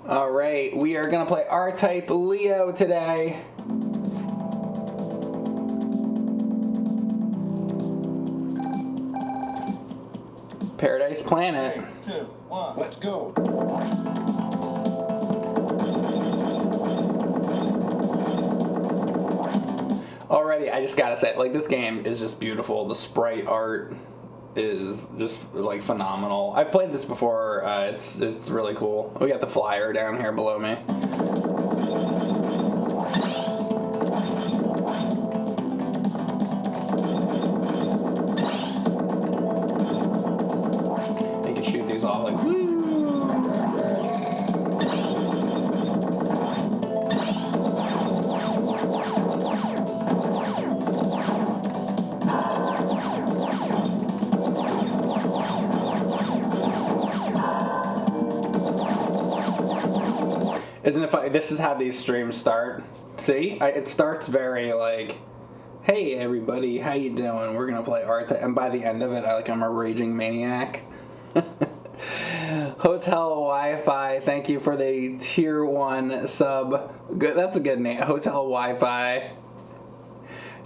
Alright, we are gonna play rtype Leo today. Paradise Planet. 3, 2, 1, let's go. Already, I just gotta say, like, this game is just beautiful. The sprite art is just, like, phenomenal. I've played this before. It's really cool. We got the flyer down here below me. You can shoot these off, like, woo! Isn't it funny? This is how these streams start. See? It starts very like, hey everybody, how you doing? We're gonna play rtype. And by the end of it, I'm a raging maniac. Hotel Wi-Fi, thank you for the tier 1 sub. Good, that's a good name. Hotel Wi-Fi.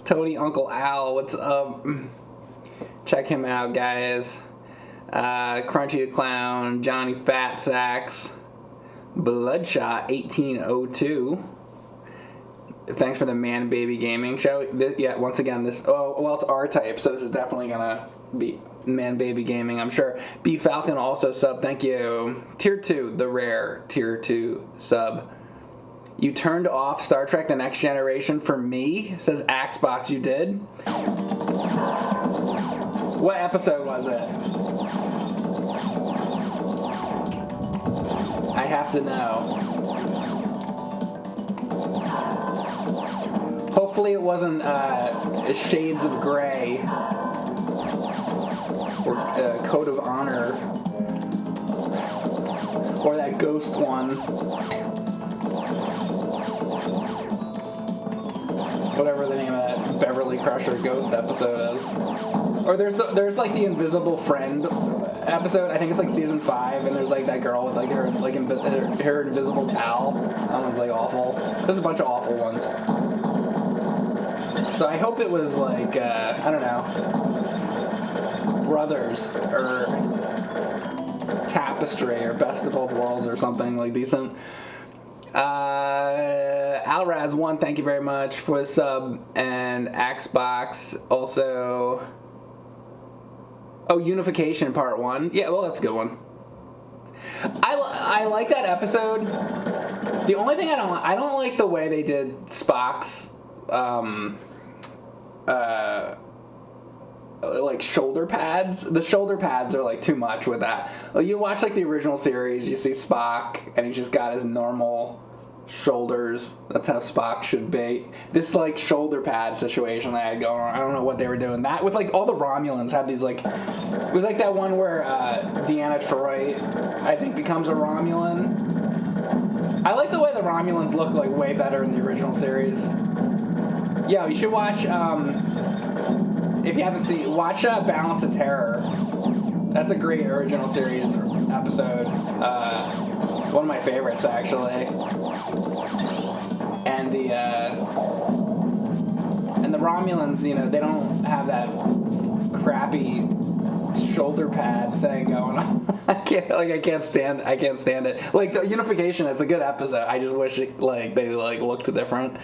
Tony Uncle Al, what's up? Check him out, guys. Crunchy the Clown, Johnny Fat Sacks. Bloodshot 1802. Thanks for the Man Baby Gaming show. Yeah, once again, this. Oh, well, it's rtype, so this is definitely gonna be Man Baby Gaming, I'm sure. B Falcon also sub. Thank you. Tier 2, the rare Tier 2 sub. You turned off Star Trek: The Next Generation for me, says Axbox. You did. What episode was it? I have to know. Hopefully it wasn't Shades of Grey or Code of Honor or that Ghost one. Whatever the name of that Beverly Crusher Ghost episode is. Or there's like the Invisible Friend episode. I think it's like season 5, and there's like that girl with like her invisible pal. That one's like awful. There's a bunch of awful ones. So I hope it was like I don't know, Brothers or Tapestry or Best of Both Worlds or something like decent. Alraz1, thank you very much for the sub, and Axbox also. Oh, Unification Part 1. Yeah, well, that's a good one. I like that episode. The only thing I don't like the way they did Spock's like shoulder pads. The shoulder pads are like too much with that. Like, you watch like the original series, you see Spock and he's just got his normal shoulders. That's how Spock should be. This like shoulder pad situation that I had going on, I don't know what they were doing. That with like all the Romulans had these like, it was like that one where Deanna Troi I think becomes a Romulan. I like the way the Romulans look like way better in the original series. Yeah, you should watch if you haven't seen, watch Balance of Terror. That's a great original series episode. One of my favorites, actually. And the Romulans, you know, they don't have that crappy shoulder pad thing going on. I can't stand it. Like the Unification, it's a good episode. I just wish they looked different.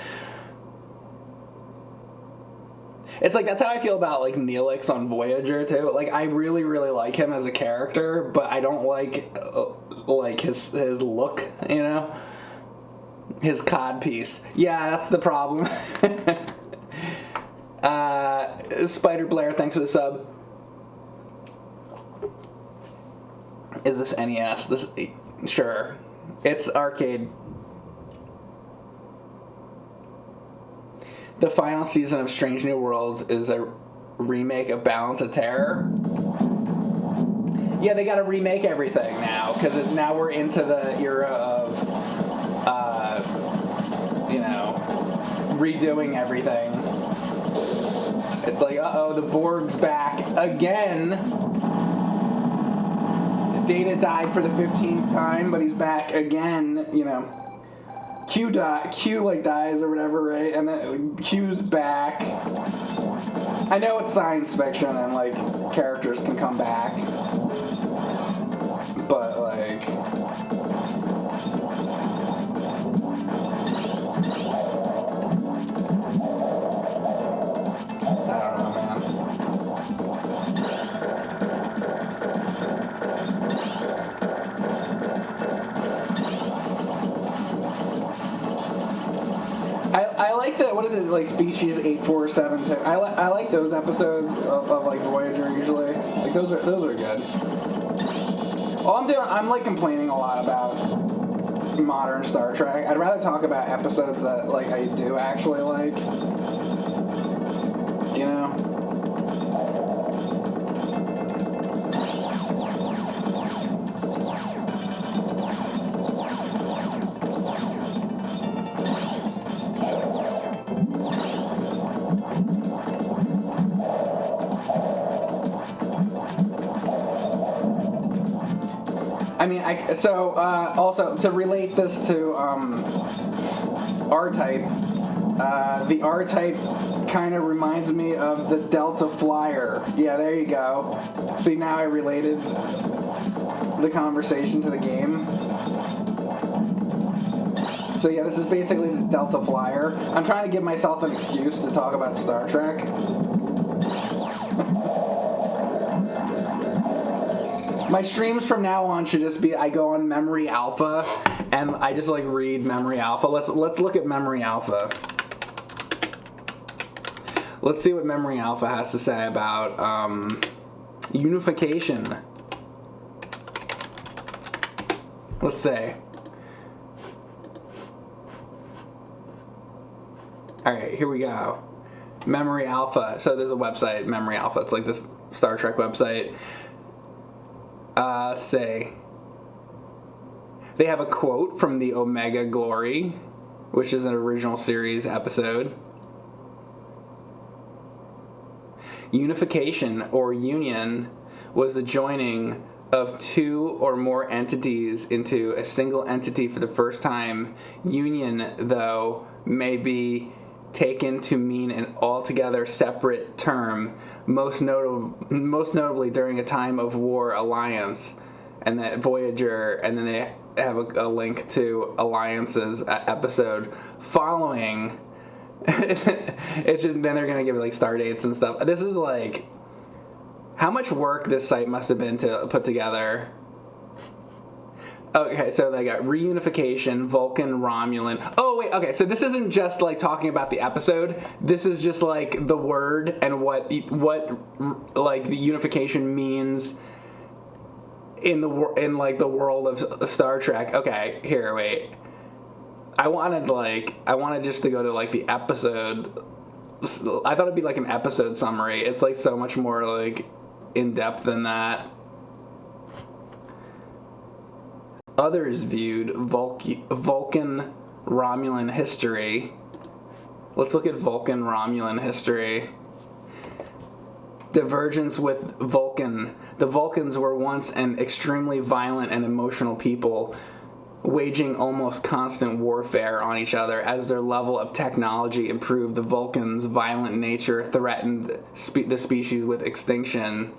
It's like, that's how I feel about like Neelix on Voyager too. Like, I really, really like him as a character, but I don't like his look, you know? His cod piece. Yeah, that's the problem. Spider Blair, thanks for the sub. Is this NES? Sure. It's arcade. The final season of Strange New Worlds is a remake of Balance of Terror. Yeah, they gotta remake everything now, because now we're into the era of, redoing everything. It's like, uh-oh, the Borg's back again. Data died for the 15th time, but he's back again, you know. Q like dies or whatever, right? And then Q's back. I know it's science fiction and like characters can come back, but like I don't know, man. I like that. What is it, like Species 8472? I like those episodes of like Voyager usually. Like those are good. All I'm doing, I'm like complaining a lot about modern Star Trek. I'd rather talk about episodes that like I do actually like. You know. I mean, also to relate this to R-type, the R-type kind of reminds me of the Delta Flyer. Yeah, there you go. See, now I related the conversation to the game. So yeah, this is basically the Delta Flyer. I'm trying to give myself an excuse to talk about Star Trek. My streams from now on should just be I go on Memory Alpha and I just like read Memory Alpha. Let's look at Memory Alpha. Let's see what Memory Alpha has to say about unification. Let's say. Alright, here we go. Memory Alpha. So there's a website, Memory Alpha. It's like this Star Trek website. Let's say they have a quote from the Omega Glory, which is an original series episode. Unification or union was the joining of two or more entities into a single entity for the first time. Union, though, may be taken to mean an altogether separate term, most notably during a time of war alliance, and that Voyager, and then they have a link to Alliance's episode following. It's just then they're gonna give like star dates and stuff. This is like how much work this site must have been to put together. Okay, so they got reunification, Vulcan, Romulan. Oh, wait, okay, so this isn't just, like, talking about the episode. This is just, like, the word and what like, the unification means in the world of Star Trek. Okay, here, wait. I wanted just to go to, like, the episode. I thought it'd be, like, an episode summary. It's, like, so much more, like, in-depth than that. Others viewed Vulcan Romulan history. Let's look at Vulcan Romulan history. Divergence with Vulcan. The Vulcans were once an extremely violent and emotional people, waging almost constant warfare on each other. As their level of technology improved, the Vulcans' violent nature threatened the species with extinction.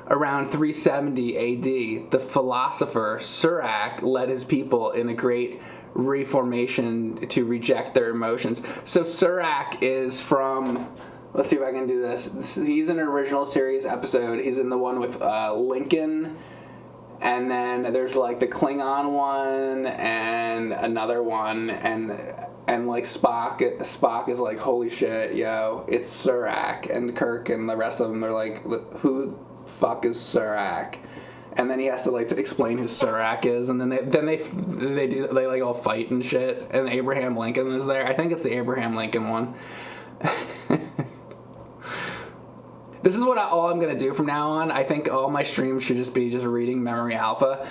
Around 370 AD, the philosopher Surak led his people in a great reformation to reject their emotions. So Surak is from, let's see if I can do this. He's in an original series episode. He's in the one with Lincoln, and then there's like the Klingon one and another one, and like Spock is like, holy shit, yo, it's Surak, and Kirk and the rest of them, they're like, who fuck is Surak? And then he has to like to explain who Surak is, and then they like all fight and shit. And Abraham Lincoln is there. I think it's the Abraham Lincoln one. This is what all I'm gonna do from now on. I think all my streams should just be just reading Memory Alpha.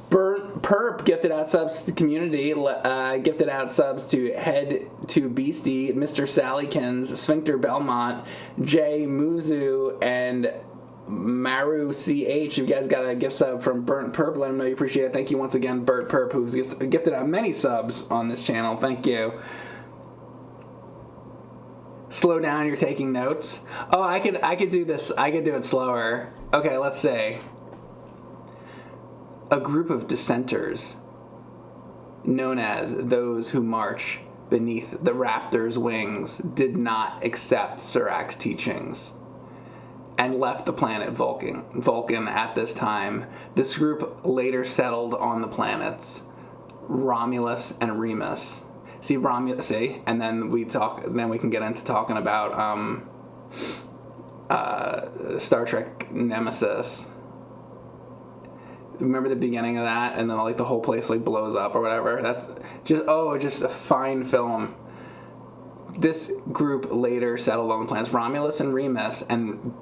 Perp gifted out subs to the community. Gifted out subs to Head to Beastie, Mr. Sallykins, Sphincter Belmont, Jay Muzu, and Maru CH, you guys got a gift sub from Burnt Perp. Let him know you appreciate it. Thank you once again, Burt Perp, who's gifted out many subs on this channel. Thank you. Slow down, you're taking notes. Oh, I could do this. I could do it slower. Okay, let's say a group of dissenters known as those who march beneath the raptor's wings did not accept Surak's teachings and left the planet Vulcan at this time. This group later settled on the planets Romulus and Remus. And then we can get into talking about Star Trek Nemesis. Remember the beginning of that, and then like the whole place like blows up or whatever. That's just a fine film. This group later settled on the planets Romulus and Remus and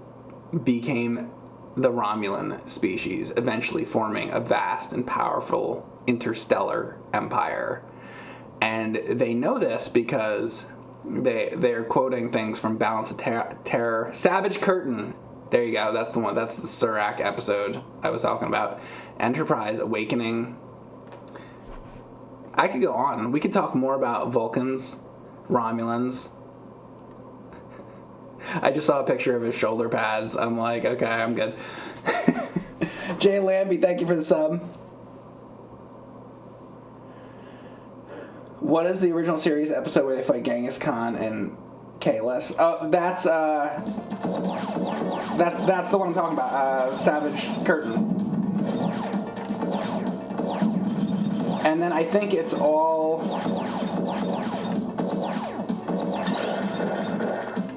became the Romulan species, eventually forming a vast and powerful interstellar empire. And they know this because they're quoting things from Balance of Terror. Savage Curtain. There you go. That's the one. That's the Surak episode I was talking about. Enterprise, Awakening. I could go on. We could talk more about Vulcans, Romulans. I just saw a picture of his shoulder pads. I'm like, okay, I'm good. Jay Lambie, thank you for the sub. What is the original series episode where they fight Genghis Khan and Kahless? Oh, that's the one I'm talking about. Savage Curtain. And then I think it's all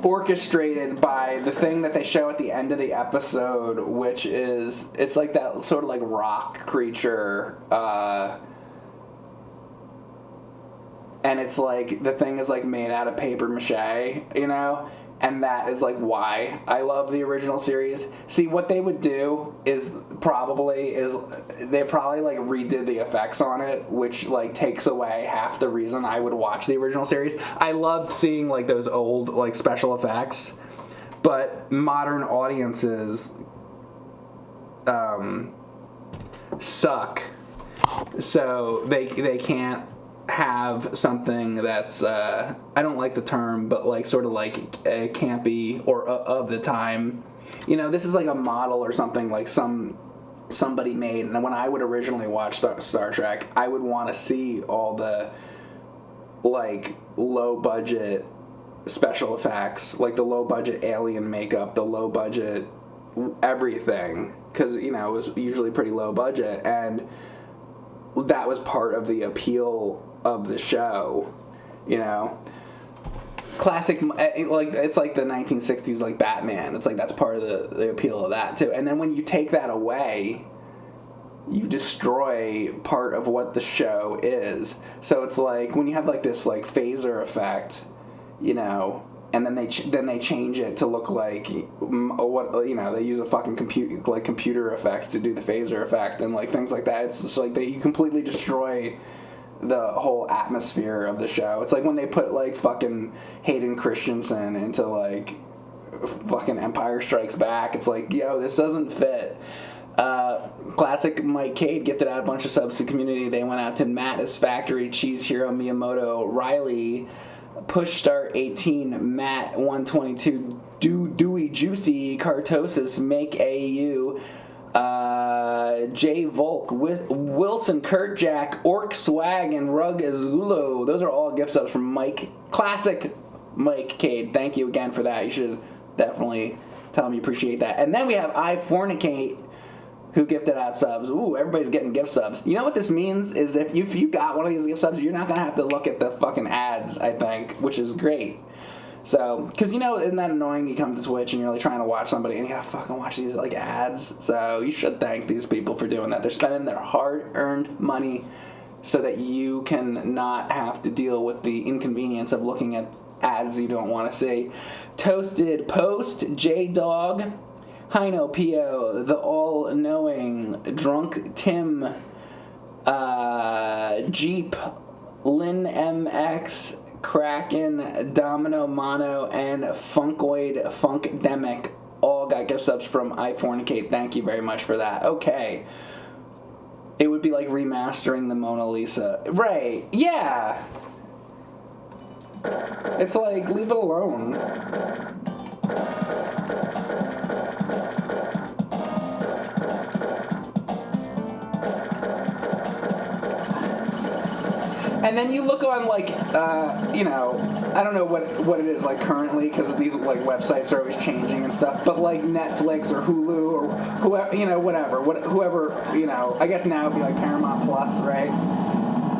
orchestrated by the thing that they show at the end of the episode, which is it's like that sort of like rock creature. And it's like, the thing is like made out of paper mache, you know? And that is like why I love the original series. See, what they would do is they probably like redid the effects on it, which like takes away half the reason I would watch the original series. I loved seeing like those old like special effects, but modern audiences suck. So they can't have something that's I don't like the term, but like sort of like campy or of the time. You know, this is like a model or something like somebody made. And when I would originally watch Star Trek, I would want to see all the like low budget special effects, like the low budget alien makeup, the low budget everything, because you know it was usually pretty low budget, and that was part of the appeal of the show, you know. Classic, like it's like the 1960s, like Batman. It's like that's part of the appeal of that too. And then when you take that away, you destroy part of what the show is. So it's like when you have like this like phaser effect, you know, and then they change it to look like what, you know, they use a fucking computer effects to do the phaser effect and like things like that. It's just like you completely destroy the whole atmosphere of the show. It's like when they put like fucking Hayden Christensen into like fucking Empire Strikes Back. It's like, yo, this doesn't fit. Classic Mike Cade gifted out a bunch of subs to the community. They went out to Matt's Factory, Cheese Hero, Miyamoto, Riley, Push Start 18, Matt 122, Dewey Juicy, Cartosis, Make AU, J Volk, Wilson, Kurt Jack, Orc Swag, and Rug Azulo. Those are all gift subs from Mike. Classic Mike Cade. Thank you again for that. You should definitely tell him you appreciate that. And then we have I Fornicate, who gifted out subs. Ooh, everybody's getting gift subs. You know what this means is if you got one of these gift subs, you're not going to have to look at the fucking ads, I think, which is great. So, because, you know, isn't that annoying? You come to Twitch and you're like trying to watch somebody and you gotta fucking watch these like ads. So you should thank these people for doing that. They're spending their hard-earned money so that you can not have to deal with the inconvenience of looking at ads you don't want to see. Toasted Post, J-Dog, Hino P.O., The All-Knowing, Drunk Tim, Jeep, Lynn MX, Kraken, Domino Mono, and Funkoid Funkdemic all got gift subs from iFornicate. Thank you very much for that. Okay. It would be like remastering the Mona Lisa. Right. Yeah. It's like, leave it alone. And then you look on, like, I don't know what it is like currently, because these like websites are always changing and stuff. But like Netflix or Hulu or whoever, whoever, I guess now it'd be like Paramount Plus, right?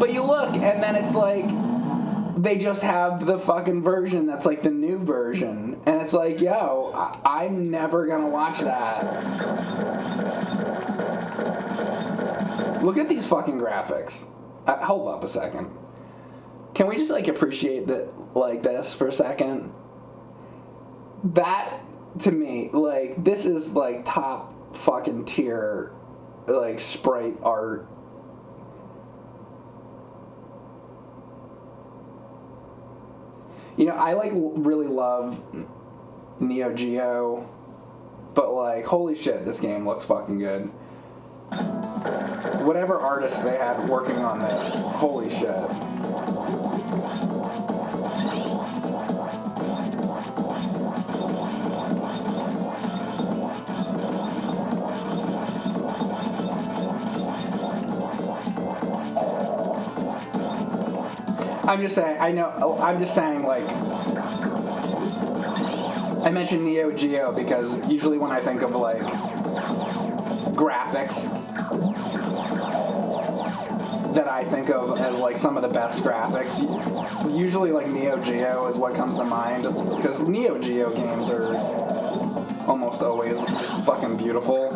But you look, and then it's like they just have the fucking version that's like the new version, and it's like, yo, I'm never gonna watch that. Look at these fucking graphics. Hold up a second. Can we just like appreciate that like this for a second? That to me, like, this is like top fucking tier, like, sprite art. I like really love Neo Geo, but like, holy shit, this game looks fucking good. Whatever artists they had working on this, holy shit. I'm just saying, like, I mentioned Neo Geo because usually when I think of, like, graphics that I think of as, like, some of the best graphics, usually, like, Neo Geo is what comes to mind, because Neo Geo games are almost always just fucking beautiful.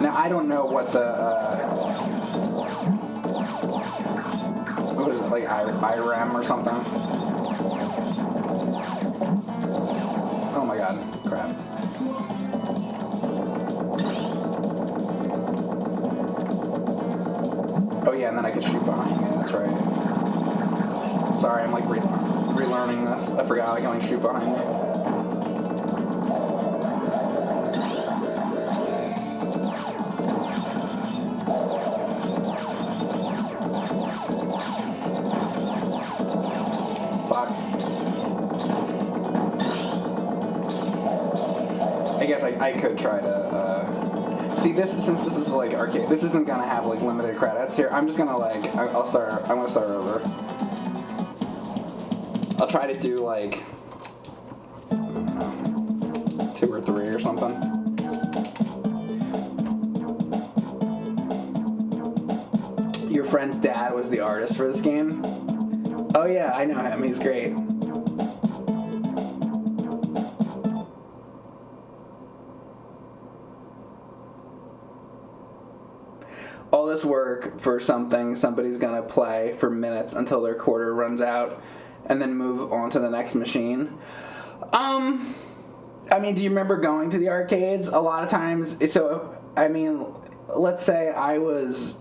Now, I don't know what what is it, like IRAM or something? Oh my god, crap. Oh yeah, and then I could shoot behind me, that's right. Sorry, I'm like relearning this. I forgot I can like shoot behind me. I could try to see this, since this is like arcade. This isn't gonna have like limited credits here. I'm just gonna like I'm gonna start over. I'll try to do like 2 or 3 or something. Your friend's dad was the artist for this game? Oh yeah, I know him. He's great. All this work for something somebody's gonna play for minutes until their quarter runs out and then move on to the next machine. I mean, do you remember going to the arcades? A lot of times, let's say I was,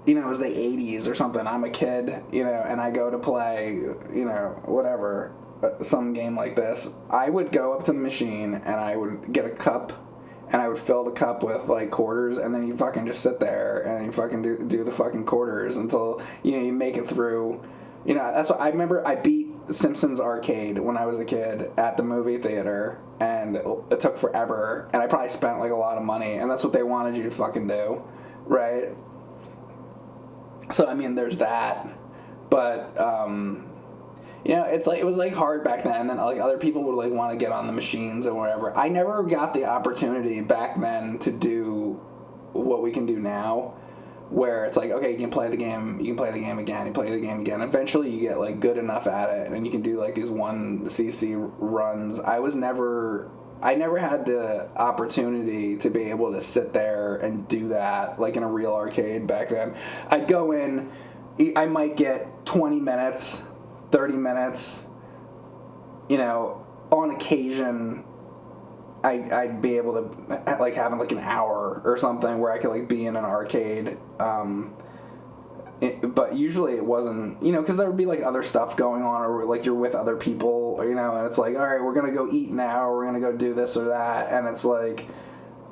it was the 80s or something, I'm a kid, and I go to play, whatever, some game like this. I would go up to the machine and I would get a cup and I would fill the cup with like quarters, and then you fucking just sit there and you fucking do the fucking quarters until you make it through. That's what I remember. I beat Simpsons Arcade when I was a kid at the movie theater, and it took forever, and I probably spent like a lot of money, and that's what they wanted you to fucking do, right? So I mean, there's that, but it's like, it was like hard back then, and then like other people would like want to get on the machines and whatever. I never got the opportunity back then to do what we can do now, where it's like, okay, you can play the game again, you play the game again. Eventually you get like good enough at it, and you can do like these 1cc runs. I never had the opportunity to be able to sit there and do that like in a real arcade back then. I'd go in, I might get 20 minutes, 30 minutes, on occasion I'd be able to like have like an hour or something where I could like be in an arcade. but usually it wasn't, because there would be like other stuff going on, or like you're with other people, and it's like, all right, we're gonna go eat now, or we're gonna go do this or that, and it's like,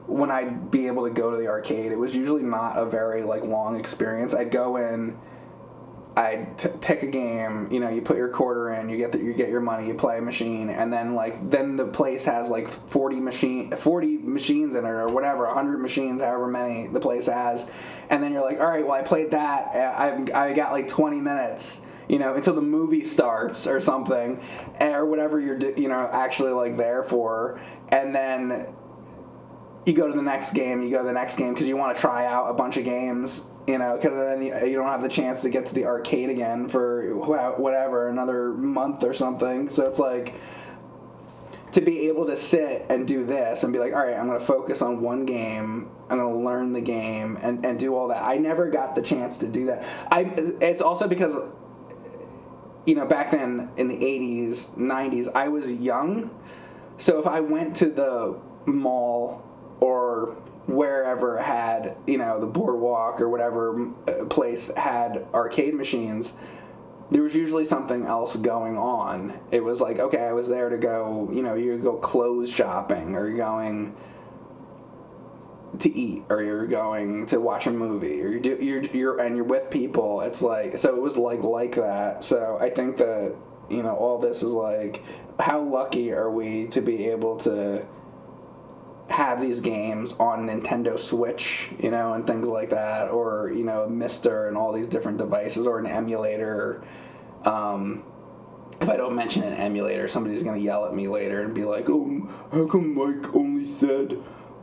when I'd be able to go to the arcade, it was usually not a very like long experience. I'd go in, I'd pick a game, you put your quarter in, you get your money, you play a machine, and then the place has like 40 machines in it, or whatever, 100 machines, however many the place has, and then you're like, all right, well, I played that, I got like 20 minutes, until the movie starts or something, or whatever you're actually like there for, and then you go to the next game because you want to try out a bunch of games, because then you don't have the chance to get to the arcade again for whatever, another month or something. So it's like, to be able to sit and do this and be like, all right, I'm going to focus on one game, I'm going to learn the game and do all that. I never got the chance to do that. It's also because, back then in the 80s, 90s, I was young. So if I went to the mall or wherever had, the boardwalk or whatever place had arcade machines, there was usually something else going on. It was like, okay, I was there to go, you go clothes shopping, or you're going to eat, or you're going to watch a movie, or you're with people. It's like, so it was like that. So I think that, all this is like, how lucky are we to be able to have these games on Nintendo Switch, and things like that, or, Mister and all these different devices, or an emulator. If I don't mention an emulator, somebody's going to yell at me later and be like, oh, how come Mike only said,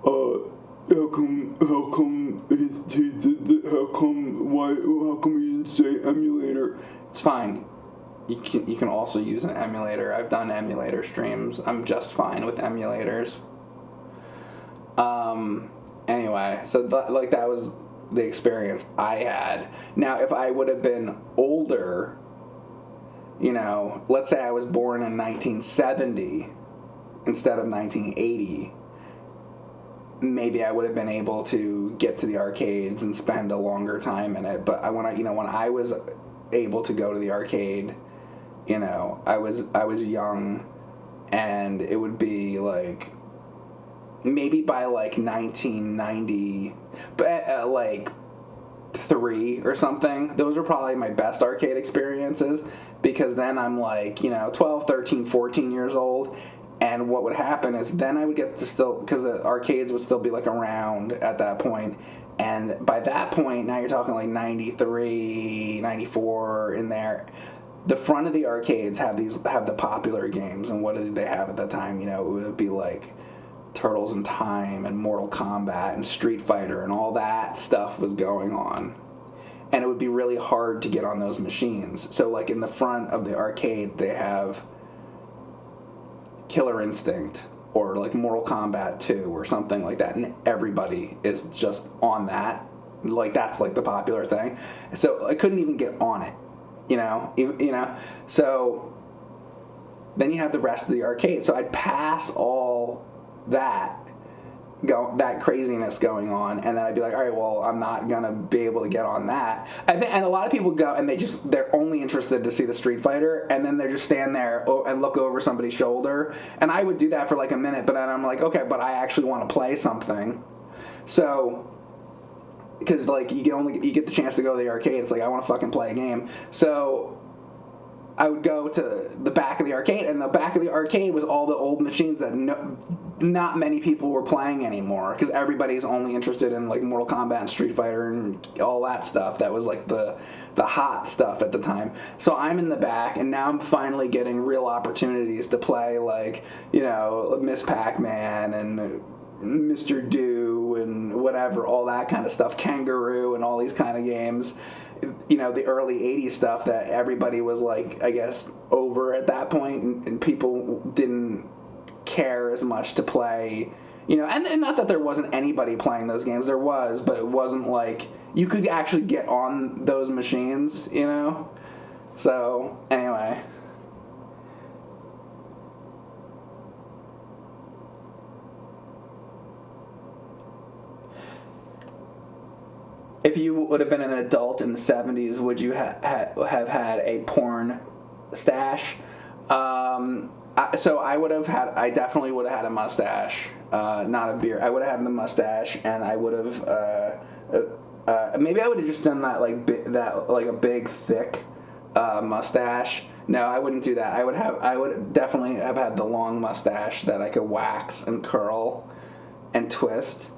how come he didn't say emulator? It's fine. You can also use an emulator. I've done emulator streams. I'm just fine with emulators. Anyway, so that was the experience I had. Now, if I would have been older, let's say I was born in 1970 instead of 1980, maybe I would have been able to get to the arcades and spend a longer time in it. But when I was able to go to the arcade, I was young, and it would be like, maybe by like 1990, but like 3 or something, those are probably my best arcade experiences, because then I'm like, 12, 13, 14 years old, and what would happen is then I would get to still, because the arcades would still be like around at that point, and by that point, now you're talking like 93, 94 in there, the front of the arcades have the popular games, and what did they have at the time? It would be like Turtles in Time and Mortal Kombat and Street Fighter, and all that stuff was going on, and it would be really hard to get on those machines. So like in the front of the arcade, they have Killer Instinct or like Mortal Kombat 2 or something like that, and everybody is just on that, like that's like the popular thing. So I couldn't even get on it, so then you have the rest of the arcade. So I'd pass all that craziness going on, and then I'd be like, all right, well, I'm not gonna be able to get on that. And a lot of people go and they're only interested to see the Street Fighter, and then they just stand there and look over somebody's shoulder. And I would do that for like a minute, but then I'm like, okay, but I actually want to play something. So, because like you get the chance to go to the arcade, it's like, I want to fucking play a game. So I would go to the back of the arcade, and the back of the arcade was all the old machines that not many people were playing anymore, because everybody's only interested in like Mortal Kombat and Street Fighter and all that stuff. That was like the hot stuff at the time. So I'm in the back, and now I'm finally getting real opportunities to play like, Miss Pac-Man and Mr. Do and whatever, all that kind of stuff, Kangaroo and all these kind of games. The early 80s stuff that everybody was like, I guess, over at that point, and people didn't care as much to play, and not that there wasn't anybody playing those games, there was, but it wasn't like you could actually get on those machines, so anyway. If you would have been an adult in the 70s, would you have had a porn stash? So I definitely would have had a mustache, not a beard. I would have had the mustache, and I would have, maybe I would have just done that like a big thick mustache. No, I wouldn't do that. I would definitely have had the long mustache that I could wax and curl and twist.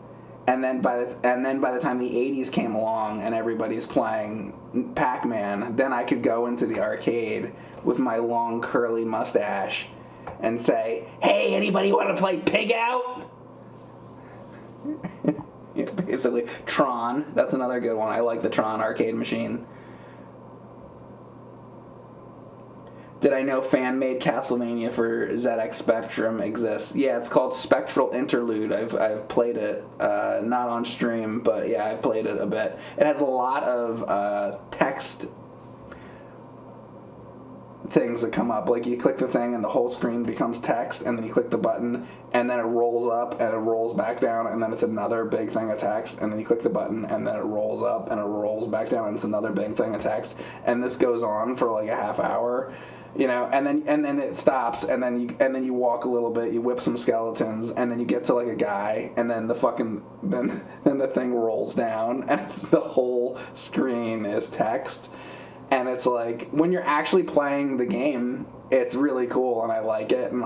And then by the time the 80s came along and everybody's playing Pac-Man, then I could go into the arcade with my long curly mustache and say, "Hey, anybody want to play Pig Out?" Yeah, basically, Tron. That's another good one. I like the Tron arcade machine. Did I know fan-made Castlevania for ZX Spectrum exists? Yeah, it's called Spectral Interlude. I've played it, not on stream, but yeah, I've played it a bit. It has a lot of text things that come up. Like you click the thing and the whole screen becomes text, and then you click the button and then it rolls up and it rolls back down, and then it's another big thing of text, and then you click the button and then it rolls up and it rolls back down, and it's another big thing of text, and this goes on for like a half hour. You know, and then it stops, and then you walk a little bit, you whip some skeletons, and then you get to like a guy, and then then the thing rolls down, and the whole screen is text, and it's like when you're actually playing the game, it's really cool, and I like it, and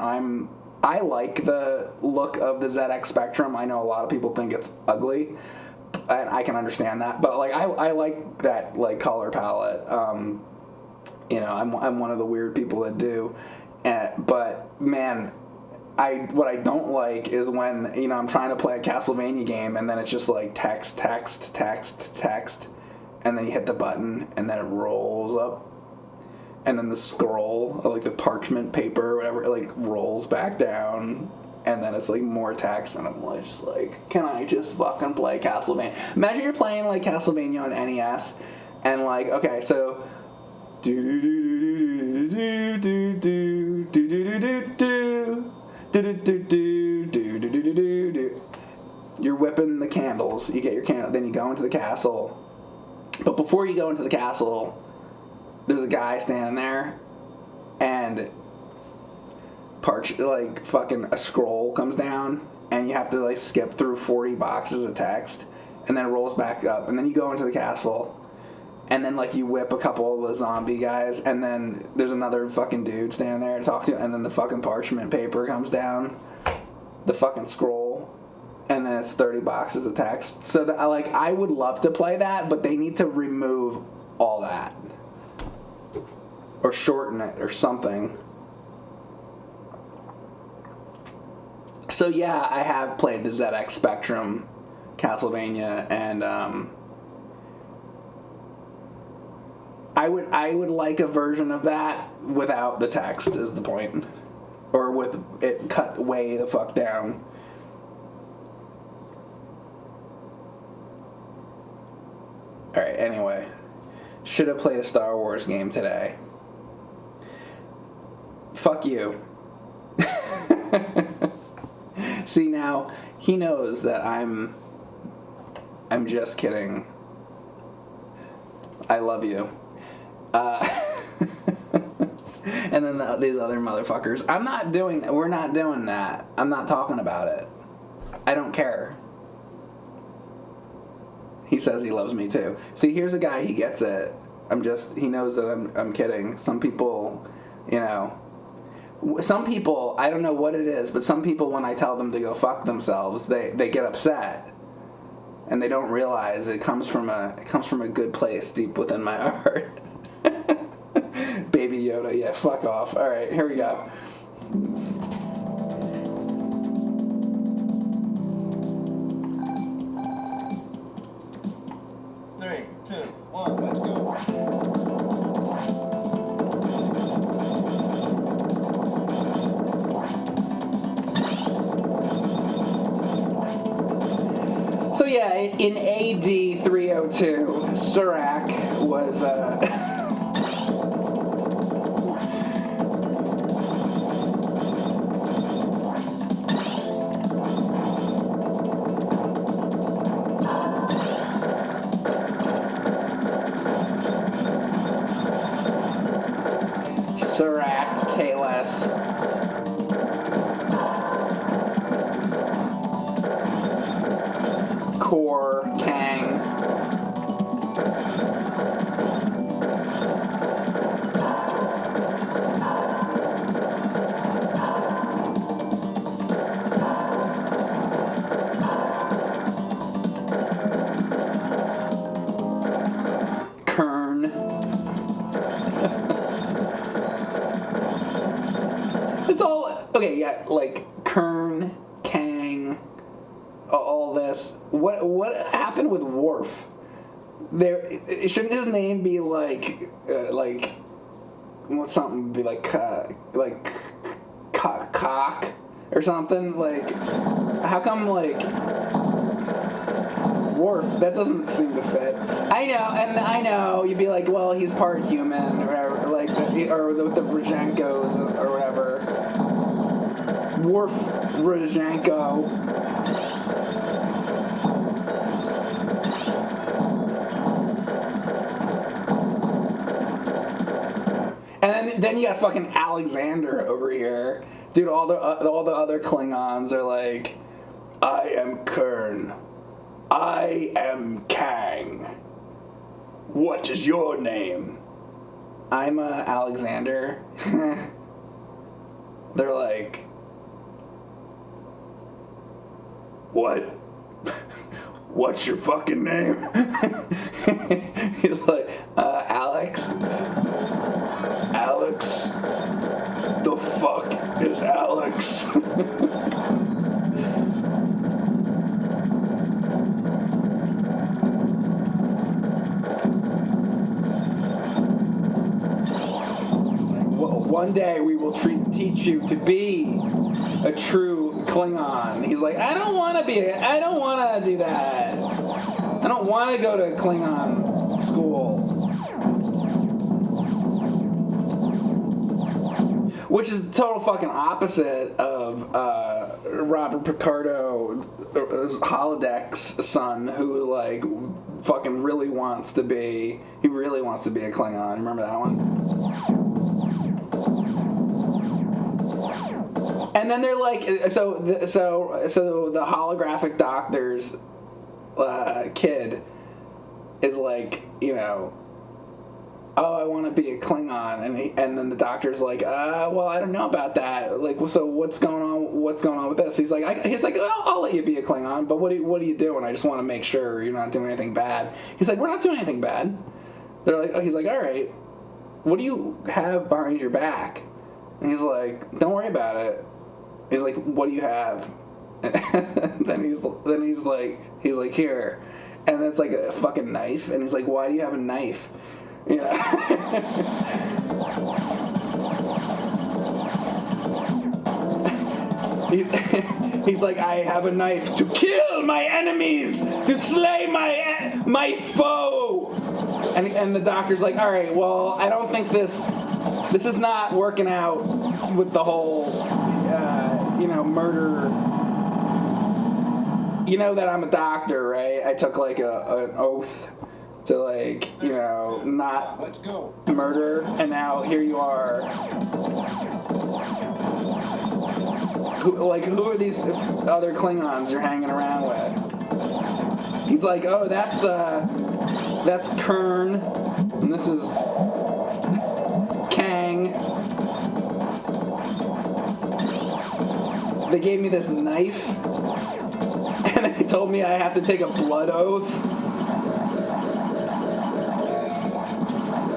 I like the look of the ZX Spectrum. I know a lot of people think it's ugly, and I can understand that, but like I like that like color palette. You know, I'm one of the weird people that do, but man, what I don't like is when, you know, I'm trying to play a Castlevania game and then it's just like text, text, text, text, and then you hit the button and then it rolls up, and then the scroll, or like the parchment paper or whatever, it like rolls back down, and then it's like more text, and I'm like, just like, can I just fucking play Castlevania? Imagine you're playing like Castlevania on NES, and like, okay, so you're whipping the candles, you get your candle, then you go into the castle, but before you go into the castle, there's a guy standing there, and like fucking a scroll comes down, and you have to like skip through 40 boxes of text, and then it rolls back up, and then you go into the castle, and then like you whip a couple of the zombie guys, and then there's another fucking dude standing there to talk to you, and then the fucking parchment paper comes down, the fucking scroll, and then it's 30 boxes of text. So that, like, I would love to play that, but they need to remove all that or shorten it or something. So yeah, I have played the ZX Spectrum Castlevania, and I would like a version of that without the text, is the point, or with it cut way the fuck down. All right. Anyway, should have played a Star Wars game today. Fuck you. See, now he knows that I'm just kidding. I love you. And then these other motherfuckers. We're not doing that. I'm not talking about it. I don't care. He says he loves me too. See, here's a guy, he gets it. He knows that I'm kidding. Some people, you know, I don't know what it is, but some people, when I tell them to go fuck themselves, they get upset. And they don't realize it comes from a good place deep within my heart. Baby Yoda, yeah, fuck off. All right, here we go. Three, two, one, let's go. So yeah, in AD 302, Surak was Core, Kang. Kern. It's all okay. Yeah, like Kern, Kang, all this. What happened with Worf? There shouldn't his name be like something be like cock or something? Like how come like Worf? That doesn't seem to fit. I know you'd be like, well, he's part human or whatever, like or the Rajenkos or whatever. Worf Rajenko. And then you got fucking Alexander over here, dude. All the other Klingons are like, I am Kern, I am Kang. What is your name? I'm Alexander. They're like, what? What's your fucking name? He's like, Alex. Alex? The fuck is Alex? One day we will teach you to be a true Klingon. He's like, I don't want to do that. I don't want to go to Klingon school. Which is the total fucking opposite of Robert Picardo's holodeck's son, who like fucking really wants to be a Klingon. Remember that one? And then they're like, so the holographic doctor's kid is like, you know, oh, I want to be a Klingon, and then the doctor's like, well, I don't know about that. Like, so what's going on with this? He's like, I'll let you be a Klingon, but what are you doing? I just want to make sure you're not doing anything bad. He's like, we're not doing anything bad. They're like, he's like, all right, what do you have behind your back? And he's like, don't worry about it. He's like, what do you have? then he's like, here, and it's like a fucking knife. And he's like, why do you have a knife? You know? He's like, I have a knife to kill my enemies, to slay my foe. And the doctor's like, all right, well, I don't think this is not working out with the whole murder. You know that I'm a doctor, right? I took like an oath to like, not murder, and now here you are. Who are these other Klingons you're hanging around with? He's like, oh, that's Kern, and this is Kang. They gave me this knife, and they told me I have to take a blood oath.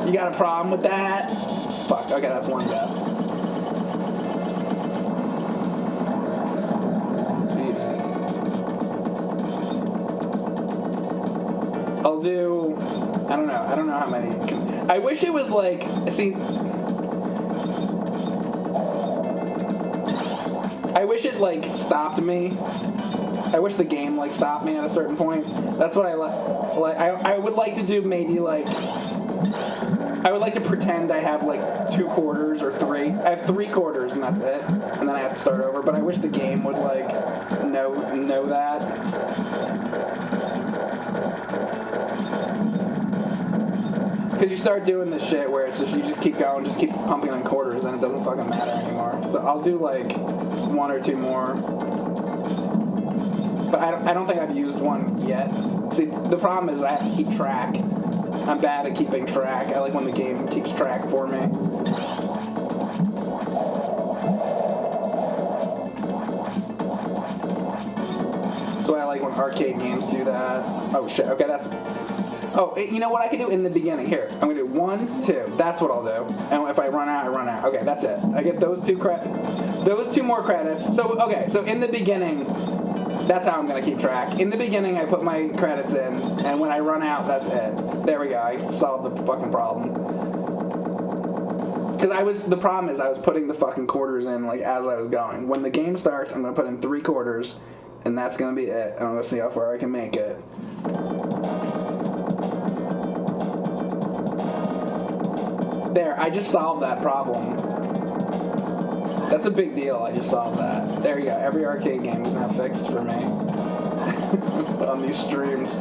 You got a problem with that? Fuck, okay, that's one death. Jeez. I'll do, I don't know how many. I wish it was like, see, I wish it like stopped me. I wish the game like stopped me at a certain point. That's what I like. I would like to do maybe like, I would like to pretend I have like 2 quarters or 3. I have 3 quarters and that's it, and then I have to start over. But I wish the game would like know that. Because you start doing this shit where it's just you just keep going, just keep pumping on quarters, and it doesn't fucking matter anymore. So I'll do like 1 or 2 more. But I don't think I've used one yet. See, the problem is I have to keep track. I'm bad at keeping track. I like when the game keeps track for me. So I like when arcade games do that. Oh shit, okay, that's... Oh, you know what I can do in the beginning? Here, I'm gonna do 1, 2. That's what I'll do. And if I run out, I run out. Okay, that's it. I get those 2 more credits. So, okay, so in the beginning, that's how I'm gonna keep track. In the beginning, I put my credits in, and when I run out, that's it. There we go, I solved the fucking problem. Because the problem is I was putting the fucking quarters in, like, as I was going. When the game starts, I'm gonna put in 3 quarters, and that's gonna be it. And I'm gonna see how far I can make it. There, I just solved that problem. That's a big deal, I just solved that. There you go, every arcade game is now fixed for me. On these streams.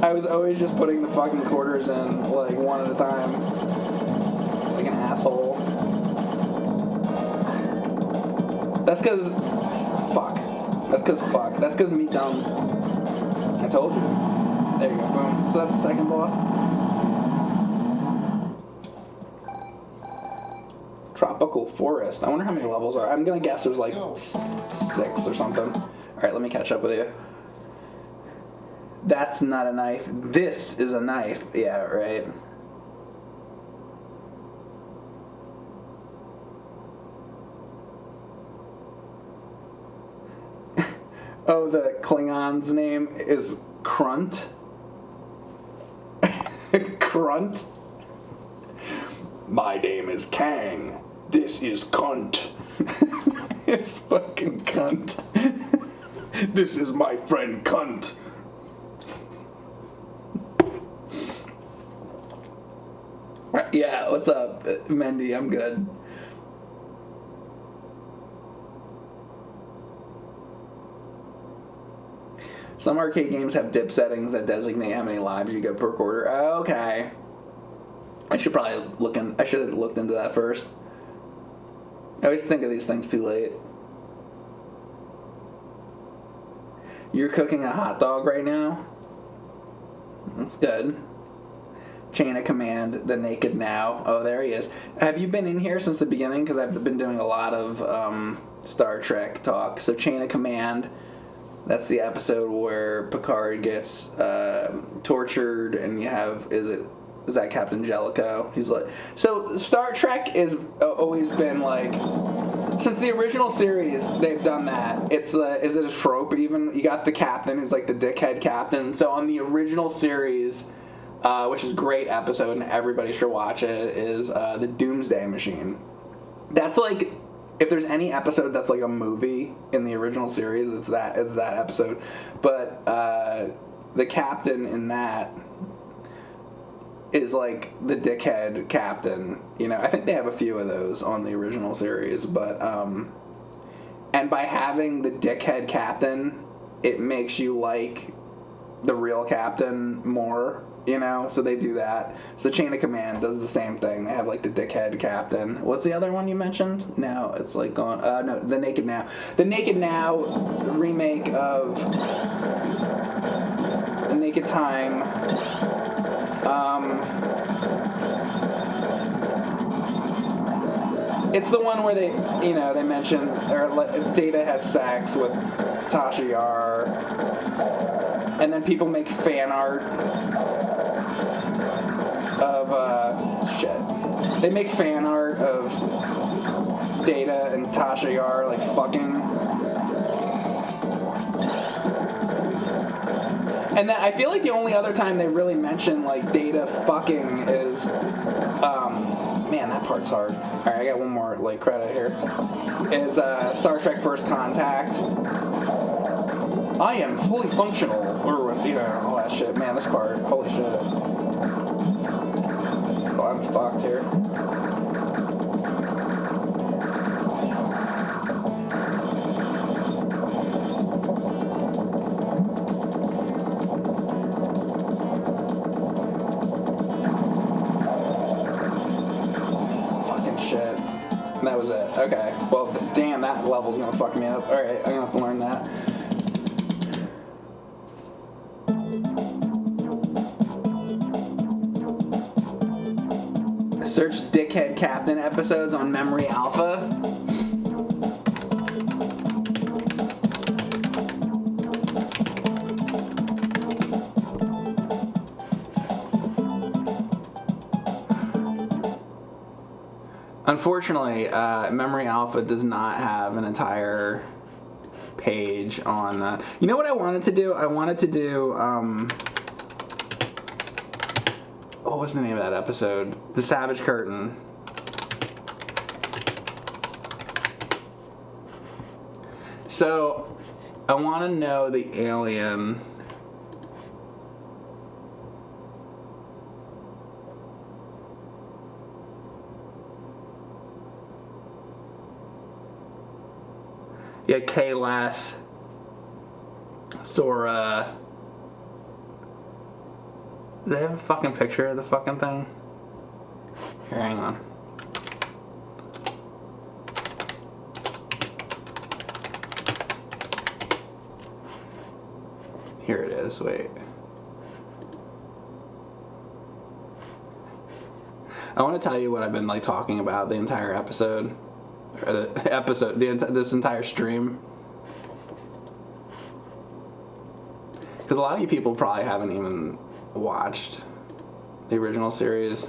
I was always just putting the fucking quarters in, like, one at a time. Like an asshole. That's cause... Fuck. That's cause me dumb. I told you. There you go, boom. So that's the second boss. Tropical Forest. I wonder how many levels are. I'm gonna guess there's like 6 or something. Alright, let me catch up with you. That's not a knife. This is a knife. Yeah, right. Oh, the Klingon's name is Krunt. Krunt? My name is Kang. This is cunt. Fucking cunt. This is my friend cunt. Yeah, what's up, Mendy? I'm good. Some arcade games have dip settings that designate how many lives you get per quarter. Okay. I should have looked into that first. I always think of these things too late. You're cooking a hot dog right now? That's good. Chain of Command, the Naked Now. Oh, there he is. Have you been in here since the beginning? Because I've been doing a lot of Star Trek talk. So Chain of Command, that's the episode where Picard gets tortured, and you have, is that Captain Jellicoe? He's like, so Star Trek is always been like, since the original series, they've done that. Is it a trope even? You got the captain who's like the dickhead captain. So on the original series, which is a great episode and everybody should watch it, is the Doomsday Machine. That's like, if there's any episode that's like a movie in the original series, it's that episode. But the captain in that is like the dickhead captain. You know, I think they have a few of those on the original series, but and by having the dickhead captain, it makes you like the real captain more, you know, so they do that. So Chain of Command does the same thing. They have like the dickhead captain. What's the other one you mentioned? No, it's like gone. No, the Naked Now. The Naked Now remake of The Naked Time. It's the one where they mention, or Data has sex with Tasha Yar, and then people make fan art of shit. They make fan art of Data and Tasha Yar like fucking. And then I feel like the only other time they really mention like Data fucking is, man, that part's hard. All right, I got one more like credit here. Is Star Trek First Contact. I am fully functional, or all that shit. Man, this part, holy shit. Oh, I'm fucked here. That was it. Okay. Well, damn, that level's gonna fuck me up. Alright, I'm gonna have to learn that. Search Dickhead Captain episodes on Memory Alpha. Unfortunately, Memory Alpha does not have an entire page on... you know what I wanted to do? I wanted to do... what was the name of that episode? The Savage Curtain. So, I want to know the alien... Yeah, Kaylass, Sora. Do they have a fucking picture of the fucking thing? Here, hang on. Here it is, wait. I want to tell you what I've been like talking about the entire episode. Or the episode, this entire stream. Because a lot of you people probably haven't even watched the original series.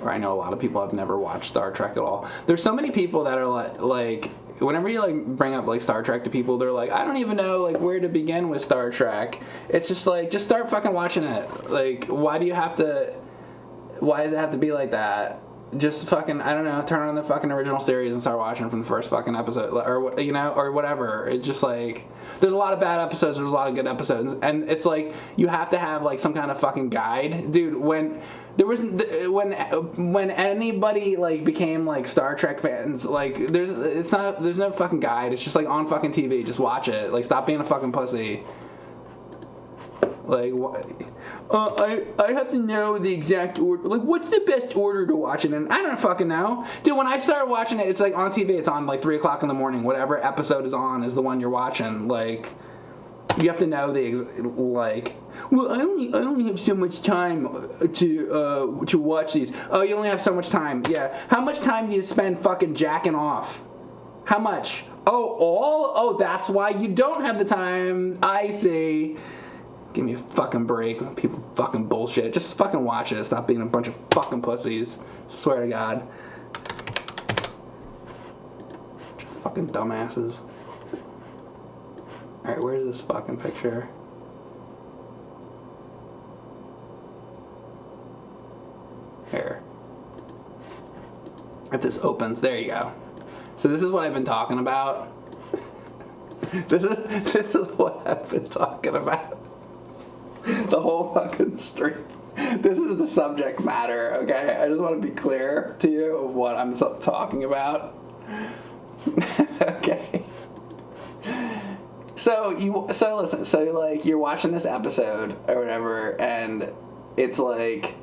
Or I know a lot of people have never watched Star Trek at all. There's so many people that are like whenever you like bring up like Star Trek to people, they're like, I don't even know like where to begin with Star Trek. It's just like, just start fucking watching it. Like, why does it have to be like that? Just fucking, I don't know, turn on the fucking original series and start watching from the first fucking episode, or, you know, or whatever. It's just like, there's a lot of bad episodes, there's a lot of good episodes, and it's like, you have to have like some kind of fucking guide. Dude, when anybody like became like Star Trek fans, like, there's no fucking guide, it's just like on fucking TV, just watch it. Like, stop being a fucking pussy. Like, what? I have to know the exact order. Like, what's the best order to watch it in? I don't fucking know. Dude, when I started watching it, it's like on TV, it's on like 3 o'clock in the morning. Whatever episode is on is the one you're watching. Like, you have to know like, well, I only have so much time to watch these. Oh, you only have so much time. Yeah. How much time do you spend fucking jacking off? How much? Oh, all? Oh, that's why you don't have the time. I see. Give me a fucking break. People fucking bullshit. Just fucking watch it. Stop being a bunch of fucking pussies. Swear to God. Bunch of fucking dumbasses. Alright, where's this fucking picture? Here. If this opens, there you go. So this is what I've been talking about. This is what I've been talking about. The whole fucking stream. This is the subject matter, okay? I just want to be clear to you of what I'm talking about. Okay. So listen, so like you're watching this episode or whatever, and it's like,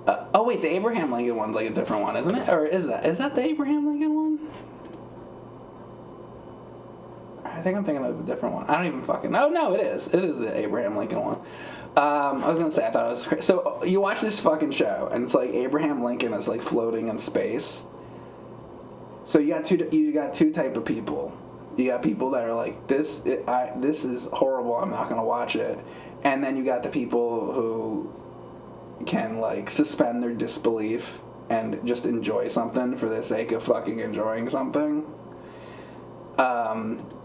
oh wait, the Abraham Lincoln one's like a different one, isn't it? Or is that the Abraham Lincoln one? I think I'm thinking of a different one. I don't even fucking know. No, it is. It is the Abraham Lincoln one. I was gonna say, I thought it was crazy. So you watch this fucking show, and it's like Abraham Lincoln is like floating in space. So you got two type of people. You got people that are like, this is horrible, I'm not gonna watch it. And then you got the people who can like suspend their disbelief and just enjoy something for the sake of fucking enjoying something.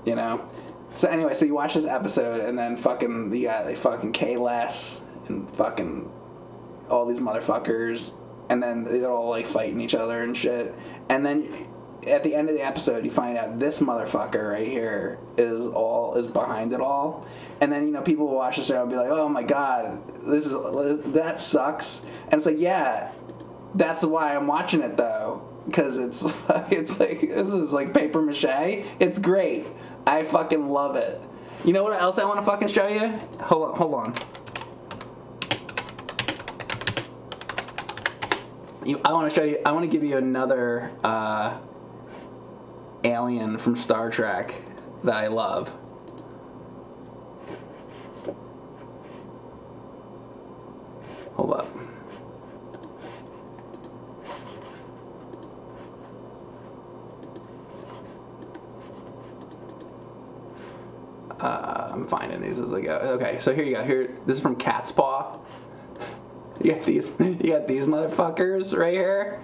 You know. So anyway, so you watch this episode, and then fucking you got like fucking K-Less and fucking all these motherfuckers, and then they're all like fighting each other and shit. And then at the end of the episode, you find out this motherfucker right here is behind it all. And then, you know, people will watch the show and be like, oh my god, that sucks. And it's like, yeah, that's why I'm watching it though. Because it's like, this is like paper mache. It's great. I fucking love it. You know what else I want to fucking show you? Hold on. I want to show you. I want to give you another alien from Star Trek that I love. Hold up. I'm finding these as I go. Okay, so here you go. Here, this is from Cat's Paw. You got these motherfuckers right here.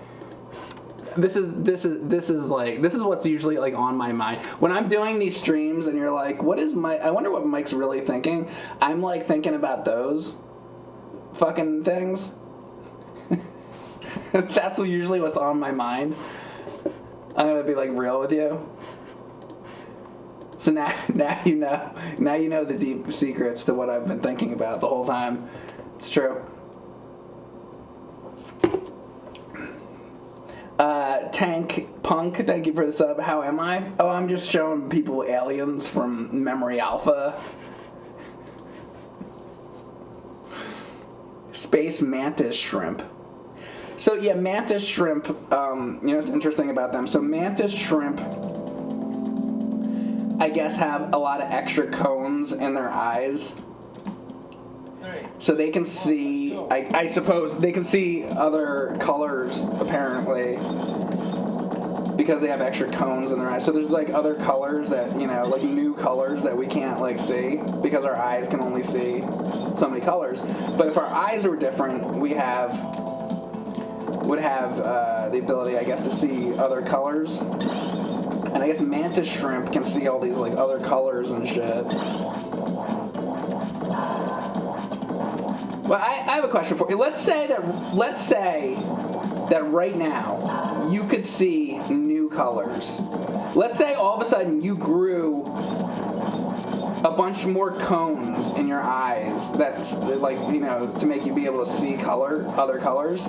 This is what's usually like on my mind when I'm doing these streams, and you're like, I wonder what Mike's really thinking. I'm like thinking about those fucking things. That's usually what's on my mind. I'm gonna be like real with you. So now you know the deep secrets to what I've been thinking about the whole time. It's true. Tank Punk, thank you for the sub. How am I? Oh, I'm just showing people aliens from Memory Alpha. Space mantis shrimp. So yeah, mantis shrimp, it's interesting about them. So mantis shrimp, I guess, have a lot of extra cones in their eyes. So they can see, I suppose, they can see other colors, apparently, because they have extra cones in their eyes. So there's, like, other colors that, like new colors that we can't, like, see, because our eyes can only see so many colors. But if our eyes were different, would have the ability, I guess, to see other colors. And I guess mantis shrimp can see all these, like, other colors and shit. Well, I have a question for you. Let's say that right now you could see new colors. Let's say all of a sudden you grew a bunch more cones in your eyes that's like, to make you be able to see other colors.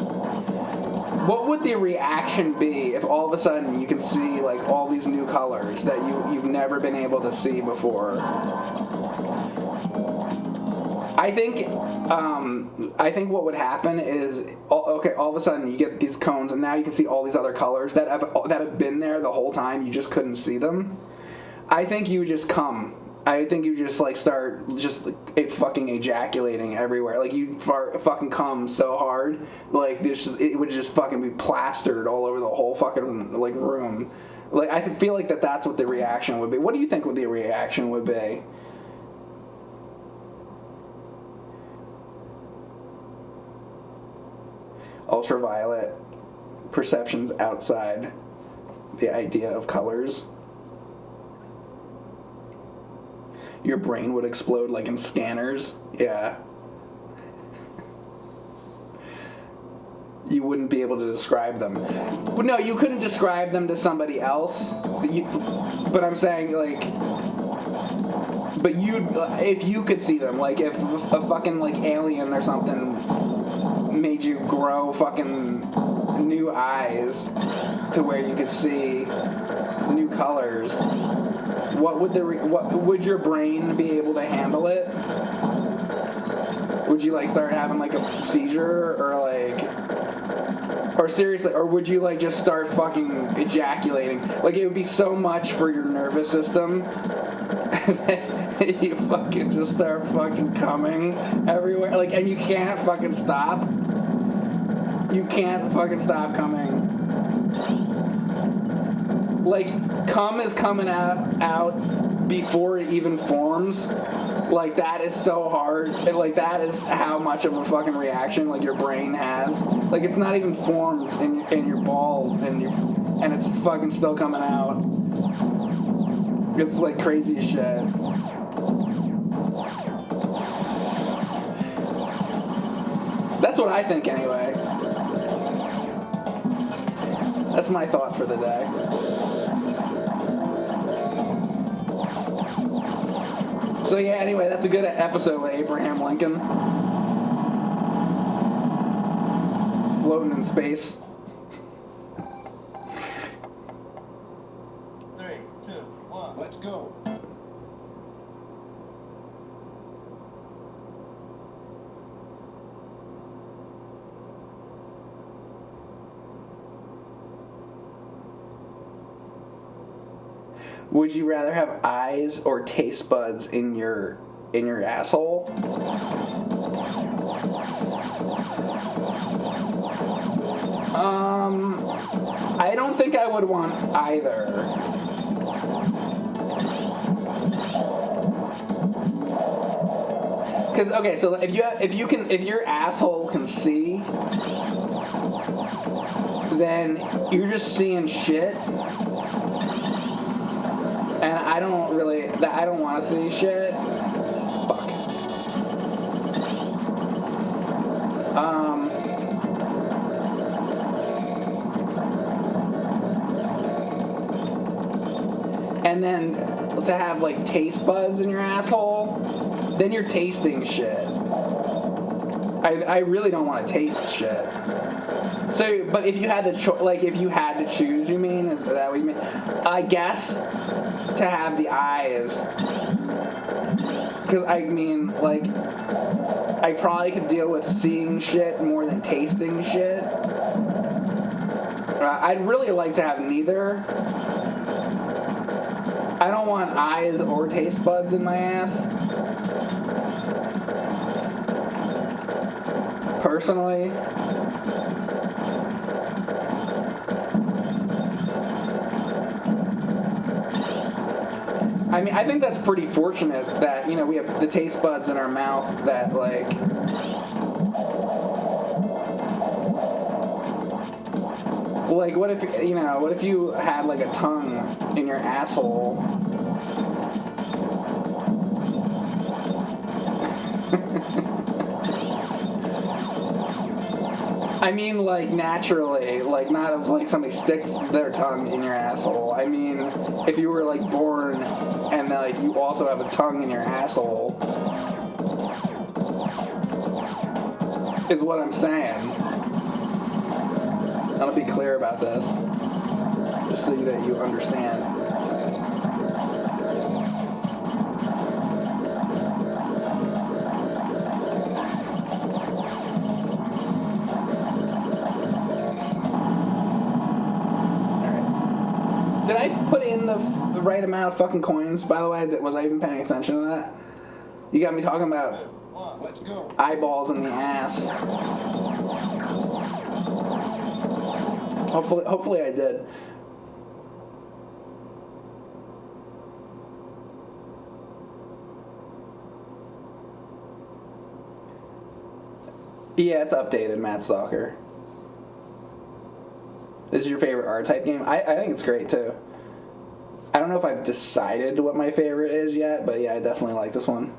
What would the reaction be if all of a sudden you can see like all these new colors that you've never been able to see before? I think what would happen is, all of a sudden you get these cones, and now you can see all these other colors that have been there the whole time. You just couldn't see them. I think you would just come. I think you just like start just fucking ejaculating everywhere. Like you fucking come so hard, like it would just fucking be plastered all over the whole fucking like room. Like I feel like that's what the reaction would be. What do you think the reaction would be? Ultraviolet perceptions outside the idea of colors. Your brain would explode like in scanners. Yeah. You wouldn't be able to describe them. No, you couldn't describe them to somebody else. But I'm saying like, but if you could see them, like if a fucking like alien or something made you grow fucking new eyes to where you could see new colors, what would your brain be able to handle it? Would you like start having like a seizure or seriously, or would you like just start fucking ejaculating? Like it would be so much for your nervous system that you fucking just start fucking coming everywhere. Like, and you can't fucking stop. You can't fucking stop coming. Like, cum is coming out before it even forms. Like, that is so hard. And, like, that is how much of a fucking reaction, like, your brain has. Like, it's not even formed in your balls, and it's fucking still coming out. It's, like, crazy as shit. That's what I think, anyway. That's my thought for the day. So yeah, anyway, that's a good episode with Abraham Lincoln. He's floating in space. 3, 2, 1, let's go. Would you rather have eyes or taste buds in your asshole? I don't think I would want either. Because okay, so if your asshole can see, then you're just seeing shit, and I don't want to see shit. Fuck. And then to have like taste buds in your asshole, then you're tasting shit. I really don't want to taste shit. So, but if you had to choose, you mean, is that what you mean? I guess to have the eyes, because I mean, like, I probably could deal with seeing shit more than tasting shit. I'd really like to have neither. I don't want eyes or taste buds in my ass. Personally. I mean, I think that's pretty fortunate that, you know, we have the taste buds in our mouth that, like, what if you had, like, a tongue in your asshole? I mean, like, naturally, like, not if, like, somebody sticks their tongue in your asshole. I mean, if you were, like, born and, like, you also have a tongue in your asshole, is what I'm saying. I'll be clear about this, just so that you understand. Did I put in the right amount of fucking coins, by the way? Was I even paying attention to that? You got me talking about Let's go. eyeballs in the ass. Hopefully I did. Yeah, it's updated, Matt Stalker. This is your favorite R-type game? I think it's great, too. I don't know if I've decided what my favorite is yet, but yeah, I definitely like this one.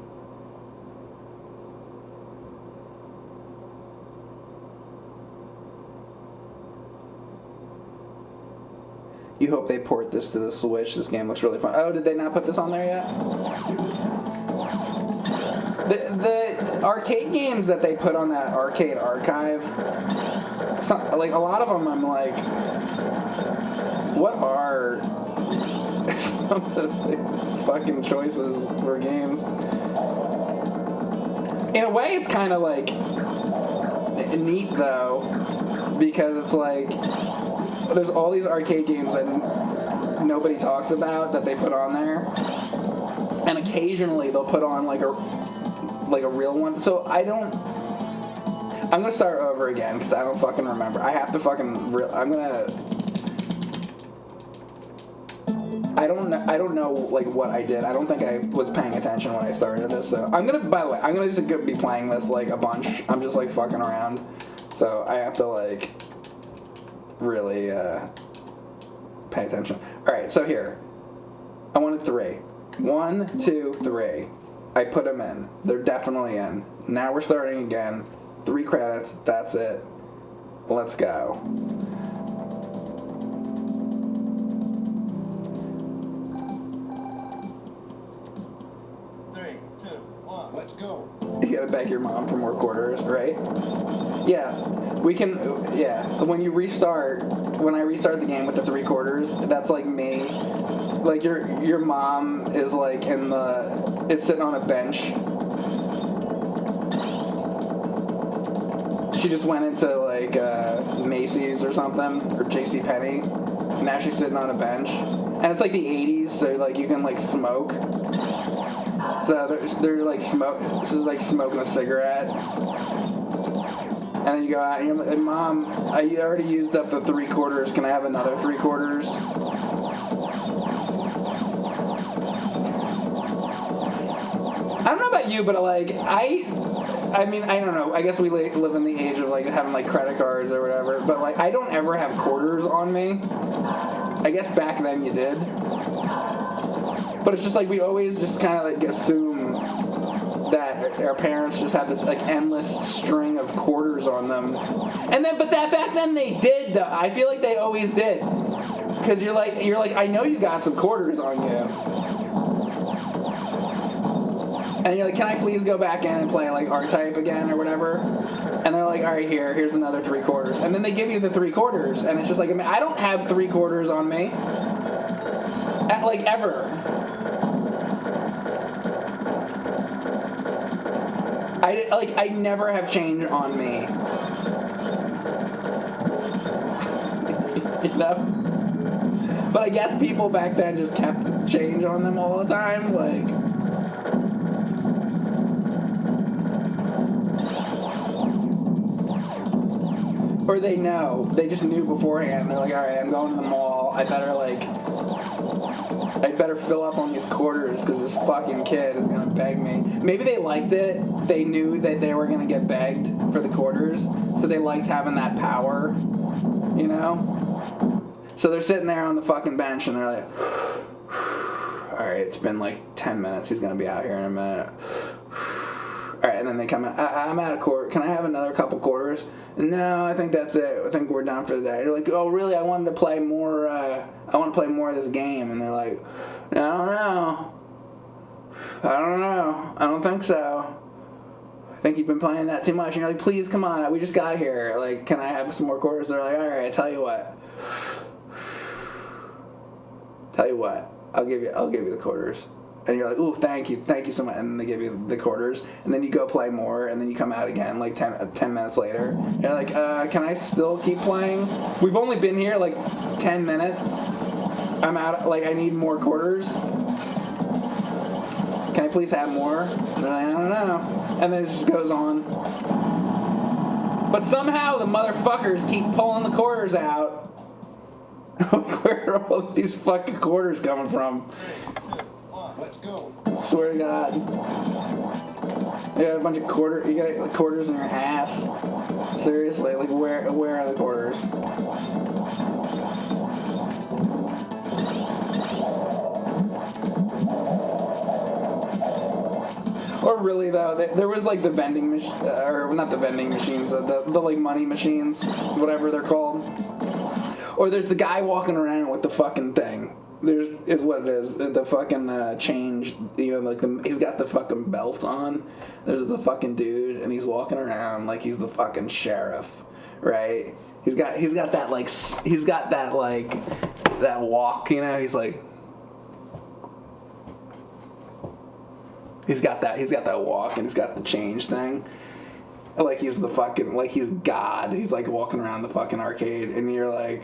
You hope they port this to the Switch. This game looks really fun. Oh, did they not put this on there yet? The arcade games that they put on that arcade archive, like a lot of them, I'm like, what are some of the fucking choices for games? In a way, it's kind of like neat though, because it's like there's all these arcade games that nobody talks about that they put on there, and occasionally they'll put on like a real one. So I'm gonna start over again because I don't fucking remember. I have to fucking I don't know like what I did. I don't think I was paying attention when I started this. So by the way, I'm gonna just be playing this like a bunch. I'm just like fucking around. So I have to like really pay attention. Alright, so here. I wanted 3. 1, 2, 3. I put them in. They're definitely in. Now we're starting again. 3 credits. That's it. Let's go. Let's go. You gotta beg your mom for more quarters, right? Yeah, we can. Yeah, when I restart the game with the 3 quarters, that's like me. Like your mom is like is sitting on a bench. She just went into like Macy's or something, or JCPenney. Now she's sitting on a bench, And it's like the 80s, so like you can like smoke. So they're like smoking a cigarette. And then you go out and you're like, Mom, I already used up the 3/4. Can I have another 3/4? I don't know about you, but like I mean, I don't know. I guess we live in the age of like having like credit cards or whatever. But like, I don't ever have quarters on me. I guess back then you did. But it's just like we always just kind of like assume that our parents just have this like endless string of quarters on them. And then, but that back then they did though. I feel like they always did. Because you're like, I know you got some quarters on you. And you're like, can I please go back in and play like rtype again or whatever? And they're like, all right, here's another 3/4. And then they give you the 3/4, and it's just like, I mean, I don't have 3/4 on me, like ever. I never have change on me. You know? But I guess people back then just kept change on them all the time, like. Or they know. They just knew beforehand. They're like, all right, I'm going to the mall. I better fill up on these quarters because this fucking kid is going to beg me. Maybe they liked it. They knew that they were going to get begged for the quarters. So they liked having that power, you know? So they're sitting there on the fucking bench and they're like, all right, it's been like 10 minutes. He's going to be out here in a minute. All right, and then they come out. I'm out of quarter. Can I have another couple quarters? No, I think that's it. I think we're done for the day. You're like, oh, really? I wanted to play more. I want to play more of this game. And they're like, I don't know. I don't think so. I think you've been playing that too much. And you're like, please, come on. We just got here. Like, can I have some more quarters? They're like, all right, I tell you what. I'll give you the quarters. And you're like, ooh, thank you so much. And then they give you the quarters. And then you go play more, and then you come out again like 10 minutes later. And you're like, can I still keep playing? We've only been here like 10 minutes. I'm out, like, I need more quarters. Can I please have more? And I don't know. And then it just goes on. But somehow the motherfuckers keep pulling the quarters out. Where are all these fucking quarters coming from? Let's go. I swear to God. You got a bunch of you got quarters in your ass. Seriously, like where are the quarters? Or really though, there was like the vending machine, or not the vending machines, the like money machines, whatever they're called. Or there's the guy walking around with the fucking thing. Is what it is. The fucking change, you know, like he's got the fucking belt on. There's the fucking dude, and he's walking around like he's the fucking sheriff, right? He's got that that walk, you know. He's got that walk, and he's got the change thing. Like he's God. He's like walking around the fucking arcade, and you're like,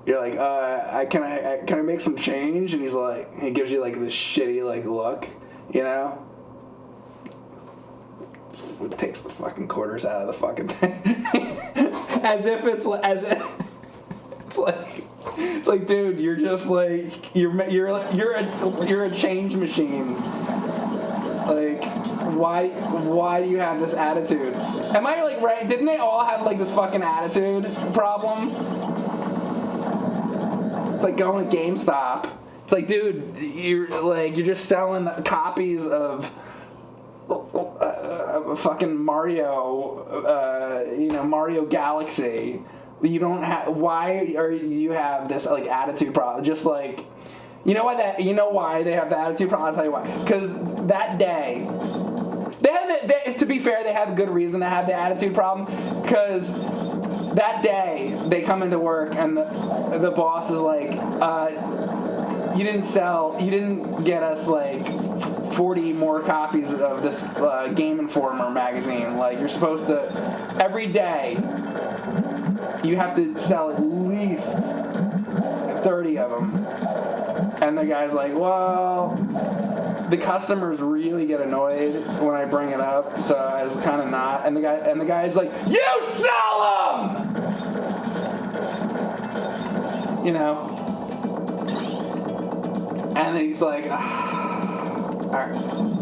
can I make some change? And he's like, he gives you like this shitty like look, you know. It takes the fucking quarters out of the fucking thing, it's like, dude, you're just like you're a change machine. Like, why do you have this attitude? Am I like right? Didn't they all have like this fucking attitude problem? It's like going to GameStop. It's like, dude, you're just selling copies of fucking Mario, Mario Galaxy. You don't have. Why are you have this like attitude problem? Just like, you know why they have the attitude problem? I'll tell you why. Because that day, to be fair, they have a good reason to have the attitude problem. Because that day they come into work and the boss is like, you didn't get us like 40 more copies of this Game Informer magazine. Like, you're supposed to, every day, you have to sell at least 30 of them. And the guy's like, well, the customers really get annoyed when I bring it up, so I was kind of not. And the guy's like, you sell them! You know? And he's like, all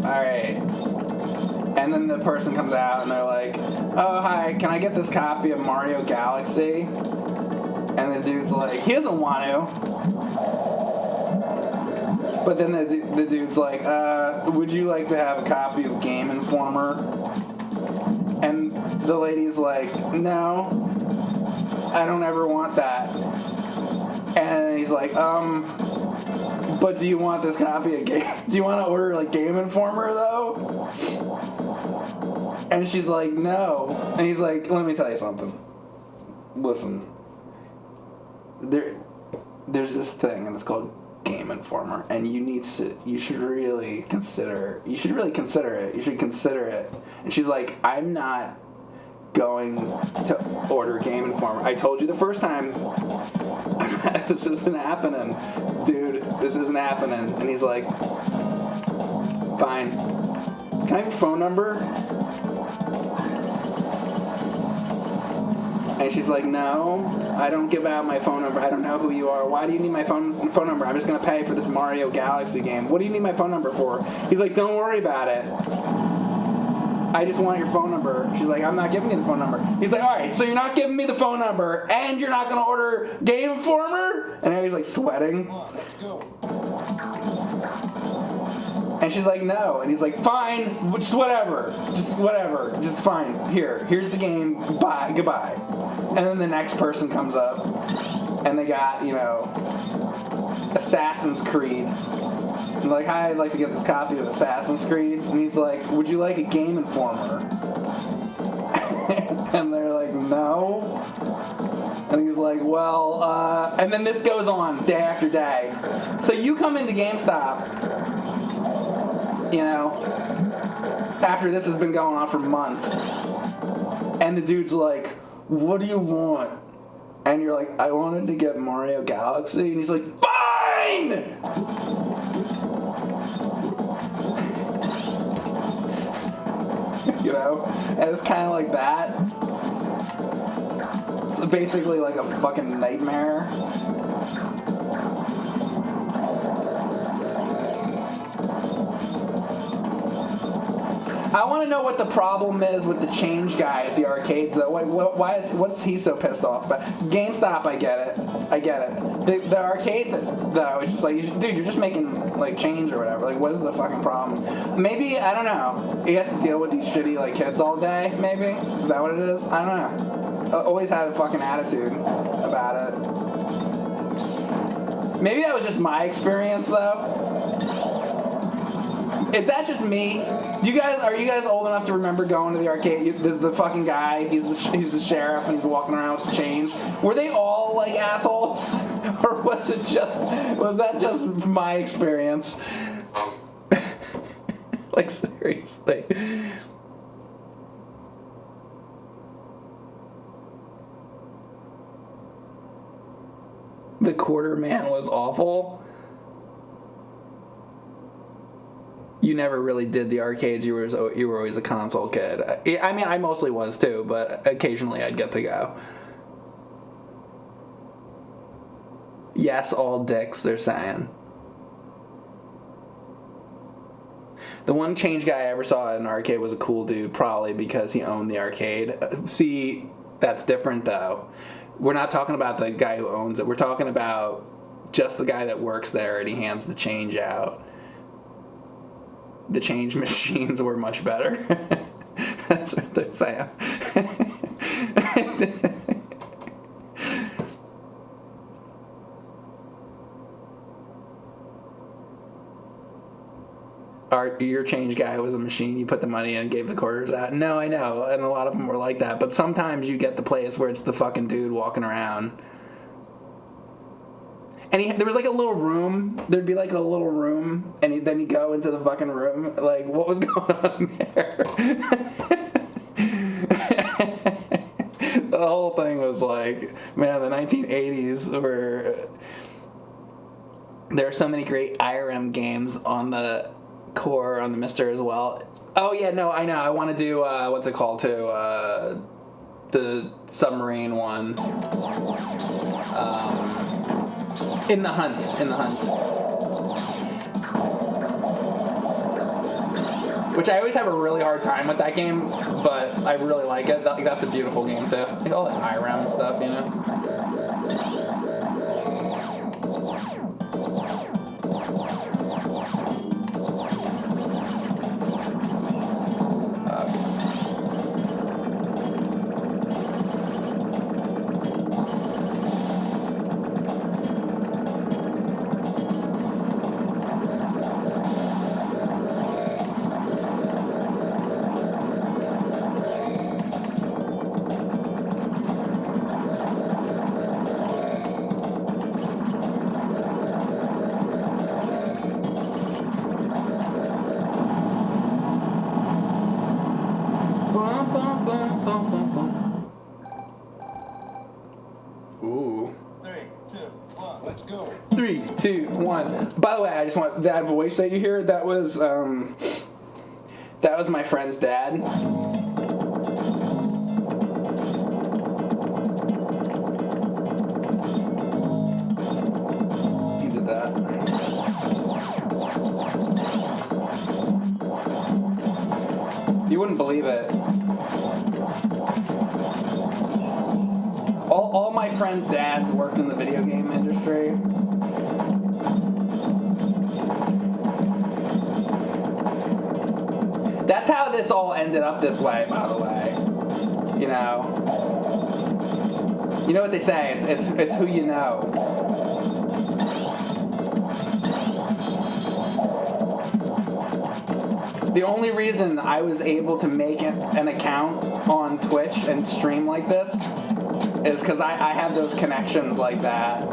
right. And then the person comes out and they're like, oh, hi, can I get this copy of Mario Galaxy? And the dude's like, he doesn't want to. But then the dude's like, would you like to have a copy of Game Informer? And the lady's like, no, I don't ever want that. And he's like, but do you want this copy of Game? Do you want to order like Game Informer though? And she's like, no. And he's like, let me tell you something. Listen, there's this thing, and it's called Game Informer, and you should really consider it. You should consider it. And she's like, I'm not going to order Game Informer. I told you the first time. This isn't happening, dude. This isn't happening. And he's like, fine. Can I have your phone number? And she's like, no, I don't give out my phone number. I don't know who you are. Why do you need my phone number? I'm just going to pay for this Mario Galaxy game. What do you need my phone number for? He's like, don't worry about it. I just want your phone number. She's like, I'm not giving you the phone number. He's like, all right, so you're not giving me the phone number, and you're not going to order Game Informer? And now he's like sweating. Come on, let's go. And she's like, no. And he's like, fine, just whatever. Just fine. Here's the game. Bye. Goodbye. And then the next person comes up, and they got, Assassin's Creed. And like, hi, I'd like to get this copy of Assassin's Creed. And he's like, would you like a Game Informer? And they're like, no. And he's like, well, and then this goes on day after day. So you come into GameStop, after this has been going on for months, and the dude's like, what do you want? And you're like, I wanted to get Mario Galaxy. And he's like, fine! And it's kind of like that. It's basically like a fucking nightmare. I want to know what the problem is with the change guy at the arcades, though. What's he so pissed off about? GameStop, I get it. The arcade, though, it's just like, dude, you're just making, like, change or whatever. Like, what is the fucking problem? Maybe, I don't know, he has to deal with these shitty, like, kids all day, maybe? Is that what it is? I don't know. I always had a fucking attitude about it. Maybe that was just my experience, though. Is that just me? Are you guys old enough to remember going to the arcade? There's the fucking guy. He's the sheriff, and he's walking around with the change. Were they all like assholes, or was that just my experience? Like, seriously. The quarter man was awful. You never really did the arcades. You were always a console kid. I mean, I mostly was too, but occasionally I'd get to go. Yes, all dicks, they're saying. The one change guy I ever saw at an arcade was a cool dude, probably because he owned the arcade. See, that's different though. We're not talking about the guy who owns it. We're talking about just the guy that works there and he hands the change out. The change machines were much better. That's what they're saying. Your change guy was a machine. You put the money in and gave the quarters out. No, I know, and a lot of them were like that. But sometimes you get the place where it's the fucking dude walking around. And there was like a little room. There'd be like a little room, and then you go into the fucking room. Like, what was going on there? The whole thing was like, man, the 1980s were There are so many great IRM games on the core, on the Mister as well. Oh yeah, no, I know. I want to do what's it called too? The submarine one. In the Hunt. Which I always have a really hard time with that game, but I really like it. That's a beautiful game too. Like all the IRM and stuff, you know. Ooh. 3, 2, 1, let's go. 3, 2, 1. By the way, I just want that voice that you hear. That was my friend's dad. He did that. You wouldn't believe it. All my friends' dads worked in the video game industry. That's how this all ended up this way, by the way. You know what they say, it's who you know. The only reason I was able to make an account on Twitch and stream like this is because I have those connections like that.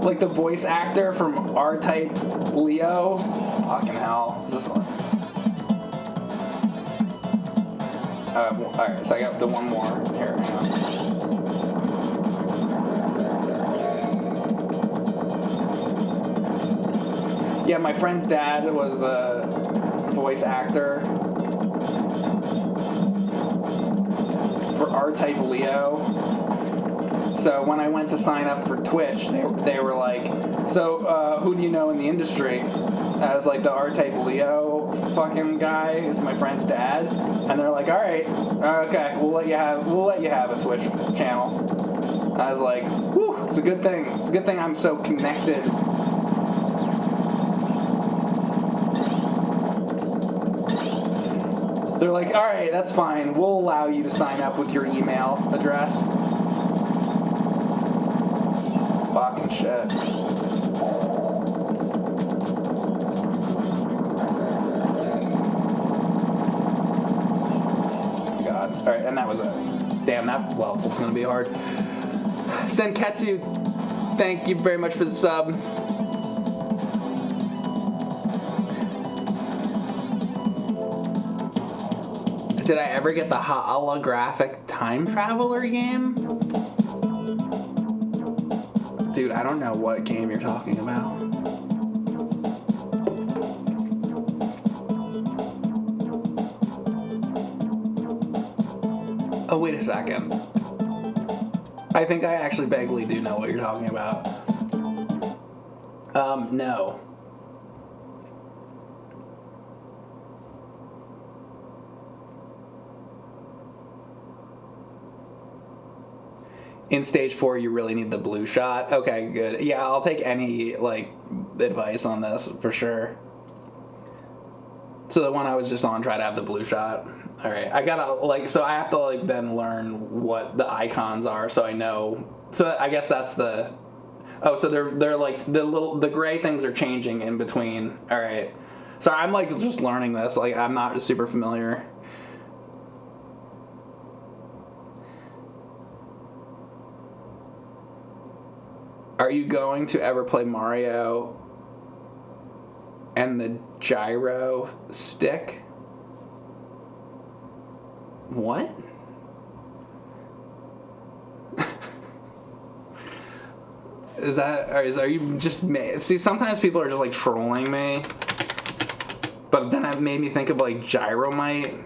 Like the voice actor from rtype Leo. Fucking hell. Is this one? Alright, so I got the one more. Here, hang on. Yeah, my friend's dad was the voice actor for rtype Leo. So when I went to sign up for Twitch, they were like, so who do you know in the industry? I was like, the rtype Leo fucking guy is my friend's dad. And they're like, all right, okay, we'll let you have a Twitch channel. I was like, whew, it's a good thing. It's a good thing I'm so connected. They're like, all right, that's fine. We'll allow you to sign up with your email address. Fucking shit. God. All right, and that was it. Damn, well, it's gonna be hard. Senketsu, thank you very much for the sub. Did I ever get the holographic time traveler game? Dude, I don't know what game you're talking about. Oh, wait a second. I think I actually vaguely do know what you're talking about. No. In stage 4, you really need the blue shot. Okay, good. Yeah, I'll take any, advice on this, for sure. So the one I was just on, try to have the blue shot. Alright, I gotta, so I have to, then learn what the icons are so I know. So I guess that's the... Oh, so they're the gray things are changing in between. Alright. So I'm, just learning this. I'm not super familiar. Are you going to ever play Mario and the gyro stick? What? Is that, or are you just, see, sometimes people are just like trolling me, but then it made me think of like Gyromite.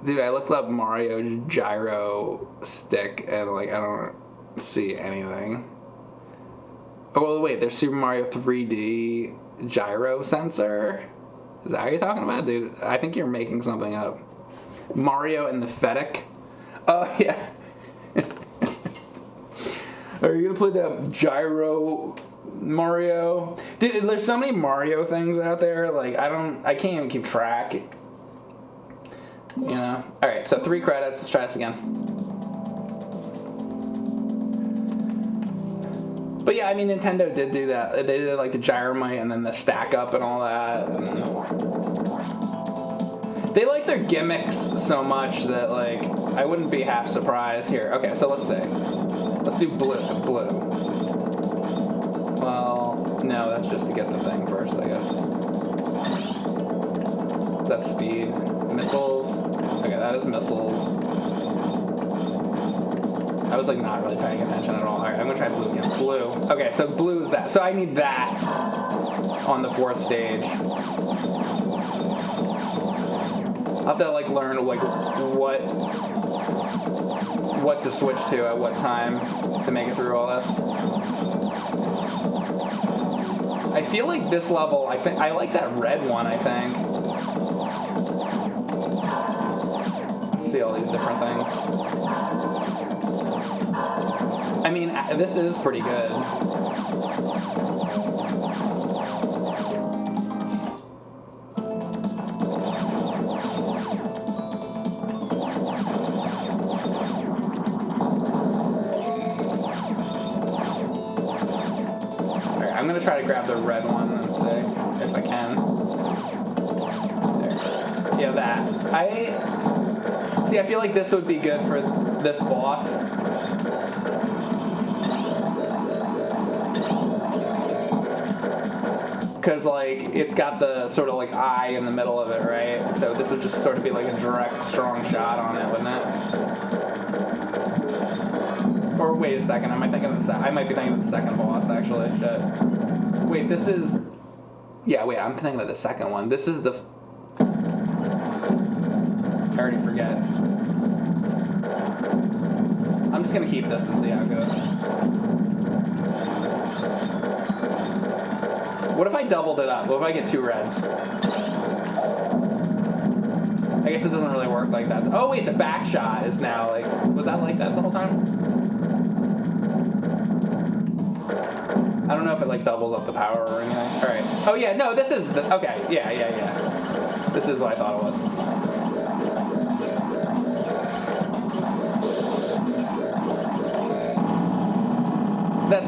Dude, I looked up Mario gyro stick and like I don't see anything. Oh well, wait, there's Super Mario 3D gyro sensor. Is that what you're talking about, dude? I think you're making something up. Mario and the Fennec. Oh yeah. Are you gonna play that gyro Mario? Dude, there's so many Mario things out there. Like I can't even keep track. You know? Alright, so 3 credits. Let's try this again. But yeah, I mean, Nintendo did do that. They did like the Gyromite and then the stack up and all that. And they like their gimmicks so much that like I wouldn't be half surprised here. Okay, so let's see. Let's do blue. Well, no, that's just to get the thing first, I guess. Is that speed? Missiles? Okay, that is missiles. I was like not really paying attention at all. Alright, I'm gonna try blue again. Blue. Okay, so blue is that. So I need that on the 4th stage. I'll have to like learn like what to switch to at what time to make it through all this. I feel like this level, I think I like that red one, I think. Let's see all these different things. I mean, this is pretty good. Alright, I'm gonna try to grab the red one and see if I can. There. Yeah, that. I feel like this would be good for this boss. Because, like, it's got the sort of, like, eye in the middle of it, right? So this would just sort of be, like, a direct, strong shot on it, wouldn't it? Or, wait a second, I might be thinking of the second boss, actually, shit. Wait, this is... Yeah, wait, I'm thinking of the second one. This is the... I already forget. I'm just gonna keep this and see how it goes. What if I doubled it up? What if I get 2 reds? I guess it doesn't really work like that. Oh wait, the back shot is now like... Was that like that the whole time? I don't know if it like doubles up the power or anything. Alright. Oh yeah, no, this is the... Okay, yeah. This is what I thought it was.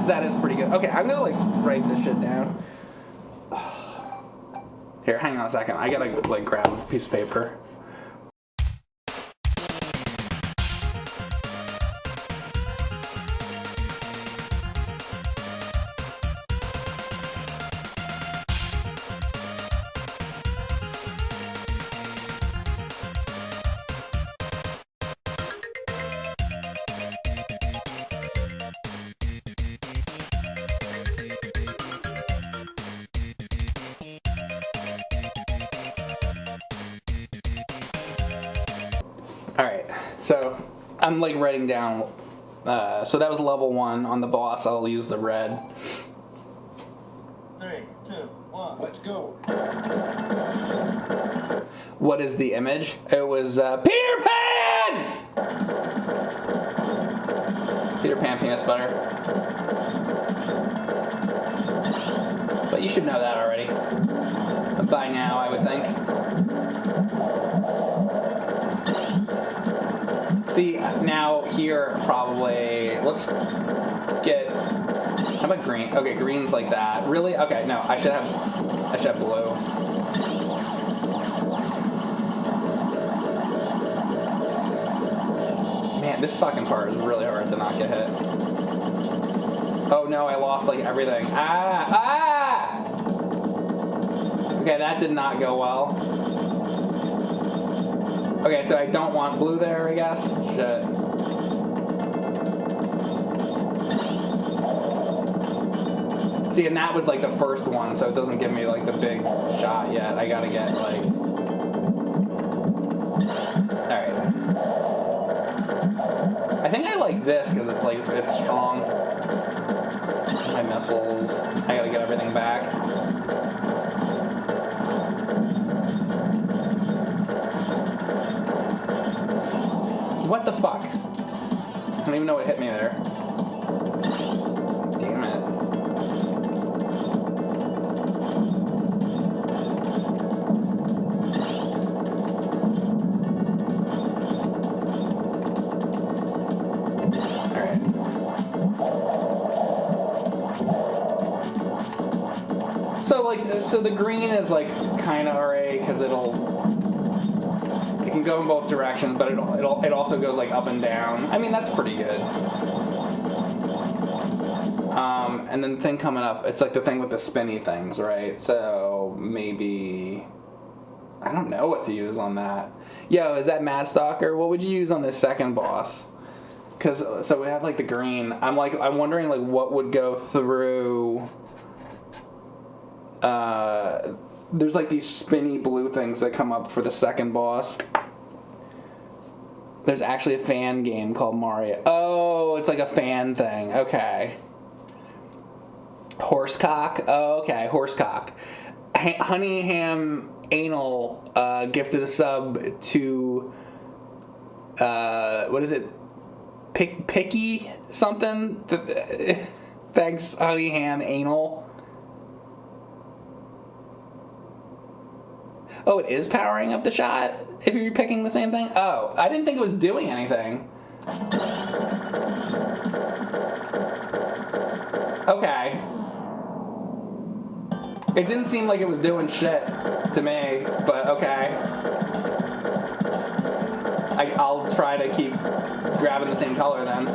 That is pretty good. Okay, I'm gonna like write this shit down. Here, hang on a second. I gotta like grab a piece of paper. Alright, so I'm like writing down, so that was level 1 on the boss. I'll use the red. 3, 2, 1, let's go. What is the image? It was Peter Pan! Peter Pan peanut butter. But you should know that already. By now, I would think. See, now here, probably, let's get, how about green? Okay, green's like that. Really? Okay, no, I should have blue. Man, this fucking part is really hard to not get hit. Oh no, I lost like everything. Ah! Okay, that did not go well. Okay, so I don't want blue there, I guess. Shit. See, and that was like the first one, so it doesn't give me like the big shot yet. I gotta get like... Alright. I think I like this because it's like, it's strong. My missiles. I gotta get everything back. What the fuck? I don't even know what hit me there. Damn it. Alright. So the green is like kind of alright because it can go in both directions, but it also goes like up and down. I mean, that's pretty good. And then the thing coming up, it's like the thing with the spinny things, right? So maybe I don't know what to use on that. Yo, is that Mad Stalker? What would you use on this second boss? Because so we have like the green. I'm wondering like what would go through. There's like these spinny blue things that come up for the second boss. There's actually a fan game called Mario. Oh, it's like a fan thing. Okay. Horsecock. Oh, okay. Horsecock. Honey Ham Anal gifted a sub to what is it? Picky something. Thanks, Honey Ham Anal. Oh, it is powering up the shot if you're picking the same thing? Oh, I didn't think it was doing anything. Okay. It didn't seem like it was doing shit to me, but okay. I'll try to keep grabbing the same color then.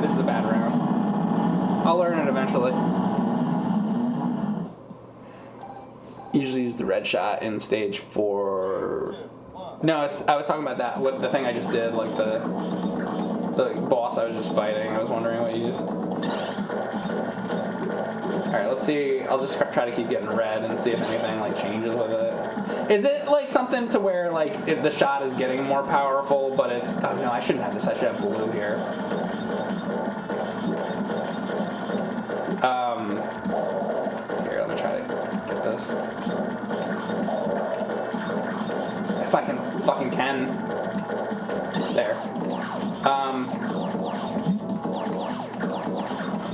This is a bad round. I'll learn it eventually. Usually use the red shot in stage 4. No, I was talking about that. What the thing I just did, like the boss I was just fighting. I was wondering what you use. All right, let's see. I'll just try to keep getting red and see if anything like changes with it. Is it like something to where like if the shot is getting more powerful, but it's oh no, I shouldn't have this. I should have blue here. Here, let me try to get this. If I can fucking there.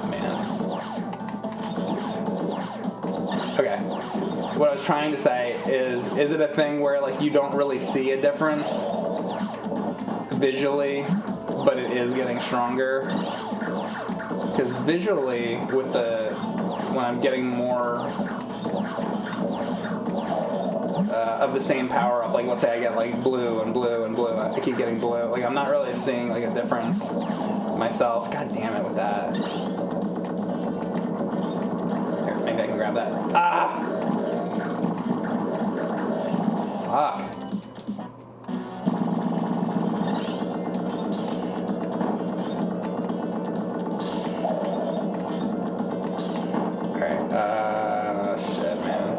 Man. Okay. What I was trying to say is it a thing where like you don't really see a difference visually, but it is getting stronger? Because visually, when I'm getting more of the same power up, like let's say I get like blue and blue and blue, I keep getting blue. Like I'm not really seeing like a difference myself. God damn it with that. Here, maybe I can grab that. Ah! Fuck. Shit, man.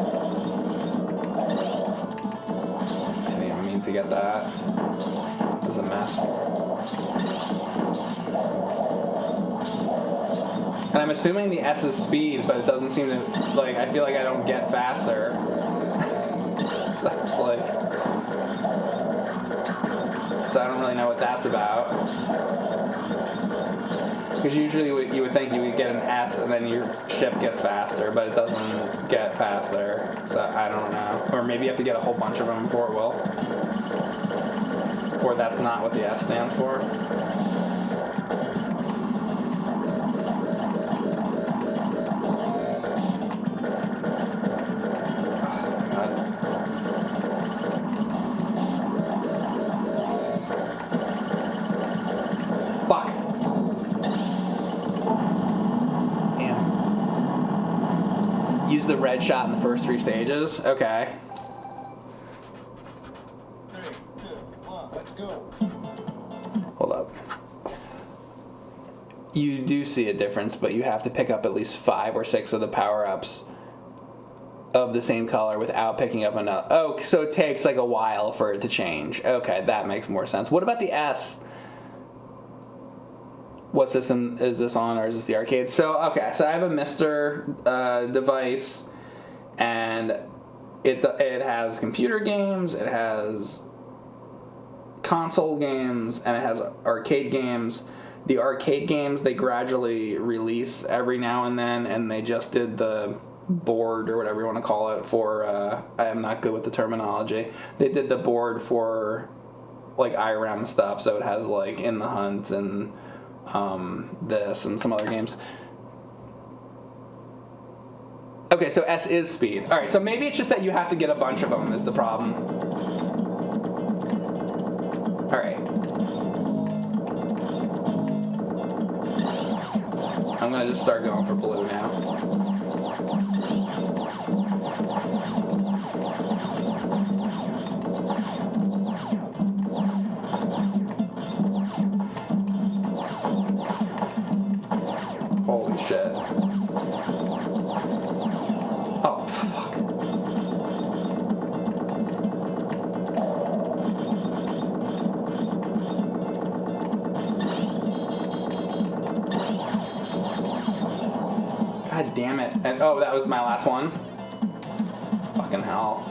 I didn't even mean to get that. This is a mess. And I'm assuming the S is speed, but it doesn't seem to, like, I feel like I don't get faster. So it's like, so I don't really know what that's about. Because usually you would think you would get an S and then your ship gets faster, but it doesn't get faster. So I don't know. Or maybe you have to get a whole bunch of them before it will. Or that's not what the S stands for. use the red shot in the first 3 stages. Okay. 3, 2, 1, let's go. Hold up. You do see a difference, but you have to pick up at least 5 or 6 of the power-ups of the same color without picking up another. Oh, so it takes like a while for it to change. Okay, that makes more sense. What about the S? What system is this on, or is this the arcade? So, okay, so I have a Mr. Device, and it has computer games, it has console games, and it has arcade games. The arcade games, they gradually release every now and then, and they just did the board, or whatever you want to call it, for, I am not good with the terminology. They did the board for, like, IRAM stuff, so it has, like, In the Hunt and this and some other games. Okay, so S is speed. Alright, so maybe it's just that you have to get a bunch of them is the problem. Alright. I'm gonna just start going for blue now. Holy shit. Oh, fuck. God damn it. And, oh, that was my last one? Fucking hell.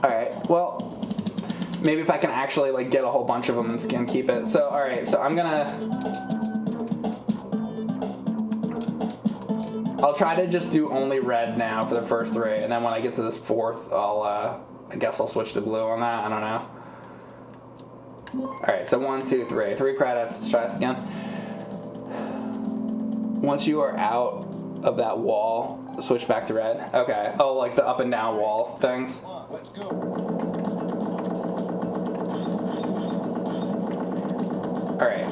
Alright, well, maybe if I can actually, like, get a whole bunch of them and keep it. So, alright, so I'm gonna... I'll try to just do only red now for the first 3, and then when I get to this 4th, I guess I'll switch to blue on that. I don't know. Alright, so 1, 2, 3. 3 credits. Let's try this again. Once you are out of that wall, switch back to red. Okay. Oh, like the up and down walls things. Let's go. Alright.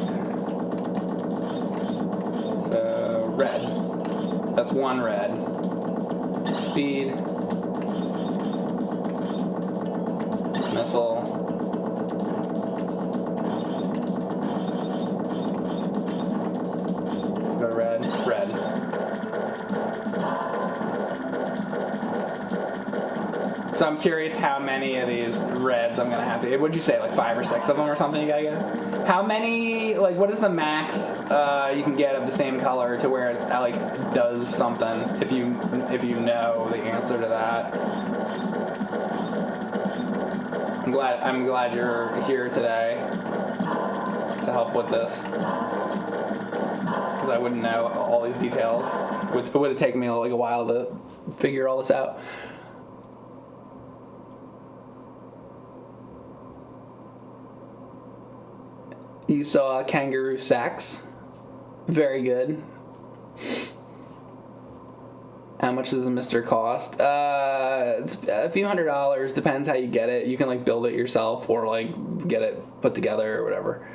So, red. That's 1 red. Speed. Missile. Let's go to red. Red. So I'm curious how many of these reds I'm gonna have to. What'd you say, like 5 or 6 of them or something you gotta get? How many, like, what is the max you can get of the same color to where it, like, does something, if you know the answer to that? I'm glad you're here today to help with this, because I wouldn't know all these details. It would have taken me like a while to figure all this out. You saw Kangaroo Sacks. Very good. How much does a Mr. cost? It's a few $100. Depends how you get it. You can like build it yourself or like get it put together or whatever.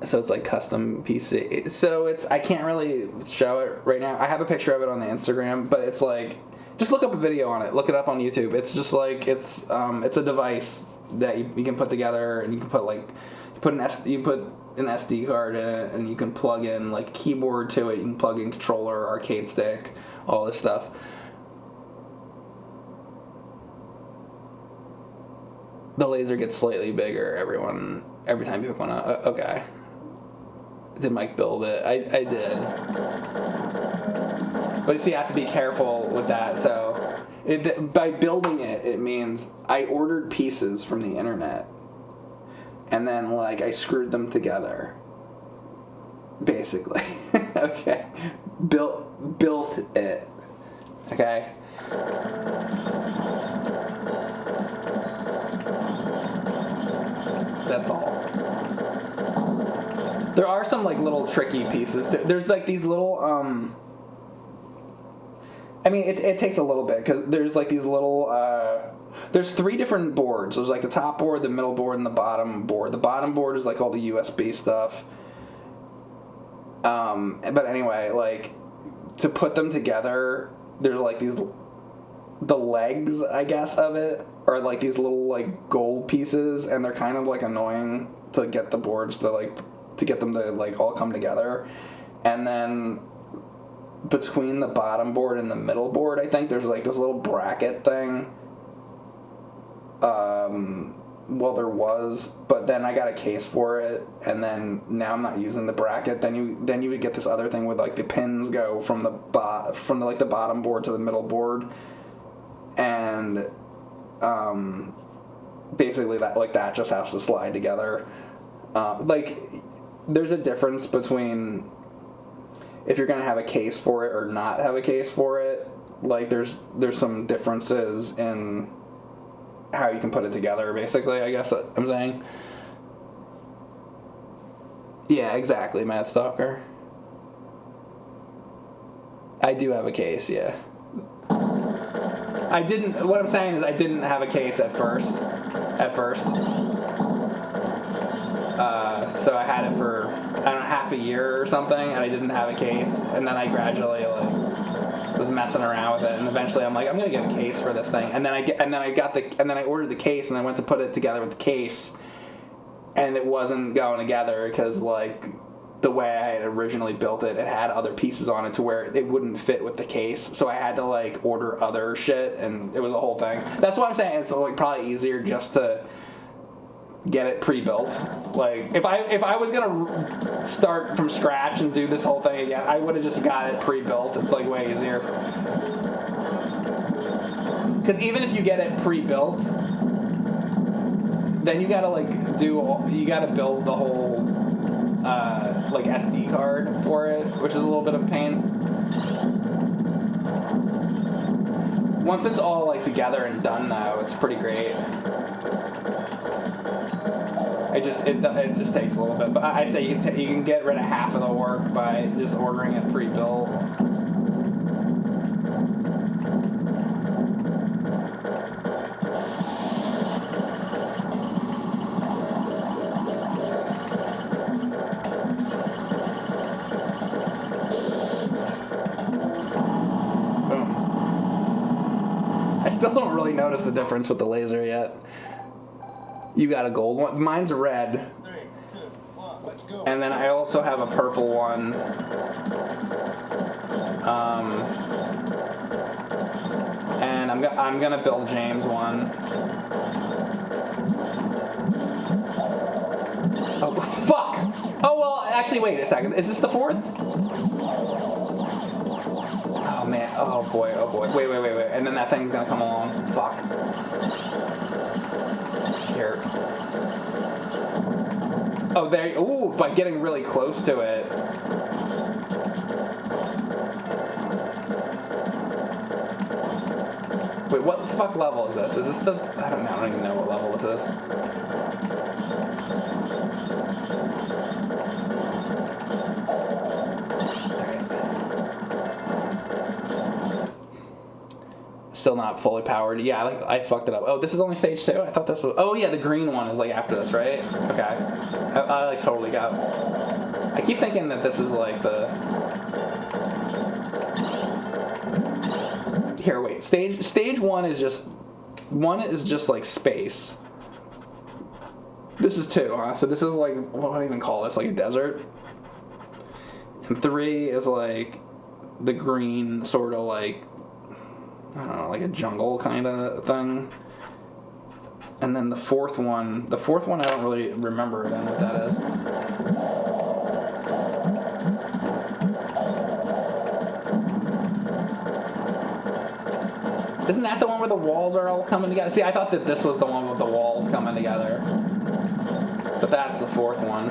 So it's like custom PC. So it's, I can't really show it right now. I have a picture of it on the Instagram, but it's like, just look up a video on it. Look it up on YouTube. It's just like, it's a device that you can put together, and you can put like, you put an SD card in it, and you can plug in like a keyboard to it. You can plug in controller, arcade stick, all this stuff. The laser gets slightly bigger every time you pick one up. Okay. Did Mike build it? I did. But you see, you have to be careful with that. So by building it, it means I ordered pieces from the internet, and then like I screwed them together. Basically. Okay. Built it. Okay. That's all. There are some like little tricky pieces. There's like these little I mean, it takes a little bit because there's like these little there's 3 different boards. There's like the top board, the middle board, and the bottom board. The bottom board is like all the USB stuff. But anyway, like to put them together, there's like the legs, I guess, of it are like these little like gold pieces, and they're kind of like annoying to get the boards to get them to like all come together. And then between the bottom board and the middle board, I think there's like this little bracket thing. Well, there was, but then I got a case for it, and then now I'm not using the bracket. Then you would get this other thing with like the pins go from the bottom board to the middle board, and basically that just has to slide together. Like there's a difference between if you're gonna have a case for it or not have a case for it. Like there's some differences in how you can put it together, basically, I guess I'm saying. Yeah, exactly, Matt Stalker. I do have a case, yeah. What I'm saying is I didn't have a case at first. So I had it for, I don't know, half a year or something, and I didn't have a case, and then I gradually, was messing around with it, and eventually I'm like, I'm gonna get a case for this thing, and then I ordered the case, and I went to put it together with the case, and it wasn't going together because like the way I had originally built it, it had other pieces on it to where it wouldn't fit with the case, so I had to like order other shit, and it was a whole thing. That's why I'm saying it's like probably easier just to get it pre-built. Like if I was gonna start from scratch and do this whole thing again, I would have just got it pre-built. It's like way easier. Because even if you get it pre-built, then you gotta build the whole like SD card for it, which is a little bit of a pain. Once it's all like together and done though, it's pretty great. It just takes a little bit, but I'd say you can get rid of half of the work by just ordering it pre-built. Boom. I still don't really notice the difference with the laser yet. You got a gold one. Mine's red. 3, 2, 1, let's go. And then I also have a purple one. And I'm gonna build James one. Oh fuck! Oh well, actually, wait a second. Is this the fourth? Oh man! Oh boy! Oh boy! Wait! And then that thing's gonna come along. Fuck. Here. Oh, there. Ooh, by getting really close to it. Wait, what the fuck level is this? Is this the... I don't even know what level this is. Still not fully powered. Yeah, I fucked it up. Oh, this is only stage 2? I thought this was... Oh, yeah, the green one is, like, after this, right? Okay. I like, totally got... I keep thinking that this is, like, the... Here, wait. Stage 1 is just... 1 is just, like, space. This is 2, huh? So this is, like... What do I even call this? Like, a desert? And 3 is, like... The green, sort of, like... I don't know, like a jungle kind of thing. And then the fourth one I don't really remember then what that is. Isn't that the one where the walls are all coming together? See, I thought that this was the one with the walls coming together. But that's the fourth one.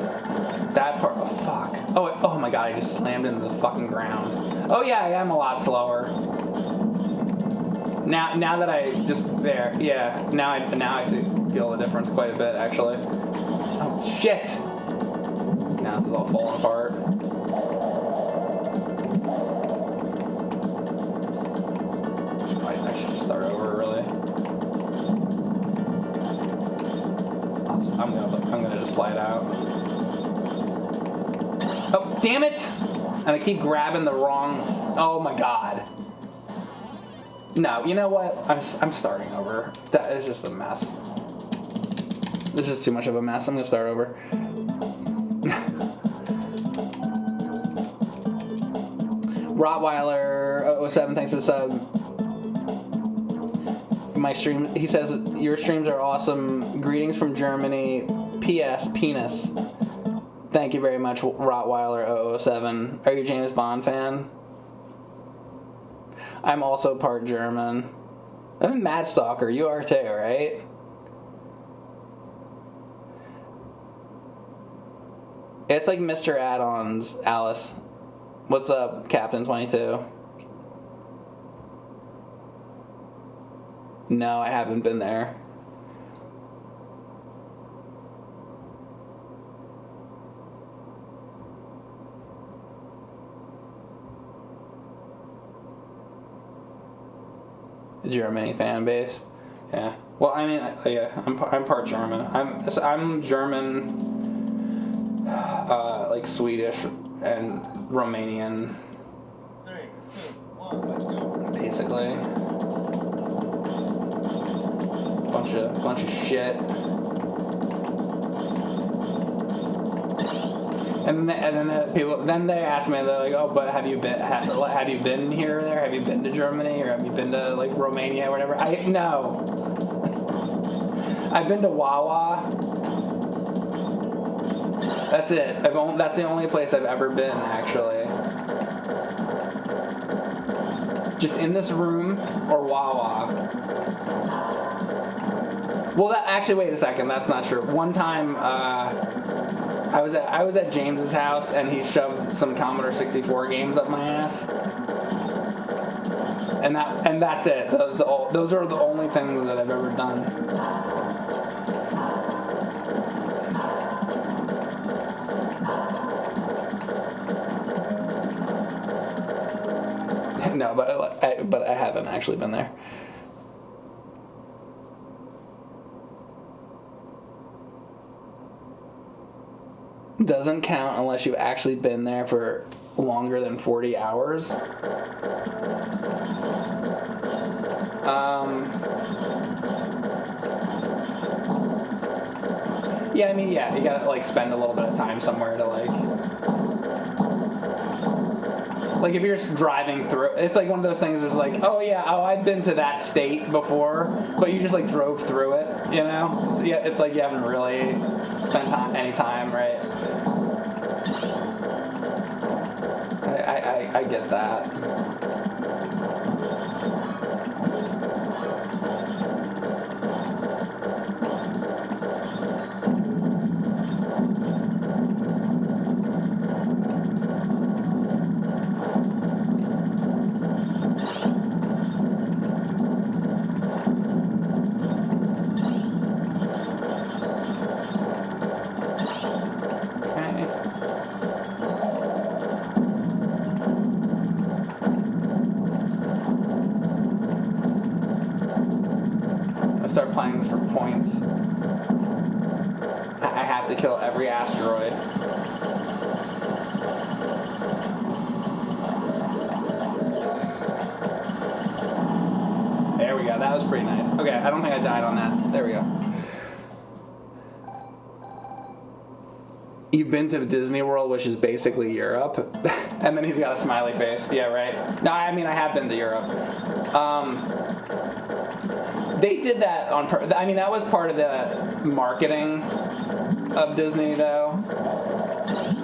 That part, oh fuck. Oh my god, I just slammed into the fucking ground. Oh yeah, I am a lot slower. Now that I just there, yeah. Now I feel the difference quite a bit actually. Oh shit! Now this is all falling apart. I should start over really. I'm gonna just play it out. Oh damn it! And I keep grabbing the wrong... Oh my god. No, you know what? I'm starting over. That is just a mess. This is too much of a mess. I'm going to start over. Rottweiler 07, thanks for the sub. My stream, he says, your streams are awesome. Greetings from Germany. P.S. Penis. Thank you very much, Rottweiler 007. Are you a James Bond fan? I'm also part German. I'm Mad Stalker. You are too, right? It's like Mr. Add-ons, Alice. What's up, Captain 22? No, I haven't been there. Germany fan base. Yeah. Well, I mean, yeah, I'm part German. I'm German, like Swedish and Romanian. 3, 2, 1, let's go. Basically. Bunch of shit. And then people they ask me, they're like, oh, but have you been here or there? Have you been to Germany or have you been to like Romania or whatever? No. I've been to Wawa. That's it. That's the only place I've ever been, actually. Just in this room or Wawa. Well, wait a second. That's not true. One time, I was at James's house and he shoved some Commodore 64 games up my ass. And that's it. Those are the only things that I've ever done. No, but I haven't actually been there. Doesn't count unless you've actually been there for longer than 40 hours. Yeah, I mean, yeah, you gotta like spend a little bit of time somewhere to like if you're just driving through, it's like one of those things where it's like, I've been to that state before, but you just like drove through it, you know? It's like you haven't really spent any time, right? I get that. Start playing this for points. I have to kill every asteroid. There we go. That was pretty nice. Okay, I don't think I died on that. There we go. You've been to Disney World, which is basically Europe. And then he's got a smiley face. Yeah, right. No, I mean, I have been to Europe. They did that on purpose. I mean, that was part of the marketing of Disney, though.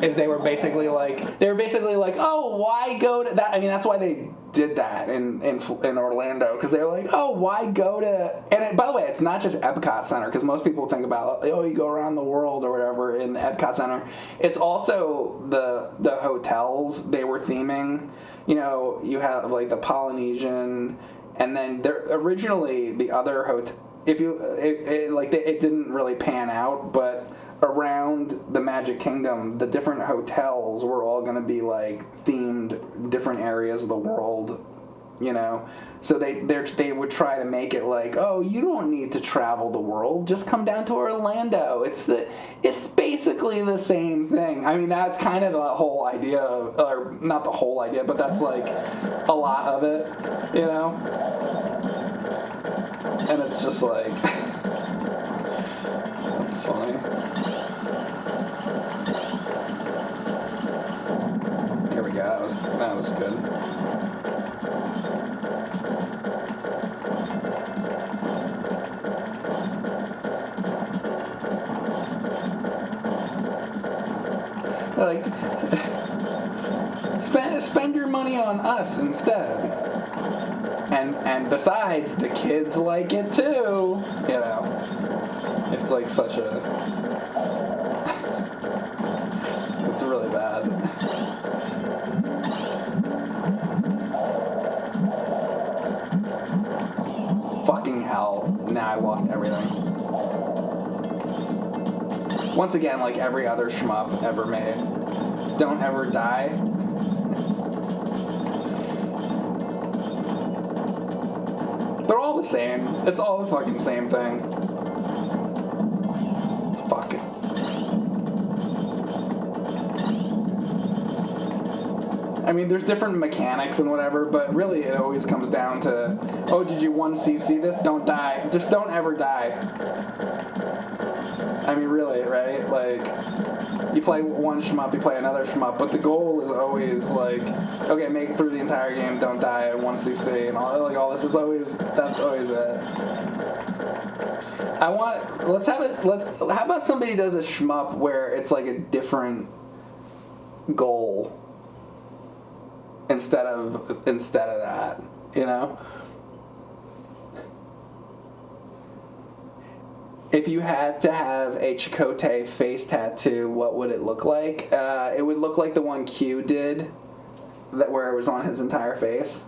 Is they were basically like, oh, why go to that? I mean, that's why they did that in Orlando, because they were like, oh, why go to? And by the way, it's not just Epcot Center, because most people think about, oh, you go around the world or whatever in Epcot Center. It's also the hotels they were theming. You know, you have like the Polynesian. And then originally the other hotel, it didn't really pan out, but around the Magic Kingdom, the different hotels were all going to be like themed different areas of the world, you know. So they would try to make it like, oh, you don't need to travel the world, just come down to Orlando. It's basically the same thing. I mean, that's kind of the whole idea of, or not the whole idea, but that's like a lot of it, you know. And it's just like, it's funny. Here we go. That was good. Like, spend your money on us instead. And besides, the kids like it too. You know, it's like such a. It's really bad. Fucking hell! Now I lost everything. Once again, like every other shmup ever made, don't ever die. They're all the same. It's all the fucking same thing. It's fucking. I mean, there's different mechanics and whatever, but really it always comes down to, oh, did you 1cc this? Don't die. Just don't ever die. I mean, really, right? Like, you play one shmup, you play another shmup, but the goal is always like, okay, make it through the entire game, don't die at 1cc, and all this is always, that's always it. How about somebody does a shmup where it's like a different goal instead of that, you know? If you had to have a Chakotay face tattoo, what would it look like? It would look like the one Q did, where it was on his entire face.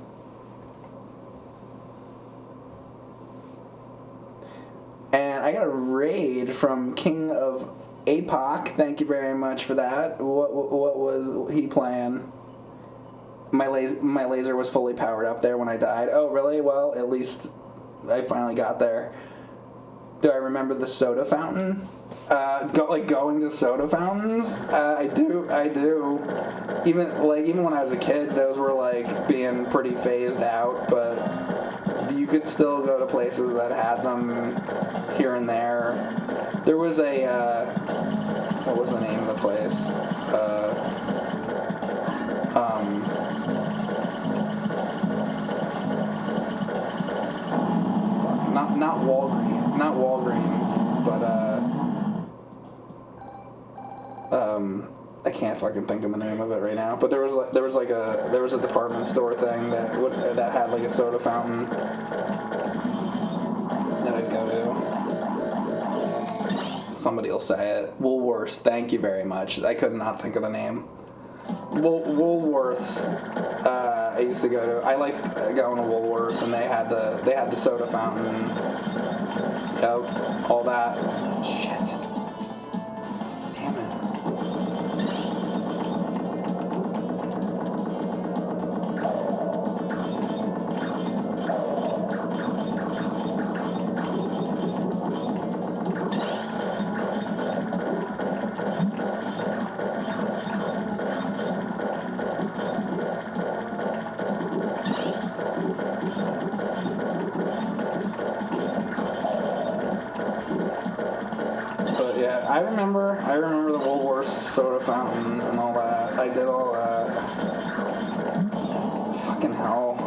And I got a raid from King of APOC. Thank you very much for that. What was he playing? My laser was fully powered up there when I died. Oh, really? Well, at least I finally got there. Do I remember the soda fountain? Going to soda fountains? I do. Even when I was a kid, those were like being pretty phased out, but you could still go to places that had them here and there. There was what was the name of the place? Not Walgreens, but I can't fucking think of the name of it right now. But there was a department store thing that had like a soda fountain that I'd go to. Somebody will say it. Woolworths. Thank you very much. I could not think of the name. Woolworths. I used to go to. I liked going to Woolworths, and they had the soda fountain. Yep, all that. Shit. Damn it. I remember the Woolworths soda fountain and all that. I did all that. Fucking hell.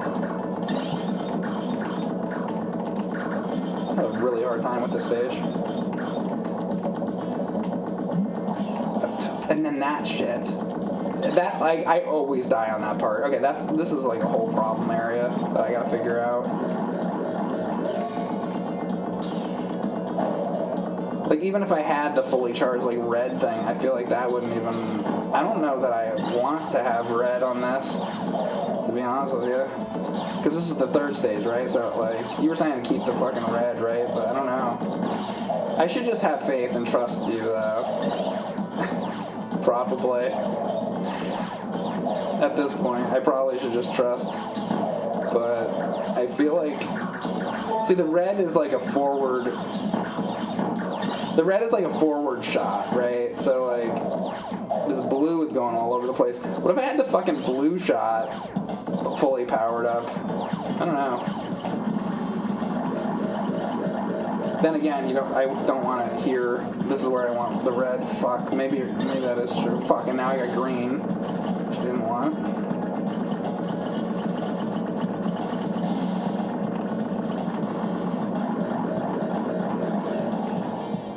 I had a really hard time with this stage. And then that shit. That, like, I always die on that part. Okay, this is like a whole problem area that I gotta figure out. Like, even if I had the fully charged, like, red thing, I feel like that wouldn't even... I don't know that I want to have red on this, to be honest with you. Because this is the third stage, right? So, like, you were saying to keep the fucking red, right? But I don't know. I should just have faith and trust you, though. Probably. At this point, I probably should just trust. but I feel like, see, the red is like a forward. The red is like a forward shot, right? So like, this blue is going all over the place. What if I had the fucking blue shot fully powered up? I don't know. Then again, you know, I don't want to hear, this is where I want the red. Fuck, maybe that is true. Fuck, and now I got green, which I didn't want.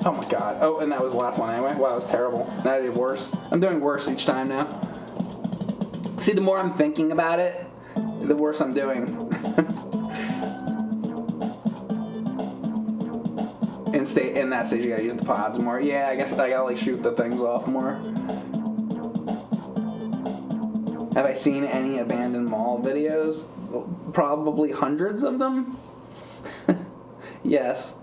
Oh my god. Oh, and that was the last one anyway. Wow, that was terrible. Now I did worse. I'm doing worse each time now. See, the more I'm thinking about it, the worse I'm doing. In that stage, you gotta use the pods more. Yeah, I guess I gotta like shoot the things off more. Have I seen any abandoned mall videos? Probably hundreds of them. Yes.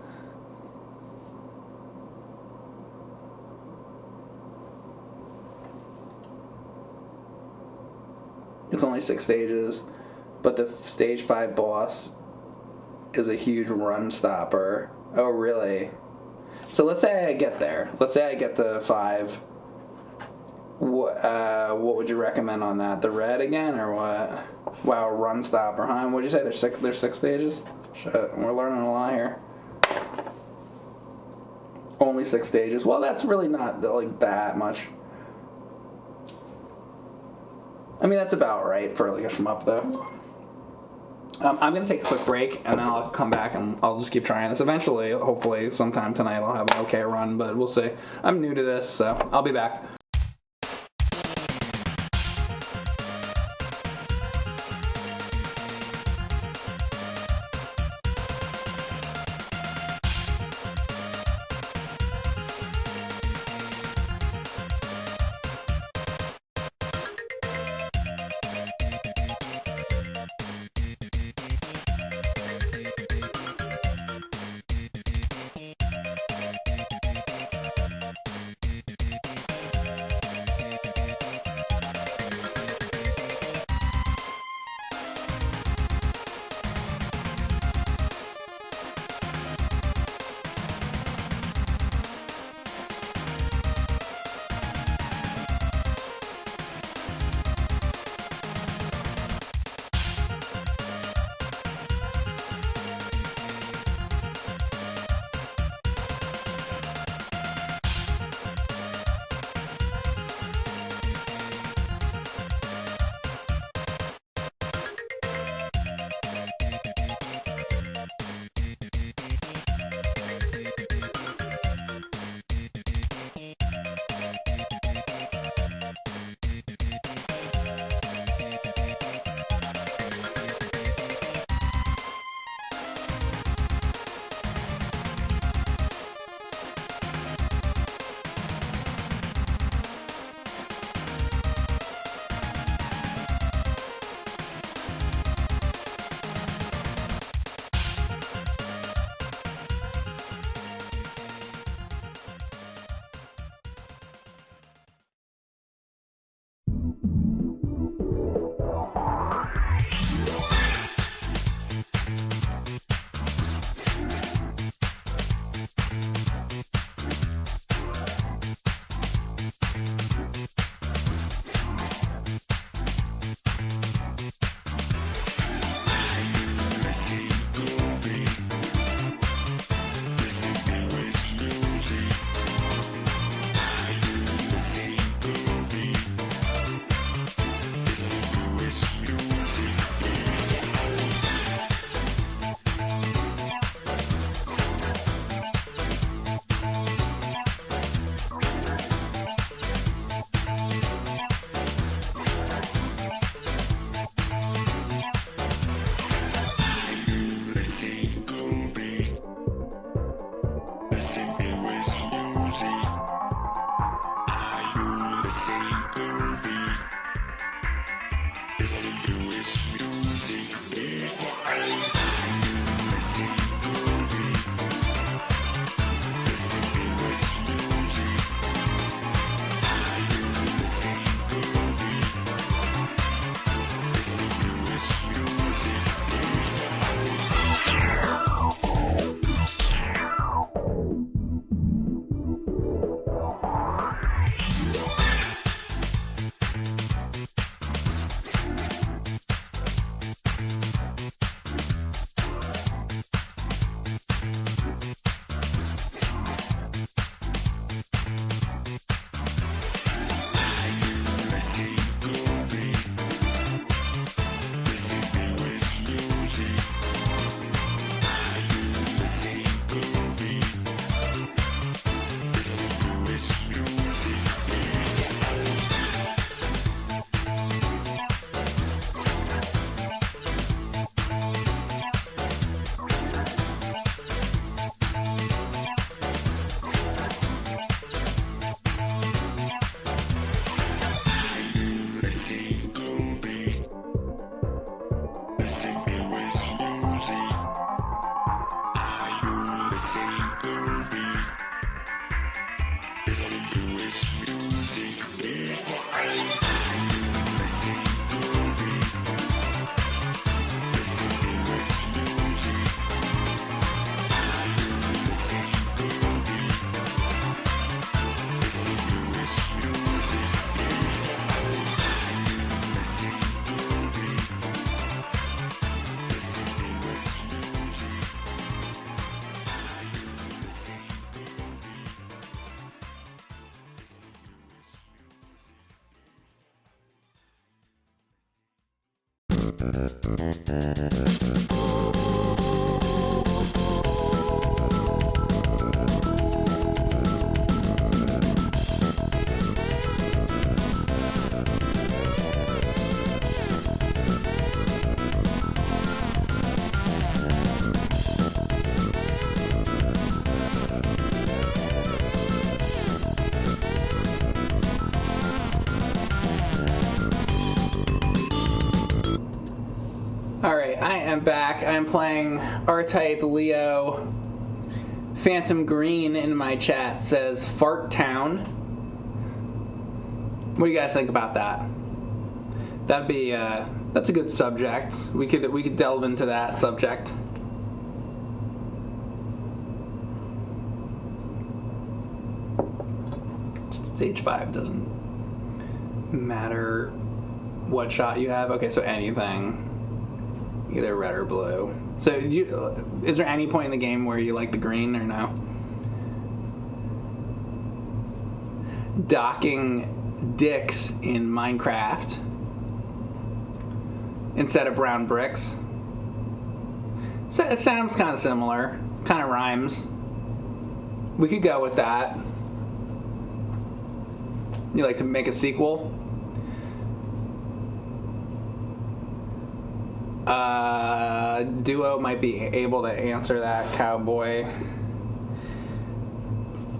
It's only 6 stages, but the stage 5 boss is a huge run stopper. Oh, really? So let's say I get there. Let's say I get to 5. What would you recommend on that? The red again, or what? Wow, run stopper, huh? What'd you say? There's 6 stages? Shit, we're learning a lot here. Only 6 stages. Well, that's really not like that much. I mean, that's about right for like a shmup, though. I'm going to take a quick break, and then I'll come back, and I'll just keep trying this. Eventually, hopefully, sometime tonight, I'll have an okay run, but we'll see. I'm new to this, so I'll be back. Alright, I am back. I'm playing rtype Leo. Phantom Green in my chat says Fart Town. What do you guys think about that? That'd be that's a good subject. We could delve into that subject. Stage 5 doesn't matter what shot you have. Okay, so anything. Either red or blue. So, is there any point in the game where you like the green or no? Docking dicks in Minecraft instead of brown bricks. So it sounds kind of similar. Kind of rhymes. We could go with that. You like to make a sequel? Duo might be able to answer that, Cowboy.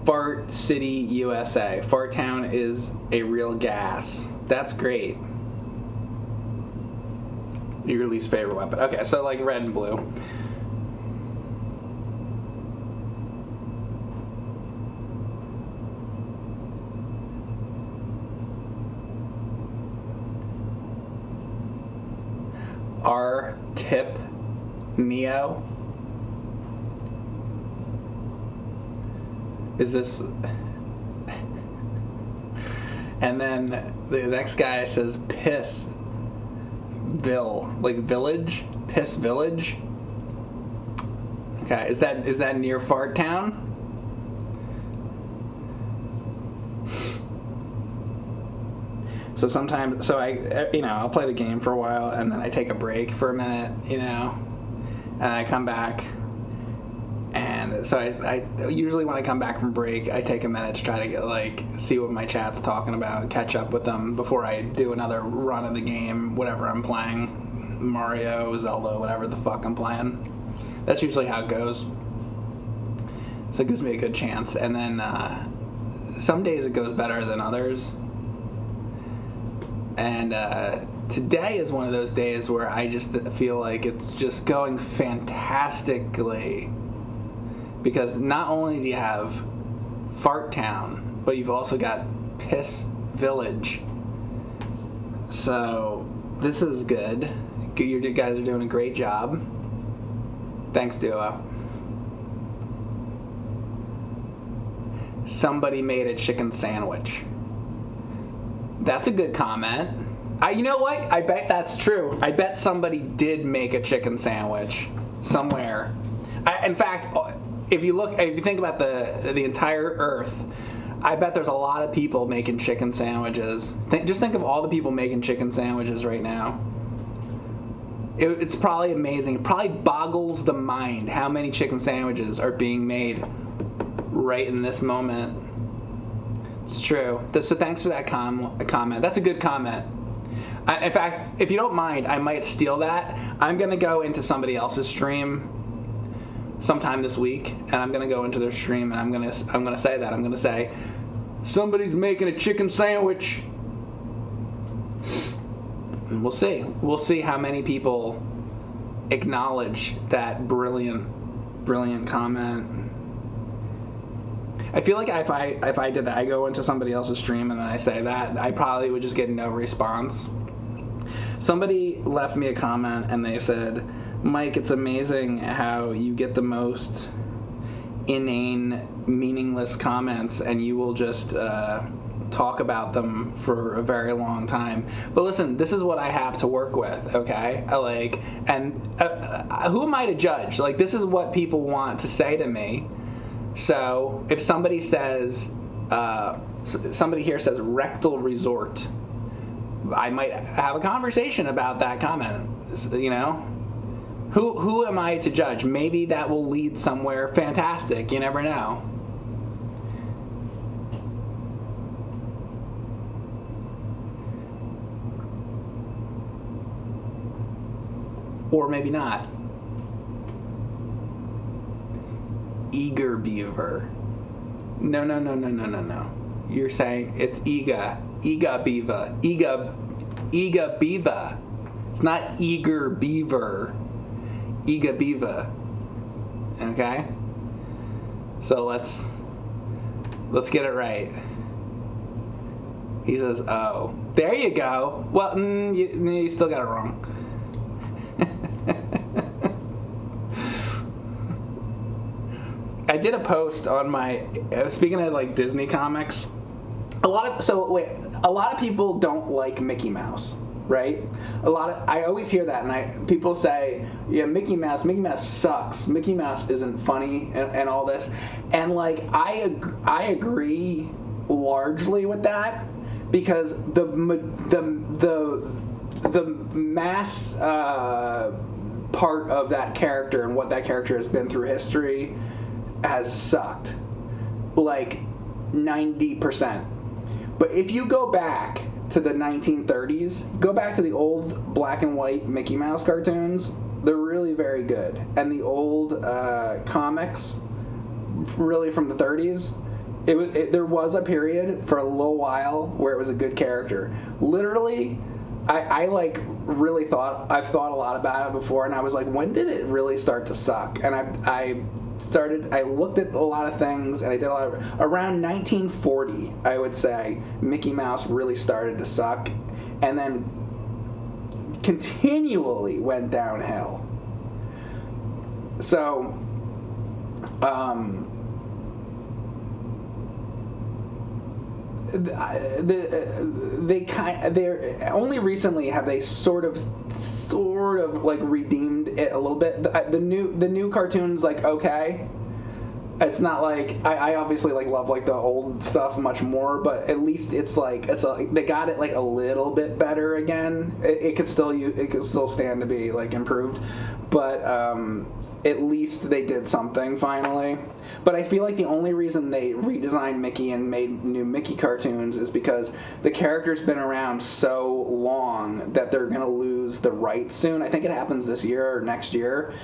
Fart City, USA. Fart Town is a real gas. That's great. Your least favorite weapon. Okay, so like red and blue. rtype Neo. Is this? And then the next guy says Pissville, like village, Piss Village. Okay, is that near Fart Town? So sometimes, I'll play the game for a while and then I take a break for a minute, and I come back. And so I usually when I come back from break, I take a minute to try to see what my chat's talking about, catch up with them before I do another run of the game, whatever I'm playing, Mario, Zelda, whatever the fuck I'm playing. That's usually how it goes. So it gives me a good chance. And then some days it goes better than others. And today is one of those days where I just feel like it's just going fantastically. Because not only do you have Fart Town, but you've also got Piss Village. So this is good. You guys are doing a great job. Thanks, Duo. Somebody made a chicken sandwich. That's a good comment. You know what? I bet that's true. I bet somebody did make a chicken sandwich somewhere. In fact, if you think about the entire Earth, I bet there's a lot of people making chicken sandwiches. Just think of all the people making chicken sandwiches right now. It's probably amazing. It probably boggles the mind how many chicken sandwiches are being made right in this moment. It's true. So thanks for that comment. That's a good comment. In fact, if you don't mind, I might steal that. I'm going to go into somebody else's stream sometime this week, and I'm going to go into their stream, and I'm going to say that. I'm going to say, somebody's making a chicken sandwich. And we'll see. We'll see how many people acknowledge that brilliant comment. I feel like if I did that, I go into somebody else's stream and then I say that, I probably would just get no response. Somebody left me a comment and they said, Mike, it's amazing how you get the most inane, meaningless comments and you will just talk about them for a very long time. But listen, this is what I have to work with, okay? Who am I to judge? This is what people want to say to me. So if somebody says, somebody here says rectal resort, I might have a conversation about that comment. You know? Who am I to judge? Maybe that will lead somewhere fantastic. You never know. Or maybe not. Eager beaver. No. You're saying it's Iga beaver. Iga beaver. It's not eager beaver. Iga beaver. Okay? So let's get it right. He says, oh. There you go. Well, you still got it wrong. I did a post on my, speaking of like Disney comics, a lot of people don't like Mickey Mouse, right? I always hear that, and people say, yeah, Mickey Mouse sucks. Mickey Mouse isn't funny, and all this, and like I agree largely with that, because the mass part of that character and what that character has been through history has sucked, like 90%. But if you go back to the 1930s, go back to the old black and white Mickey Mouse cartoons, they're really very good. And the old comics, really from the 30s, there was a period for a little while where it was a good character. Literally, I've thought a lot about it before, and I was like, when did it really start to suck? And I looked at a lot of things, and I did a lot of, around 1940, I would say, Mickey Mouse really started to suck, and then continually went downhill. So, they're only recently have they sort of like redeemed it a little bit. The new cartoons, like, okay, it's not like I obviously like love like the old stuff much more, but at least they got it like a little bit better again. It could still stand to be like improved, but at least they did something finally. But I feel like the only reason they redesigned Mickey and made new Mickey cartoons is because the character's been around so long that they're going to lose the rights soon. I think it happens this year or next year.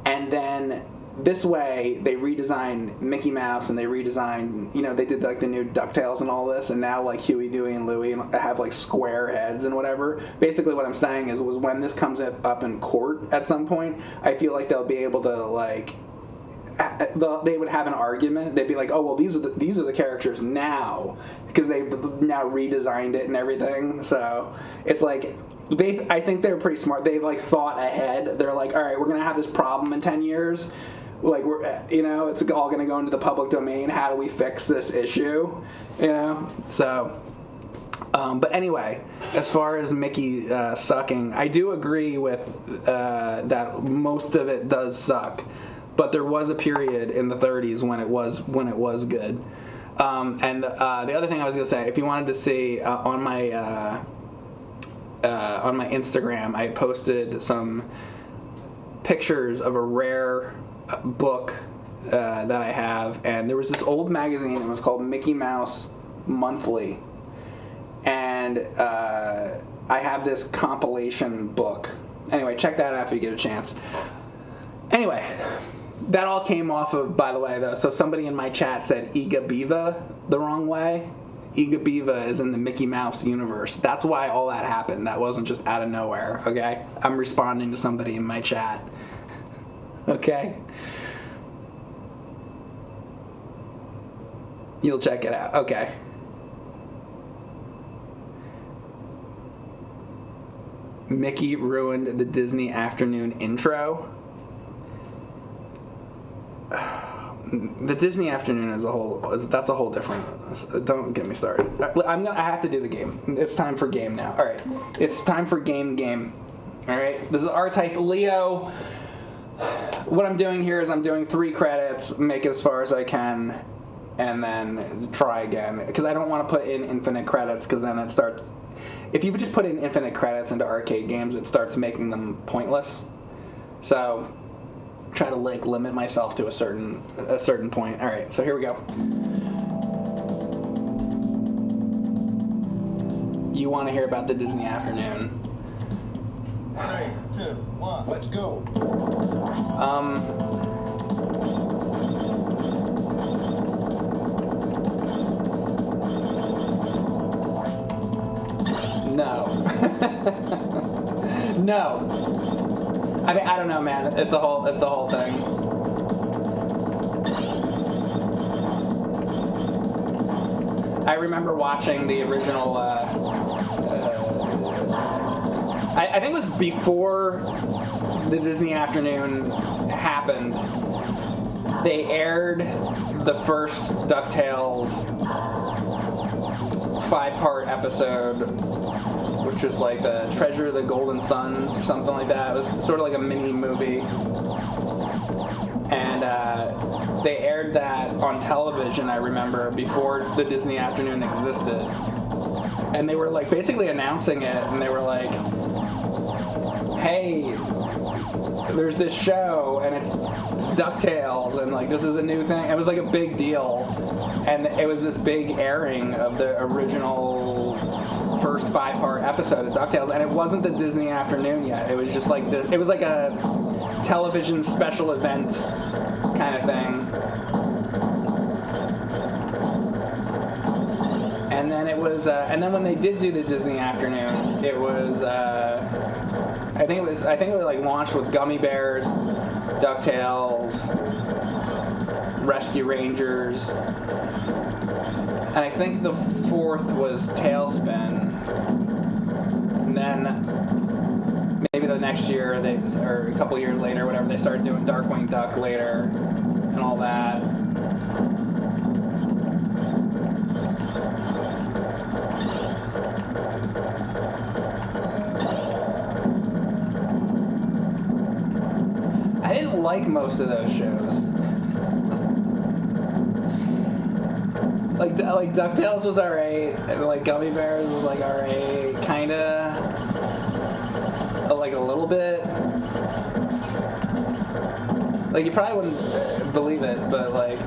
And then this way, they redesigned Mickey Mouse, and they redesigned, they did like the new DuckTales and all this, and now like Huey, Dewey, and Louie have like square heads and whatever. Basically what I'm saying was when this comes up in court at some point, I feel like they'll be able to like, they would have an argument. They'd be like, oh, well, these are the characters now, because they've now redesigned it and everything. So it's like, I think they're pretty smart. They've like thought ahead. They're like, all right, we're going to have this problem in 10 years. Like, it's all going to go into the public domain. How do we fix this issue? So, but anyway, as far as Mickey sucking, I do agree with that most of it does suck. But there was a period in the 30s when it was good. And the other thing I was going to say, if you wanted to see on my Instagram, I posted some pictures of a rare book that I have, and there was this old magazine. It was called Mickey Mouse Monthly, and I have this compilation book. Anyway, check that out if you get a chance. Anyway, that all came off of, by the way, though, so somebody in my chat said Iga Beaver the wrong way. Iga Beaver is in the Mickey Mouse universe. That's why all that happened. That wasn't just out of nowhere, okay? I'm responding to somebody in my chat. Okay? You'll check it out. Okay. Mickey ruined the Disney afternoon intro. The Disney afternoon as a whole, that's a whole different, don't get me started. I have to do the game. It's time for game now. All right. It's time for game. All right. This is rtype Leo. What I'm doing here is I'm doing 3 credits, make it as far as I can, and then try again. Because I don't want to put in infinite credits, because then it starts if you just put in infinite credits into arcade games, it starts making them pointless. So try to like limit myself to a certain point. All right, so here we go. You want to hear about the Disney afternoon? 3, 2, 1, let's go. No. No. I mean, I don't know, man. It's a whole thing. I remember watching the original. I think it was before the Disney afternoon happened. They aired the first DuckTales 5-part episode, which was like the Treasure of the Golden Suns or something like that. It was sort of like a mini movie. And they aired that on television, I remember, before the Disney afternoon existed. And they were like basically announcing it, and they were like, hey, there's this show, and it's DuckTales, and like this is a new thing. It was like a big deal. And it was this big airing of the original first 5-part episode of DuckTales, and it wasn't the Disney afternoon yet. It was just like it was like a television special event kind of thing. And then it was, and then when they did do the Disney afternoon, it was, I think it was like launched with Gummy Bears, DuckTales, Rescue Rangers, and I think the 4th was Tailspin. And then maybe the next year, or a couple years later, whatever, they started doing Darkwing Duck later and all that. I didn't like most of those shows. Like DuckTales was alright, and like Gummy Bears was like alright, kinda, like a little bit. Like you probably wouldn't believe it, but like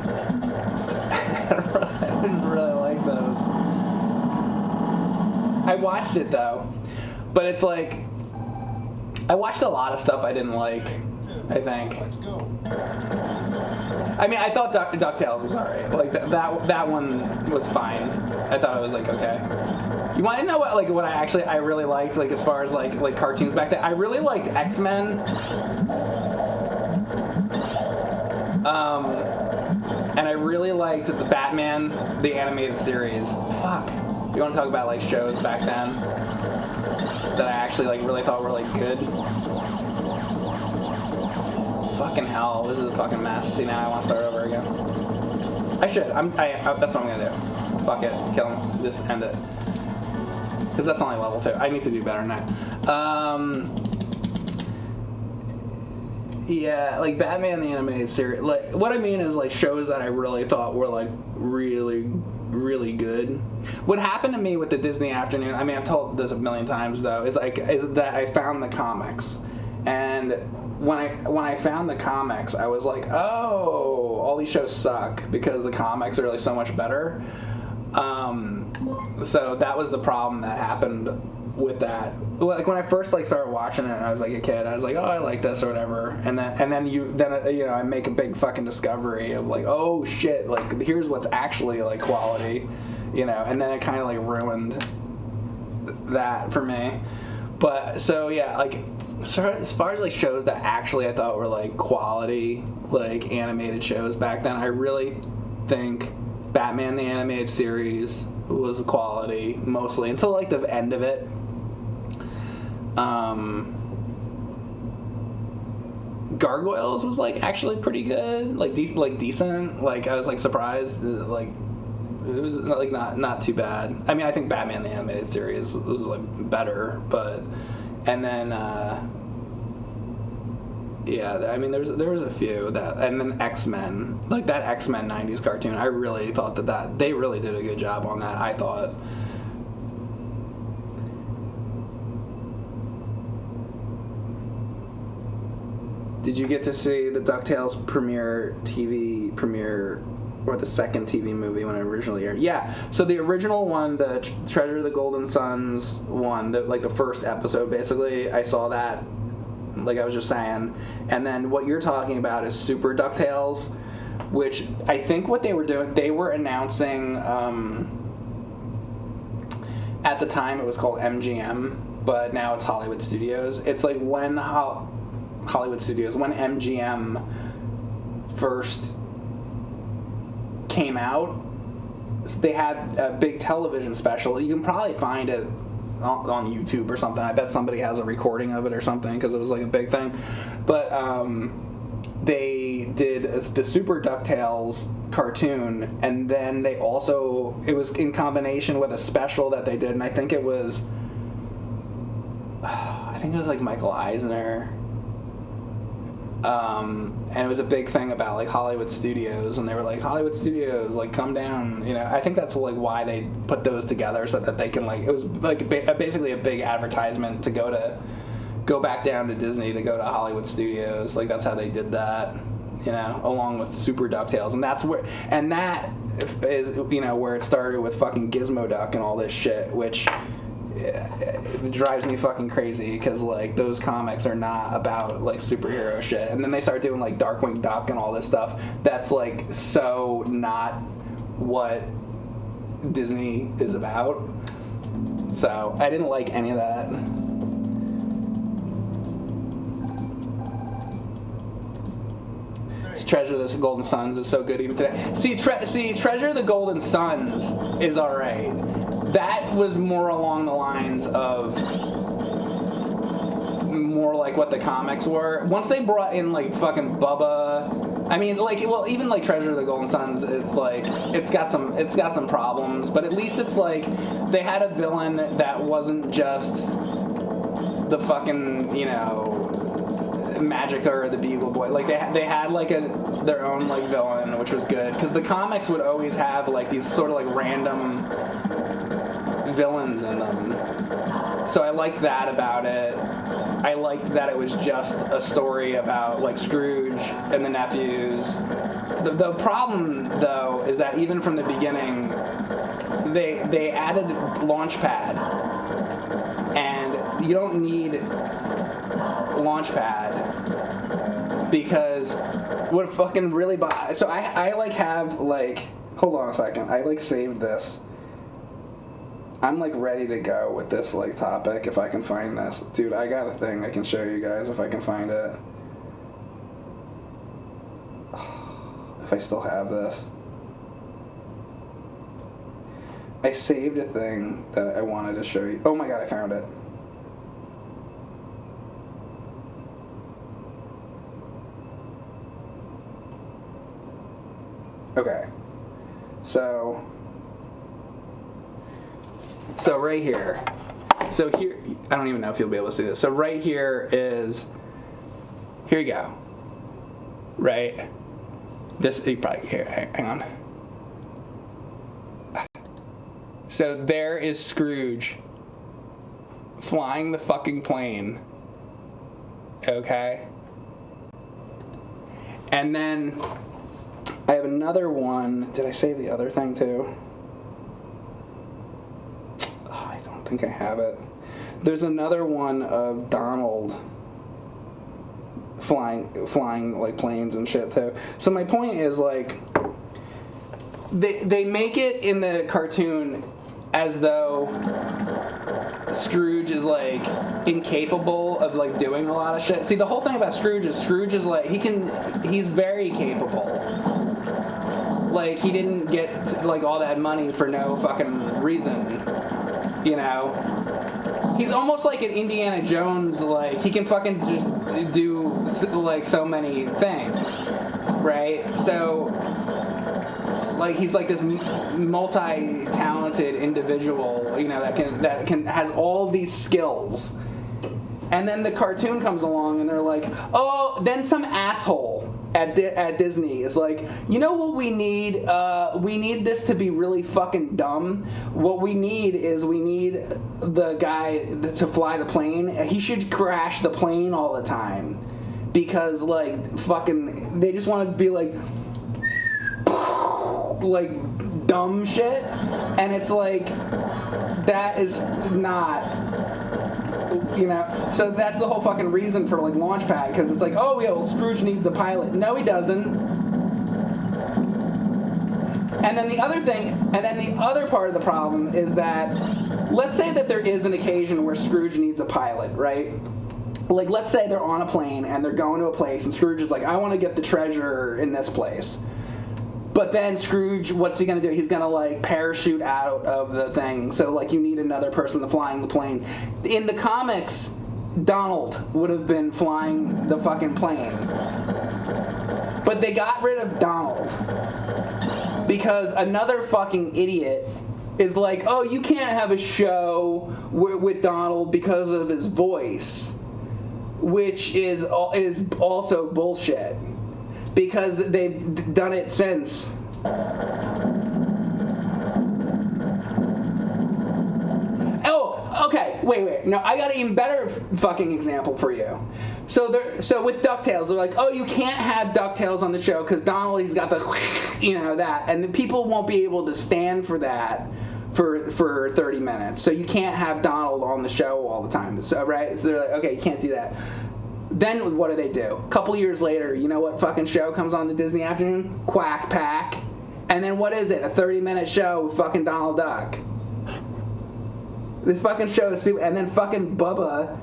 I didn't really like those. I watched it though, but it's like I watched a lot of stuff I didn't like. I think. Let's go. I mean, I thought DuckTales was alright. Like that one was fine. I thought it was like okay. You want to know what I really liked, like as far as like cartoons back then? I really liked X-Men. And I really liked the Batman, the animated series. Fuck. You want to talk about like shows back then that I actually like really thought were like good? Fucking hell, this is a fucking mess. See, now I want to start over again. I should. That's what I'm gonna do. Fuck it. Kill him. Just end it. Because that's only level 2. I need to do better than that. Yeah, like Batman the animated series. Like, what I mean is like shows that I really thought were like really, really good. What happened to me with the Disney afternoon, I mean, I've told this a million times though, is that I found the comics. And when I found the comics, I was like, oh, all these shows suck because the comics are really so much better. So that was the problem that happened with that. Like when I first like started watching it, and I was like a kid, I was like, oh, I like this or whatever. And then I make a big fucking discovery of like, oh shit, like here's what's actually like quality, And then it kind of like ruined that for me. But so yeah, like. So as far as like shows that actually I thought were like quality, like animated shows back then, I really think Batman the Animated Series was quality mostly until like the end of it. Gargoyles was like actually pretty good, like decent. Like I was like surprised, like it was like not too bad. I mean, I think Batman the Animated Series was like better, but. And then, yeah, I mean, there was a few that, and then X-Men, like that X-Men 90s cartoon, I really thought that they really did a good job on that, I thought. Did you get to see the DuckTales premiere, or the second TV movie when it originally aired? Yeah. So the original one, the Treasure of the Golden Sons one, the first episode, basically, I saw that, like I was just saying. And then what you're talking about is Super DuckTales, which I think what they were doing, they were announcing, at the time it was called MGM, but now it's Hollywood Studios. It's like when Hollywood Studios, when MGM first came out, they had a big television special. You can probably find it on YouTube or something. I bet somebody has a recording of it or something, because it was like a big thing. But they did the Super DuckTales cartoon, and then they also, it was in combination with a special that they did, and I think it was like Michael Eisner. And it was a big thing about like Hollywood Studios, and they were like, Hollywood Studios, like, come down, you know. I think that's like why they put those together, so that they can, like, it was like basically a big advertisement to go back down to Disney, to go to Hollywood Studios. Like, that's how they did that, you know, along with Super DuckTales. And that is, you know, where it started with fucking Gizmo Duck and all this shit, which it drives me fucking crazy, because like those comics are not about like superhero shit. And then they start doing like Darkwing Duck and all this stuff that's like so not what Disney is about. So I didn't like any of that. Treasure of the Golden Sons is so good even today. See, Treasure of the Golden Sons is alright. That was more along the lines of more like what the comics were. Once they brought in like fucking Bubba, I mean, like, well, even like Treasure of the Golden Sons, it's like it's got some problems, but at least it's like they had a villain that wasn't just the fucking, you know, Magica or the Beagle Boy. Like they had like their own like villain, which was good, because the comics would always have like these sort of like random villains in them. So I liked that about it. I liked that it was just a story about like Scrooge and the nephews. The problem though is that even from the beginning they added Launchpad, and you don't need Launchpad, because what fucking really so I like have like, hold on a second, I like saved this. I'm like ready to go with this like topic if I can find this. Dude, I got a thing I can show you guys if I can find it. If I still have this. I saved a thing that I wanted to show you. Oh my god, I found it. Okay. So right here. So here, I don't even know if you'll be able to see this. So right here is, here you go. Right? This, you probably, here, hang on. So there is Scrooge flying the fucking plane. Okay? And then I have another one. Did I save the other thing too? I don't think I have it. There's another one of Donald flying like planes and shit too. So my point is, like, they make it in the cartoon as though Scrooge is like incapable of like doing a lot of shit. See, the whole thing about Scrooge is like he's very capable. Like, he didn't get like all that money for no fucking reason, you know. He's almost like an Indiana Jones. Like, he can fucking just do like so many things, right? So, like, he's like this multi-talented individual, you know, that can has all these skills. And then the cartoon comes along, and they're like, oh, then some asshole at Disney is like, you know what we need? We need this to be really fucking dumb. What we need is the guy to fly the plane. He should crash the plane all the time. because like fucking they just want to be like dumb shit, and it's like that is not, you know. So that's the whole fucking reason for like Launchpad, because it's like, oh yeah, well, Scrooge needs a pilot. No, he doesn't. And then the other part of the problem is that, let's say that there is an occasion where Scrooge needs a pilot, right? Like, let's say they're on a plane and they're going to a place, and Scrooge is like, I want to get the treasure in this place. But then Scrooge, what's he going to do? He's going to, like, parachute out of the thing. So, like, you need another person to flying the plane. In the comics, Donald would have been flying the fucking plane. But they got rid of Donald because another fucking idiot is like, oh, you can't have a show with Donald because of his voice, which is also bullshit, because they've done it since. Oh, okay, wait. No, I got an even better fucking example for you. So with DuckTales, they're like, oh, you can't have DuckTales on the show because Donald, he's got the, that, and the people won't be able to stand for that for 30 minutes. So you can't have Donald on the show all the time. So right? So they're like, okay, you can't do that. Then what do? A couple years later, you know what fucking show comes on the Disney Afternoon? Quack Pack. And then what is it? A 30-minute show with fucking Donald Duck. This fucking show is super. And then fucking Bubba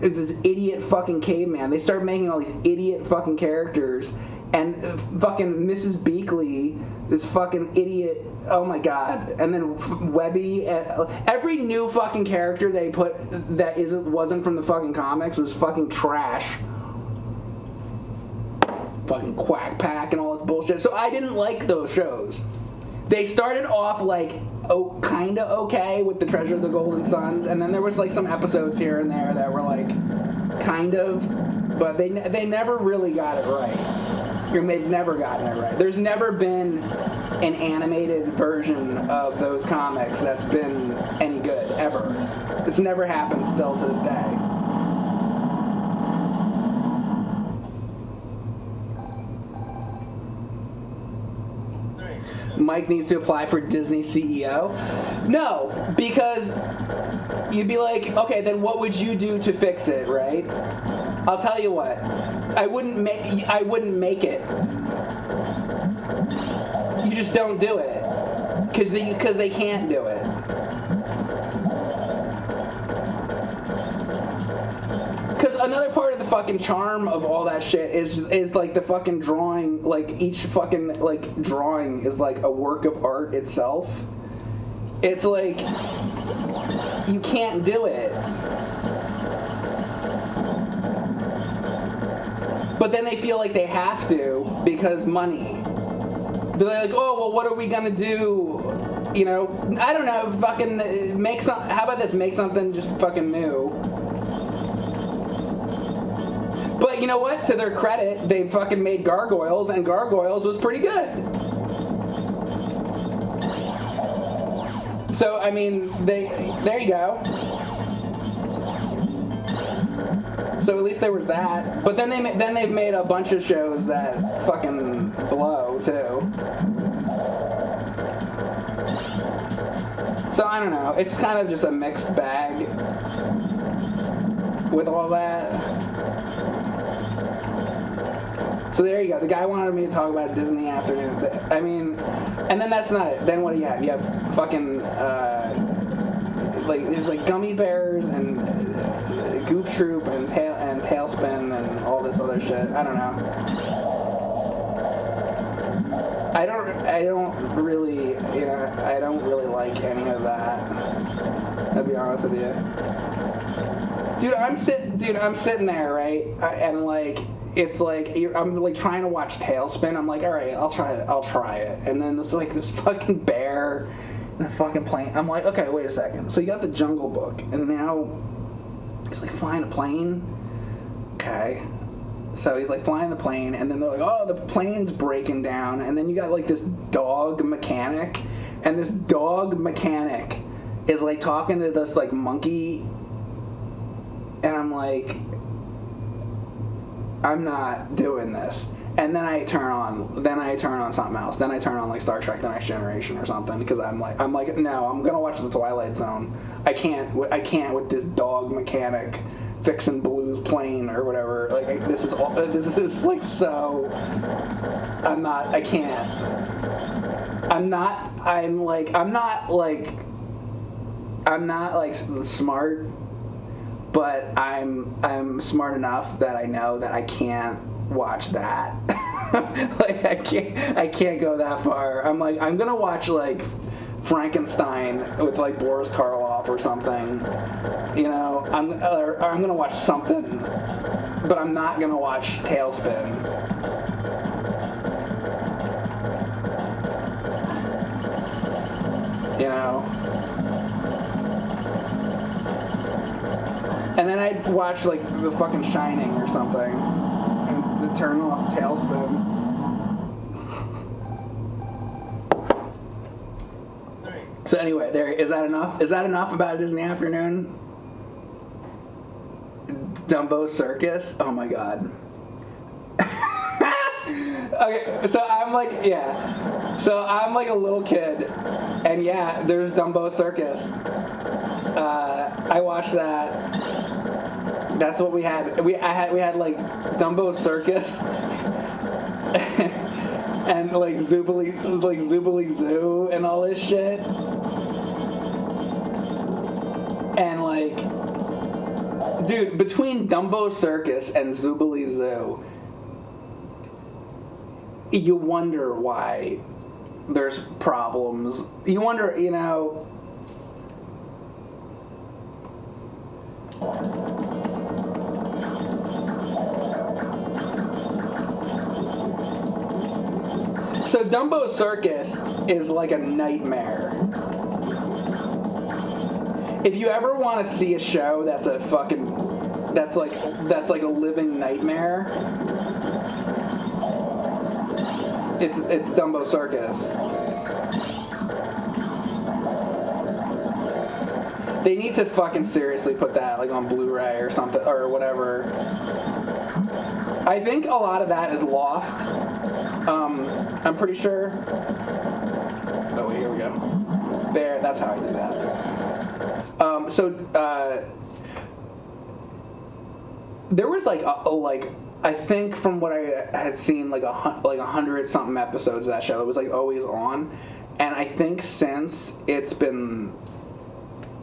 is this idiot fucking caveman. They start making all these idiot fucking characters. And fucking Mrs. Beakley, this fucking idiot. Oh my god. And then Webby. Every new fucking character they put that wasn't from the fucking comics was fucking trash. Fucking Quack Pack and all this bullshit. So I didn't like those shows. They started off like kinda okay with the Treasure of the Golden Sons, and then there was like some episodes here and there that were like kind of, but they never really got it right. They've never gotten it right. There's never been an animated version of those comics that's been any good ever. It's never happened still to this day. Mike needs to apply for Disney CEO? No, because you'd be like, okay, then what would you do to fix it, right? I'll tell you what. I wouldn't make it. You just don't do it. Because they can't do it. Because another part of the fucking charm of all that shit is like the fucking drawing, like each fucking like drawing is like a work of art itself. It's like you can't do it. But then they feel like they have to because money. They're like, oh well, what are we gonna do? You know, I don't know. Fucking make some. How about this? Make something just fucking new. But you know what? To their credit, they fucking made Gargoyles, and Gargoyles was pretty good. So I mean, there you go. So at least there was that. But then they've made a bunch of shows that fucking blow too. So I don't know. It's kind of just a mixed bag with all that. So there you go. The guy wanted me to talk about Disney Afternoon. I mean, and then that's not it. Then what do you have? You have fucking like there's like Gummy Bears and Goof Troop and Tailspin and all this other shit. I don't know. I don't really, I don't really like any of that. I'll be honest with you. Dude, I'm sitting there, right? And like, it's like I'm like trying to watch Tailspin. I'm like, all right, I'll try it. And then there's like this fucking bear and a fucking plane. I'm like, okay, wait a second. So you got the Jungle Book, and now he's like flying a plane. Okay. So he's like flying the plane, and then they're like, oh, the plane's breaking down. And then you got like this dog mechanic, and this dog mechanic is like talking to this like monkey, and I'm like, I'm not doing this. And then I turn on something else. Then I turn on like Star Trek: The Next Generation or something because I'm like, no, I'm gonna watch The Twilight Zone. I can't with this dog mechanic fixing Blue's plane or whatever. Like this is like so. I can't. I'm not smart, but I'm smart enough that I know that I can't watch that. Like I can't go that far. I'm gonna watch like Frankenstein with like Boris Karloff or something. You know, I'm gonna watch something, but I'm not gonna watch Tailspin. You know? And then I'd watch like The fucking Shining or something and turn off Tailspin. 3. So anyway, is that enough? Is that enough about Disney Afternoon? Dumbo Circus? Oh my god. Okay, so I'm like a little kid, and yeah, there's Dumbo Circus. I watched that. That's what we had. We had like Dumbo Circus, and like Zoobly Zoo and all this shit, and like, dude, between Dumbo Circus and Zoobly Zoo, you wonder why there's problems. You wonder, you know. So Dumbo Circus is like a nightmare. If you ever want to see a show that's like a living nightmare, it's Dumbo Circus. They need to fucking seriously put that like on Blu-ray or something or whatever. I think a lot of that is lost. I'm pretty sure. Oh, wait, here we go. There, that's how I do that. There was like I think from what I had seen like 100 something episodes of that show. It was like always on, and I think since it's been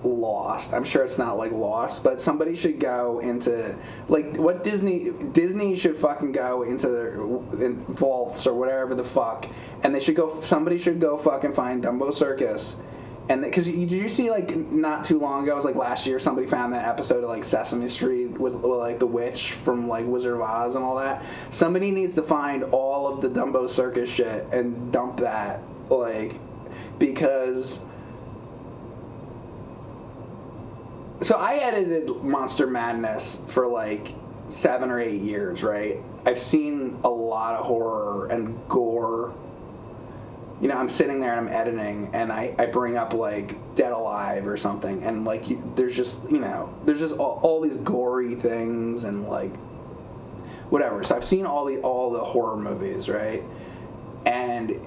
lost. I'm sure it's not like lost, but somebody should go into like what Disney should fucking go into their vaults or whatever the fuck, and somebody should go fucking find Dumbo Circus. And because did you see like not too long ago, it was like last year, somebody found that episode of like Sesame Street with like the witch from like Wizard of Oz and all that. Somebody needs to find all of the Dumbo Circus shit and dump that, like, because. So I edited Monster Madness for like 7 or 8 years, right? I've seen a lot of horror and gore. You know, I'm sitting there and I'm editing, and I bring up like Dead Alive or something, and like there's just all these gory things and like whatever. So I've seen all the horror movies, right? And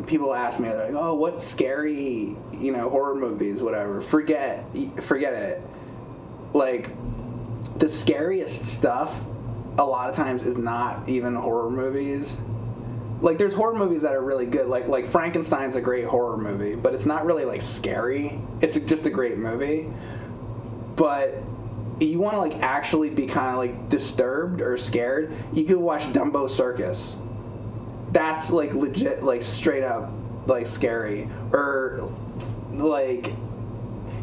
people ask me, they're like, "Oh, what's scary? You know, horror movies, whatever." Forget it. Like, the scariest stuff a lot of times is not even horror movies. Like, there's horror movies that are really good. Like Frankenstein's a great horror movie, but it's not really like scary. It's just a great movie. But you want to like actually be kind of like disturbed or scared, you could watch Dumbo Circus. That's like legit, like straight up like scary. Or like,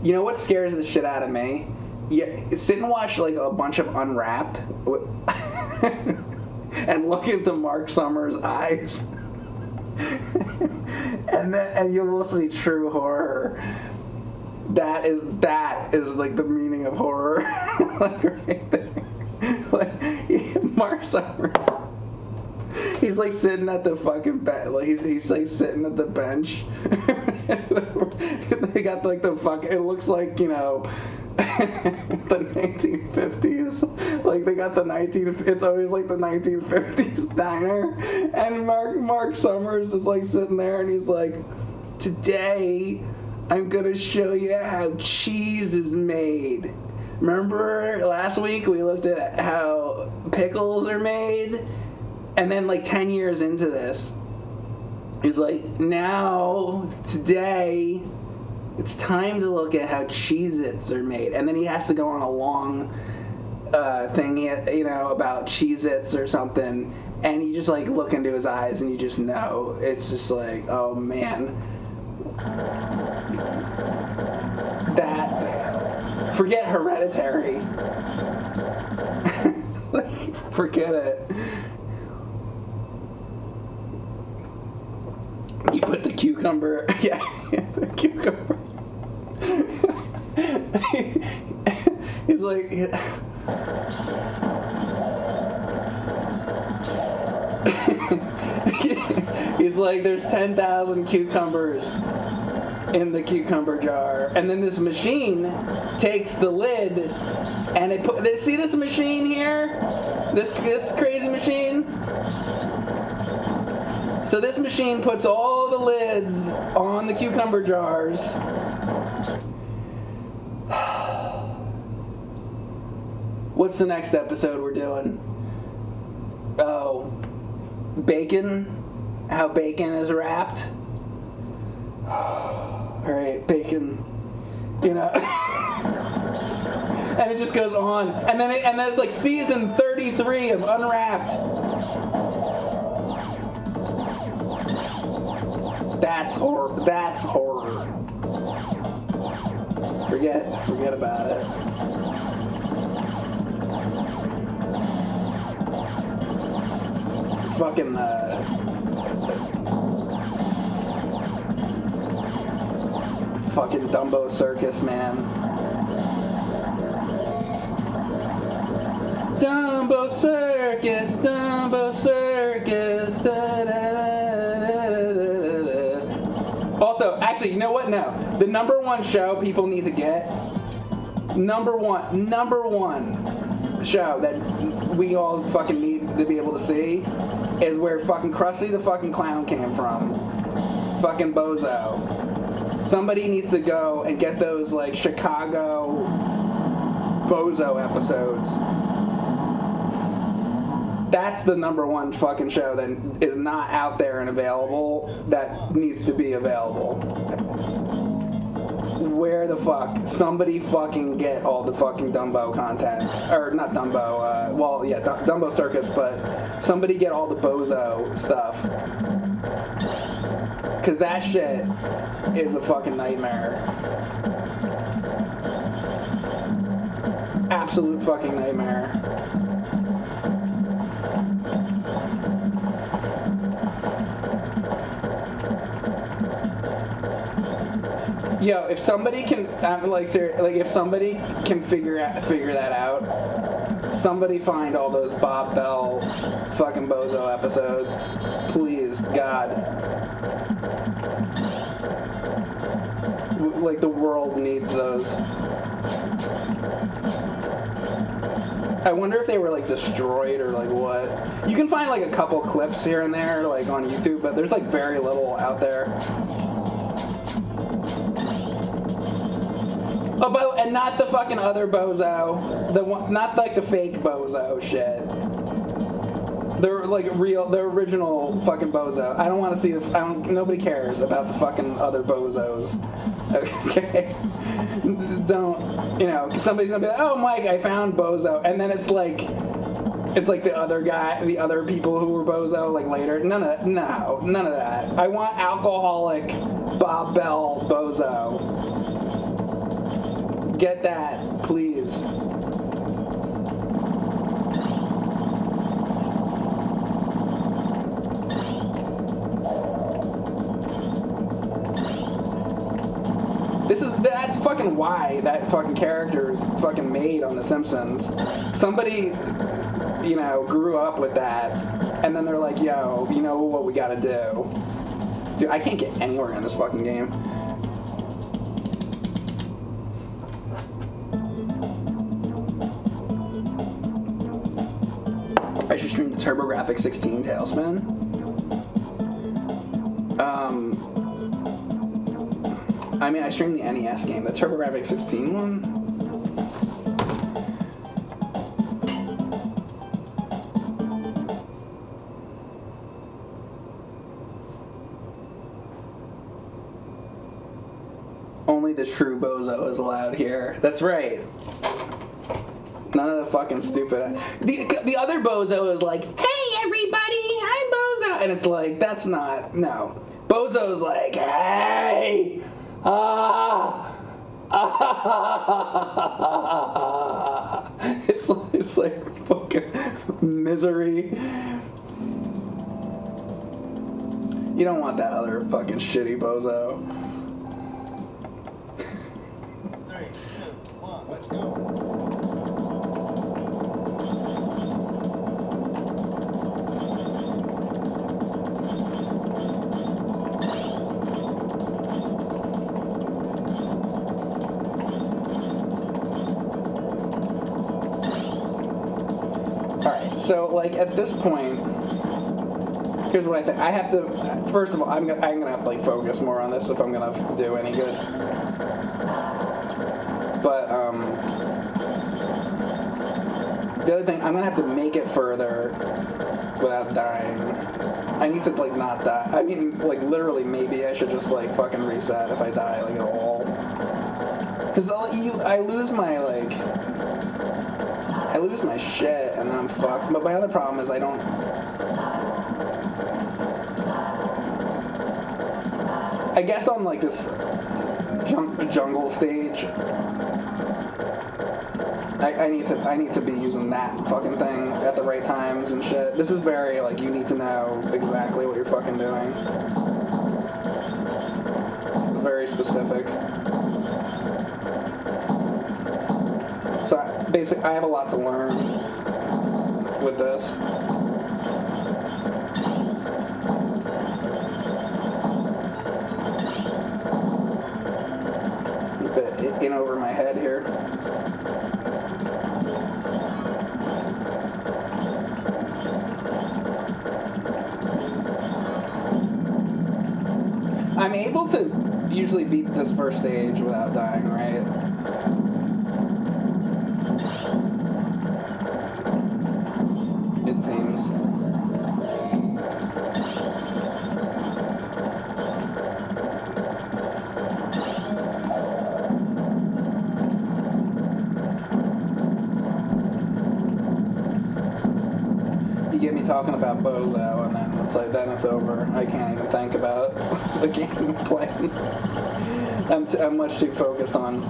you know what scares the shit out of me? Yeah, sit and watch like a bunch of Unwrapped and look into Mark Summers' eyes, and you will see true horror. That is like the meaning of horror. Like right there. Like Mark Summers, he's like sitting at the fucking bench. Like he's like sitting at the bench. They got like the fuck. It looks like, you know. the 1950s. Like they got it's always like the 1950s diner. And Mark Summers is like sitting there and he's like, today I'm gonna show you how cheese is made. Remember last week we looked at how pickles are made? And then like 10 years into this, he's like, now, today, it's time to look at how Cheez-Its are made. And then he has to go on a long thing, you know, about Cheez-Its or something. And you just like look into his eyes and you just know. It's just like, oh man. Forget Hereditary. Like, forget it. You put the cucumber, yeah, the cucumber. He's like, he's like, there's 10,000 cucumbers in the cucumber jar, and then this machine takes the lid, and see this machine here, this crazy machine. So this machine puts all the lids on the cucumber jars. What's the next episode we're doing? Oh, bacon? How bacon is wrapped? Alright, bacon. You know. And it just goes on. And then it's like season 33 of Unwrapped. That's horror. That's horror. Forget about it. Fucking fucking Dumbo Circus, man. Dumbo Circus, Dumbo Circus. Da, da, da, da, da, da. Also, actually, you know what? No. The number one show people need to get, number one show that we all fucking need to be able to see is where fucking Krusty the fucking Clown came from. Fucking Bozo. Somebody needs to go and get those, like, Chicago Bozo episodes. That's the number one fucking show that is not out there and available that needs to be available. Where the fuck? Somebody fucking get all the fucking Dumbo content. Or not Dumbo, well, yeah, Dumbo Circus, but somebody get all the Bozo stuff. Because that shit is a fucking nightmare. Absolute fucking nightmare. Yo, if somebody can, if somebody can figure that out, somebody find all those Bob Bell fucking Bozo episodes, please, God. Like, the world needs those. I wonder if they were, like, destroyed or, like, what. You can find, like, a couple clips here and there, like, on YouTube, but there's, like, very little out there. Oh, and not the fucking other Bozo. The one, not, like, the fake Bozo shit. They're, like, the original fucking Bozo. I don't want to see nobody cares about the fucking other Bozos. Okay? Don't, you know, somebody's gonna be like, oh, Mike, I found Bozo. And then it's like the other guy, the other people who were Bozo, like, later. None of that. I want alcoholic Bob Bell Bozo. Get that, please. That's fucking why that fucking character is fucking made on The Simpsons. Somebody, you know, grew up with that, and then they're like, yo, you know what we gotta do? Dude, I can't get anywhere in this fucking game. I should stream the TurboGrafx 16 Tailspin. I mean, I streamed the NES game, the TurboGrafx 16 one. Only the true bozo is allowed here. That's right. None of the fucking stupid. The other bozo is like, hey everybody, I'm bozo, and it's like that's not no. Bozo's like, hey, it's like fucking misery. You don't want that other fucking shitty bozo. 3, 2, 1, let's go. So, like, at this point, here's what I think. I have to, first of all, I'm gonna have to, like, focus more on this if I'm gonna do any good. But, the other thing, I'm gonna have to make it further without dying. I need to, like, not die. I mean, like, literally, maybe I should just, like, fucking reset if I die, like, at all. Because I lose my, like... I lose my shit and then I'm fucked. But my other problem is I don't... I guess on like this jungle stage, I need to be using that fucking thing at the right times and shit. This is very like you need to know exactly what you're fucking doing. It's very specific. So basically, I have a lot to learn with this. A bit in over my head here. I'm able to usually beat this first stage without dying, right? It seems. You get me talking about Bozo, and then it's like, then it's over. I can't even think about the game I'm playing. I'm much too focused on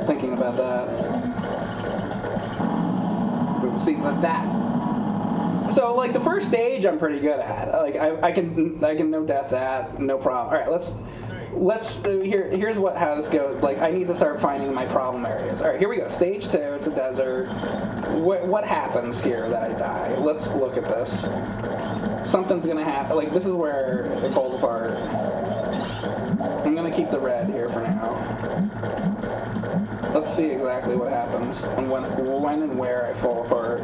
thinking about that. See that. So like the first stage, I'm pretty good at. Like I can no death that, no problem. All right, let's here's how this goes. Like I need to start finding my problem areas. All right, here we go. Stage 2. It's a desert. What happens here that I die? Let's look at this. Something's gonna happen. Like this is where it falls apart. I'm gonna keep the red here for now. Let's see exactly what happens and when and where I fall apart.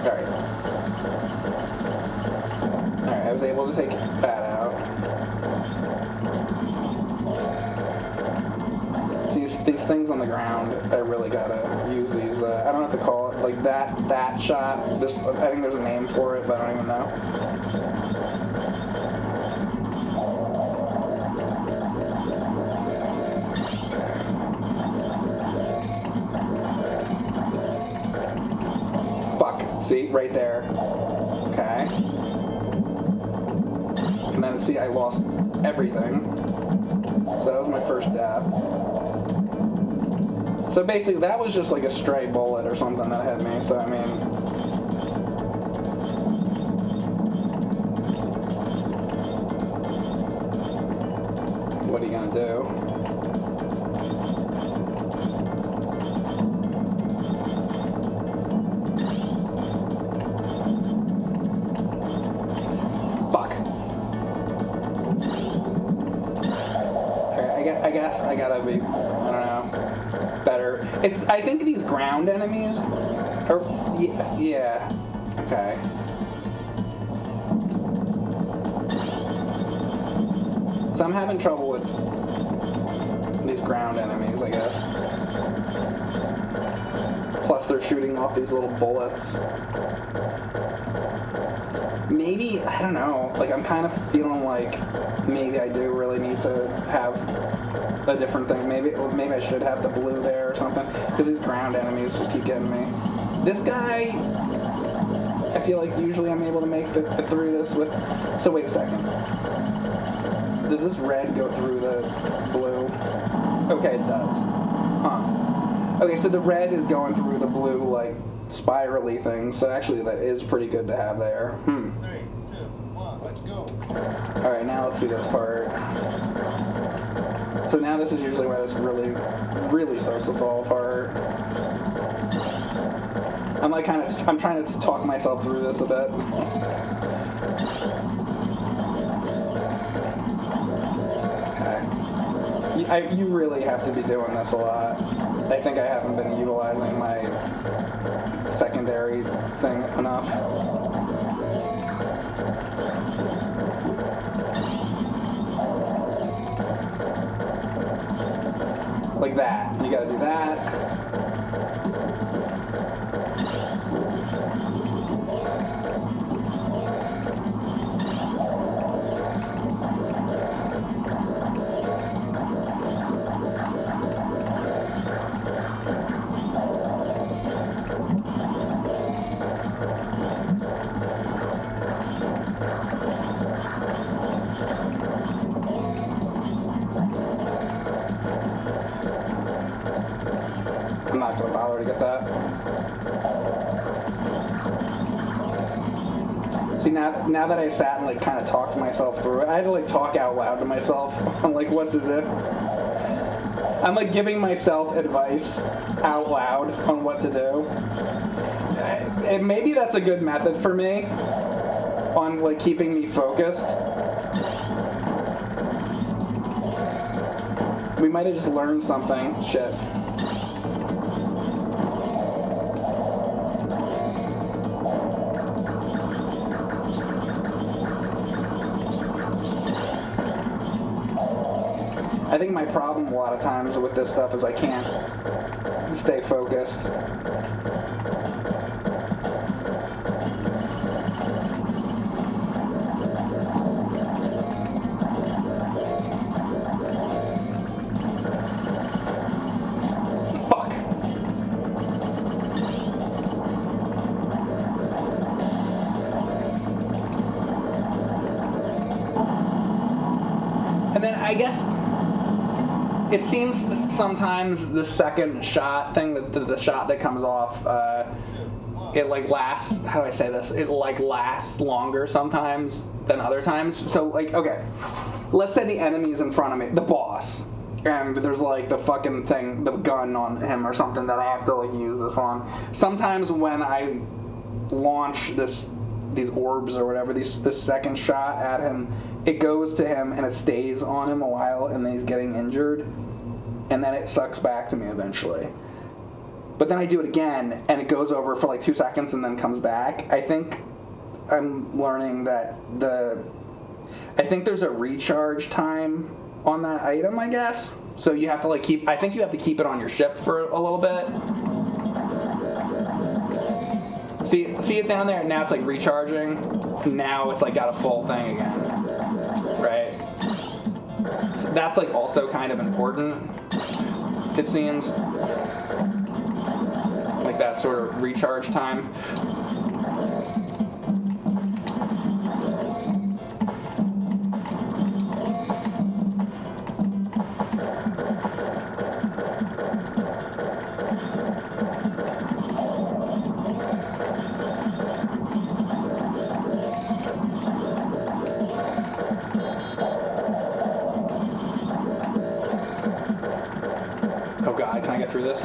Alright. Alright, I was able to take that out. These things on the ground, I really gotta use these, I don't know what to call it, like that shot. I think there's a name for it, but I don't even know. See, right there. Okay. And then see, I lost everything. So that was my first death. So basically, that was just like a stray bullet or something that hit me. So I mean, what are you gonna do? I guess I gotta be, I don't know. better. I think these ground enemies are, yeah, okay. So I'm having trouble with these ground enemies, I guess. Plus they're shooting off these little bullets. Maybe, I don't know, like I'm kind of feeling like maybe I do really need to have a different thing. Maybe I should have the blue there or something, because these ground enemies just keep getting me. This guy, I feel like usually I'm able to make it through this with, so wait a second. Does this red go through the blue? Okay, it does. Huh. Okay, so the red is going through the blue, like, spirally thing, so actually that is pretty good to have there. 3, 2, 1, let's go. Alright, now let's see this part. So now this is usually where this really starts to fall apart. I'm trying to talk myself through this a bit. Okay. You really have to be doing this a lot. I think I haven't been utilizing my secondary thing enough. Like that. You gotta do that. I'm not going to bother to get that. See, now that I sat and like kind of talked myself through it, I had to like talk out loud to myself on like what to do. I'm like giving myself advice out loud on what to do. Maybe that's a good method for me on like keeping me focused. We might have just learned something. Shit. I think my problem a lot of times with this stuff is I can't stay focused. Fuck. And then I guess it seems sometimes the second shot thing, the shot that comes off, it like lasts, how do I say this? It like lasts longer sometimes than other times. So like, okay, let's say the enemy's in front of me, the boss, and there's like the fucking thing, the gun on him or something that I have to like use this on. Sometimes when I launch these orbs or whatever, this second shot at him, it goes to him and it stays on him a while and then he's getting injured and then it sucks back to me eventually. But then I do it again and it goes over for like 2 seconds and then comes back. I think I'm learning that I think there's a recharge time on that item, I guess. So you have to like I think you have to keep it on your ship for a little bit. See it down there? Now it's like recharging. Now it's like got a full thing again. Right? So that's like also kind of important, it seems. Like that sort of recharge time. Oh God, can I get through this?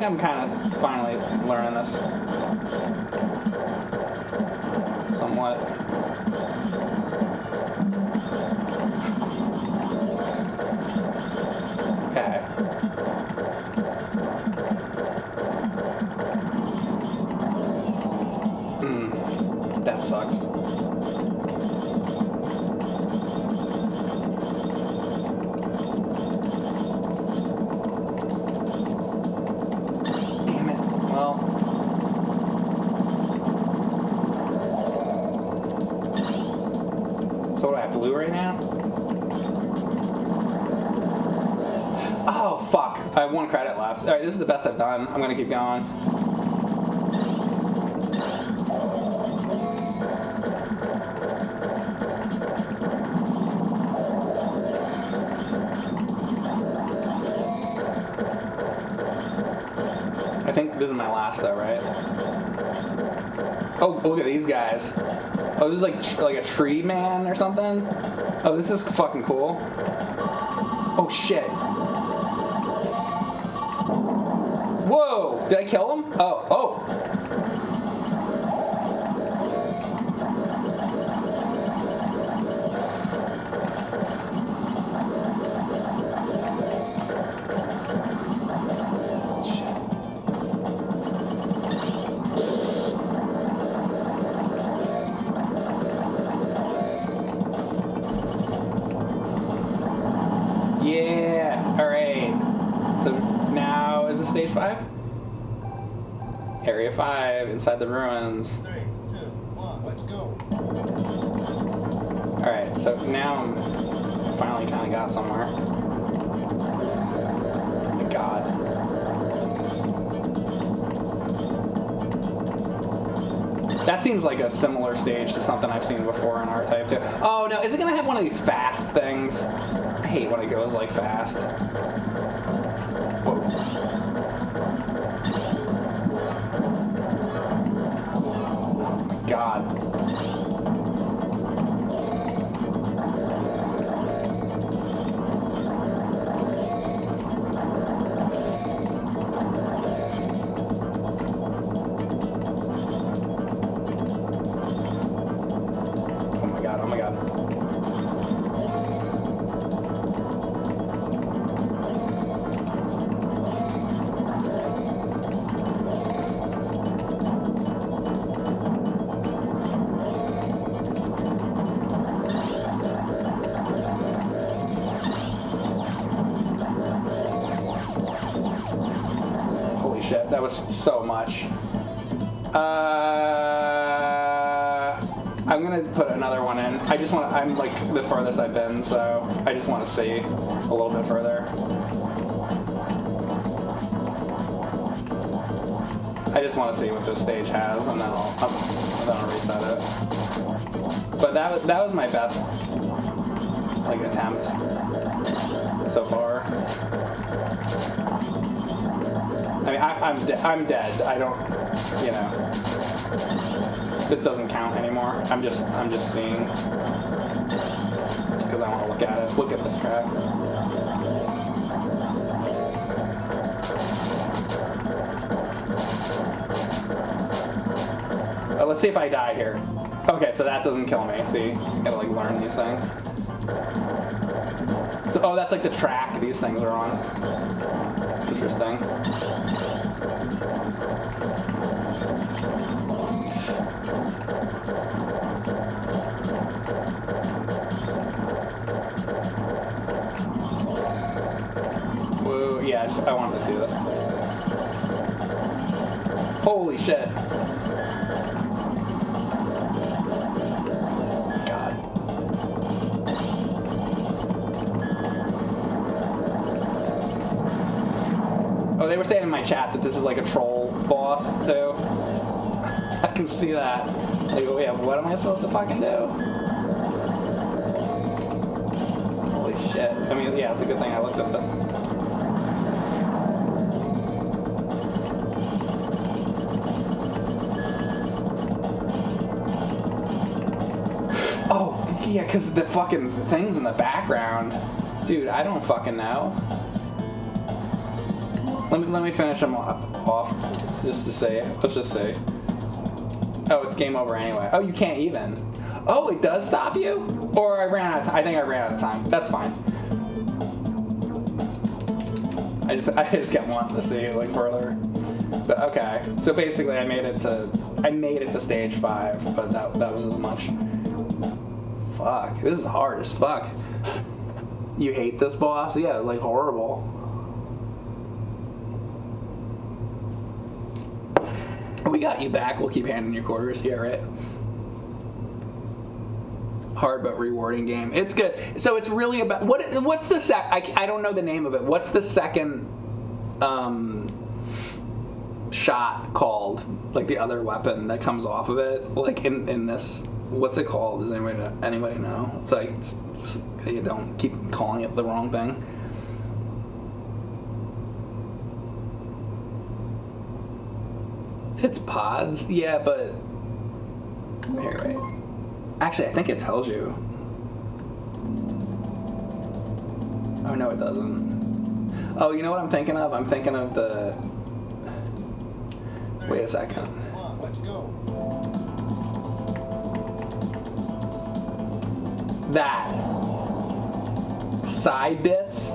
I'm kind of finally learning this. Somewhat. Okay. That sucks. Damn it. Well. So what do I have, blue right now? Oh, fuck. I have 1 credit left. Alright, this is the best I've done. I'm gonna keep going. I think this is my last though, right? Oh, look at these guys. Oh, this is like a tree man or something? Oh, this is fucking cool. Oh, shit. Whoa! Did I kill him? Oh, oh! Yeah! Alright. So now is it stage 5? Area 5, inside the ruins. 3, 2, 1, let's go. Alright, so now I'm finally kind of got somewhere. Oh my god. That seems like a similar stage to something I've seen before in rtype too. Oh no, is it gonna have one of these fast things? I hate when it goes like fast. Whoa. God. Oh my god, oh my god. Shit, that was so much. I'm gonna put another one in. I just want to, I'm like the farthest I've been, so I just want to see a little bit further. I just want to see what this stage has, and then I'll reset it. But that was my best like attempt so far. I mean, I'm dead. I don't, you know. This doesn't count anymore. I'm just seeing. Just because I want to look at it. Look at this track. Let's see if I die here. Okay, so that doesn't kill me. See, gotta like learn these things. So, oh, that's like the track these things are on. Interesting. Whoa, yeah, I wanted to see this. Holy shit. God. Oh, they were saying in my chat that this is like a troll boss, too. I can see that. Like, oh yeah, what am I supposed to fucking do? Holy shit. I mean, yeah, it's a good thing I looked at this. Oh, yeah, because the fucking things in the background. Dude, I don't fucking know. Let me finish them off just to say it. Let's just say. Oh, it's game over anyway. Oh, you can't even. Oh, it does stop you? Or I ran out of time. I think I ran out of time. That's fine. I just kept wanting to see like further. But okay. So basically I made it to stage 5, but that was as much. Fuck. This is hard as fuck. You hate this boss? Yeah, like horrible. We got you back. We'll keep handing you quarters. Yeah, right. Hard but rewarding game. It's good. So it's really about what's the I don't know the name of it. What's the second shot called? Like the other weapon that comes off of it. Like in this, what's it called? Does anybody know? It's like you don't keep calling it the wrong thing. It's pods. Yeah, but here, right. Actually, I think it tells you. Oh, no, it doesn't. Oh, you know what I'm thinking of? I'm thinking of the... Wait a second. Let's go. That. Side bits.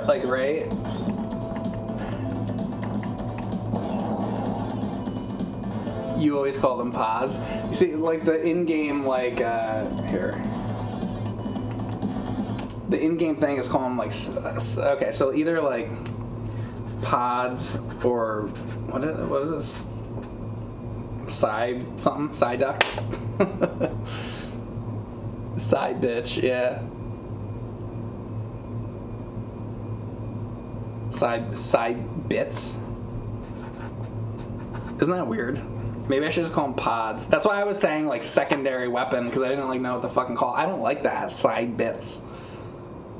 Like, right? You always call them pods. You see, like the in-game, like, here. The in-game thing is calling them, like, okay, so either, like, pods or, what is this? Side duck? Side bitch, yeah. Side bits. Isn't that weird? Maybe I should just call them pods. That's why I was saying like secondary weapon because I didn't like know what to fucking call. I don't like that side bits.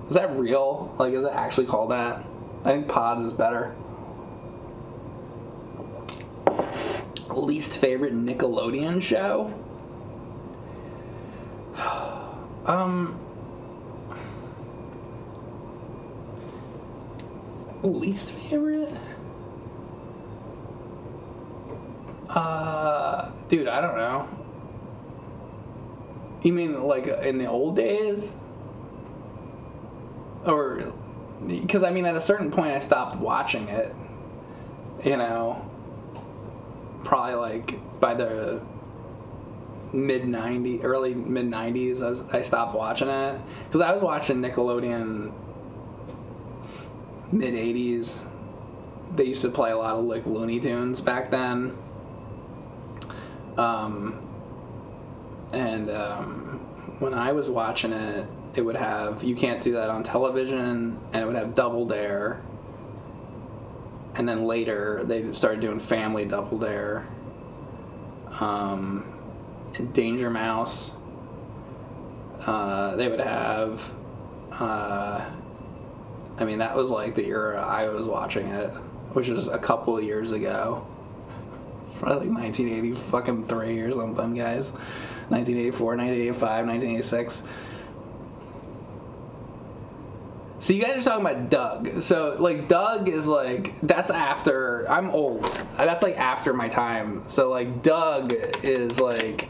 Is that real? Like, is it actually called that? I think pods is better. Least favorite Nickelodeon show? Least favorite? Dude, I don't know. You mean like in the old days? Or, because I mean at a certain point I stopped watching it. You know? Probably like by the mid-90s, early mid-90s I stopped watching it. Because I was watching Nickelodeon mid-80s. They used to play a lot of like Looney Tunes back then. When I was watching it, it would have You Can't Do That on Television, and it would have Double Dare. And then later, they started doing Family Double Dare. And Danger Mouse. They would have... I mean, that was like the era I was watching it, which was a couple of years ago. Probably like 1983 or something, guys. 1984, 1985, 1986. So you guys are talking about Doug. So, like, Doug is like, that's after, I'm old. That's like after my time. So, like, Doug is like,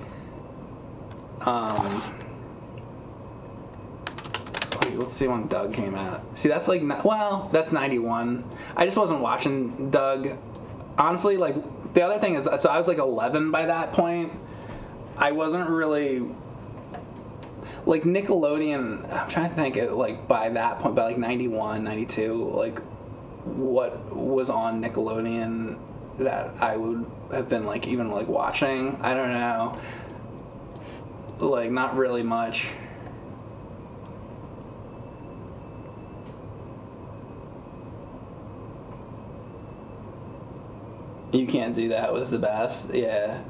wait, let's see when Doug came out. See, that's like, well, that's 91. I just wasn't watching Doug. Honestly, like, the other thing is, so I was like 11 by that point. I wasn't really, like, Nickelodeon, I'm trying to think, like, by that point, by like 91, 92, like, what was on Nickelodeon that I would have been, like, even, like, watching? I don't know. Like, not really much. You Can't Do That was the best, yeah.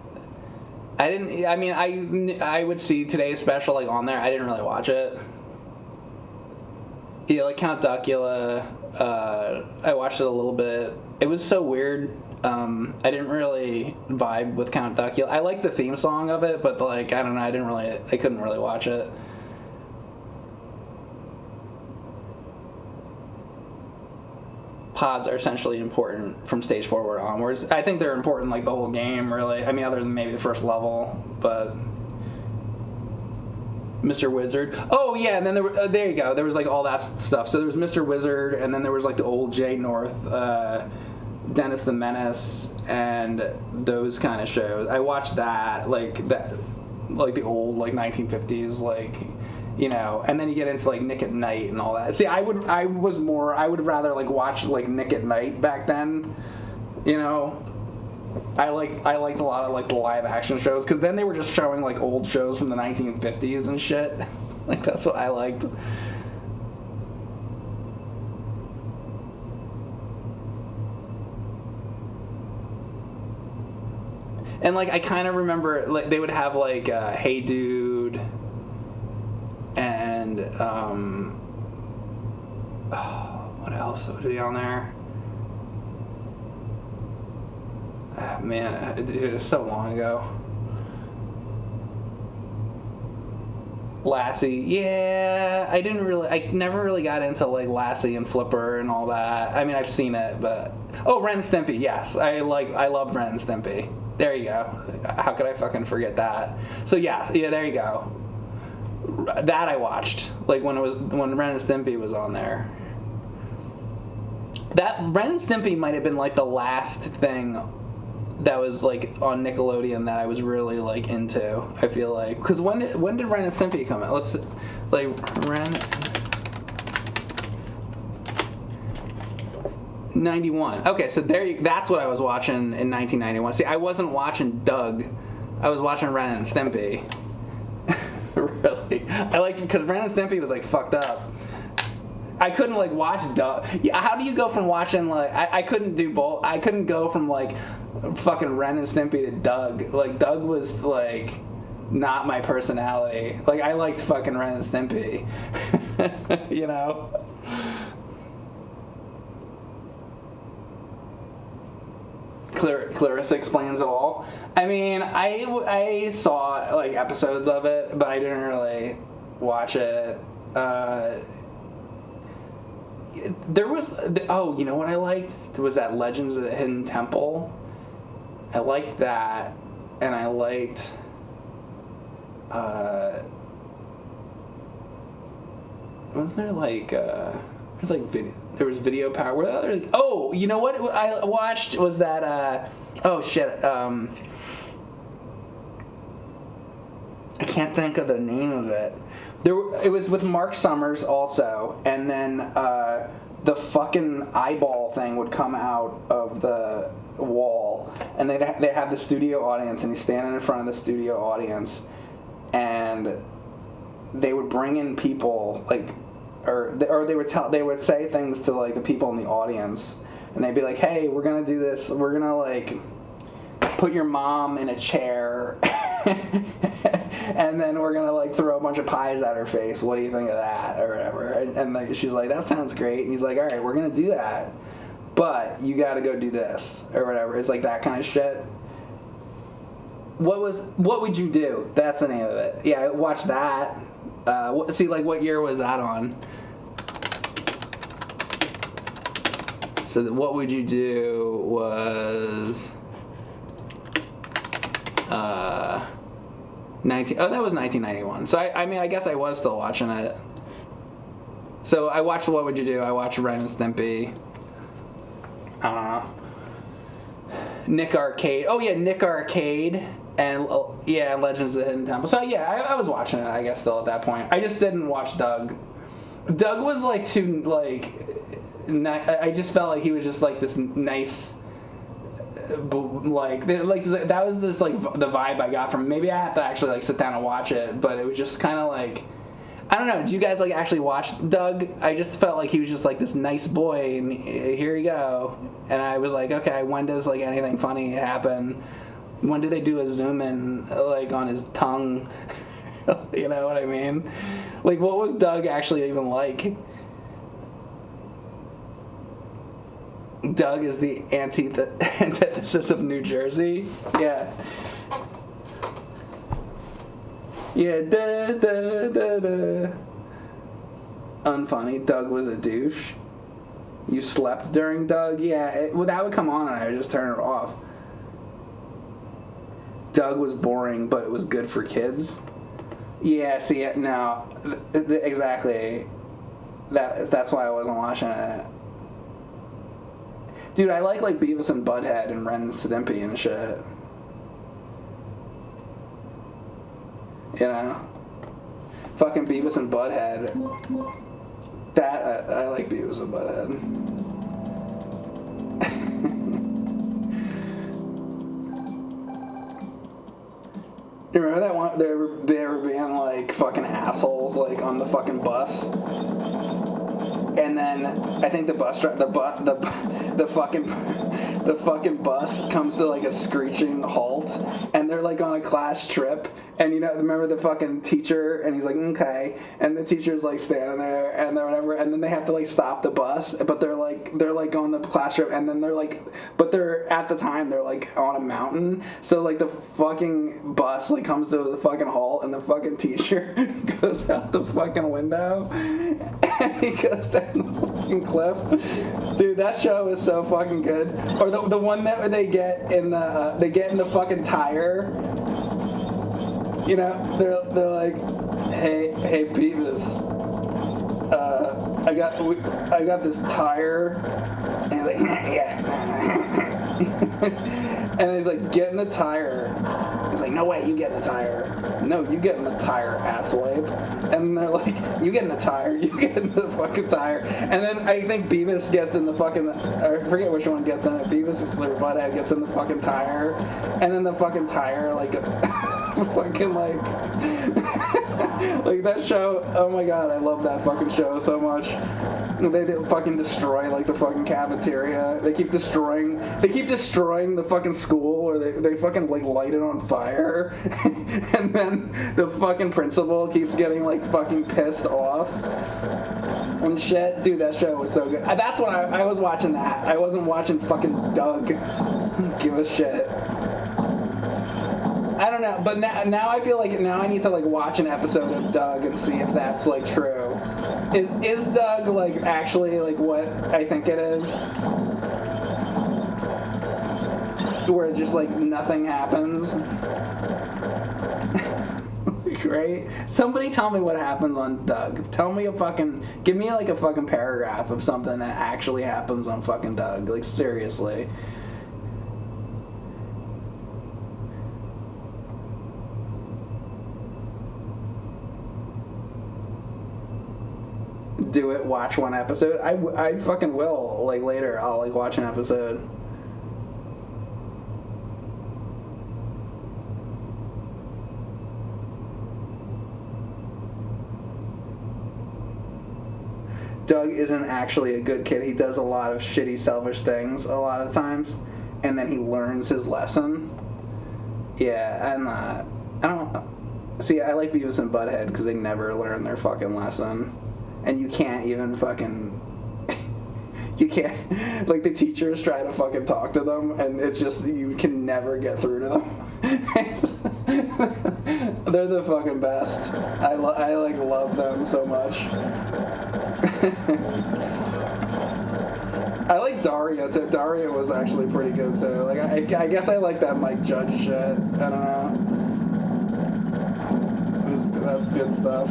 I would see Today's Special, like, on there. I didn't really watch it. Yeah, like Count Duckula, I watched it a little bit. It was so weird. I didn't really vibe with Count Duckula. I like the theme song of it, but like I don't know, I couldn't really watch it. Pods are essentially important from stage forward onwards. I think they're important like the whole game, really. I mean, other than maybe the first level, but Mr. Wizard. Oh yeah, and then there you go. There was like all that stuff. So there was Mr. Wizard, and then there was like the old Jay North, Dennis the Menace, and those kind of shows. I watched that, like the old like 1950s, like. You know, and then you get into like Nick at Night and all that. See, I would rather like watch like Nick at Night back then. You know, I liked a lot of like the live action shows because then they were just showing like old shows from the 1950s and shit. Like that's what I liked. And like I kind of remember like they would have like Hey Dude. And what else would be on there? Man, it was so long ago. Lassie, yeah, I never really got into like Lassie and Flipper and all that. I mean, I've seen it, but Ren and Stimpy, yes, I loved Ren and Stimpy. There you go. How could I fucking forget that? So yeah, there you go. That I watched, like when Ren and Stimpy was on there. That Ren and Stimpy might have been like the last thing that was like on Nickelodeon that I was really like into. I feel like because when did Ren and Stimpy come out? Let's like Ren 91. Okay, so that's what I was watching in 1991. See, I wasn't watching Doug. I was watching Ren and Stimpy. Really, I liked because Ren and Stimpy was like fucked up. I couldn't like watch Doug. Yeah, how do you go from watching like I couldn't do both. I couldn't go from like fucking Ren and Stimpy to Doug. Like Doug was like not my personality. Like I liked fucking Ren and Stimpy. You know. Clarissa Explains It All. I mean, I saw like episodes of it, but I didn't really watch it. There was you know what I liked was that Legends of the Hidden Temple. I liked that, and I liked. Wasn't there like there's like video. There was Video Power. Oh, you know what I watched was that. Oh shit. I can't think of the name of it. It was with Mark Summers also, and then the fucking eyeball thing would come out of the wall, and they'd have the studio audience, and he's standing in front of the studio audience, and they would bring in people like. Or they would say things to like the people in the audience, and they'd be like, "Hey, we're gonna do this. We're gonna like put your mom in a chair, and then we're gonna like throw a bunch of pies at her face. What do you think of that, or whatever?" And like, she's like, "That sounds great." And he's like, "All right, we're gonna do that, but you got to go do this or whatever." It's like that kind of shit. What would you do? That's the name of it. Yeah, watch that. See, like, what year was that on? So what would you do was 19. Oh, that was 1991. So I mean, I guess I was still watching it. So I watched What Would You Do? I watched Ren and Stimpy. I don't know. Nick Arcade. Oh yeah, Nick Arcade. And yeah, Legends of the Hidden Temple. So yeah, I was watching it, I guess, still at that point. I just didn't watch Doug. Doug was like too like. I just felt like he was just like this nice. Like that was this like the vibe I got from. Maybe I have to actually like sit down and watch it, but it was just kind of like. I don't know. Did you guys like actually watch Doug? I just felt like he was just like this nice boy, and here you go. And I was like, okay, when does like anything funny happen? When do they do a zoom in like on his tongue? You know what I mean? Like, what was Doug actually even like? Doug is the antithesis of New Jersey. Yeah. Yeah, da. Unfunny. Doug was a douche. You slept during Doug? Yeah, that would come on and I would just turn it off. Doug was boring, but it was good for kids. Yeah, see, no, exactly. That's why I wasn't watching it. Dude, I like Beavis and Butthead and Ren and Stimpy and shit. You know? Fucking Beavis and Butthead. I like Beavis and Butthead. You remember that one? They ever being like fucking assholes like on the fucking bus, and then I think the fucking bus comes to like a screeching halt, and they're like on a class trip, and you know, remember the fucking teacher, and he's like, okay, and the teacher's like standing there, and they're whatever, and then they have to like stop the bus, but they're like on the class trip, and then they're like at the time they're like on a mountain, so like the fucking bus like comes to the fucking halt, and the fucking teacher goes out the fucking window, and he goes down the fucking cliff. Dude, that show is so fucking good. Or the one that they get in the fucking tire. You know, they're like, hey Beavis, I got this tire, and he's like, yeah, and he's like, get in the tire. He's like, no way, you get in the tire. No, you get in the tire, asswipe. And they're like, you get in the tire, you get in the fucking tire. And then I think Beavis gets in the fucking, I forget which one gets in it. Beavis is their butthead gets in the fucking tire, and then the fucking tire like fucking like like that show. Oh my god, I love that fucking show so much. They fucking destroy like the fucking cafeteria. They keep destroying the fucking school, or they fucking like light it on fire. And then the fucking principal keeps getting like fucking pissed off and shit. Dude, that show was so good. That's when I was watching that. I wasn't watching fucking Doug. Give a shit. I don't know, but now I feel like now I need to like watch an episode of Doug and see if that's like true. Is Doug like actually like what I think it is? Where just like nothing happens. Right? Somebody tell me what happens on Doug. Give me like a fucking paragraph of something that actually happens on fucking Doug. Like seriously. Do it, watch one episode. I fucking will. Like later, I'll like watch an episode. Doug isn't actually a good kid. He does a lot of shitty, selfish things a lot of times, and then he learns his lesson. Yeah, I don't. See, I like Beavis and Butthead because they never learn their fucking lesson. And you can't even fucking, you can't, like the teachers try to fucking talk to them, and it's just, you can never get through to them. They're the fucking best. I like love them so much. I like Daria too. Daria was actually pretty good too. Like I guess I like that Mike Judge shit. I don't know. That's good stuff.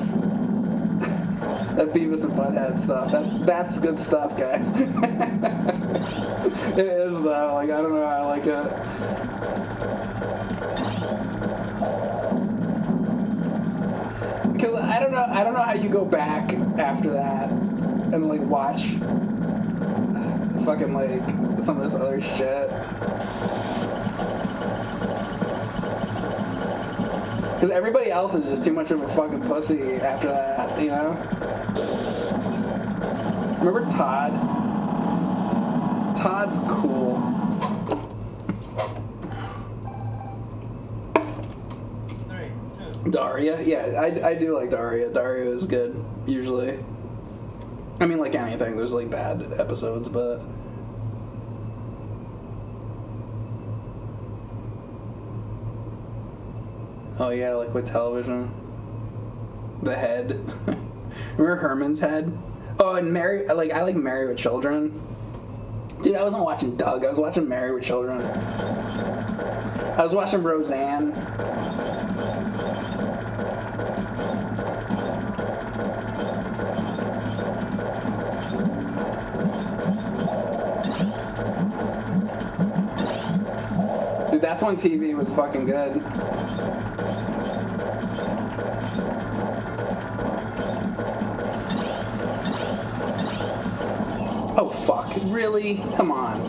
That Beavis and Butthead stuff. That's good stuff, guys. It is though. Like I don't know. I like it. Because I don't know how you go back after that and like watch fucking like some of this other shit. Because everybody else is just too much of a fucking pussy after that, you know? Remember Todd? Todd's cool. Daria? Yeah, I do like Daria. Daria is good, usually. I mean, like anything, there's like bad episodes, but Oh yeah, like with television. The Head. Remember Herman's Head? Oh, and I like Married with Children. Dude, I wasn't watching Doug. I was watching Married with Children. I was watching Roseanne. Dude, that's when TV was fucking good. Oh, fuck. Really? Come on.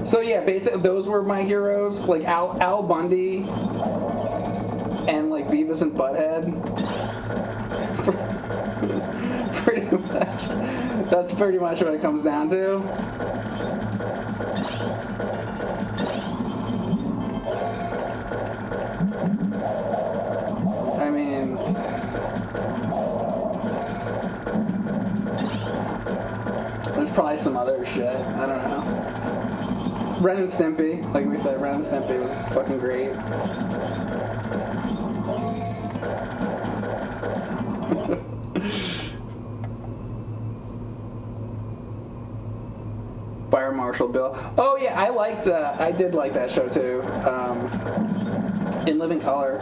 So yeah, basically those were my heroes, like Al Bundy and like Beavis and Butthead. Pretty much. That's pretty much what it comes down to. I mean, there's probably some other shit. I don't know. Ren and Stimpy, like we said, Ren and Stimpy was fucking great. Fire Marshal Bill. Oh yeah, I did like that show too. In Living Color.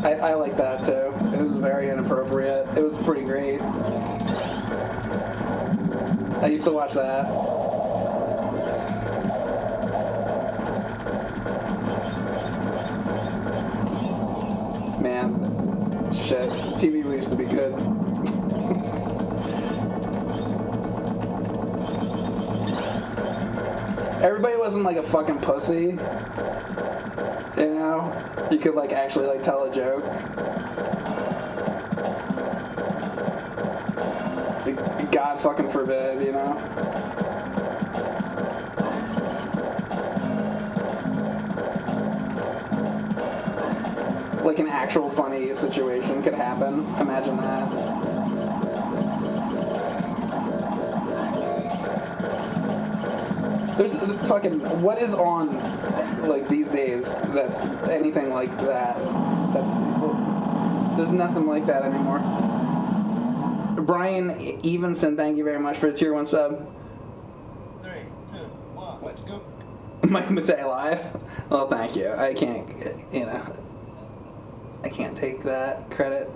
I like that too. It was very inappropriate. It was pretty great. I used to watch that. Man, shit. TV used to be good. Everybody wasn't like a fucking pussy. You know? You could like actually like tell a joke. God fucking forbid, you know? Like an actual funny situation could happen. Imagine that. There's fucking, what is on, like, these days that's anything like that? There's nothing like that anymore. Brian Evenson, thank you very much for the tier 1 sub. 3, 2, 1, let's go. Mike Matei live. Well, thank you. I can't, you know, I can't take that credit.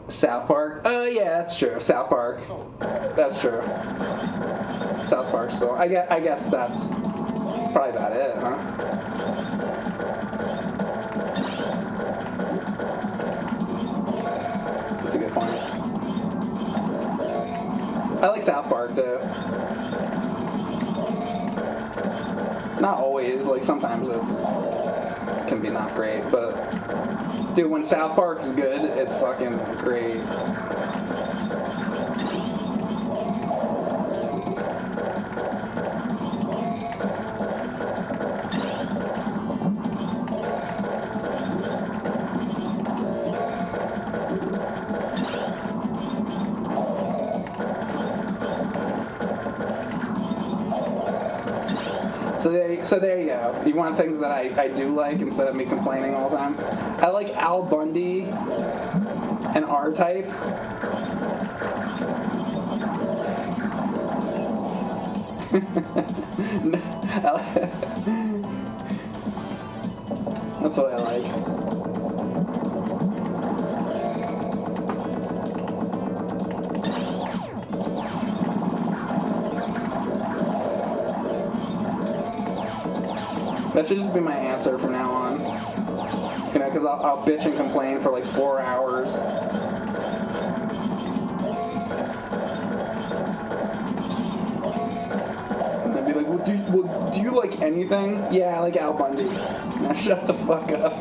South Park. Oh yeah, that's true. South Park. That's true. South Park still. I guess that's probably about it, huh? That's a good point. I like South Park too. Not always. Like sometimes it can be not great, but. Dude, when South Park's good, it's fucking great. So there you go. You want things that I do like instead of me complaining all the time. I like Al Bundy and rtype. That's what I like. That should just be my answer from now on. You know, because I'll bitch and complain for like 4 hours. And then be like, well, do you like anything? Yeah, I like Al Bundy. Now shut the fuck up.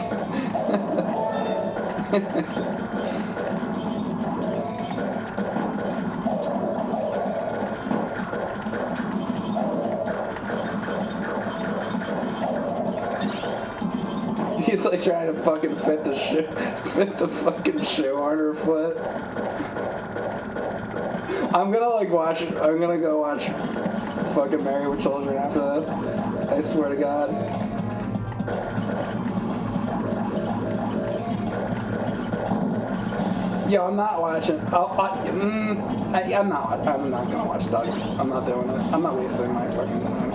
He's like trying to fucking fit the fucking shoe on her foot. I'm gonna go watch fucking Married with Children after this. I swear to God. Yo, I'm not watching. I'm not gonna watch Doug. I'm not doing it. I'm not wasting my fucking time.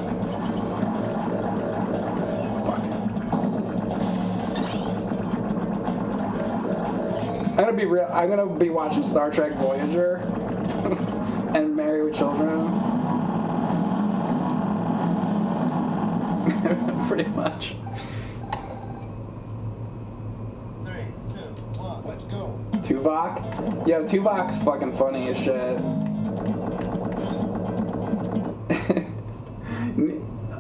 Fuck. I'm gonna be real. I'm gonna be watching Star Trek Voyager and Married with Children. Pretty much. 3, 2, 1. Let's go. Tuvok? Yo, Tuvok's fucking funny as shit.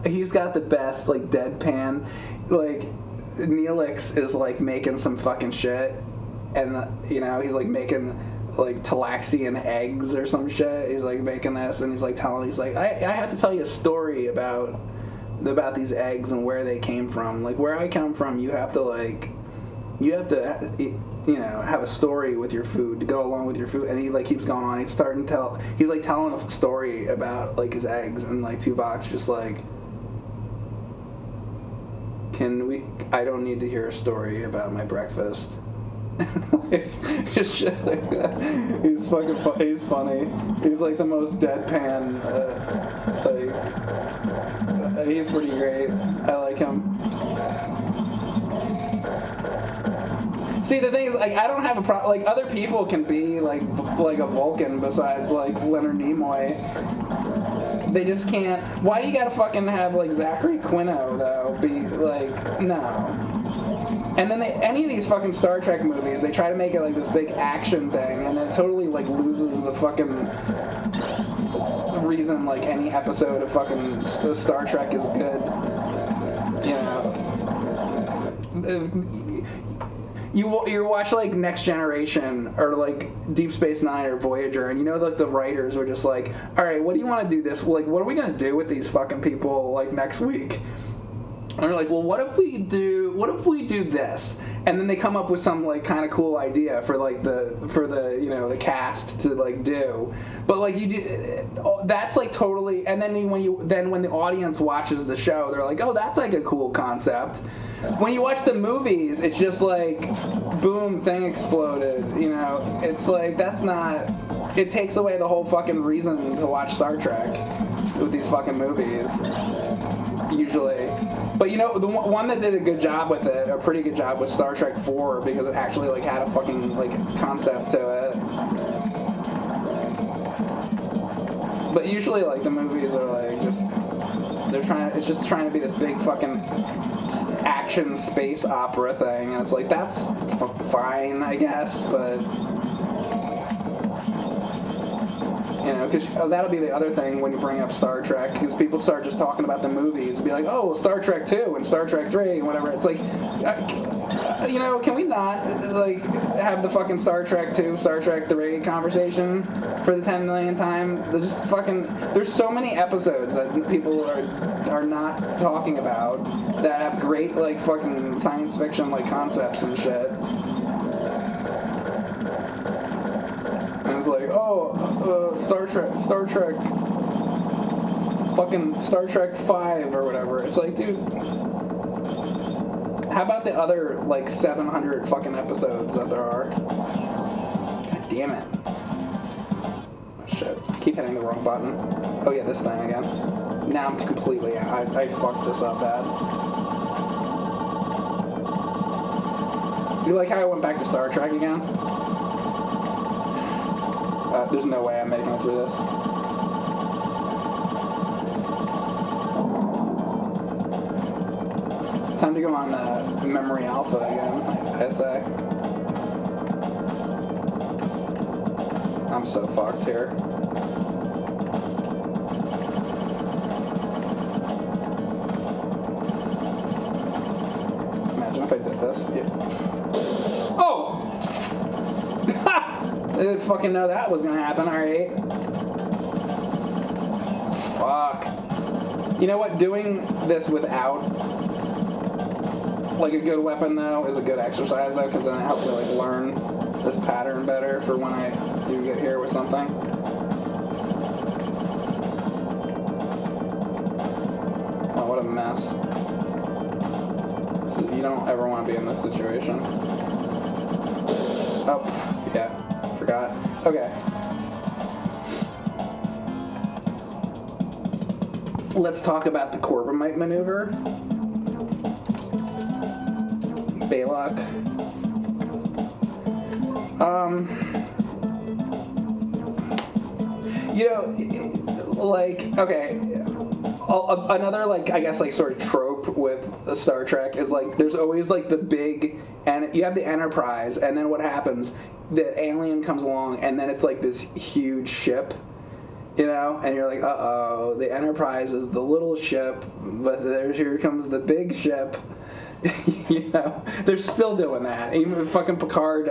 He's got the best, like, deadpan. Like, Neelix is, like, making some fucking shit. And, you know, he's, like, making, like, Talaxian eggs or some shit. He's, like, making this, and he's, like, I have to tell you a story about these eggs and where they came from. Like, where I come from, you have to, you know, have a story with your food to go along with your food. And he, like, keeps going on. He's telling a story about, like, his eggs. And, like, Tuvok's just like, I don't need to hear a story about my breakfast. Just shit like that. He's fucking he's funny. He's, like, the most deadpan, he's pretty great. I like him. See, the thing is, like, I don't have a problem. Like, other people can be like a Vulcan besides, like, Leonard Nimoy. They just can't. Why do you gotta fucking have, like, Zachary Quino, though? Be like, no. And then any of these fucking Star Trek movies, they try to make it like this big action thing, and it totally, like, loses the fucking reason, like, any episode of fucking Star Trek is good. You know. You watch, like, Next Generation or, like, Deep Space Nine or Voyager, and you know, like, the writers were just like, all right, what do you want to do this? Like, what are we gonna do with these fucking people, like, next week? And they're like, well, what if we do this? And then they come up with some, like, kind of cool idea for the you know, the cast to, like, do. But, like, you do, that's, like, totally. And then when the audience watches the show, they're like, oh, that's, like, a cool concept. When you watch the movies, it's just like, boom, thing exploded. You know, it's like, that's not. It takes away the whole fucking reason to watch Star Trek with these fucking movies. Usually. But, you know, the one that did a good job with it, a pretty good job, was Star Trek 4, because it actually, like, had a fucking, like, concept to it. But usually, like, the movies are, like, it's just trying to be this big fucking action space opera thing, and it's like, that's fine, I guess, but, you know, because that'll be the other thing when you bring up Star Trek, because people start just talking about the movies, be like, oh, well, Star Trek 2 and Star Trek 3 and whatever. It's like, you know, can we not, like, have the fucking Star Trek 2, Star Trek 3 conversation for the 10 millionth time? There's so many episodes that people are not talking about that have great, like, fucking science fiction, like, concepts and shit. And it's like, Star Trek, fucking Star Trek 5 or whatever. It's like, dude, how about the other, like, 700 fucking episodes that there are? God damn it. Oh, shit. Keep hitting the wrong button. Oh, yeah, this thing again. Now I'm completely out. I fucked this up bad. You like how I went back to Star Trek again? There's no way I'm making it through this. Time to go on Memory Alpha again, I say. I'm so fucked here. Imagine if I did this. Yeah. Oh! I didn't fucking know that was gonna happen, alright. Fuck. You know what? Doing this without like a good weapon though is a good exercise though, because then it helps me like learn this pattern better for when I do get here with something. Oh, what a mess. So you don't ever want to be in this situation. Oh, yeah, forgot. Okay. Let's talk about the Corbomite maneuver. Baylock. You know, like, okay, another, like, I guess, like, sort of trope with Star Trek is, like, there's always, like, the big, and you have the Enterprise, and then what happens? The alien comes along, and then it's, like, this huge ship, you know? And you're like, uh-oh, the Enterprise is the little ship, but here comes the big ship. You know? They're still doing that. Even fucking Picard,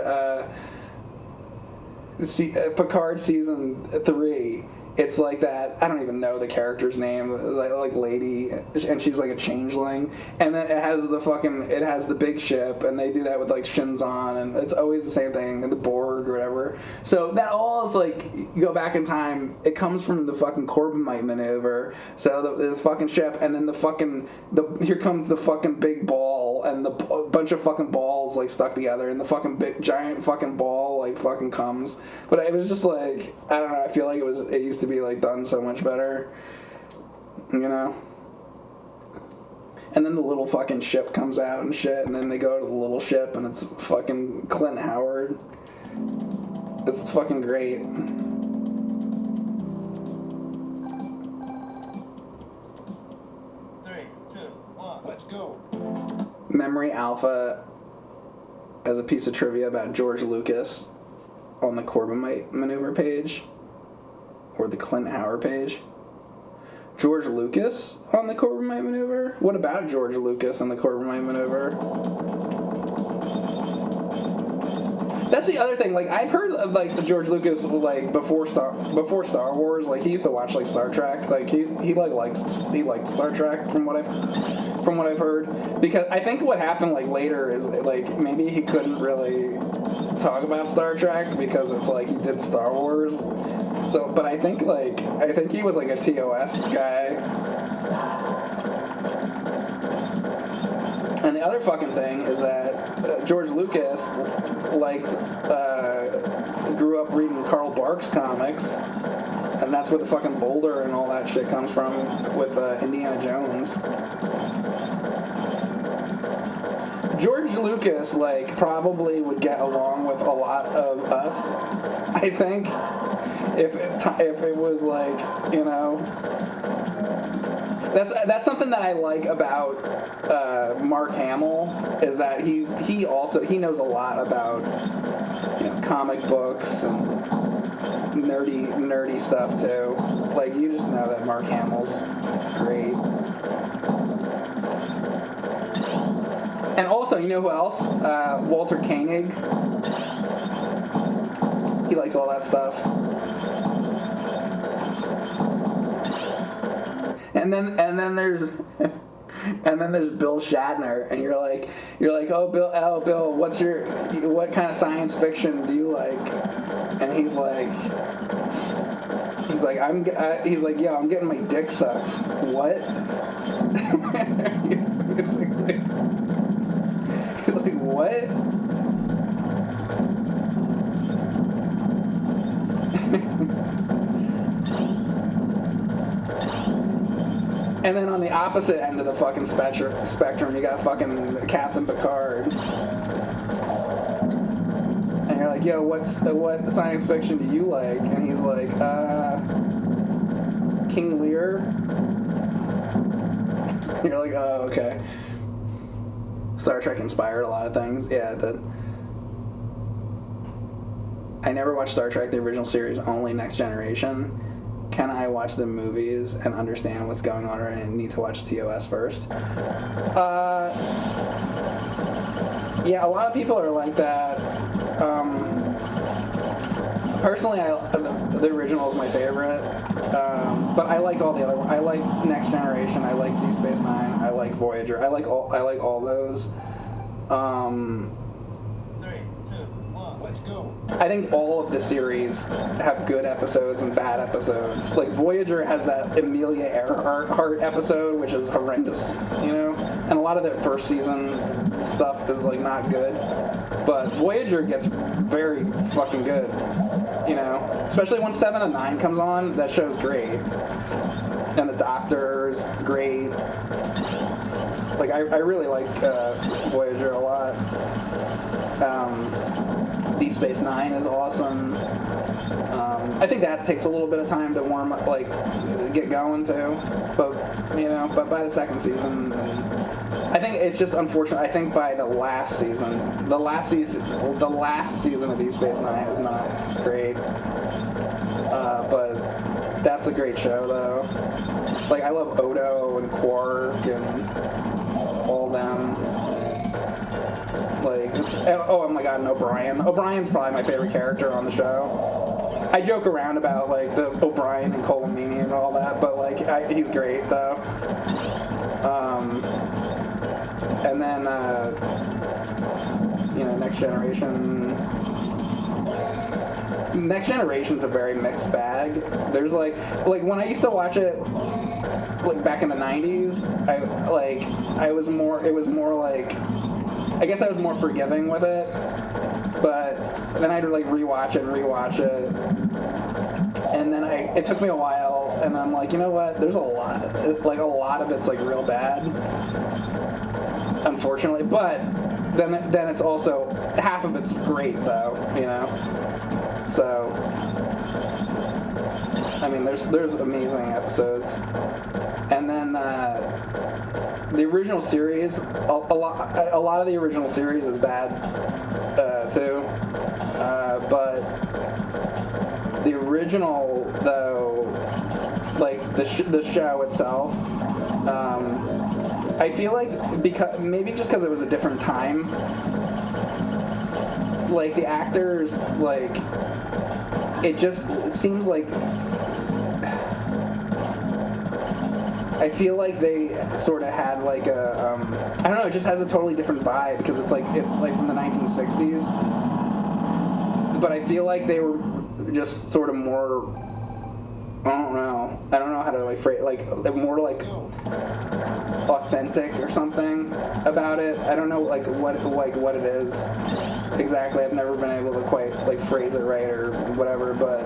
Picard season 3, it's like that. I don't even know the character's name, like lady, and she's like a changeling, and then it has the big ship, and they do that with like Shinzon, and it's always the same thing, and the Borg or whatever. So that all is like, you go back in time, it comes from the fucking Corbomite maneuver. So the fucking ship, and then here comes the fucking big ball, and a bunch of fucking balls like stuck together, and the fucking big giant fucking ball like fucking comes. But it was just like, I don't know, I feel like it used to be like done so much better, you know? And then the little fucking ship comes out and shit, and then they go to the little ship, and it's fucking Clint Howard. It's fucking great. 3, 2, 1, let's go. Memory Alpha as a piece of trivia about George Lucas on the Corbomite maneuver page, or the Clint Howard page. George Lucas on the Corbomite maneuver? What about George Lucas on the Corbomite maneuver? That's the other thing. Like, I've heard of, like, the George Lucas, like, before Star Wars. Like, he used to watch like Star Trek. Like, he liked Star Trek from what I've heard. Because I think what happened like later is like maybe he couldn't really talk about Star Trek because it's like he did Star Wars. So, but I think he was like a TOS guy. And the other fucking thing is that George Lucas grew up reading Carl Barks comics, and that's where the fucking boulder and all that shit comes from with Indiana Jones. George Lucas, like, probably would get along with a lot of us, I think, if it was like, you know. That's something that I like about Mark Hamill, is that he knows a lot about, you know, comic books and nerdy stuff too. Like, you just know that Mark Hamill's great. And also, you know who else? Walter Koenig. He likes all that stuff. And then there's Bill Shatner, and you're like, oh Bill, what kind of science fiction do you like? And he's like, yeah, I'm getting my dick sucked. What? He's like, what? And then on the opposite end of the fucking spectrum, you got fucking Captain Picard. And you're like, yo, what science fiction do you like? And he's like, King Lear. And you're like, oh, okay. Star Trek inspired a lot of things. Yeah, I never watched Star Trek, the original series, only Next Generation. Can I watch the movies and understand what's going on, or I need to watch TOS first? Yeah, a lot of people are like that. Personally, the original is my favorite, but I like all the other ones. I like Next Generation. I like Deep Space Nine. I like Voyager. I like all those. Three, two, one. Let's go. I think all of the series have good episodes and bad episodes. Like Voyager has that Amelia Earhart episode, which is horrendous, you know? And a lot of the first season stuff is like not good. But Voyager gets very fucking good, you know? Especially when 7 and 9 comes on, that show's great. And the Doctor's great. Like, I really like Voyager a lot. Deep Space Nine is awesome. I think that takes a little bit of time to warm up, like, get going too. But, you know, but by the second season, I think it's just unfortunate. I think by the last season of Deep Space Nine is not great. But that's a great show, though. Like, I love Odo and Quark and all them. Like, oh my god, and O'Brien. O'Brien's probably my favorite character on the show. I joke around about, like, the O'Brien and Colomini and all that, but, like, he's great, though. And then, you know, Next Generation. Next Generation's a very mixed bag. There's, like when I used to watch it, like, back in the 90s, it was more like, I guess I was more forgiving with it, but then I'd like rewatch it, and then it took me a while, and I'm like, you know what? There's a lot of it's like real bad, unfortunately. But then it's also half of it's great though, you know. So I mean, there's amazing episodes, and then. The original series, a lot of the original series is bad, too. But the original, though, like the show itself, I feel like maybe just because it was a different time, like the actors, like it seems like. I feel like they sort of had like a, I don't know, it just has a totally different vibe because it's like from the 1960s. But I feel like they were just sort of more, I don't know how to like phrase, like more like authentic or something about it. I don't know like what it is exactly. I've never been able to quite like phrase it right or whatever, but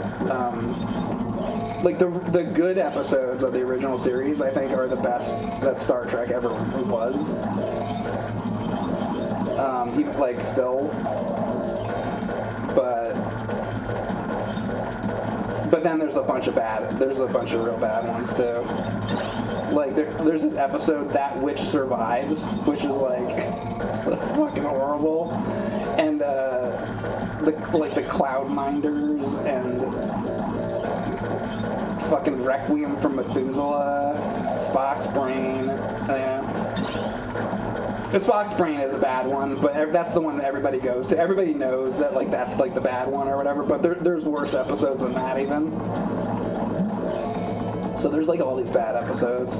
like the good episodes of the original series, I think, are the best that Star Trek ever was. Even like still, but then there's a bunch of real bad ones too. Like there's this episode, That Which Survives, which is like it's fucking horrible, and the Cloudminders and fucking Requiem for Methuselah, Spock's Brain. The Spock's Brain is a bad one, but that's the one that everybody goes to. Everybody knows that like that's like the bad one or whatever, but there's worse episodes than that even. So there's like all these bad episodes.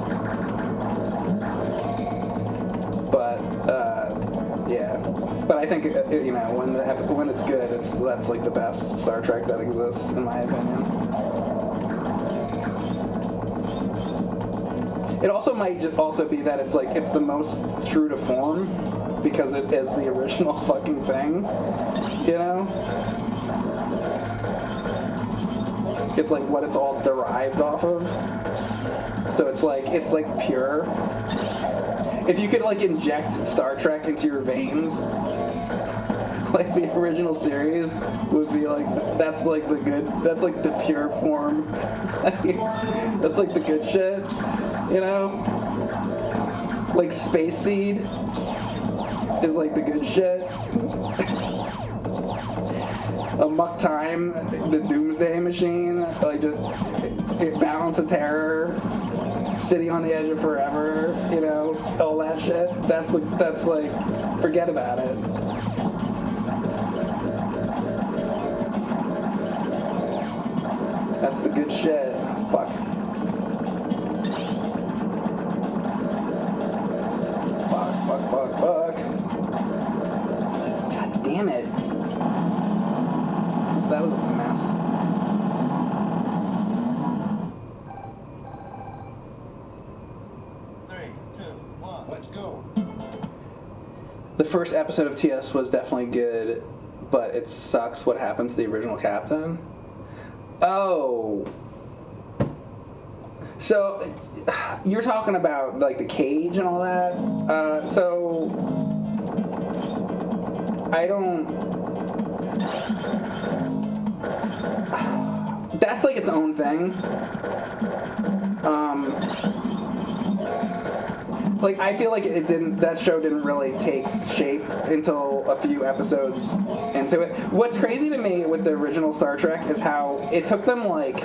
But yeah. But I think you know when it's good, that's like the best Star Trek that exists in my opinion. It also might just also be that it's the most true to form because it is the original fucking thing, you know? It's like what it's all derived off of. So it's like pure. If you could like inject Star Trek into your veins, like the original series would be like that's like the pure form. That's like the good shit. You know? Like Space Seed is like the good shit. Amok Time, the Doomsday Machine, like just Balance of Terror, City on the Edge of Forever, you know, all that shit. That's like forget about it. That's the good shit. Fuck. Fuck. The first episode of TS was definitely good, but it sucks what happened to the original captain. Oh. So, you're talking about, like, the cage and all that? I don't... That's, like, its own thing. Like, I feel like that show didn't really take shape until a few episodes into it. What's crazy to me with the original Star Trek is how it took them, like,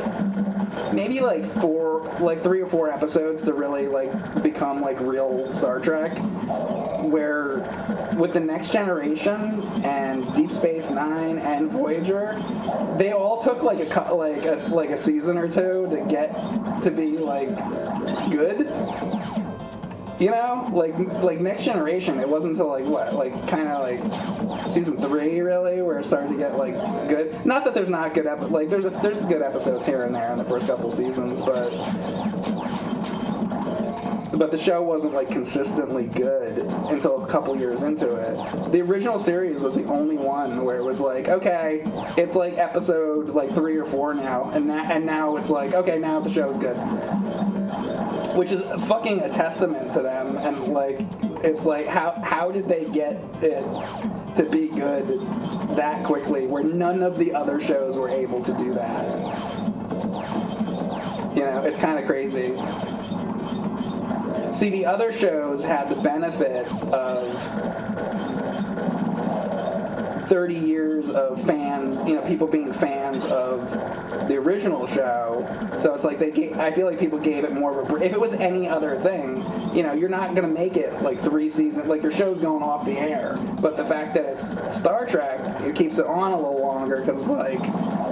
maybe, like, 3 or 4 episodes to really, like, become, like, real Star Trek. Where, with the Next Generation and Deep Space Nine and Voyager, they all took, like, a season or two to get to be, like, good. You know, like Next Generation, it wasn't until kind of like season 3 really, where it started to get like good. Not that there's not good there's good episodes here and there in the first couple seasons, but the show wasn't like consistently good until a couple years into it. The original series was the only one where it was like, okay, it's like episode like 3 or 4 now, and now it's like, okay, now the show's good. Which is fucking a testament to them, and like, it's like, how did they get it to be good that quickly, where none of the other shows were able to do that? You know, it's kind of crazy. See, the other shows had the benefit of 30 years of fans, you know, people being fans of the original show. So it's like I feel like people gave it more of a... If it was any other thing, you know, you're not going to make it like 3 seasons, like your show's going off the air. But the fact that it's Star Trek, it keeps it on a little longer because like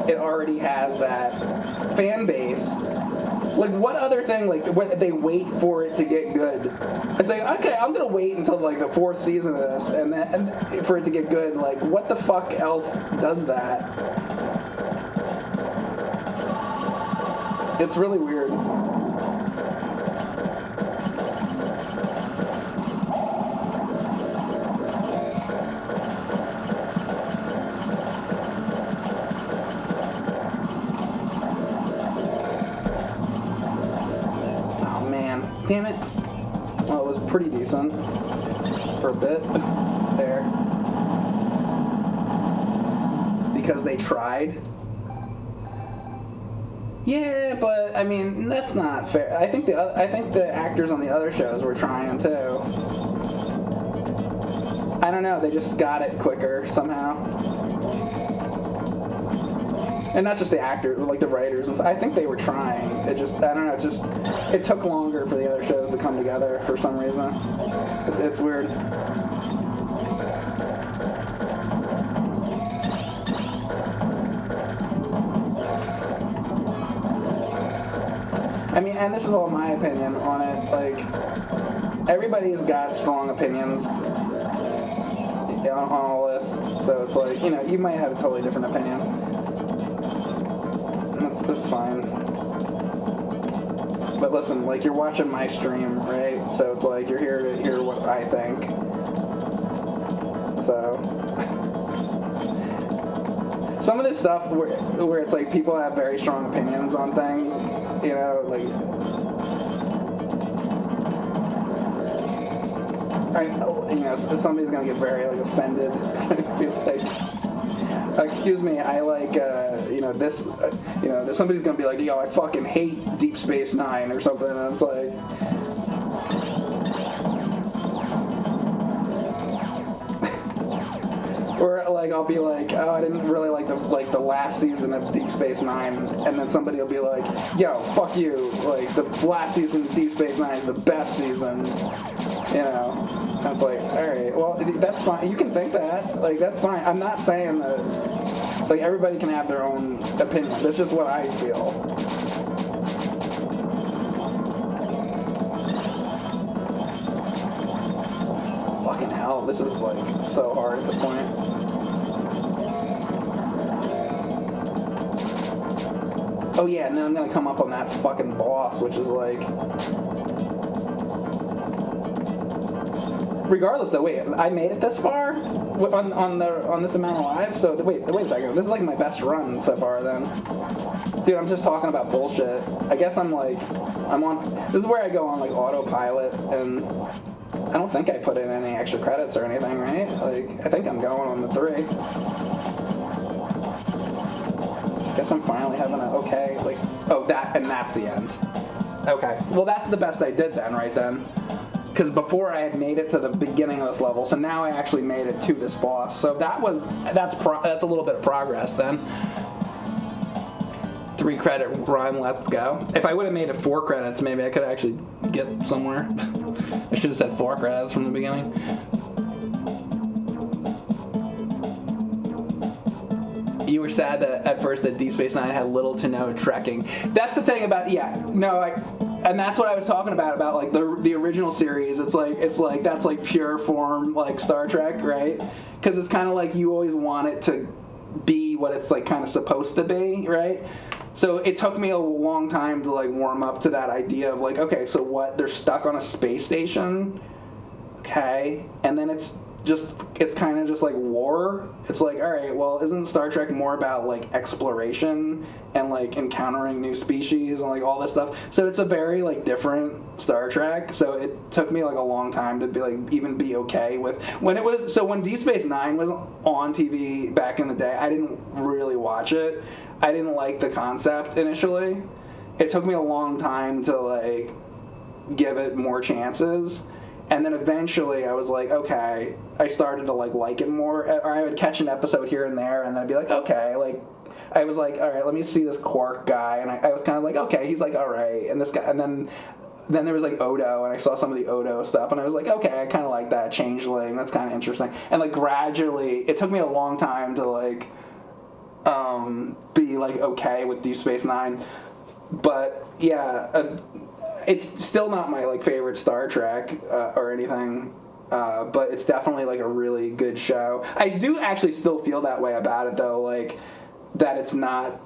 it already has that fan base. Like, what other thing, like, when they wait for it to get good? It's like, okay, I'm gonna wait until, like, the 4th season of this, and for it to get good. Like, what the fuck else does that? It's really weird. Damn it. Well, it was pretty decent for a bit there. Because they tried. Yeah, but I mean, that's not fair. I think the actors on the other shows were trying too. I don't know, they just got it quicker somehow. And not just the actors, but like the writers and stuff. I think they were trying. It just, I don't know, it took longer for the other shows to come together for some reason. It's weird. I mean, and this is all my opinion on it. Like, everybody's got strong opinions on all this. So it's like, you know, you might have a totally different opinion. That's fine. But listen, like, you're watching my stream, right? So it's like you're here to hear what I think. So some of this stuff where it's like people have very strong opinions on things, you know, like somebody's gonna get very like offended. Like, excuse me, I like, this, somebody's gonna be like, yo, I fucking hate Deep Space Nine or something, and it's like, or like, I'll be like, oh, I didn't really like the last season of Deep Space Nine, and then somebody will be like, yo, fuck you, like, the last season of Deep Space Nine is the best season, you know. That's like, alright, well, that's fine. You can think that. Like, that's fine. I'm not saying that, like, everybody can have their own opinion. That's just what I feel. Fucking hell, this is, like, so hard at this point. Oh, yeah, and then I'm gonna come up on that fucking boss, which is, like... regardless though, wait, I made it this far on this amount of lives. So wait a second. This is like my best run so far. Then, dude, I'm just talking about bullshit. I guess I'm on. This is where I go on like autopilot, and I don't think I put in any extra credits or anything, right? Like, I think I'm going on the 3. Guess I'm finally having a okay. Like, oh, that's the end. Okay. Well, that's the best I did then, right then. Because before I had made it to the beginning of this level, so now I actually made it to this boss. So that's a little bit of progress then. 3 credit run, let's go. If I would have made it 4 credits, maybe I could actually get somewhere. I should have said 4 credits from the beginning. You were sad that at first that Deep Space Nine had little to no trekking. That's the thing about and that's what I was talking about like the original series. It's like that's like pure form like Star Trek, right? Because it's kind of like you always want it to be what it's like kind of supposed to be, right? So it took me a long time to like warm up to that idea of like, okay, so what? They're stuck on a space station, okay, and then it's kind of just like war. It's like, all right, well, isn't Star Trek more about like exploration and like encountering new species and like all this stuff? So it's a very like different Star Trek. So it took me like a long time to be like even be okay with when it was. So when Deep Space Nine was on TV back in the day, I didn't really watch it. I didn't like the concept initially. It took me a long time to like give it more chances. And then eventually I was like, okay, I started to like it more. Or I would catch an episode here and there, and then I'd be like, okay, like I was like, all right, let me see this Quark guy, and I was kind of like, okay, he's like all right, and this guy, and then there was like Odo, and I saw some of the Odo stuff, and I was like, okay, I kind of like that Changeling, that's kind of interesting. And like gradually, it took me a long time to like be like okay with Deep Space Nine, but yeah. It's still not my like favorite Star Trek or anything, but it's definitely like a really good show. I do actually still feel that way about it though, like that it's not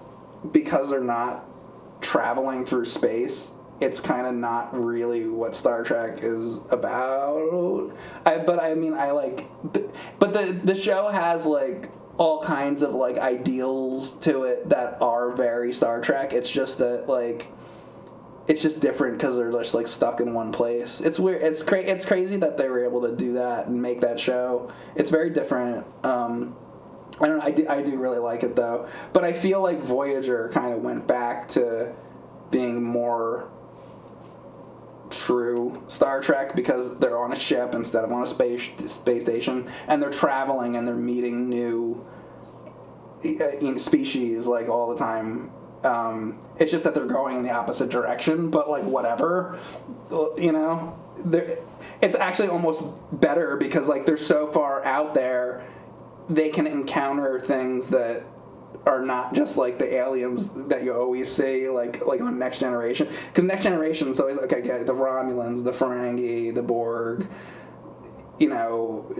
because they're not traveling through space. It's kind of not really what Star Trek is about. But the show has like all kinds of like ideals to it that are very Star Trek. It's just that like. It's just different because they're just like stuck in one place. It's weird. It's crazy that they were able to do that and make that show. It's very different. I don't know. I do really like it though. But I feel like Voyager kind of went back to being more true Star Trek because they're on a ship instead of on a space station, and they're traveling and they're meeting new species like all the time. It's just that they're going in the opposite direction, but like whatever, you know, it's actually almost better because like they're so far out there, they can encounter things that are not just like the aliens that you always see like on Next Generation, because Next Generation is always okay, the Romulans, the Ferengi, the Borg, you know,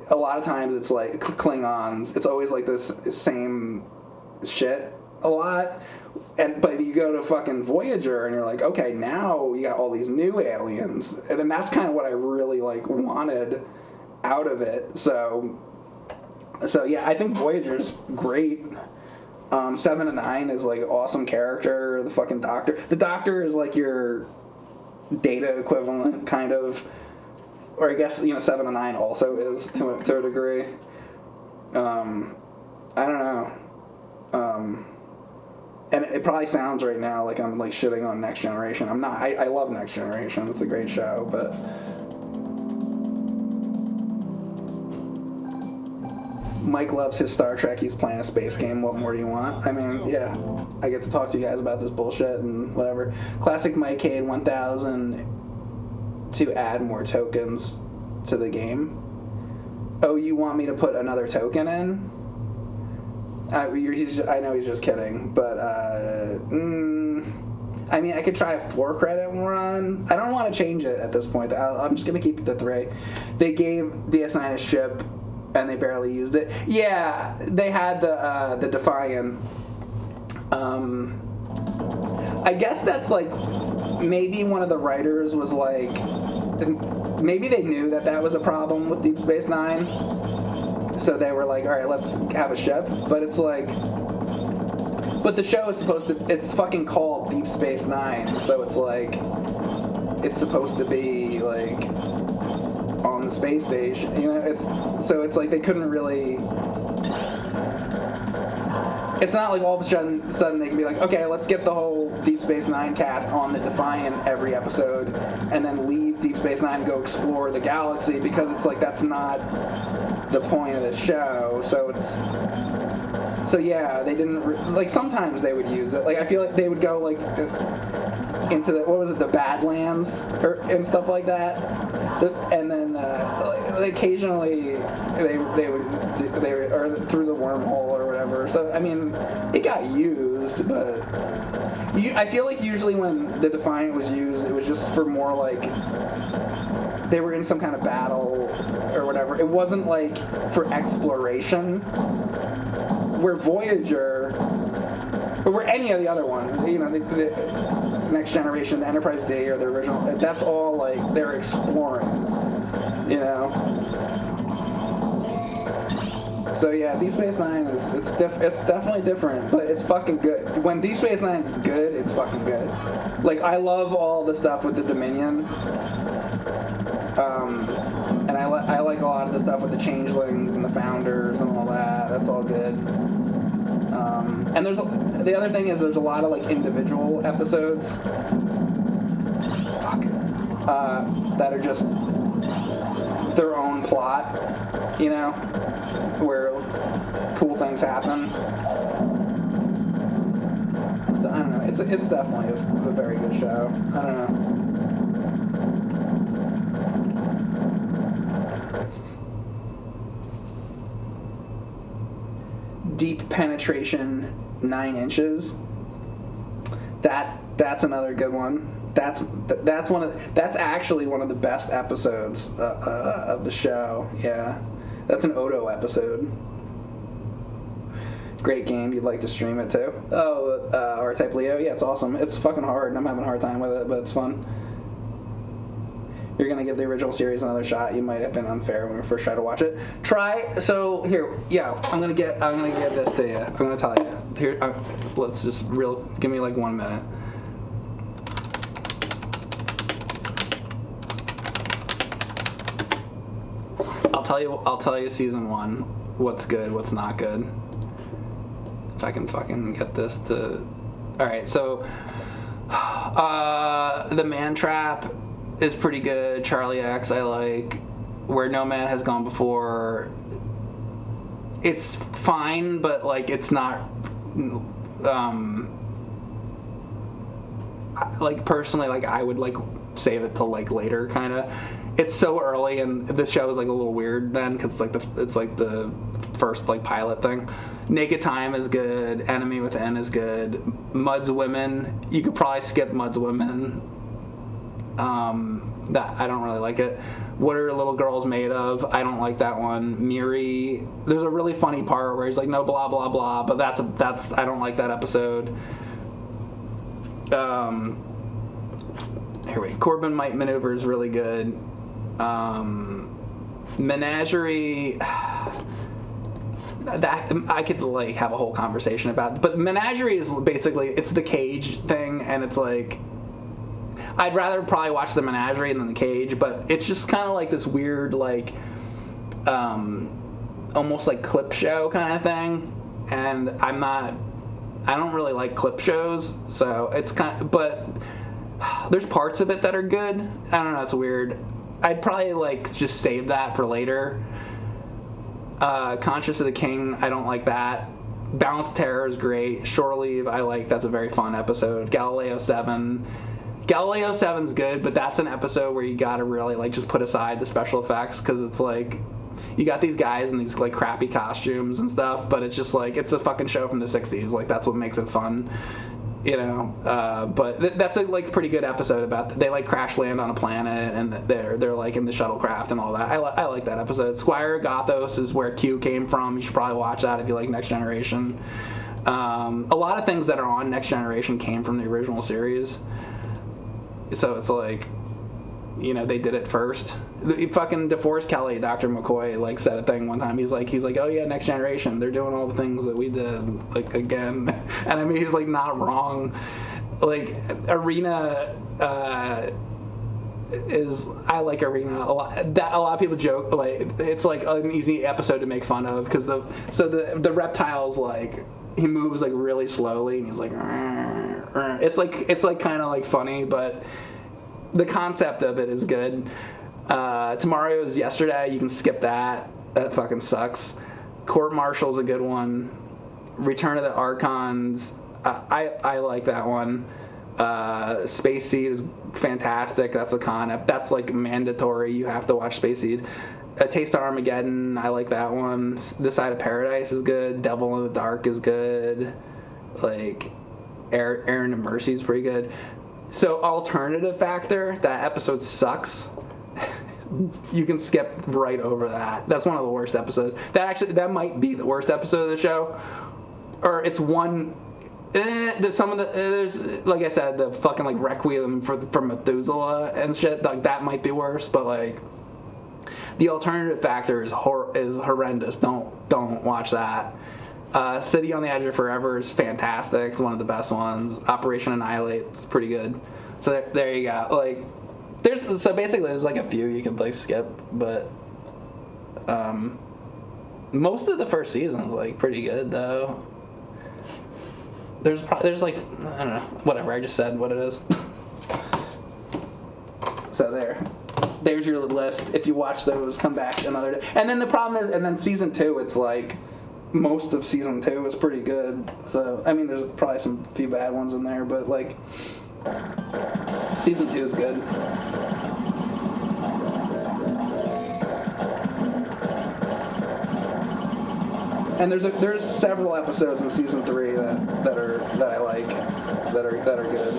a lot of times it's like Klingons, it's always like this same shit a lot, but you go to fucking Voyager and you're like, okay, now you got all these new aliens, and then that's kind of what I really like wanted out of it. So yeah, I think Voyager's great. 7 and 9 is like awesome character. The fucking Doctor. The Doctor is like your Data equivalent, kind of, or I guess 7 and 9 also is to a degree. I don't know. And it probably sounds right now like I'm like shitting on Next Generation. I'm not. I love Next Generation. It's a great show, but Mike loves his Star Trek. He's playing a space game. What more do you want? I mean, yeah, I get to talk to you guys about this bullshit and whatever. Classic Mike Cade 1000 to add more tokens to the game. Oh, you want me to put another token in? I know he's just kidding, but I mean, I could try a 4 credit run. I don't want to change it at this point. I'm just gonna keep it to 3. They gave DS9 a ship, and they barely used it. Yeah, they had the Defiant. I guess that's like maybe one of the writers was like, maybe they knew that was a problem with Deep Space Nine, so they were like, all right, let's have a ship. But it's like, but the show is supposed to, it's fucking called Deep Space Nine, so it's like, it's supposed to be like on the space station, you know. It's like they couldn't really. It's not like all of a sudden they can be like, okay, let's get the whole Deep Space Nine cast on the Defiant every episode, and then leave Deep Space Nine and go explore the galaxy, because it's like that's not the point of the show. So yeah, they didn't like. Sometimes they would use it. Like I feel like they would go like into the Badlands and stuff like that, and then like, occasionally they would or through the wormhole or whatever. So I mean, it got used, but I feel like usually when the Defiant was used, it was just for more like they were in some kind of battle or whatever. It wasn't like for exploration. Where Voyager, or where any of the other ones, you know, the Next Generation, the Enterprise D, or the original, that's all like they're exploring, you know. So yeah, Deep Space Nine it's definitely different, but it's fucking good. When Deep Space Nine's good, it's fucking good. Like I love all the stuff with the Dominion. And I like a lot of the stuff with the changelings and the founders and all that. That's all good. And the other thing is there's a lot of like individual episodes. That are just their own plot, you know, where cool things happen. So I don't know. It's definitely a very good show. I don't know. Deep Penetration 9 Inches. That's another good one. That's actually one of the best episodes of the show. Yeah, that's an Odo episode. Great game. You'd like to stream it too? Oh, rtype Leo. Yeah, it's awesome. It's fucking hard, and I'm having a hard time with it, but it's fun. You're gonna give the original series another shot. You might have been unfair when we first tried to watch it. So here, yeah, I'm gonna get this to you. I'm gonna tell you. Here, let's just give me like 1 minute. I'll tell you season 1, what's good, what's not good. If I can fucking get this to. All right, so the Man Trap is pretty good. Charlie X I like. Where No Man Has Gone Before, it's fine, but like it's not like personally, like I would like save it till like later, kind of. It's so early, and this show is like a little weird then, because it's like the first like pilot thing. Naked Time is good. Enemy Within is good. Mud's Women, you could probably skip Mud's Women. That I don't really like it. What Are Little Girls Made Of? I don't like that one. Miri, there's a really funny part where he's like, no blah blah blah, but that's I don't like that episode. Here wait, Corbin Might Maneuver is really good. Menagerie, that I could like have a whole conversation about, but Menagerie is basically, it's the Cage thing, and it's like I'd rather probably watch the Menagerie than the Cage, but it's just kind of like this weird like almost like clip show kind of thing, and I don't really like clip shows, so it's but there's parts of it that are good. I don't know, it's weird. I'd probably like just save that for later. Conscious of the King, I don't like that. Balanced Terror is great. Shore Leave, I like. That's a very fun episode. Galileo 7's good, but that's an episode where you gotta really like just put aside the special effects, because it's like you got these guys in these like crappy costumes and stuff, but it's just like it's a fucking show from the 60s. Like that's what makes it fun, you know. But that's a like pretty good episode about they like crash land on a planet, and they're like in the shuttlecraft and all that. I like that episode. Squire Gothos is where Q came from. You should probably watch that if you like Next Generation. A lot of things that are on Next Generation came from the original series, so it's like they did it first. The fucking DeForest Kelly, Dr. McCoy, like, said a thing one time. He's like, oh yeah, Next Generation, they're doing all the things that we did, like, again. And I mean, he's like not wrong. Like, Arena I like Arena a lot. A lot of people joke, like, it's like an easy episode to make fun of because the reptile's like, he moves like really slowly and he's like, it's like kind of like funny, but the concept of it is good. Tomorrow's Yesterday, you can skip that. That fucking sucks. Court Martial's a good one. Return of the Archons, I like that one. Space Seed is fantastic. That's a con. That's like mandatory. You have to watch Space Seed. A Taste of Armageddon, I like that one. This Side of Paradise is good. Devil in the Dark is good. Like, Aaron and Mercy is pretty good. So, Alternative Factor, that episode sucks. You can skip right over that. That's one of the worst episodes. That might be the worst episode of the show. Or it's one. There's some of there's, like I said, the fucking like Requiem for Methuselah and shit. Like, that might be worse, but like, the Alternative Factor is horrendous. Don't watch that. City on the Edge of Forever is fantastic. It's one of the best ones. Operation Annihilate is pretty good. So there you go. Like, basically there's like a few you can like skip, but most of the first season's like pretty good though. There's like, I don't know, whatever. I just said what it is. So there's your list. If you watch those, come back another day. And then the problem is, and then season 2, it's like most of season 2 is pretty good. So I mean, there's probably some few bad ones in there, but like season 2 is good. And there's several episodes in season 3 that I like that are good.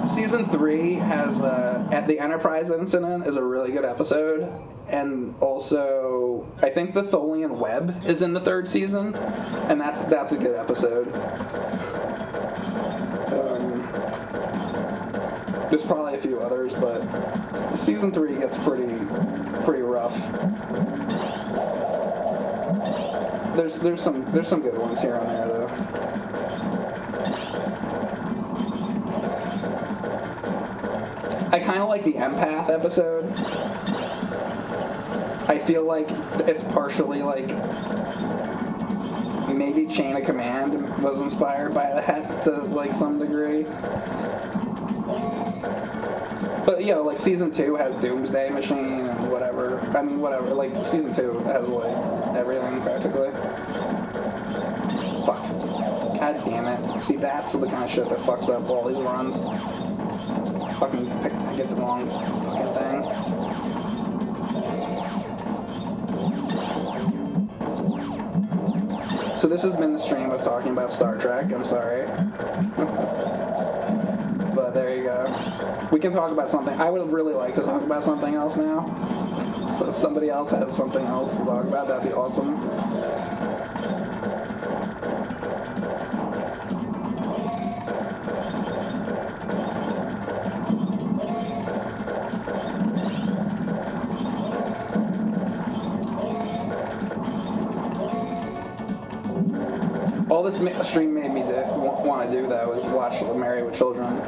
Season 3 has at the Enterprise incident is a really good episode, and also I think the Tholian Web is in the 3rd season, and that's a good episode. There's probably a few others, but season 3 gets pretty rough. There's some good ones here and there though. I kind of like the Empath episode. I feel like it's partially like maybe Chain of Command was inspired by that to like some degree. But, like, season 2 has Doomsday Machine and whatever. I mean, whatever. Like, season 2 has, like, everything, practically. Fuck. God damn it. See, that's the kind of shit that fucks up all these runs. Fucking get the wrong fucking thing. So this has been the stream of talking about Star Trek. I'm sorry. But there you go. We can talk about something. I would really like to talk about something else now. So if somebody else has something else to talk about, that'd be awesome. All this stream made me want to do, though, is watch Married with Children.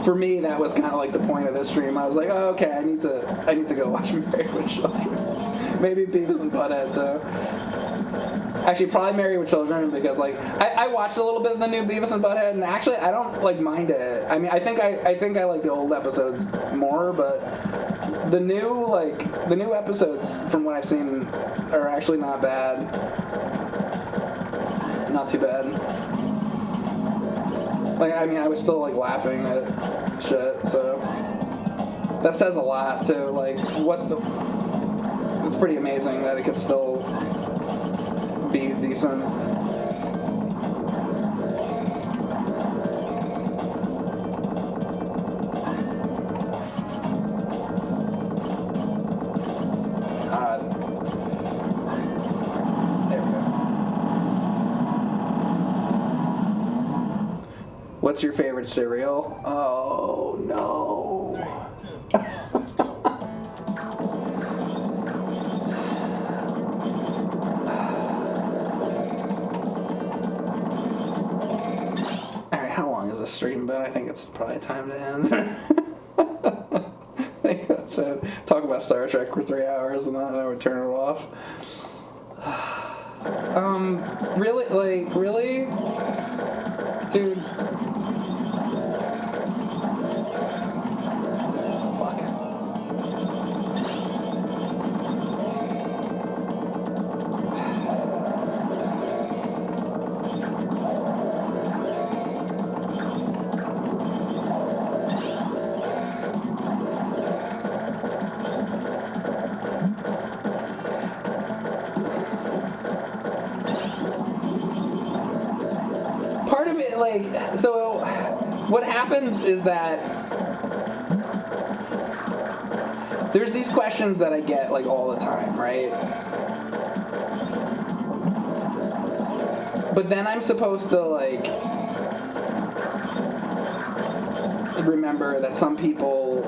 For me, that was kind of like the point of this stream. I was like, oh, okay, I need to go watch Married with Children. Maybe Beavis and Butthead, too. Actually, probably Married with Children, because like I watched a little bit of the new Beavis and Butthead, and actually I don't like mind it. I mean, I think I like the old episodes more, but the new episodes from what I've seen are actually not bad. Not too bad. Like, I mean, I was still like laughing at shit, so that says a lot too. Like, it's pretty amazing that it could still be decent. There we go. What's your favorite cereal? Oh, no. 3, 2, 1, let's go. Alright, how long is this stream been? I think it's probably time to end. I think that's it. Talk about Star Trek for 3 hours and then I would turn it off. Really? Like, really? Dude. Fuck. Part of it, like, so what happens is that there's these questions that I get, like, all the time, right? But then I'm supposed to, like, remember that some people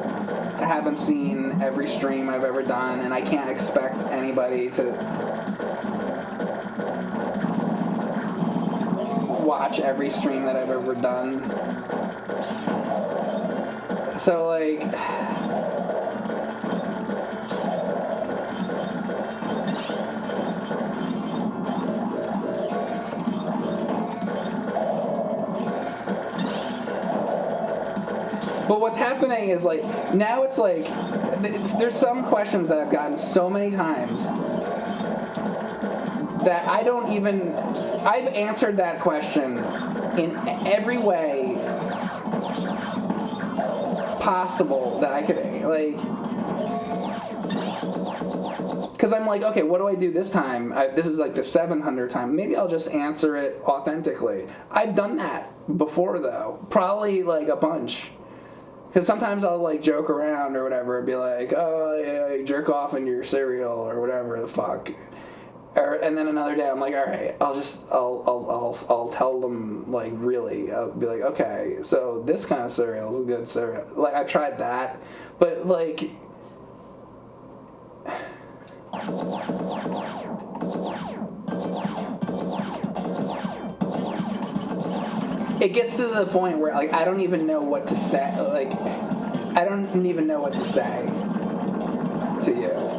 haven't seen every stream I've ever done, and I can't expect anybody to watch every stream that I've ever done. So, like, but what's happening is, like, now it's like, there's some questions that I've gotten so many times that I don't even, I've answered that question in every way possible that I could, like, because I'm like, okay, what do I do this time? This is like the 700th time. Maybe I'll just answer it authentically. I've done that before, though. Probably, like, a bunch. Because sometimes I'll, like, joke around or whatever and be like, oh, yeah, you jerk off into your cereal or whatever the fuck. And then another day I'm like, all right, I'll tell them, like, really. I'll be like, okay, so this kind of cereal is a good cereal. Like, I tried that, but, like, it gets to the point where, like, I don't even know what to say. Like, I don't even know what to say to you.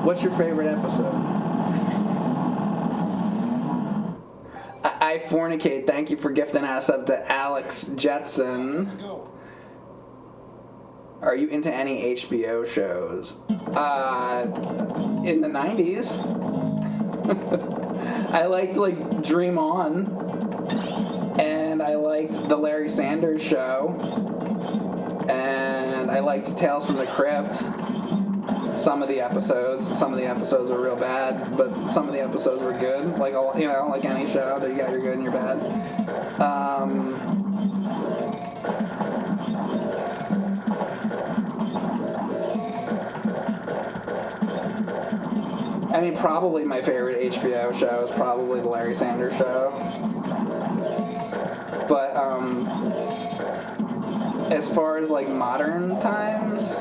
What's your favorite episode? I fornicate. Thank you for gifting us up to Alex Jetson. Let's go. Are you into any HBO shows? In the 90s. I liked, like, Dream On. And I liked the Larry Sanders Show. And I liked Tales from the Crypt. Some of the episodes were real bad, but some of the episodes were good. Like, you know, like any show, that you got your good and your bad. I mean, probably my favorite HBO show is probably the Larry Sanders Show. But as far as, like, modern times,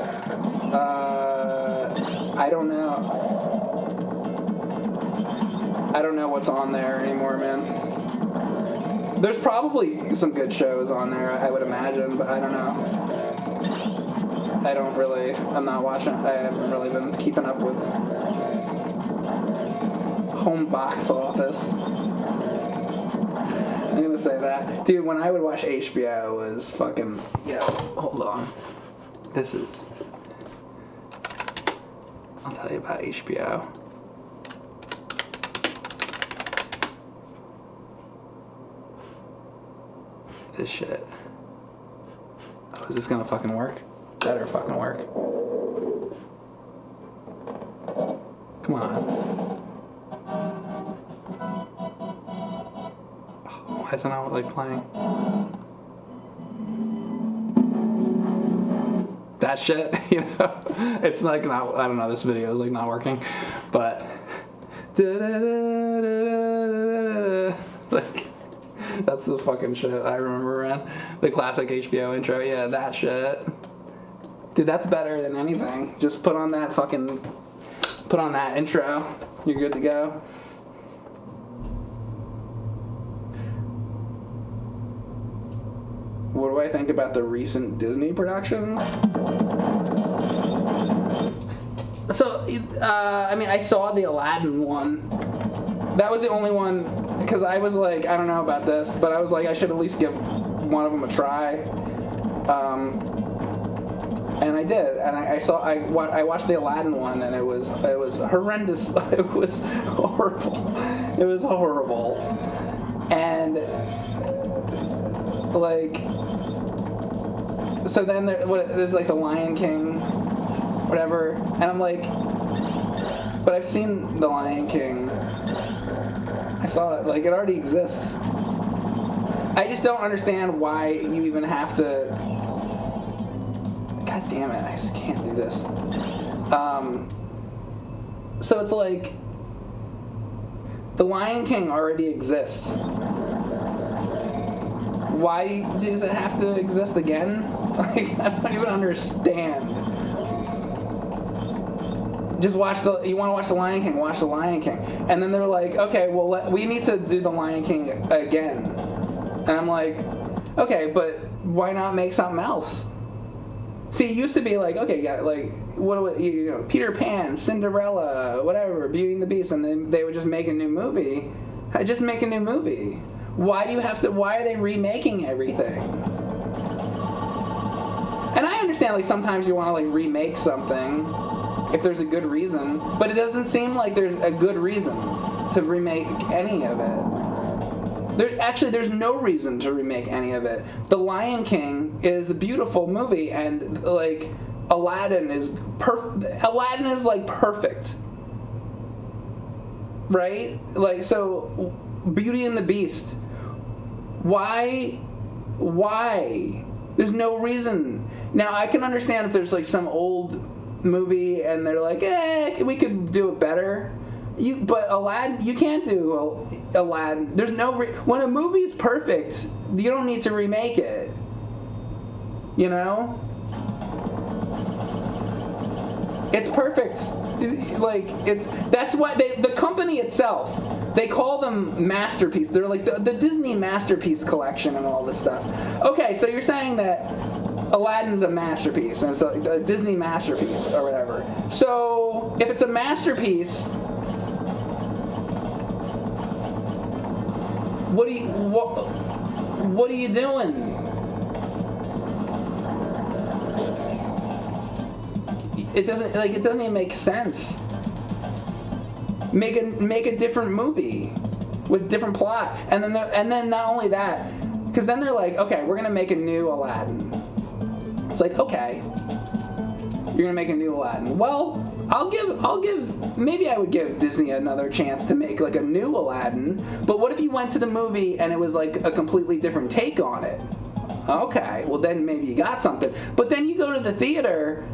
I don't know. I don't know what's on there anymore, man. There's probably some good shows on there, I would imagine, but I don't know. I'm not watching, I haven't really been keeping up with home box office. I'm gonna say that. Dude, when I would watch HBO, it was fucking, yo, hold on. I'll tell you about HBO. This shit. Oh, is this gonna fucking work? Better fucking work. Come on. is it not like playing? That shit, you know, it's like not. I don't know. This video is like not working, but like that's the fucking shit I remember, man. The classic HBO intro. Yeah, that shit. Dude, that's better than anything. Just put on that intro. You're good to go. What do I think about the recent Disney productions? So, I mean, I saw the Aladdin one. That was the only one, because I was like, I don't know about this, but I was like, I should at least give one of them a try. And I did, and I watched the Aladdin one, and it was horrendous. It was horrible. It was horrible, and like, so then there's like the Lion King, whatever, and I'm like, but I've seen the Lion King. I saw it, like it already exists. I just don't understand why you even have to. God damn it, I just can't do this. So it's like, the Lion King already exists. Why does it have to exist again? Like, I don't even understand. Just you want to watch the Lion King, watch the Lion King. And then they're like, okay, well, we need to do the Lion King again. And I'm like, okay, but why not make something else? See, it used to be like, okay, yeah, like, Peter Pan, Cinderella, whatever, Beauty and the Beast, and then they would just make a new movie. Just make a new movie. Why are they remaking everything? And I understand, like, sometimes you want to, like, remake something if there's a good reason, but it doesn't seem like there's a good reason to remake any of it. There's no reason to remake any of it. The Lion King is a beautiful movie, and like Aladdin is like perfect, right? Like, so Beauty and the Beast. Why? There's no reason. Now I can understand if there's like some old movie and they're like, we could do it better. But Aladdin, you can't do Aladdin. There's no when a movie's perfect, you don't need to remake it. You know, it's perfect. Like that's why the company itself, they call them masterpiece. They're like the Disney masterpiece collection and all this stuff. Okay, so you're saying that Aladdin's a masterpiece and it's a Disney masterpiece or whatever. So if it's a masterpiece, what are you doing? It doesn't even make sense. Make a different movie with different plot, and then not only that, because then they're like, okay, we're gonna make a new Aladdin. It's like, okay, you're gonna make a new Aladdin. Well, maybe I would give Disney another chance to make like a new Aladdin, but what if you went to the movie and it was like a completely different take on it? Okay, well then maybe you got something. But then you go to the theater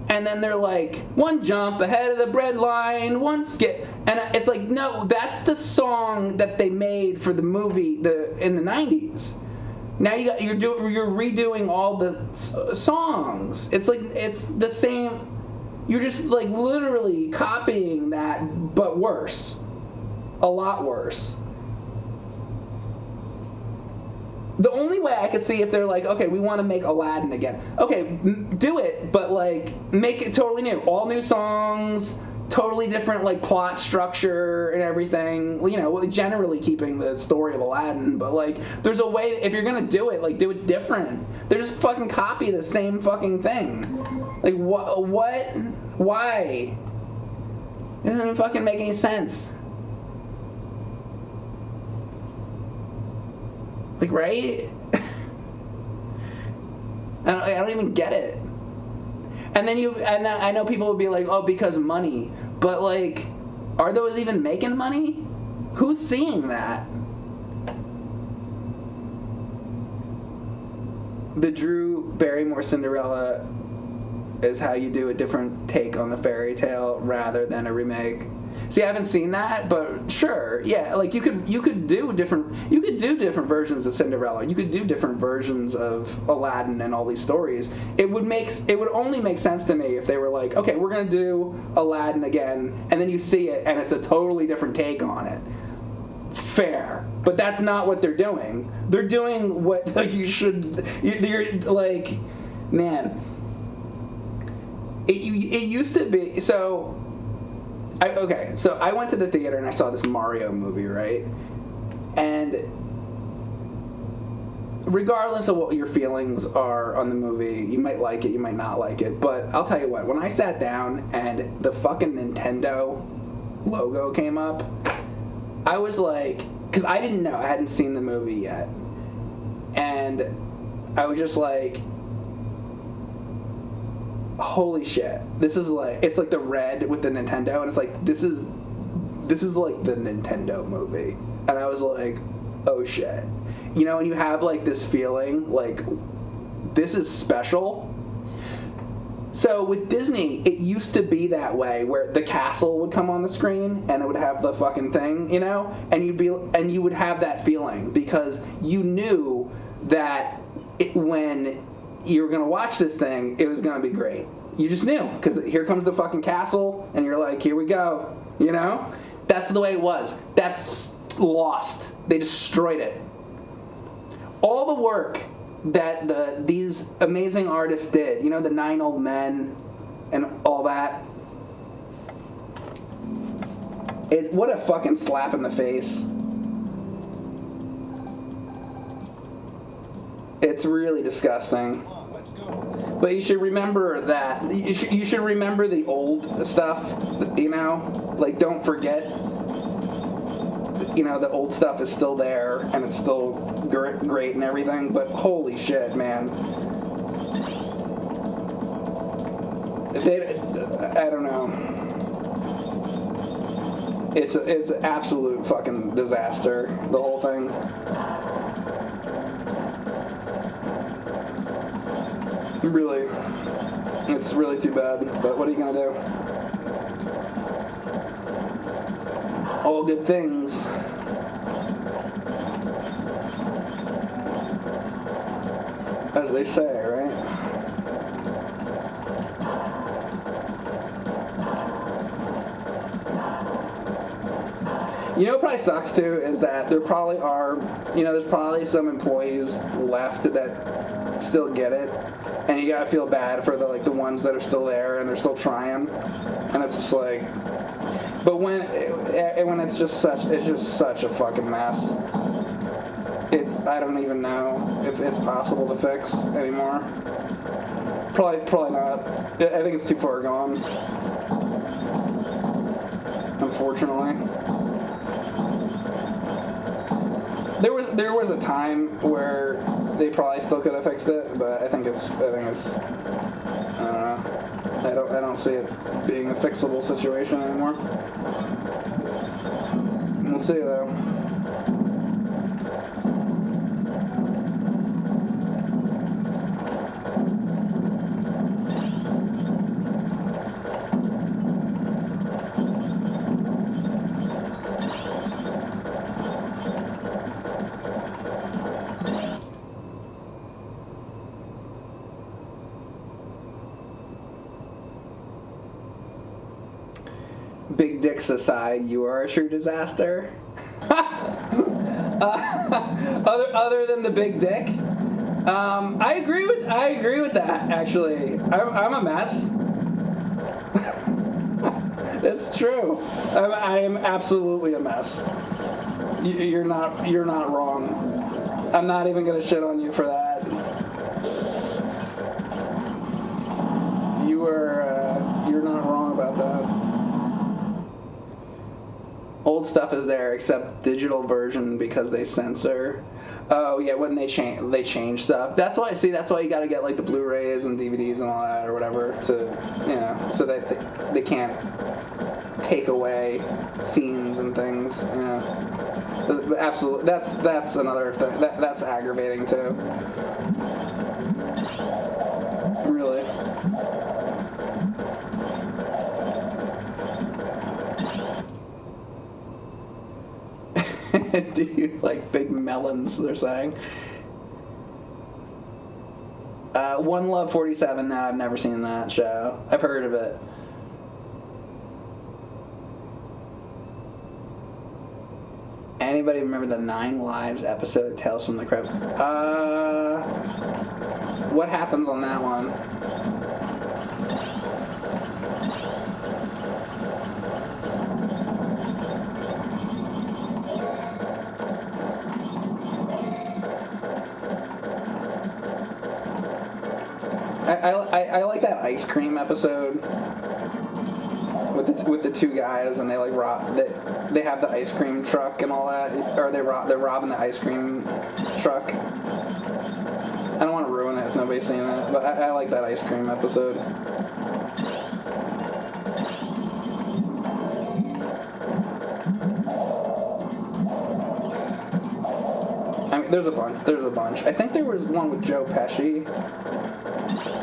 and then they're like, one jump ahead of the bread line, one skip, and it's like, no, that's the song that they made for the movie in the 90s. Now you're redoing all the songs. It's like it's the same. You're just like literally copying that, but worse, a lot worse. The only way I could see if they're like, okay, we want to make Aladdin again. Okay, do it, but like make it totally new, all new songs, totally different like plot structure and everything. You know, generally keeping the story of Aladdin, but like there's a way if you're gonna do it, like do it different. They just fucking copy the same fucking thing. Like what? Why? It doesn't fucking make any sense. Like, right? I don't even get it. And then I know people would be like, oh, because money. But like, are those even making money? Who's seeing that? the Drew Barrymore Cinderella is how you do a different take on the fairy tale rather than a remake. See, I haven't seen that, but sure, yeah. Like you could do different versions of Cinderella. You could do different versions of Aladdin and all these stories. It would only make sense to me if they were like, okay, we're gonna do Aladdin again, and then you see it and it's a totally different take on it. Fair, but that's not what they're doing. They're doing what like you should. You're like, man. It used to be so. So I went to the theater and I saw this Mario movie, right? And regardless of what your feelings are on the movie, you might like it, you might not like it, but I'll tell you what, when I sat down and the fucking Nintendo logo came up, I was like, because I didn't know, I hadn't seen the movie yet, and I was just like, holy shit, this is like, it's like the red with the Nintendo, and it's like, this is like the Nintendo movie. And I was like, oh shit. You know, and you have like this feeling like this is special. So with Disney, it used to be that way, where the castle would come on the screen and it would have the fucking thing, you know, and you would have that feeling because you knew that when you were gonna watch this thing, it was gonna be great. You just knew, because here comes the fucking castle, and you're like, here we go, you know? That's the way it was. That's lost. They destroyed it. All the work that these amazing artists did, you know, the 9 Old Men and all that, what a fucking slap in the face. It's really disgusting. But you should remember that. You should remember the old stuff, you know? Like, don't forget, you know, the old stuff is still there, and it's still great and everything, but holy shit, man. I don't know. It's an absolute fucking disaster, the whole thing. Really, it's really too bad, but what are you gonna do? All good things. As they say, right? You know what probably sucks too is that there probably are, you know, there's probably some employees left that still get it. And you gotta feel bad for the ones that are still there and they're still trying, and it's just like, but when it's just such a fucking mess. I don't even know if it's possible to fix anymore. Probably not. I think it's too far gone, unfortunately. There was a time where they probably still could have fixed it, but I think it's I don't know. I don't see it being a fixable situation anymore. We'll see though. Big dicks aside, you are a true disaster. Other than the big dick, I agree with that. Actually, I'm a mess. It's true. I am absolutely a mess. You're not wrong. I'm not even gonna shit on you for that. You're not wrong about that. Old stuff is there, except digital version because they censor. Oh yeah, when they change stuff. That's why you got to get like the Blu-rays and DVDs and all that or whatever to, you know, so that they can't take away scenes and things. You know, absolutely. That's another thing. That's aggravating too. Do you like big melons, they're saying. One Love 47, now I've never seen that show. I've heard of it. Anybody remember the 9 Lives episode of Tales from the Crypt? What happens on that one? I like that ice cream episode with the 2 guys, and they like they have the ice cream truck and all that, or they're robbing the ice cream truck. I don't want to ruin it if nobody's seen it, but I like that ice cream episode. I mean, there's a bunch. I think there was one with Joe Pesci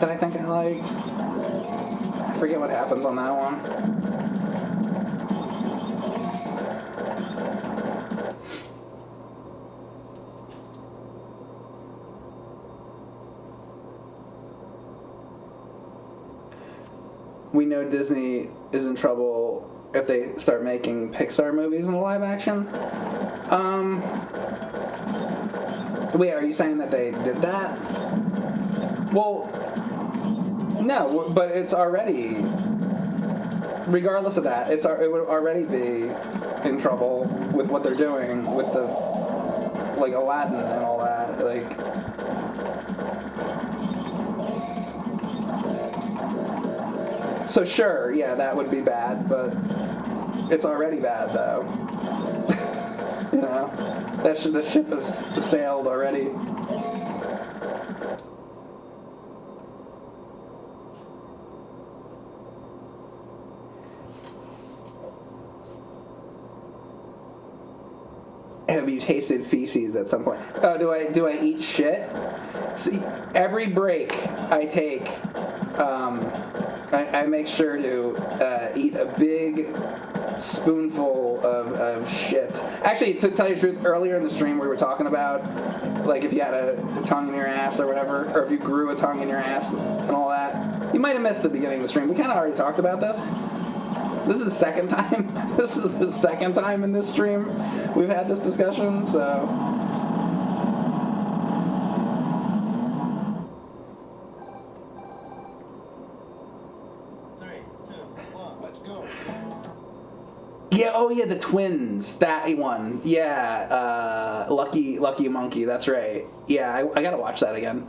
that I think I liked. I forget what happens on that one. We know Disney is in trouble if they start making Pixar movies in live action. Wait, are you saying that they did that? Well, no, but it's already, regardless of that, it would already be in trouble with what they're doing with the, like, Aladdin and all that, like. So sure, yeah, that would be bad, but it's already bad, though. You know, the ship has sailed already. Have you tasted feces at some point? Oh, do I eat shit? See, every break I take, I make sure to eat a big spoonful of shit. Actually, to tell you the truth, earlier in the stream we were talking about, like, if you had a tongue in your ass or whatever, or if you grew a tongue in your ass and all that. You might have missed the beginning of the stream. We kind of already talked about this. This is the second time. This is the second time in this stream we've had this discussion, so. Yeah, oh yeah, the twins, that one. Yeah, Lucky Monkey, that's right. Yeah, I gotta watch that again.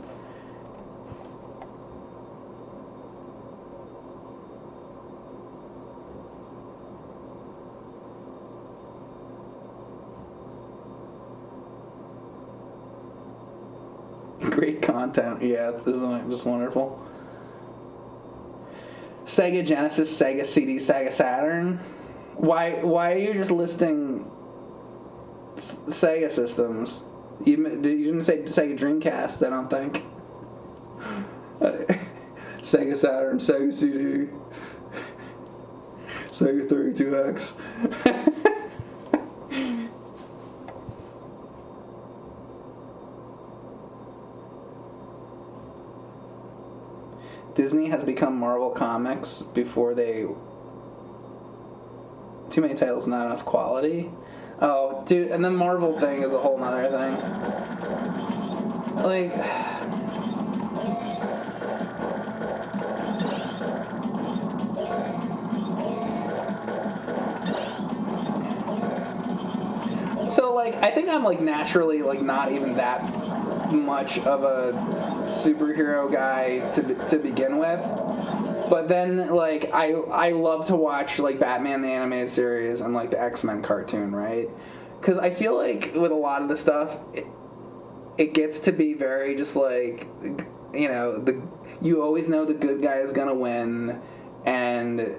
Great content, yeah, isn't it just wonderful? Sega Genesis, Sega CD, Sega Saturn. Why are you just listing Sega systems? You didn't say Sega Dreamcast, I don't think. Sega Saturn, Sega CD, Sega 32X. Disney has become Marvel Comics before they... Too many titles, not enough quality. Oh, dude, and the Marvel thing is a whole nother thing. Like... So, like, I think I'm, like, naturally, like, not even that much of a superhero guy to begin with. But then, like, I love to watch, like, Batman the Animated Series and, like, the X-Men cartoon, right? Because I feel like with a lot of the stuff, it gets to be very just, like, you know, you always know the good guy is going to win, and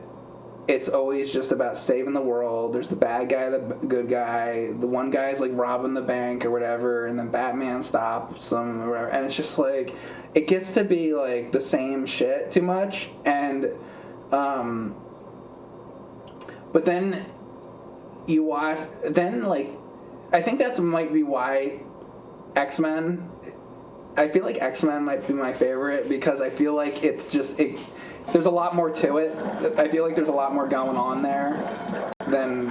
it's always just about saving the world. There's the bad guy, the good guy. The one guy's, like, robbing the bank or whatever, and then Batman stops them or whatever. And it's just, like, it gets to be, like, the same shit too much. And, but then you watch, then, like, I think that's might be why X-Men. I feel like X-Men might be my favorite because I feel like it's just there's a lot more to it. I feel like there's a lot more going on there than,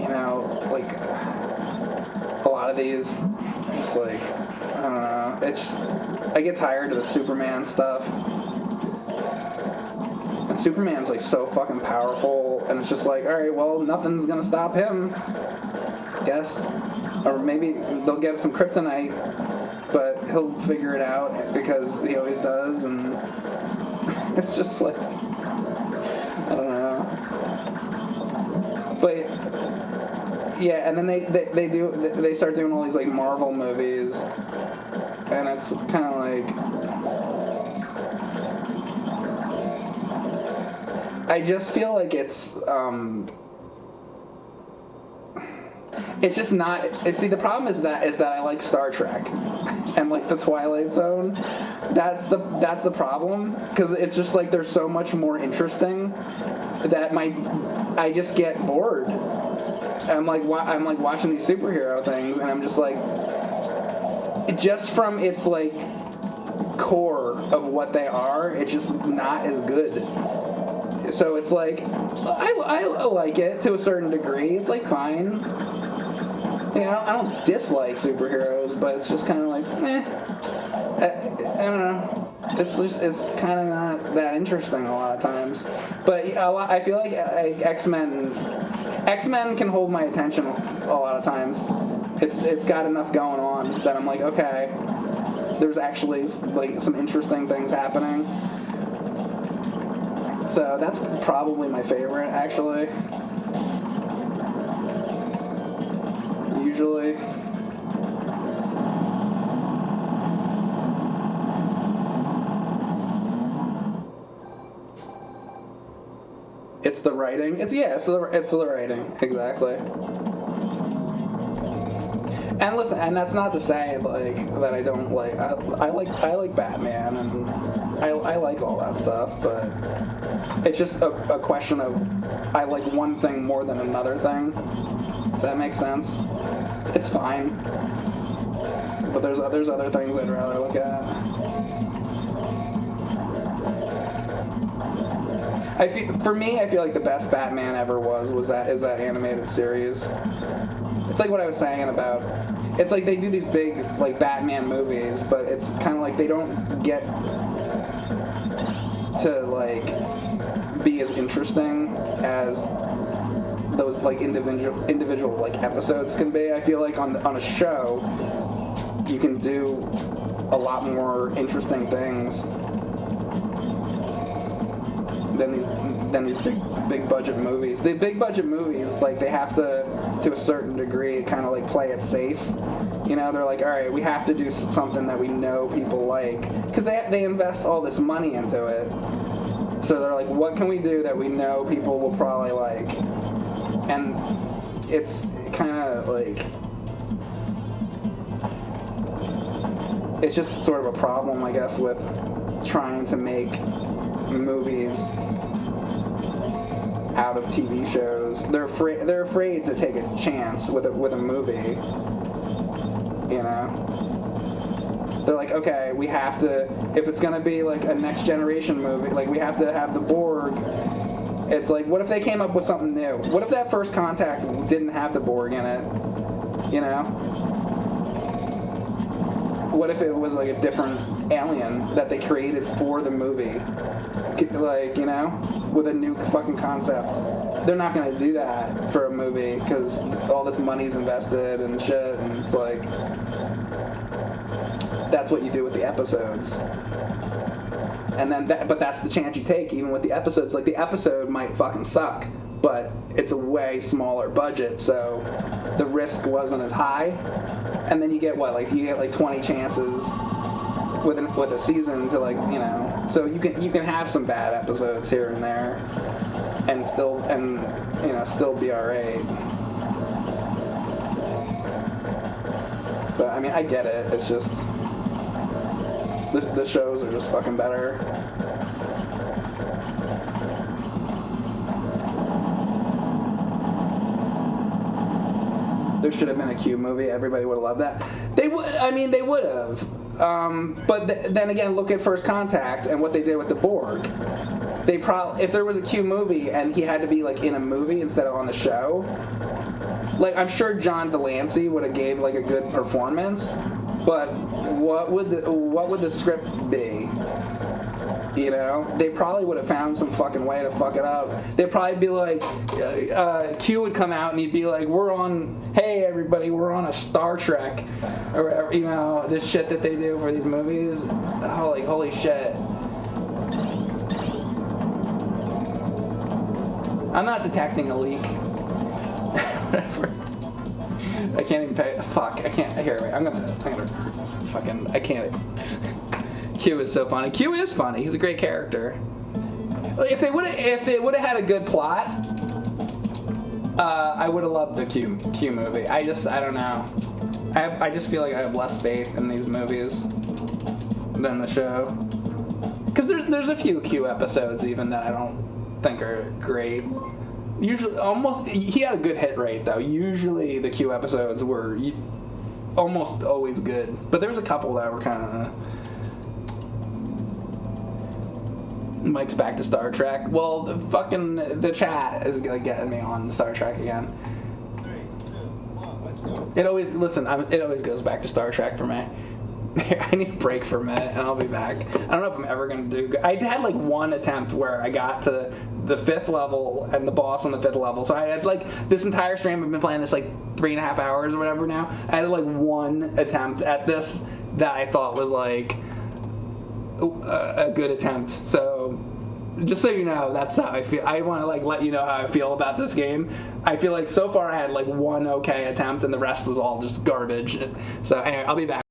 you know, like a lot of these. Just like, I don't know. It's just, I get tired of the Superman stuff. And Superman's like so fucking powerful, and it's just like, all right, well, nothing's gonna stop him, I guess. Or maybe they'll get some kryptonite, but he'll figure it out because he always does, and it's just like, I don't know. But yeah, and then they start doing all these like Marvel movies, and it's kind of like, I just feel like it's just not. See, the problem is that I like Star Trek and like the Twilight Zone. That's the problem, because it's just like they're so much more interesting that I just get bored. I'm like watching these superhero things, and I'm just like, just from its like core of what they are, it's just not as good. So it's like, I like it to a certain degree. It's like fine. You know, I don't dislike superheroes, but it's just kind of like, I don't know. It's kind of not that interesting a lot of times. But I feel like X-Men can hold my attention a lot of times. It's got enough going on that I'm like, okay, there's actually like some interesting things happening. So that's probably my favorite, actually. Usually. It's the writing. It's the writing, exactly. And listen, and that's not to say like that I don't like. I like Batman, and I like all that stuff, but it's just a question of I like one thing more than another thing. If that makes sense. It's fine, but there's other things I'd rather look at. For me, I feel like the best Batman ever is that animated series. It's like what I was saying about. It's like they do these big like Batman movies, but it's kind of like they don't get to like be as interesting as those like individual like episodes can be. I feel like on a show you can do a lot more interesting things than these big budget movies. The big budget movies, like, they have to a certain degree, kind of like play it safe. You know, they're like, all right, we have to do something that we know people like, because they invest all this money into it. So they're like, what can we do that we know people will probably like? And it's kind of like, it's just sort of a problem, I guess, with trying to make movies out of TV shows. They're afraid to take a chance with a movie. You know, they're like, okay, we have to, if it's gonna be like a next generation movie, like we have to have the Borg. It's like, what if they came up with something new? What if that First Contact didn't have the Borg in it? You know? What if it was like a different alien that they created for the movie? Like, you know, with a new fucking concept. They're not going to do that for a movie because all this money's invested and shit, and it's like, that's what you do with the episodes. And then but that's the chance you take, even with the episodes. Like, the episode might fucking suck, but it's a way smaller budget, so the risk wasn't as high. And then you get 20 chances with a season to, like, you know, so you can have some bad episodes here and there and still be alright. So I mean, I get it. It's just the shows are just fucking better. there should have been a Q movie. Everybody would have loved that. They would. I mean, they would have. But then again, look at First Contact and what they did with the Borg. They probably, if there was a Q movie and he had to be like in a movie instead of on the show, like I'm sure John Delancey would have gave like a good performance. But what would the script be? You know, they probably would have found some fucking way to fuck it up. They'd probably be like, Q would come out and he'd be like, hey everybody, we're on a Star Trek, or whatever, you know, this shit that they do for these movies. Holy shit. I'm not detecting a leak. Whatever. I can't even pay. Fuck, I can't. Here, wait. I'm gonna fucking. I can't. Q is so funny. Q is funny. He's a great character. If they would have had a good plot, I would have loved the Q movie. I don't know. I just feel like I have less faith in these movies than the show. Because there's a few Q episodes even that I don't think are great. Usually, he had a good hit rate though. Usually the Q episodes were almost always good, but there was a couple that were kind of. Mike's back to Star Trek. Well, the chat is getting me on Star Trek again. 3, 2, 1, let's go. It always goes back to Star Trek for me. I need a break for a minute and I'll be back. I don't know if I'm ever going to do... I had like one attempt where I got to the 5th level and the boss on the 5th level. So I had like this entire stream, I've been playing this like 3.5 hours or whatever now. I had like one attempt at this that I thought was like a good attempt. So just so you know, that's how I feel. I want to like let you know how I feel about this game. I feel like so far I had like one okay attempt and the rest was all just garbage. So anyway, I'll be back.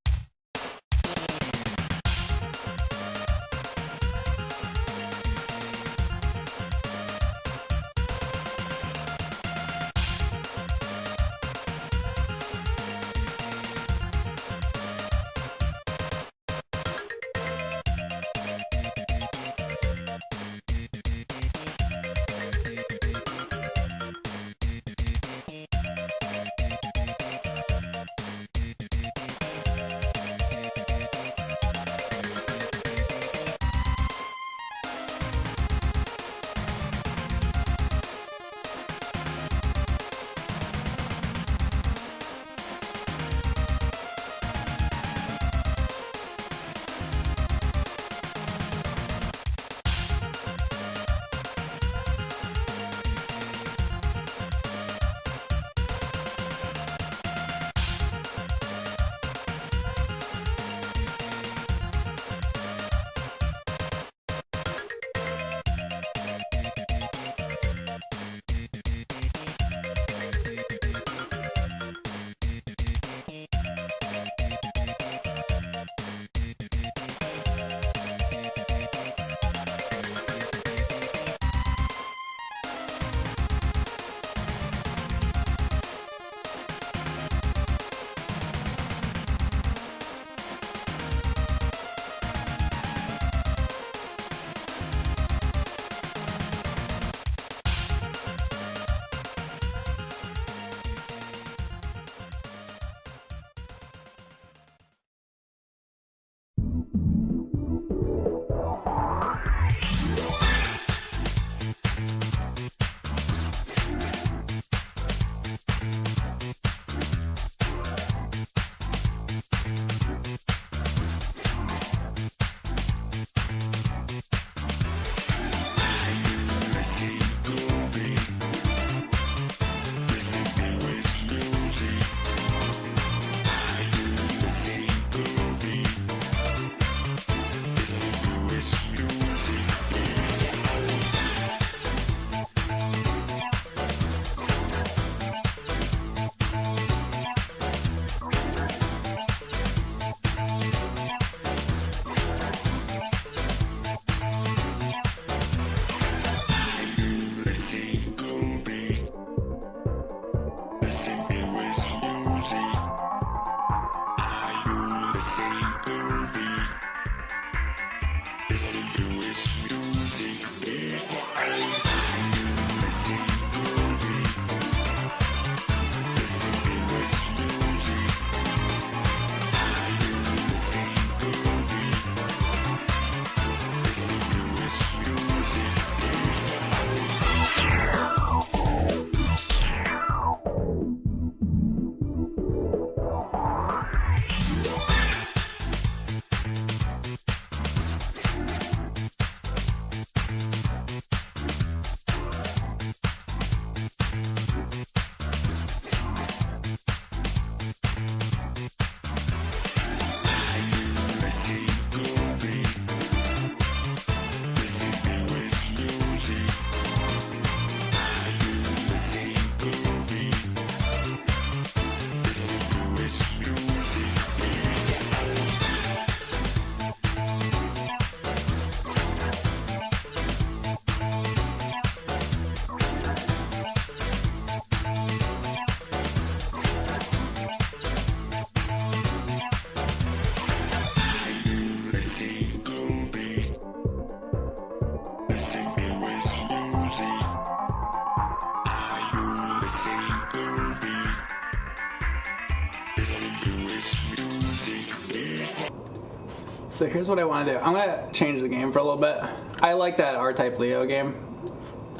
So here's what I want to do. I'm going to change the game for a little bit. I like that R-Type Leo game.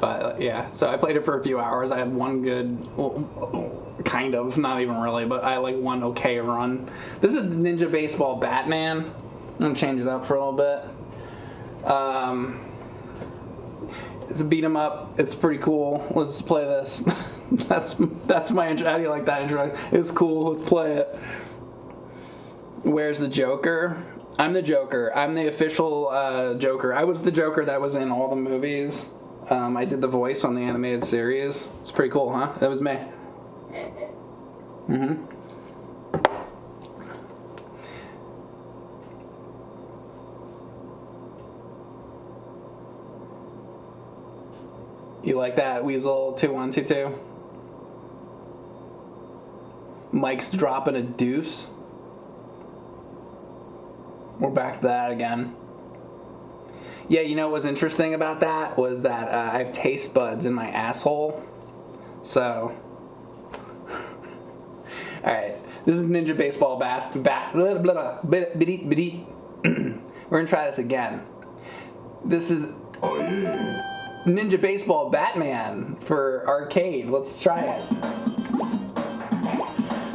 But yeah, so I played it for a few hours. I had one good, well, kind of, not even really, but I like one okay run. This is Ninja Baseball Batman. I'm going to change it up for a little bit. It's a beat 'em up. It's pretty cool. Let's play this. that's my intro. How do you like that intro? It's cool. Let's play it. Where's the Joker? I'm the Joker. I'm the official Joker. I was the Joker that was in all the movies. I did the voice on the animated series. It's pretty cool, huh? That was me. Mm-hmm. You like that, Weasel 2122? Mike's dropping a deuce. We're back to that again. Yeah, you know what was interesting about that was that I have taste buds in my asshole. So, all right, this is Ninja Baseball We're gonna try this again. This is Ninja Baseball Batman for arcade. Let's try it.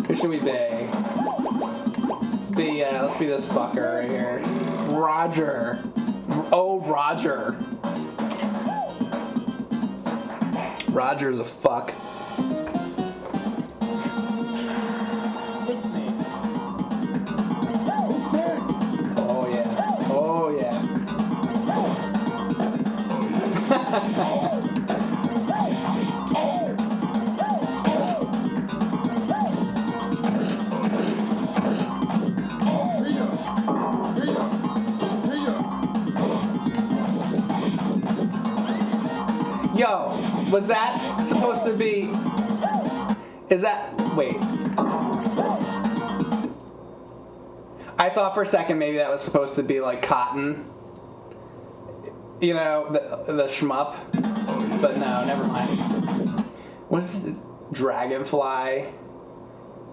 Who should we be? Let's be this fucker right here. Roger. Oh, Roger. Roger's a fuck. Oh, yeah. Oh, yeah. Yo, was that supposed to be... Is that... Wait. I thought for a second maybe that was supposed to be like Cotton. You know, the shmup. But no, never mind. What is it? Dragonfly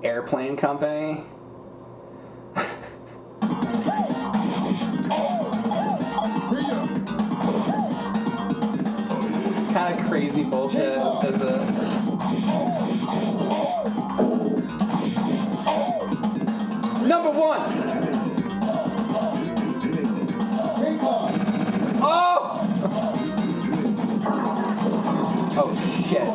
Airplane Company? Kind of crazy bullshit is this? Number one! Oh! Oh shit.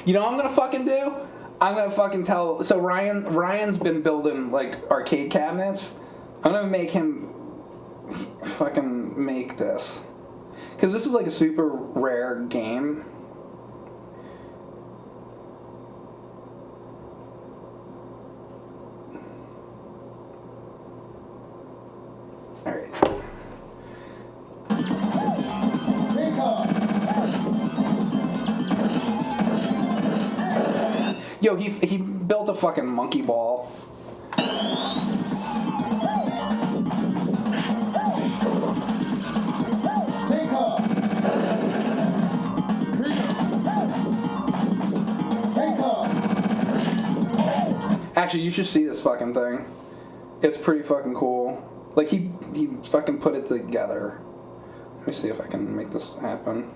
You know what I'm gonna fucking do? I'm gonna fucking tell. So Ryan's been building like arcade cabinets. I'm gonna make him fucking make this, because this is like a super rare game. All right. Yo, he built a fucking monkey ball. Actually, you should see this fucking thing. It's pretty fucking cool. Like, he fucking put it together. Let me see if I can make this happen.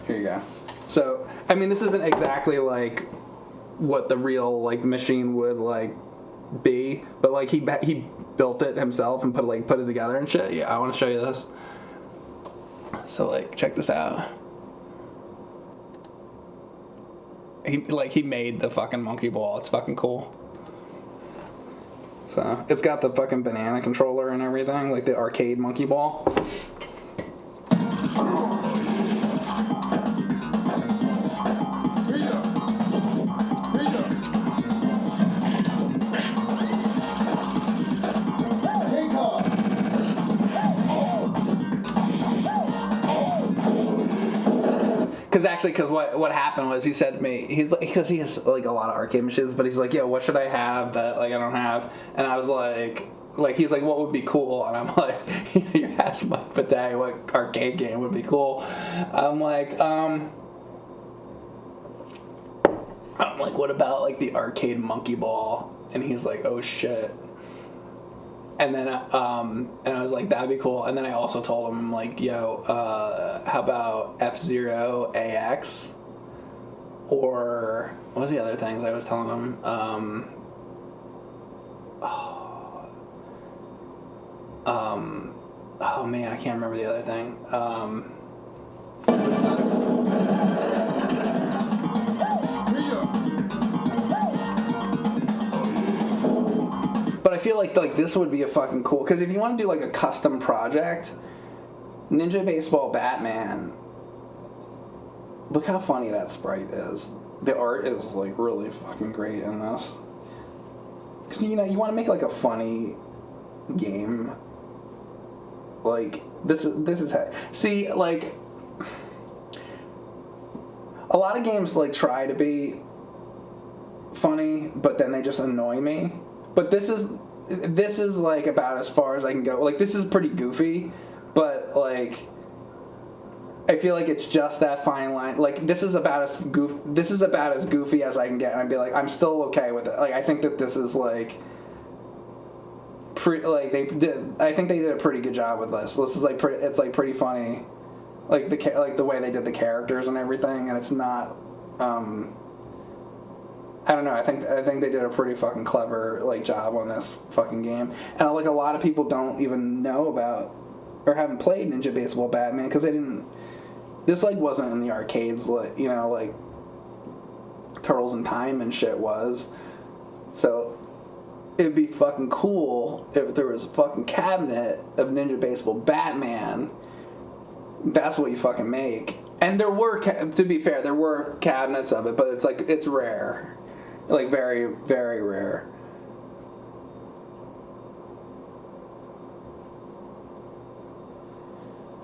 Here you go. So, I mean, this isn't exactly like what the real like machine would like be, but like he built it himself and put it together and shit. Yeah, I want to show you this. So like, check this out. He made the fucking monkey ball. It's fucking cool. So it's got the fucking banana controller and everything, like the arcade monkey ball. Because what happened was he said to me, he's like, because he has like a lot of arcade machines, but he's like, yo, what should I have that like I don't have? And I was like he's like, what would be cool? And I'm like, you asked Matei what arcade game would be cool. I'm like, what about like the arcade monkey ball? And he's like, oh shit. And then, and I was like, that'd be cool. And then I also told him, I'm like, yo, how about F-Zero AX? Or, what was the other things I was telling him? Oh man, I can't remember the other thing. But I feel like this would be a fucking cool, because if you want to do like a custom project, Ninja Baseball Batman, look how funny that sprite is. The art is like really fucking great in this. Because you want to make like a funny game. Like this is see, like a lot of games like try to be funny, but then they just annoy me. But this is like about as far as I can go. Like this is pretty goofy, but like I feel like it's just that fine line. Like this is about as goofy as I can get, and I'd be like, I'm still okay with it. Like I think that this is like I think they did a pretty good job with this. This is like it's like pretty funny, like the way they did the characters and everything, and it's not. I don't know. I think they did a pretty fucking clever like job on this fucking game, and like a lot of people don't even know about or haven't played Ninja Baseball Batman because they didn't. This like wasn't in the arcades, like like Turtles in Time and shit was. So it'd be fucking cool if there was a fucking cabinet of Ninja Baseball Batman. That's what you fucking make. And there were, to be fair, there were cabinets of it, but it's like it's rare. Like very, very rare.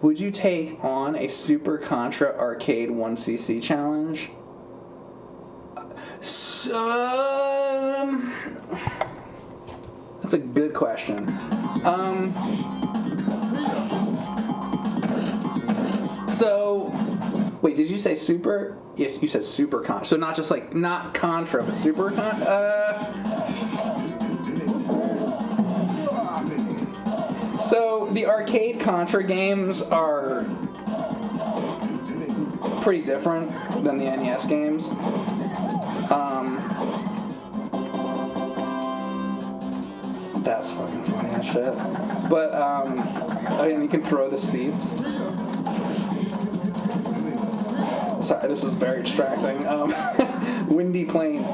Would you take on a Super Contra Arcade 1cc challenge? That's a good question. So, wait, did you say Super? Yes, you said Super Contra. So not just like, not Contra, but Super Contra? So the arcade Contra games are pretty different than the NES games. That's fucking funny as shit. But, I mean, you can throw the seats. Sorry, this is very distracting. Windy Plain.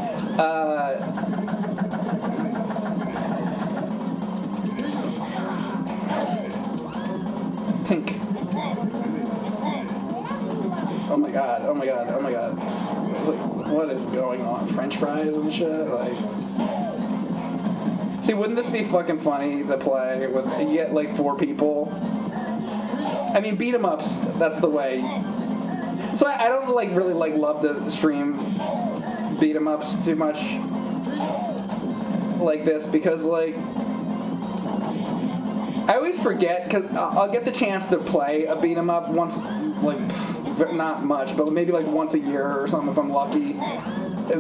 Pink. Oh my god, oh my god, oh my god. Like, what is going on? French fries and shit? Like... See, wouldn't this be fucking funny to play with, you get like 4 people? I mean, beat 'em ups, that's the way. So I don't like really like love to stream beat 'em ups too much like this because like I always forget because I'll get the chance to play a beat 'em up once, like not much, but maybe like once a year or something if I'm lucky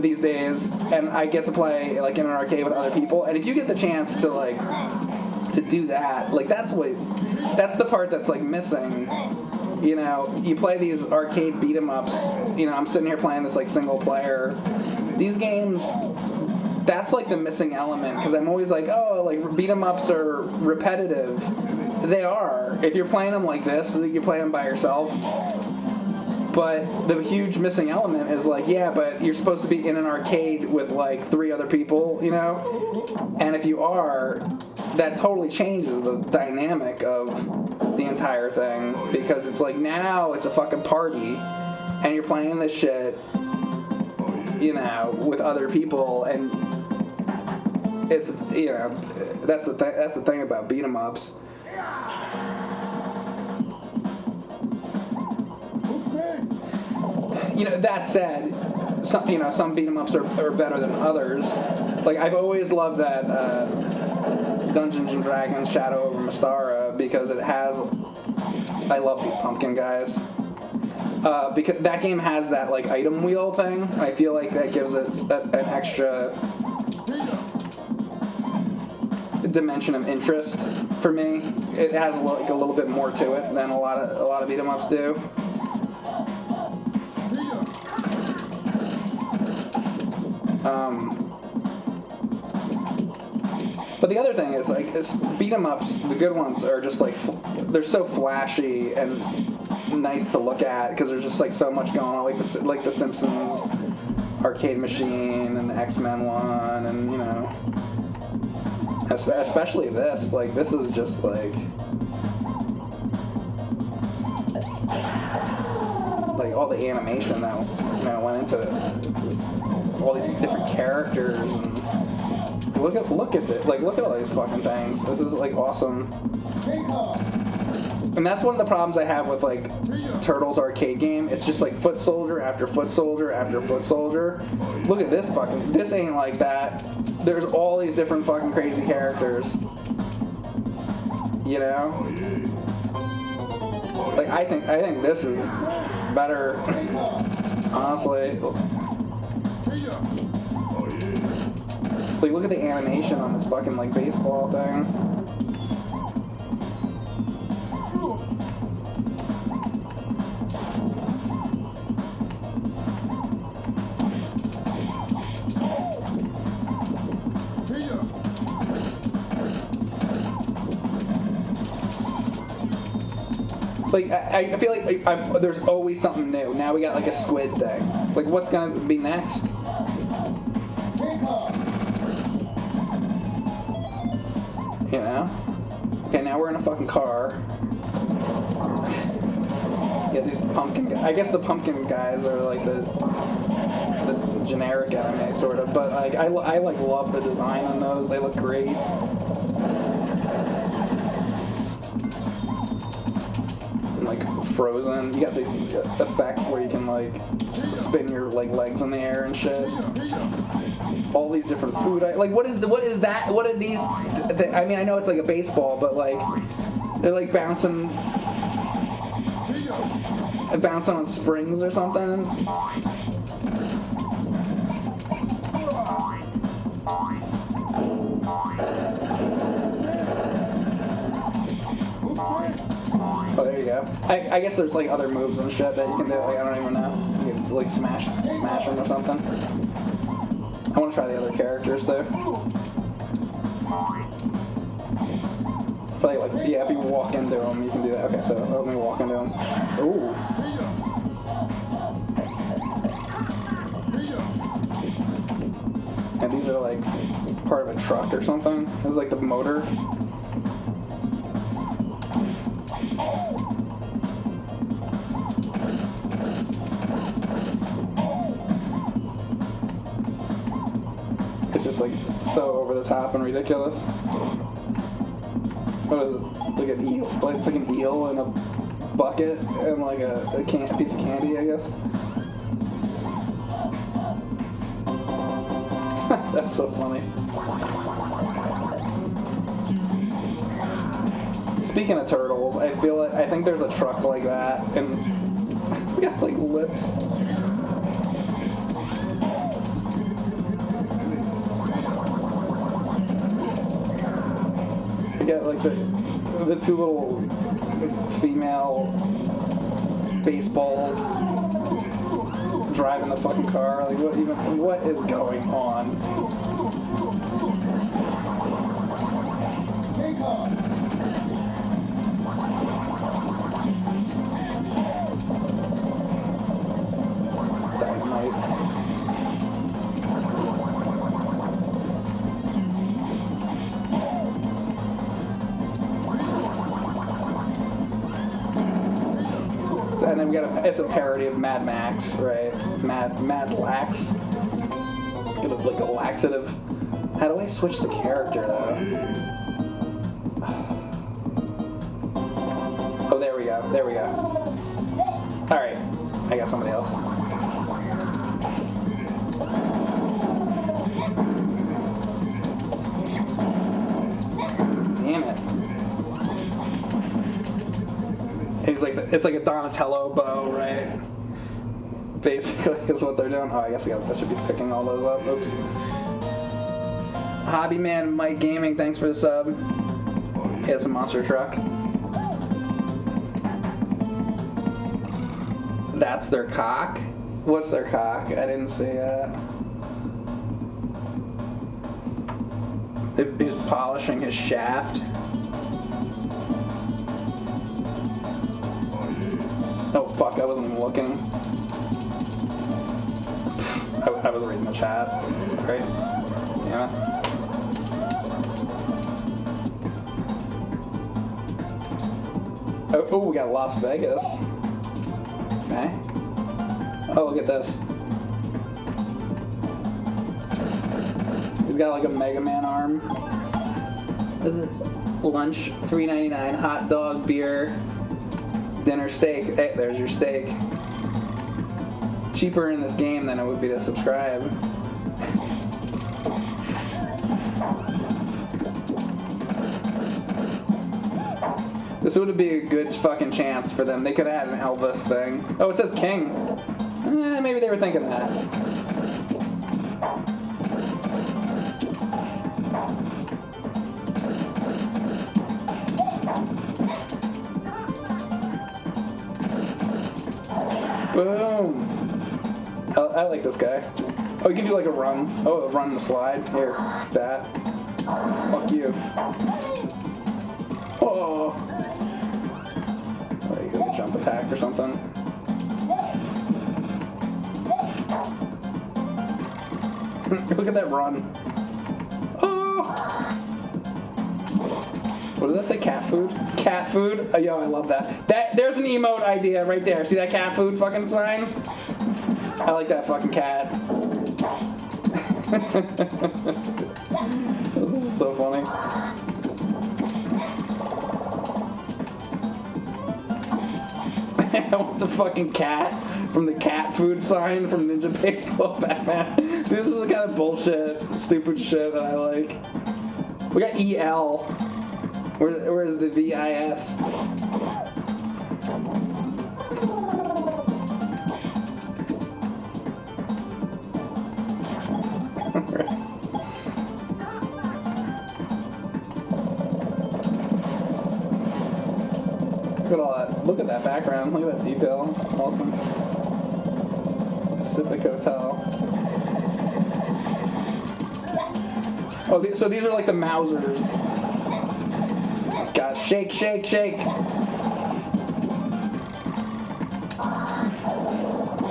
these days, and I get to play like in an arcade with other people, and if you get the chance to like to do that, like that's the part that's like missing. You know, you play these arcade beat 'em ups, you know, I'm sitting here playing this like single player. These games, that's like the missing element, because I'm always like, oh, like beat 'em ups are repetitive. They are. If you're playing them like this, you play them by yourself. But the huge missing element is like, yeah, but you're supposed to be in an arcade with like 3 other people, you know? And if you are, that totally changes the dynamic of the entire thing, because it's like now it's a fucking party and you're playing this shit, you know, with other people, and it's, you know, that's the thing about beat 'em ups. that said, some beat 'em ups are better than others. Like, I've always loved that Dungeons and Dragons Shadow over Mystara because it has. I love these pumpkin guys. Because that game has that like item wheel thing. And I feel like that gives it an extra dimension of interest for me. It has a little bit more to it than a lot of beat 'em ups do. But the other thing is like beat 'em ups. The good ones are just like they're so flashy and nice to look at because there's just like so much going on, like the Simpsons arcade machine and the X-Men one, and especially this. Like this is just like all the animation that went into it. All these different characters and look at it. Like look at all these fucking things. This is like awesome. And that's one of the problems I have with like Turtles arcade game. It's just like foot soldier after foot soldier after foot soldier. Look at this this ain't like that. There's all these different fucking crazy characters. Like I think this is better, honestly. Like look at the animation on this fucking like baseball thing. Like I feel like there's always something new. Now we got like a squid thing. Like what's gonna be next? Okay, now we're in a fucking car. Yeah, these pumpkin guys. I guess the pumpkin guys are like the generic anime sort of, but like I like love the design on those. They look great. And like Frozen, you got these effects where you can like spin your like legs in the air and shit. All these different food. Like what is that? What are these? I mean, I know it's like a baseball, but like they're like bouncing on springs or something. Oh, there you go. I guess there's like other moves and shit that you can do. Like I don't even know. You can like smash them or something. I want to try the other characters though. But like yeah, if you walk into them, you can do that. Okay, so let me walk into them. Ooh. And these are like part of a truck or something. This is like the motor. It's just like so over the top and ridiculous. What is it? Like an eel? Like it's like an eel in a bucket and like a piece of candy, I guess. That's so funny. Speaking of turtles, I think there's a truck like that, and it's got like lips. You got like the two little female baseballs driving the fucking car. Like what is going on? Dynamite. And then it's a parody of Mad Max, right? Mad Lax. Like a laxative. How do I switch the character though? Oh, there we go. Alright. I got somebody else. He's like, it's like a Donatello bow, right? Basically is what they're doing. Oh, I guess I should be picking all those up. Oops. Hobbyman Mike Gaming, thanks for the sub. Yeah, it's a monster truck. That's their cock? What's their cock? I didn't see that. He's polishing his shaft. Oh fuck, I wasn't even looking. I was reading the chat. Great. Yeah. Oh, we got Las Vegas. Okay. Oh, look at this. He's got like a Mega Man arm. What is it? Lunch, $3.99. Hot dog, beer, dinner, steak. Hey, there's your steak. Cheaper in this game than it would be to subscribe. This would be a good fucking chance for them. They could have had an Elvis thing. Oh, it says King. Maybe they were thinking that. Boom. I like this guy. Oh, you can do like a run. Oh, a run and a slide. Here, that. Fuck you. Oh. Like a jump attack or something. Look at that run. Oh. What did that say? Cat food? Cat food? Oh, yo, I love that. There's an emote idea right there. See that cat food fucking sign? I like that fucking cat. This is so funny. I want the fucking cat from the cat food sign from Ninja Baseball Batman. See, this is the kind of bullshit, stupid shit that I like. We got EL. Where's the VIS? Look at all that. Look at that background. Look at that detail. It's awesome. Pacific Hotel. Oh, so these are like the Mausers. God, shake, shake, shake.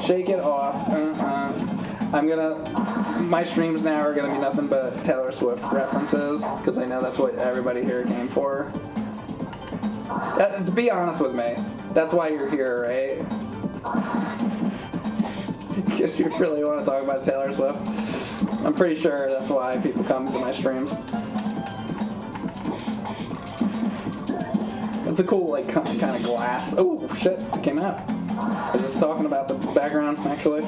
Shake it off. My streams now are gonna be nothing but Taylor Swift references because I know that's what everybody here came for. To be honest with me, that's why you're here, right? Because you really want to talk about Taylor Swift. I'm pretty sure that's why people come to my streams. It's a cool, like, kind of glass. Oh, shit, it came out. I was just talking about the background, actually.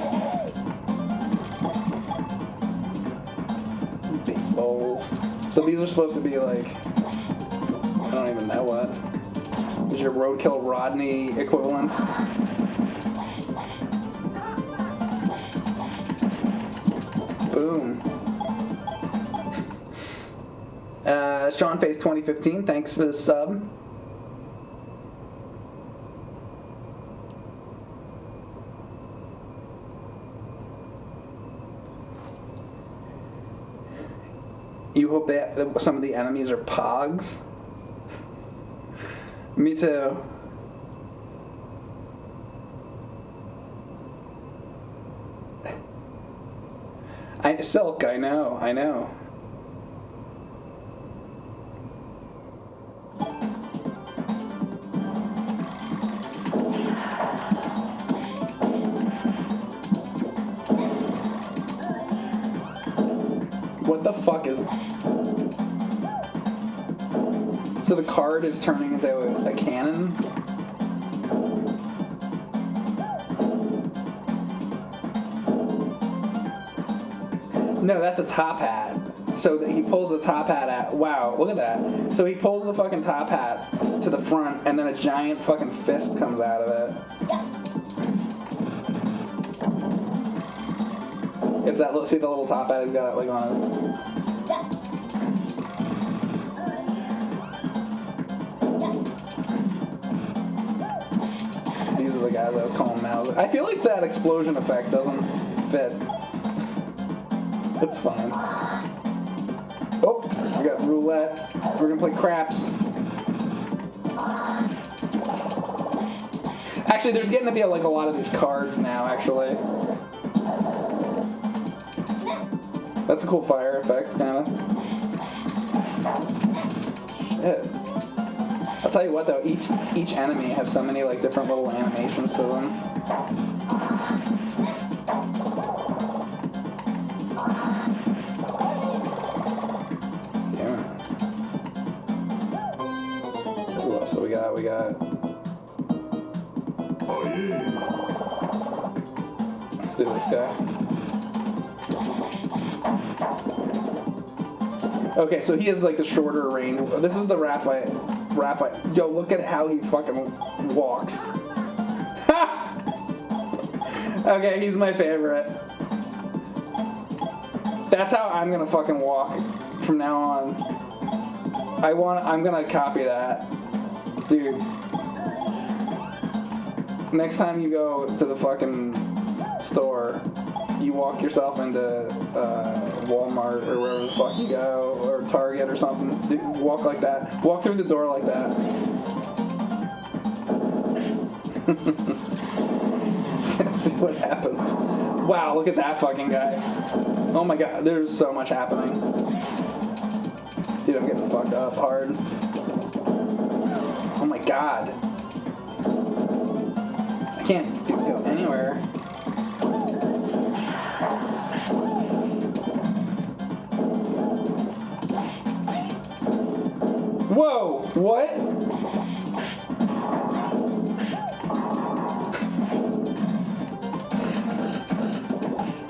Baseballs. So these are supposed to be, like, I don't even know what. Is your Roadkill Rodney equivalents? Boom. Sean Face 2015, thanks for the sub. You hope that some of the enemies are pogs? Me too. Silk, I know. What the fuck is... So the card is turning into a cannon? No, that's a top hat. So he pulls the top hat out. Wow, look at that. So he pulls the fucking top hat to the front, and then a giant fucking fist comes out of it. It's that, see the little top hat he's got like on his... These are the guys I was calling Mauser. I feel like that explosion effect doesn't fit. It's fine. Oh, we got roulette. We're gonna play craps. Actually, there's getting to be like a lot of these cards now, actually. That's a cool fire effect, kinda. Shit. I'll tell you what though, each enemy has so many like different little animations to them. Yeah. Who else do we got? We got... Let's do this guy. Okay, so he has like the shorter range. This is the Rtype. Yo, look at how he fucking walks. Okay, he's my favorite. That's how I'm gonna fucking walk from now on. I'm gonna copy that. Dude. Next time you go to the fucking store, you walk yourself into Walmart or wherever the fuck you go, or Target or something. Dude, walk like that. Walk through the door like that. See what happens. Wow, look at that fucking guy. Oh my god, there's so much happening. Dude, I'm getting fucked up hard. Oh my god. I can't go anywhere. Whoa! What?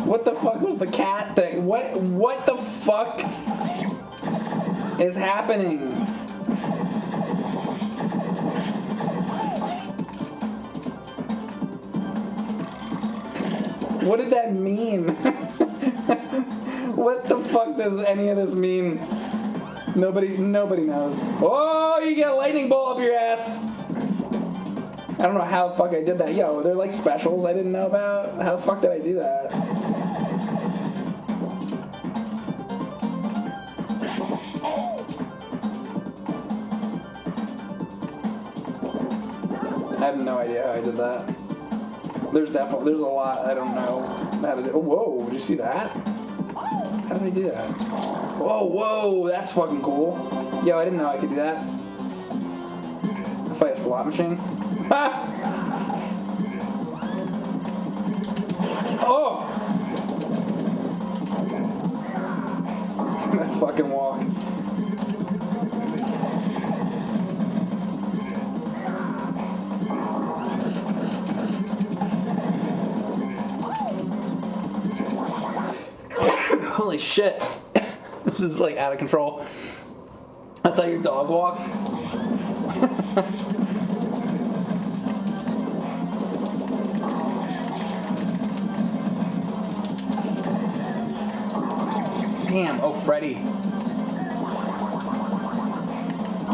What the fuck was the cat thing? What the fuck is happening? What did that mean? What the fuck does any of this mean? Nobody knows. Oh, you get a lightning bolt up your ass. I don't know how the fuck I did that. Yo, they're like specials I didn't know about. How the fuck did I do that? I have no idea how I did that. There's a lot I don't know how to do. Oh, whoa, did you see that? How did I do that? Whoa, that's fucking cool. Yo, I didn't know I could do that. Fight a slot machine. Ha! Oh! That fucking walk. Holy shit. This is like out of control. That's how your dog walks? Damn, oh Freddy.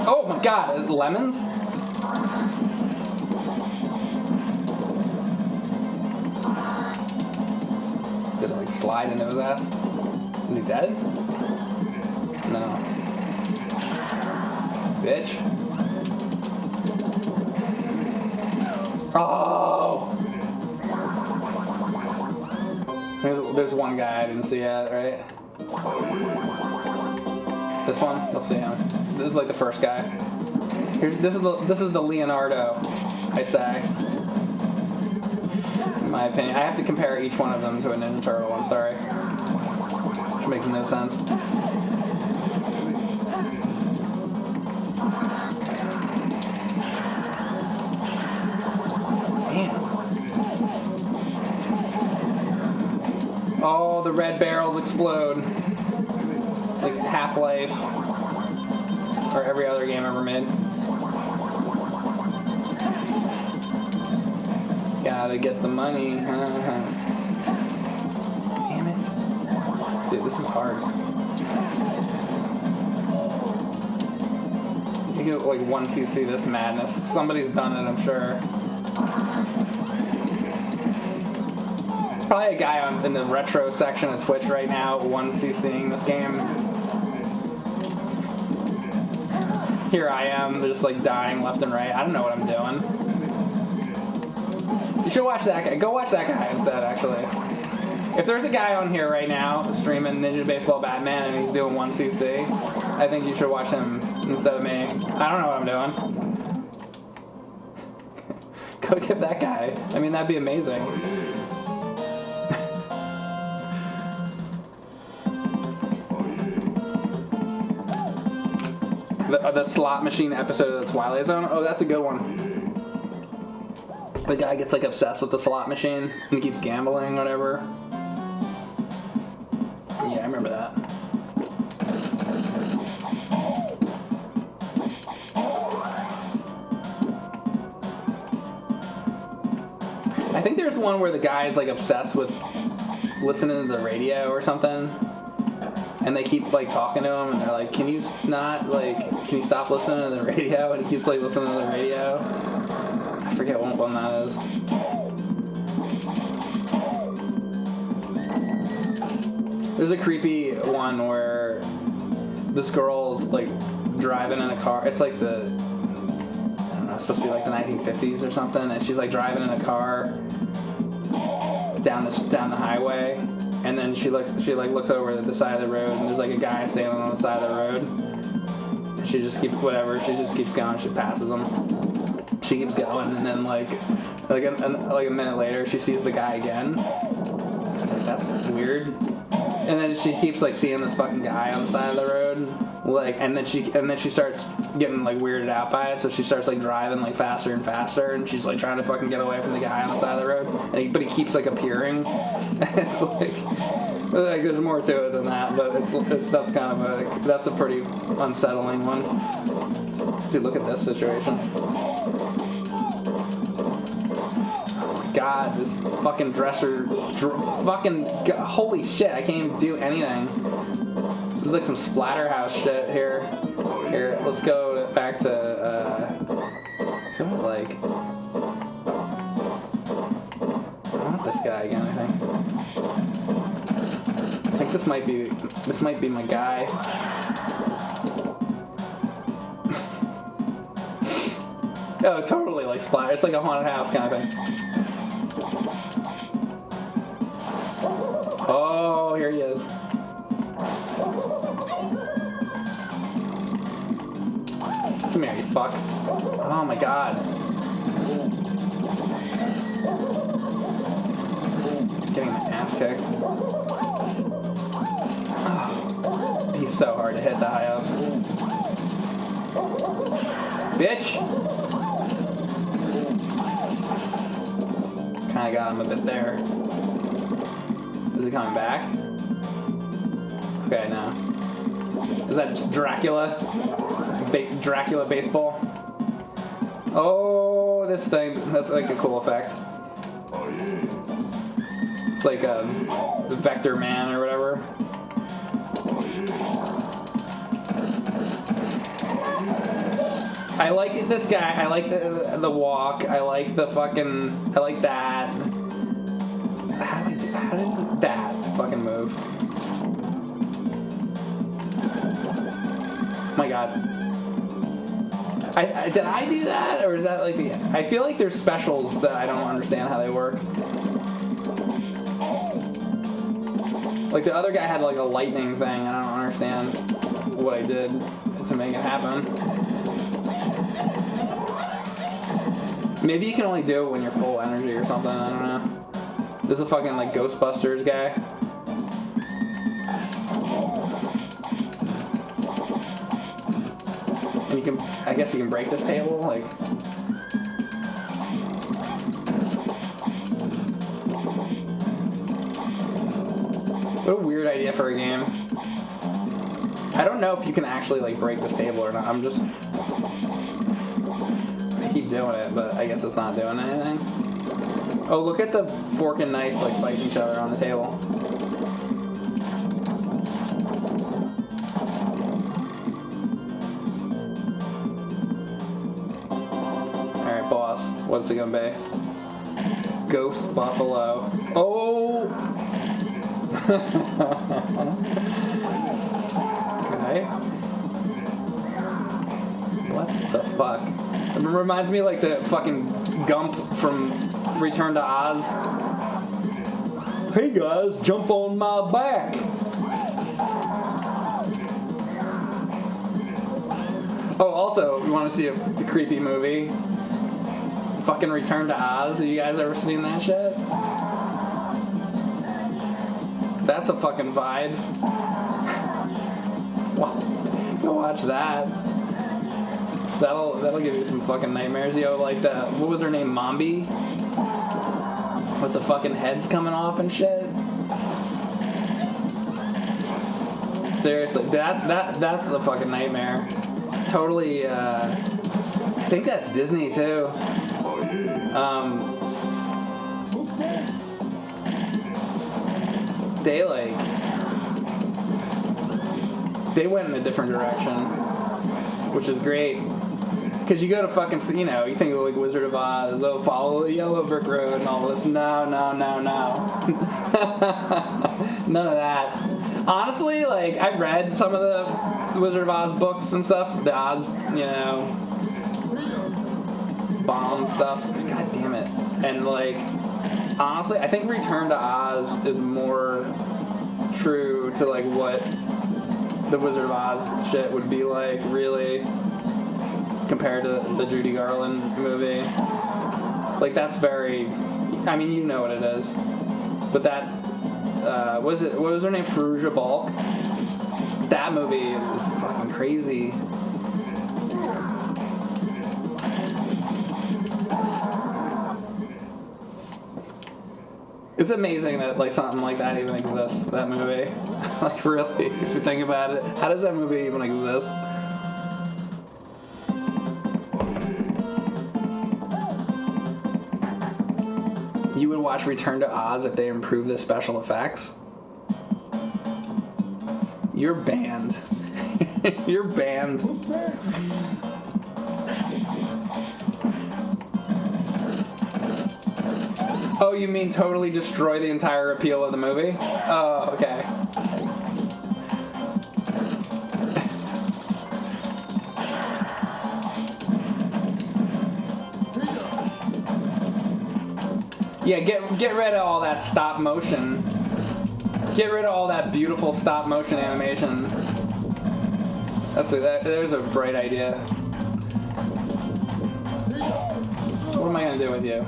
Oh my god, lemons? Did it like slide into his ass? Is he dead? No. Bitch. Oh! There's one guy I didn't see yet, right? This one? Let's see him. This is like the first guy. This is the Leonardo, I say. In my opinion. I have to compare each one of them to a Ninja Turtle, I'm sorry. Which makes no sense. Damn. Oh, the red barrels explode. Like Half-Life. Or every other game ever made. how to get the money. Damn it. Dude, this is hard. You get like 1cc this madness. Somebody's done it, I'm sure. Probably a guy in the retro section of Twitch right now 1cc'ing this game. Here I am, just like dying left and right. I don't know what I'm doing. You should watch that guy. Go watch that guy instead, actually. If there's a guy on here right now streaming Ninja Baseball Batman and he's doing 1cc, I think you should watch him instead of me. I don't know what I'm doing. Go give that guy. I mean, that'd be amazing. The slot machine episode of the Twilight Zone. Oh, that's a good one. The guy gets like obsessed with the slot machine and he keeps gambling, whatever. Yeah, I remember that. I think there's one where the guy is like obsessed with listening to the radio or something. And they keep like talking to him, and they're like, "Can you not like? Can you stop listening to the radio?" And he keeps like listening to the radio. I forget what one that is. There's a creepy one where this girl's like driving in a car. It's like the, I don't know, it's supposed to be like the 1950s or something, and she's like driving in a car down the highway. And then she looks over at the side of the road, and there's like a guy standing on the side of the road. And she just keeps going. She passes him. She keeps going, and then like a minute later, she sees the guy again. It's like, that's weird. And then she keeps like seeing this fucking guy on the side of the road, like, and then she starts getting like weirded out by it. So she starts like driving like faster and faster, and she's like trying to fucking get away from the guy on the side of the road. But he keeps like appearing. It's like there's more to it than that, but that's a pretty unsettling one. Dude, look at this situation. God, this fucking dresser, holy shit, I can't even do anything. This is like some Splatterhouse shit here. Here, let's go back to, like, I want this guy again, I think. I think this might be my guy. Oh, totally like Splatter. It's like a haunted house kind of thing. Oh, here he is. Come here, you fuck. Oh my god. Getting my ass kicked. Oh, he's so hard to hit the high up. Bitch! Kinda got him a bit there. Is he coming back? Okay, no. Is that just Dracula? Dracula baseball? Oh, this thing. That's like a cool effect. It's like the Vector Man or whatever. I like this guy. I like the walk. I like the fucking. I like that. How did that fucking move? Oh my god. Did I do that, or is that like the? I feel like there's specials that I don't understand how they work. Like the other guy had like a lightning thing, and I don't understand what I did to make it happen. Maybe you can only do it when you're full energy or something. I don't know. This is a fucking like Ghostbusters guy. And you can, I guess you can break this table, like. What a weird idea for a game. I don't know if you can actually like break this table or not. I keep doing it, but I guess it's not doing anything. Oh, look at the fork and knife like fighting each other on the table. Alright, boss. What's it gonna be? Ghost Buffalo. Oh! Okay. What the fuck? It reminds me of like the fucking Gump from Return to Oz. Hey guys, jump on my back. Oh, also, you want to see the creepy movie? Fucking Return to Oz. Have you guys ever seen that shit? That's a fucking vibe. Go watch that. That'll give you some fucking nightmares. Yo, like that. What was her name? Mombi? With the fucking heads coming off and shit. Seriously, that's a fucking nightmare. Totally. I think that's Disney too. They went in a different direction, which is great. Because you go to fucking, you know, you think of like Wizard of Oz, oh, follow the yellow brick road and all this. No. None of that. Honestly, like, I've read some of the Wizard of Oz books and stuff. The Oz, you know, bomb stuff. God damn it. And, like, honestly, I think Return to Oz is more true to, like, what the Wizard of Oz shit would be like, really, compared to the Judy Garland movie. Like, that's very, I mean, you know what it is. But that, what was her name? Fairuza Balk? That movie is fucking crazy. It's amazing that, like, something like that even exists, that movie. Like, really, if you think about it. How does that movie even exist? You would watch Return to Oz if they improved the special effects? You're banned. You're banned. Oh, you mean totally destroy the entire appeal of the movie? Oh, okay. Yeah, get rid of all that stop motion. Get rid of all that beautiful stop motion animation. There's a bright idea. What am I gonna do with you?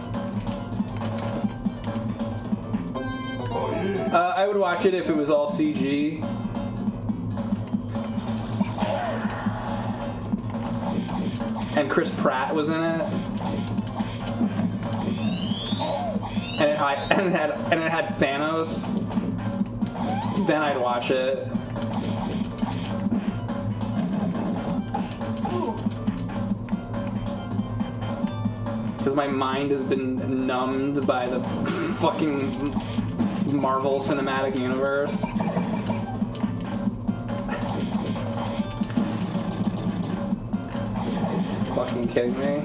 I would watch it if it was all CG. And Chris Pratt was in it. And it had Thanos. Then I'd watch it. Because my mind has been numbed by the fucking Marvel Cinematic Universe. Fucking kidding me?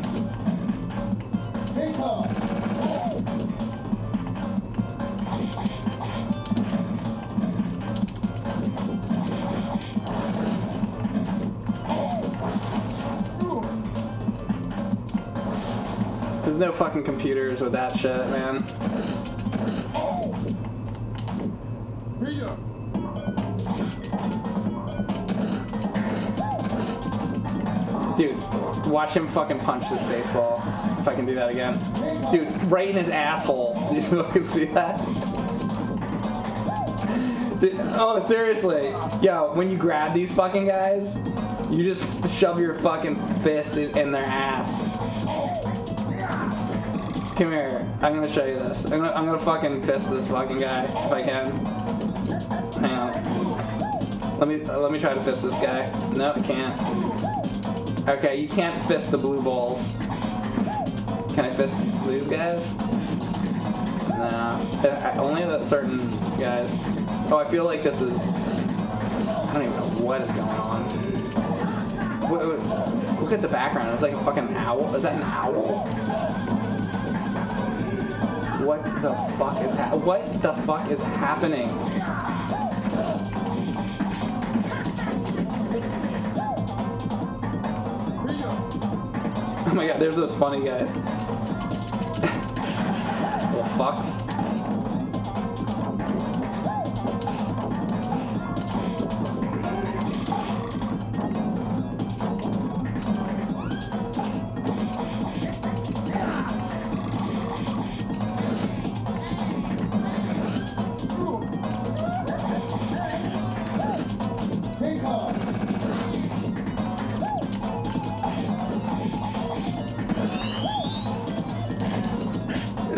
There's no fucking computers with that shit, man. Dude, watch him fucking punch this baseball. If I can do that again. Dude, right in his asshole. Did you look and see that? Dude, oh, seriously. Yo, when you grab these fucking guys, you just shove your fucking fist in their ass. Come here. I'm gonna show you this. I'm gonna fucking fist this fucking guy if I can. Hang on. Let me try to fist this guy. No, I can't. Okay, you can't fist the blue balls. Can I fist these guys? Nah, only the certain guys. Oh, I feel like this is. I don't even know what is going on. Wait, look at the background. It's like a fucking owl. Is that an owl? What the fuck is what the fuck is happening? Oh my god, there's those funny guys. Little fucks.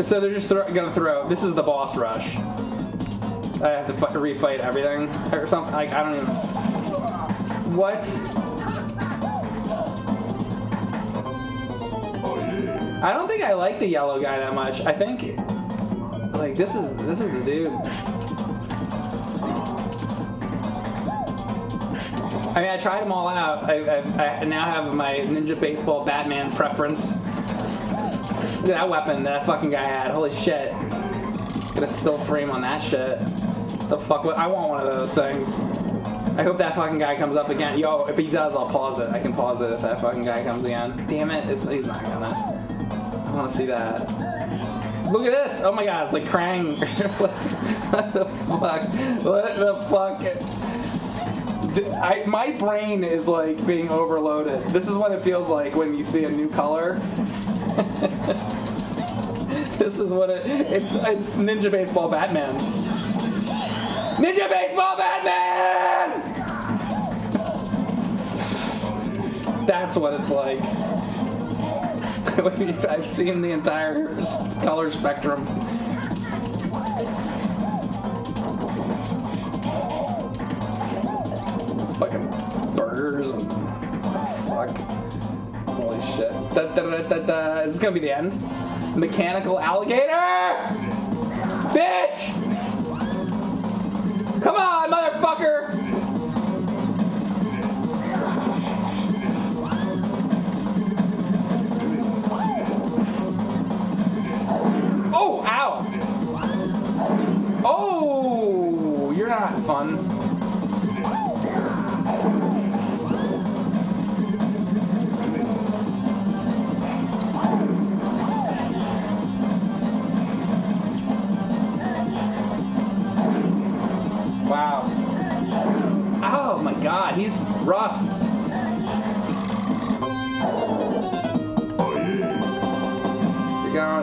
So they're just gonna throw. This is the boss rush. I have to refight everything or something. Like I don't even. What? I don't think I like the yellow guy that much. I think like this is the dude. I mean, I tried them all out. I now have my Ninja Baseball Batman preference. Look at that weapon that fucking guy had. Holy shit. Get a still frame on that shit. The fuck? I want one of those things. I hope that fucking guy comes up again. Yo, if he does, I'll pause it. I can pause it if that fucking guy comes again. Damn it. He's not gonna. I want to see that. Look at this. Oh my god, it's like Krang. What the fuck? What the fuck? My brain is like being overloaded. This is what it feels like when you see a new color. This is what it's Ninja Baseball Batman. Ninja Baseball Batman! That's what it's like. I've seen the entire color spectrum. Fucking burgers and fuck. Holy shit. Is this gonna be the end? Mechanical alligator! Bitch! Come on, motherfucker! Oh, ow! Oh, you're not fun. Wow. Oh my god, he's rough.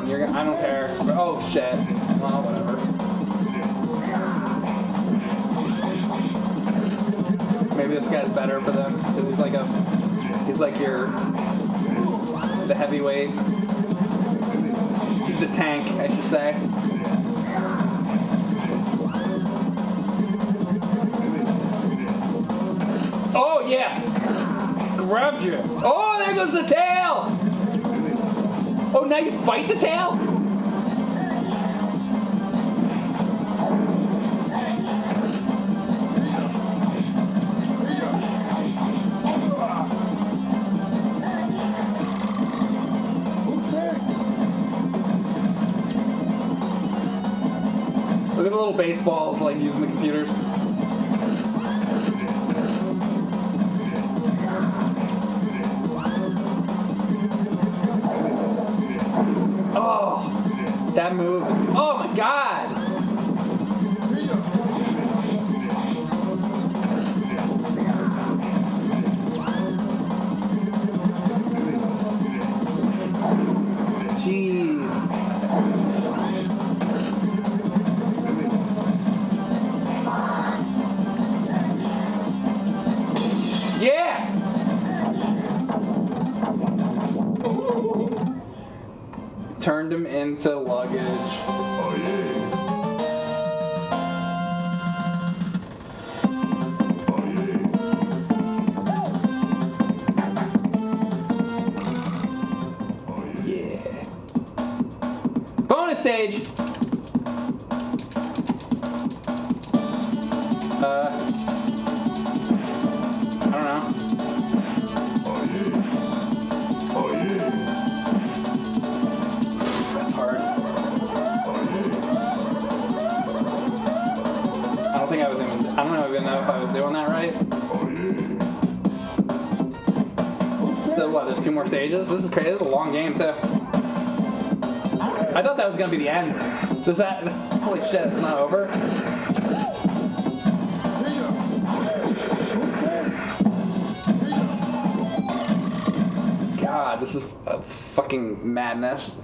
You're going, I don't care. Oh shit. Well, whatever. Maybe this guy's better for them, because he's like he's the heavyweight. He's the tank, I should say. Oh yeah! Grabbed you. Oh, there goes the tail! Oh, now you fight the tail? Look at the little baseballs like using the computers. Oh, that move. Oh my god. Jeez. Yeah. Turned him into luggage. Oh yeah. Oh yeah. Bonus stage. I don't know. Oh yeah. That's hard. I don't think I was even. I don't even know if I was doing that right. So what? There's 2 more stages. This is crazy. This is a long game too. I thought that was gonna be the end. Does that? Holy shit! It's not over. God, this is a fucking madness.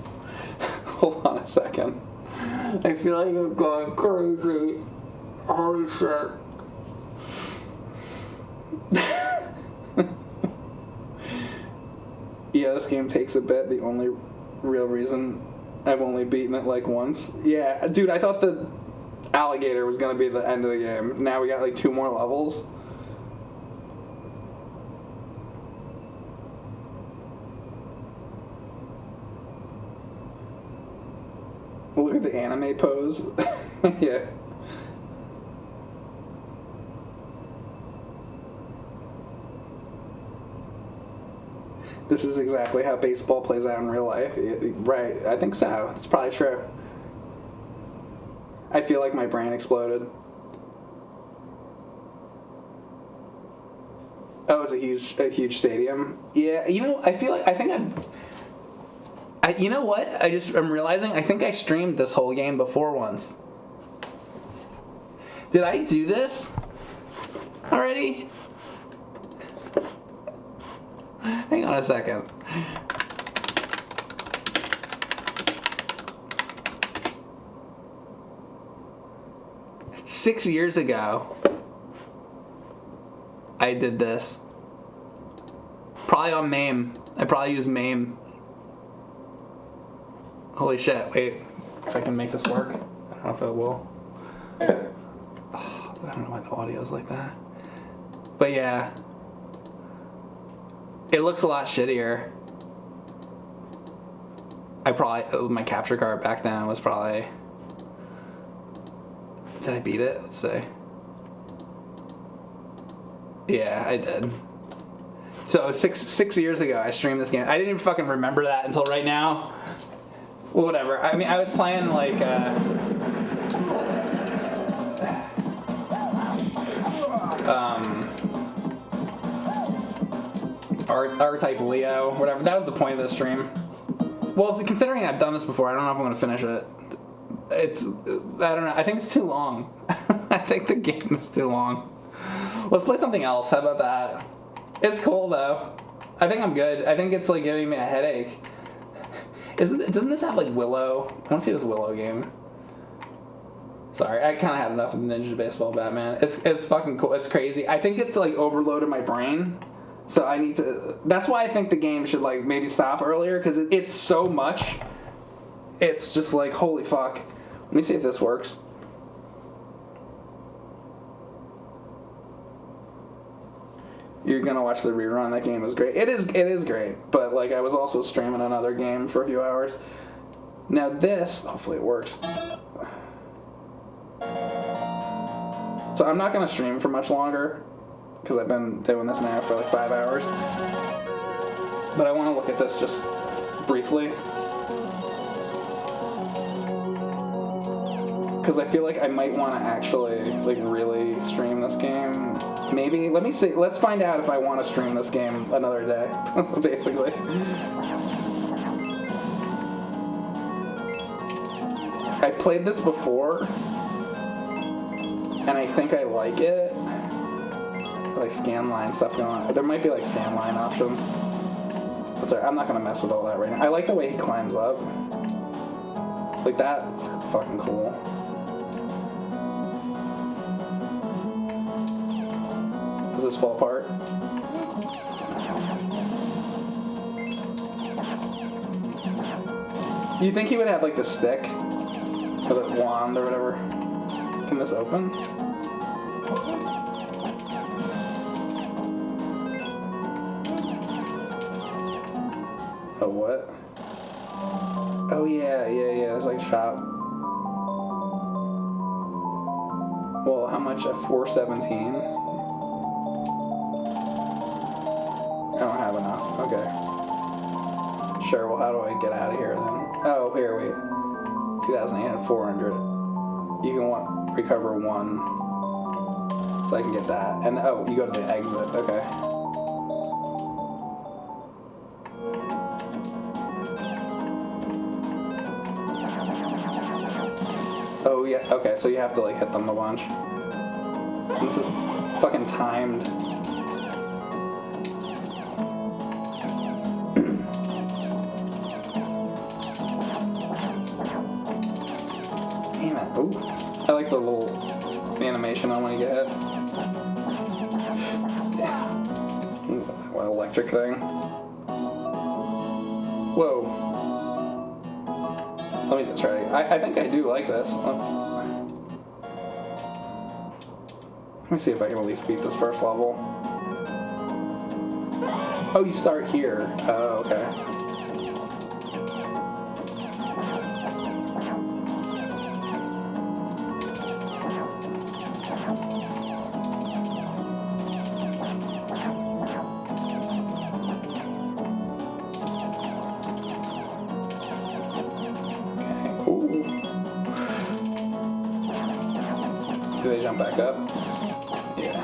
Hold on a second. I feel like I'm going crazy. Holy shit. Yeah, this game takes a bit. The only real reason I've only beaten it like once. Yeah, dude, I thought the alligator was gonna be the end of the game. Now we got like 2 more levels. Look at the anime pose. Yeah. This is exactly how baseball plays out in real life. Right, I think so. It's probably true. I feel like my brain exploded. Oh, it's a huge stadium. Yeah, you know, I you know what? I'm realizing, I think I streamed this whole game before once. Did I do this already? Hang on a second. Six years ago, I did this. Probably on MAME. I probably used MAME. Holy shit, wait. If I can make this work. I don't know if it will. Oh, I don't know why the audio's like that. But yeah. It looks a lot shittier. My capture card back then was probably... Did I beat it? Let's see. Yeah, I did. So six years ago, I streamed this game. I didn't even fucking remember that until right now. Well, whatever. I mean, I was playing like... rtype Leo, whatever. That was the point of the stream. Well, considering I've done this before, I don't know if I'm going to finish it. I don't know. I think it's too long. I think the game is too long. Let's play something else. How about that? It's cool, though. I think I'm good. I think it's, like, giving me a headache. Doesn't this have, like, Willow? I want to see this Willow game. Sorry, I kind of had enough of the Ninja Baseball Batman. It's fucking cool. It's crazy. I think it's, like, overloaded my brain. So I need to... That's why I think the game should, like, maybe stop earlier, because it's so much. It's just like, holy fuck. Let me see if this works. You're gonna watch the rerun. That game is great. It is great. But, like, I was also streaming another game for a few hours. Now this... Hopefully it works. So I'm not gonna stream for much longer, because I've been doing this now for like 5 hours. But I want to look at this just briefly, because I feel like I might want to actually like really stream this game. Maybe, let me see, let's find out if I want to stream this game another day, basically. I played this before, and I think I like it. Like scan line stuff going on. There might be like scan line options. That's alright. I'm not gonna mess with all that right now. I like the way he climbs up. Like that's fucking cool. Does this fall apart? You think he would have like the stick or the wand or whatever? Can this open? Oh, what? Oh, yeah, there's like a shop. Well, how much at 417? I don't have enough. Okay. Sure, well, how do I get out of here then? Oh, here, wait. 2008 and 400. You can recover 1. So I can get that. And, oh, you go to the exit. Okay. Oh, yeah. Okay, so you have to, like, hit them a bunch. And this is fucking timed. Damn it. Ooh. I like the little animation on when you get hit. Yeah. What electric thing. Whoa. Let me just try. I think I do like this. Let me see if I can at least beat this first level. Oh, you start here. Oh, okay. Do they jump back up? Yeah.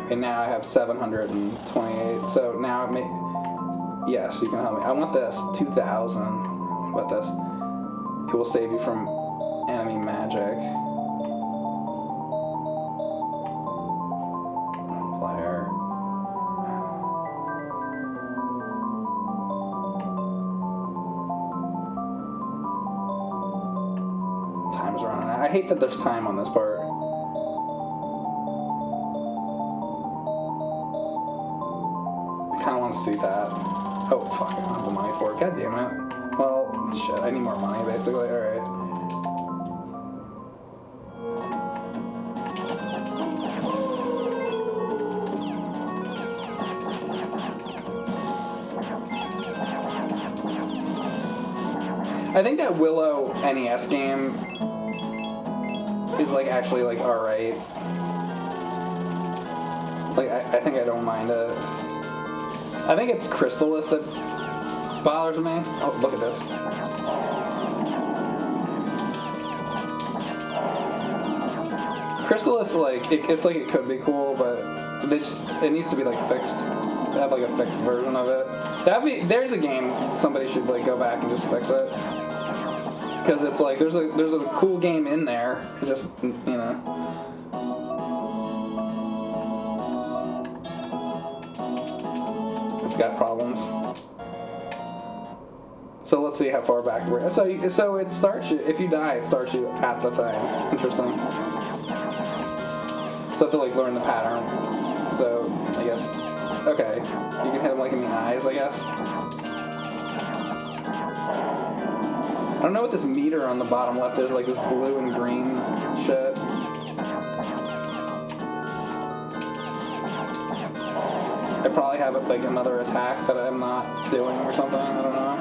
Okay, now I have 728. So now it may... Yes, you can help me. I want this. 2,000. What about this? It will save you from enemy magic. Player. Time's running out. I hate that there's time on this part. I kind of want to see that. Oh, fuck, I don't have the money for it. God damn it. Well, shit, I need more money, basically. Alright. I think that Willow NES game is, like, actually, like, alright. Like, I think I don't mind it. I think it's Crystallis that bothers me. Oh, look at this. Crystallis, like, it's like it could be cool, but it needs to be, like, fixed. Have, like, a fixed version of it. There's a game somebody should, like, go back and just fix it. Because it's like, there's a cool game in there. It just, you know. It's got problems. So let's see how far back we're... So it starts you... If you die, it starts you at the thing. Interesting. So I have to, like, learn the pattern. So, I guess... Okay. You can hit him, like, in the eyes, I guess. I don't know what this meter on the bottom left is, like this blue and green shit. I probably have like another attack that I'm not doing or something, I don't know.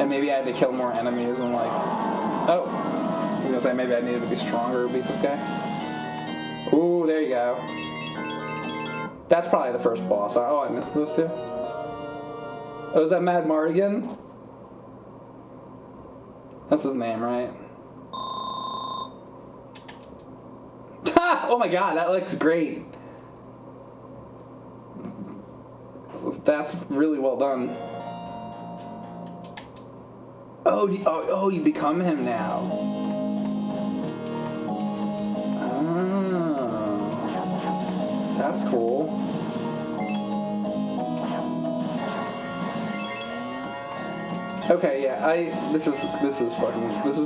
And maybe I had to kill more enemies and like... Oh! I was gonna say maybe I needed to be stronger to beat this guy. Ooh, there you go. That's probably the first boss. Oh, I missed those two. Oh, is that Mad Mardigan? That's his name, right? Ha! Oh my god, that looks great. That's really well done. Oh, you become him now. Oh, that's cool. Okay, yeah, this is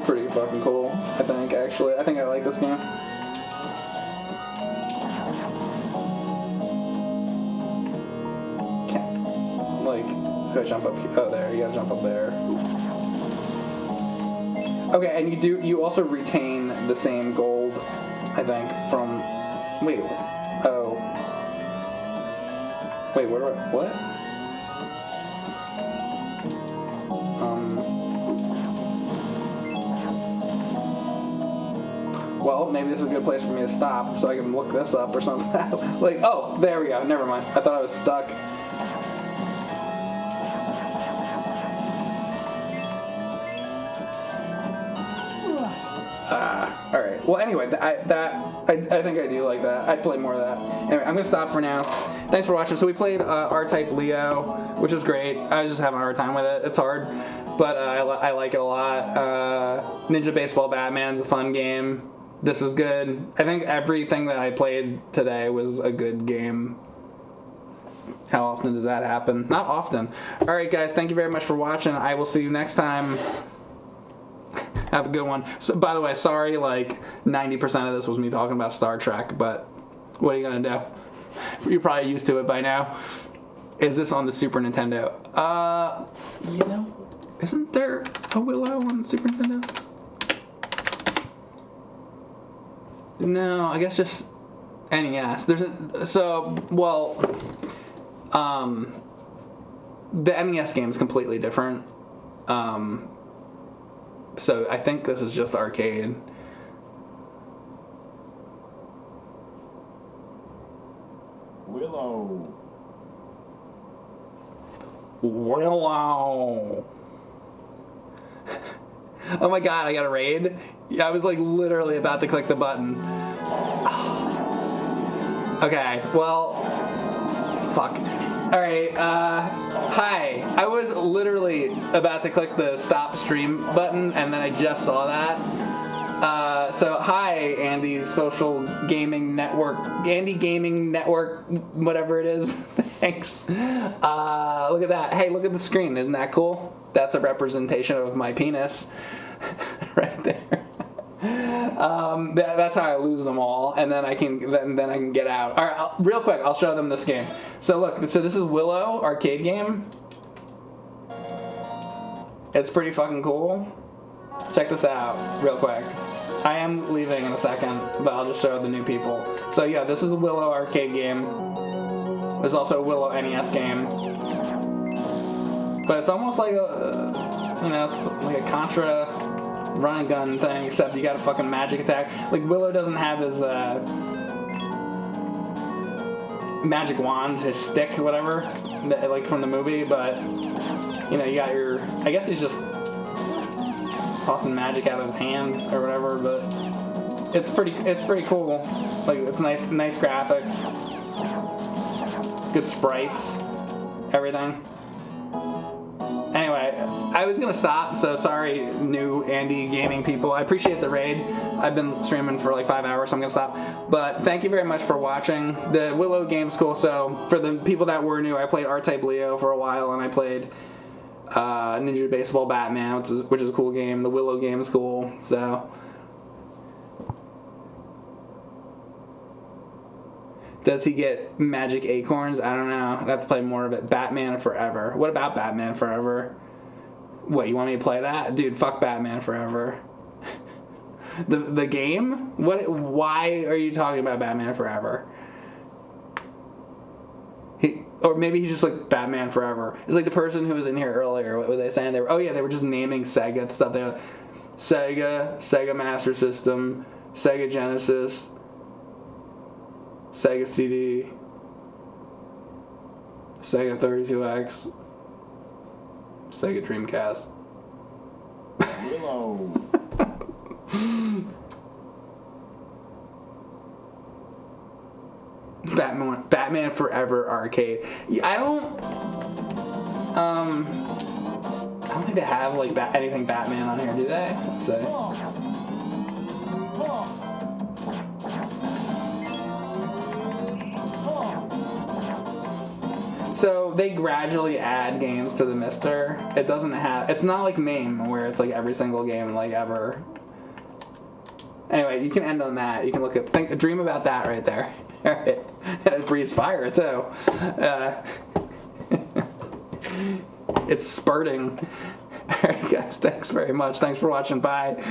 pretty fucking cool, I think, actually. I think I like this game. Can't, like, if I jump up here, oh, there, you gotta jump up there. Okay, and you also retain the same gold, I think, from, wait, oh. Wait, what? Well, maybe this is a good place for me to stop so I can look this up or something. Like, oh, there we go. Never mind. I thought I was stuck. All right. Well, anyway, I think I do like that. I'd play more of that. Anyway, I'm gonna stop for now. Thanks for watching. So we played rtype Leo, which is great. I was just having a hard time with it. It's hard, but I like it a lot. Ninja Baseball Batman's a fun game. This is good. I think everything that I played today was a good game. How often does that happen? Not often. All right, guys. Thank you very much for watching. I will see you next time. Have a good one. So, by the way, sorry, like 90% of this was me talking about Star Trek, but what are you gonna do? You're probably used to it by now. Is this on the Super Nintendo? You know, isn't there a Willow on the Super Nintendo? No, I guess just NES. The NES game is completely different. So I think this is just arcade. Willow. Oh my god, I got a raid? Yeah, I was like literally about to click the button. Okay, well, fuck. Alright, hi. I was literally about to click the stop stream button and then I just saw that. So hi, Andy's social gaming network, Andy Gaming Network, whatever it is. Thanks. Look at that. Hey, look at the screen. Isn't that cool? That's a representation of my penis right there. That's how I lose them all, and then I can get out. All right, real quick, I'll show them this game. So look, so this is Willow arcade game. It's pretty fucking cool. Check this out, real quick. I am leaving in a second, but I'll just show the new people. So yeah, this is a Willow arcade game. There's also a Willow NES game, but it's almost like a, you know, it's like a Contra run and gun thing, except you got a fucking magic attack. Like Willow doesn't have his magic wand, his stick, whatever, like from the movie, but you know, you got your, I guess he's just tossing magic out of his hand or whatever, but it's pretty cool. Like, it's nice graphics, good sprites, everything. Anyway, I was gonna stop, so sorry, new Andy Gaming people. I appreciate the raid. I've been streaming for like 5 hours, so I'm gonna stop. But thank you very much for watching. The Willow game's cool, so for the people that were new, I played rtype Leo for a while, and I played Ninja Baseball Batman, which is a cool game. The Willow game is cool, so. Does he get magic acorns? I don't know. I'd have to play more of it. Batman Forever. What about Batman Forever? What, you want me to play that? Dude, fuck Batman Forever. The game? What? Why are you talking about Batman Forever? Or maybe he's just like Batman Forever. It's like the person who was in here earlier. What were they saying? They were just naming Sega stuff. They're like, Sega Master System, Sega Genesis, Sega CD, Sega 32X, Sega Dreamcast. Willow. Batman Forever arcade. I don't think they have like anything Batman on here, do they? Let's see. So they gradually add games to the Mister. It doesn't have. It's not like MAME where it's like every single game like ever. Anyway, you can end on that. You can look at dream about that right there. All right, and it breathes fire too. It's spurting. All right, guys. Thanks very much. Thanks for watching. Bye.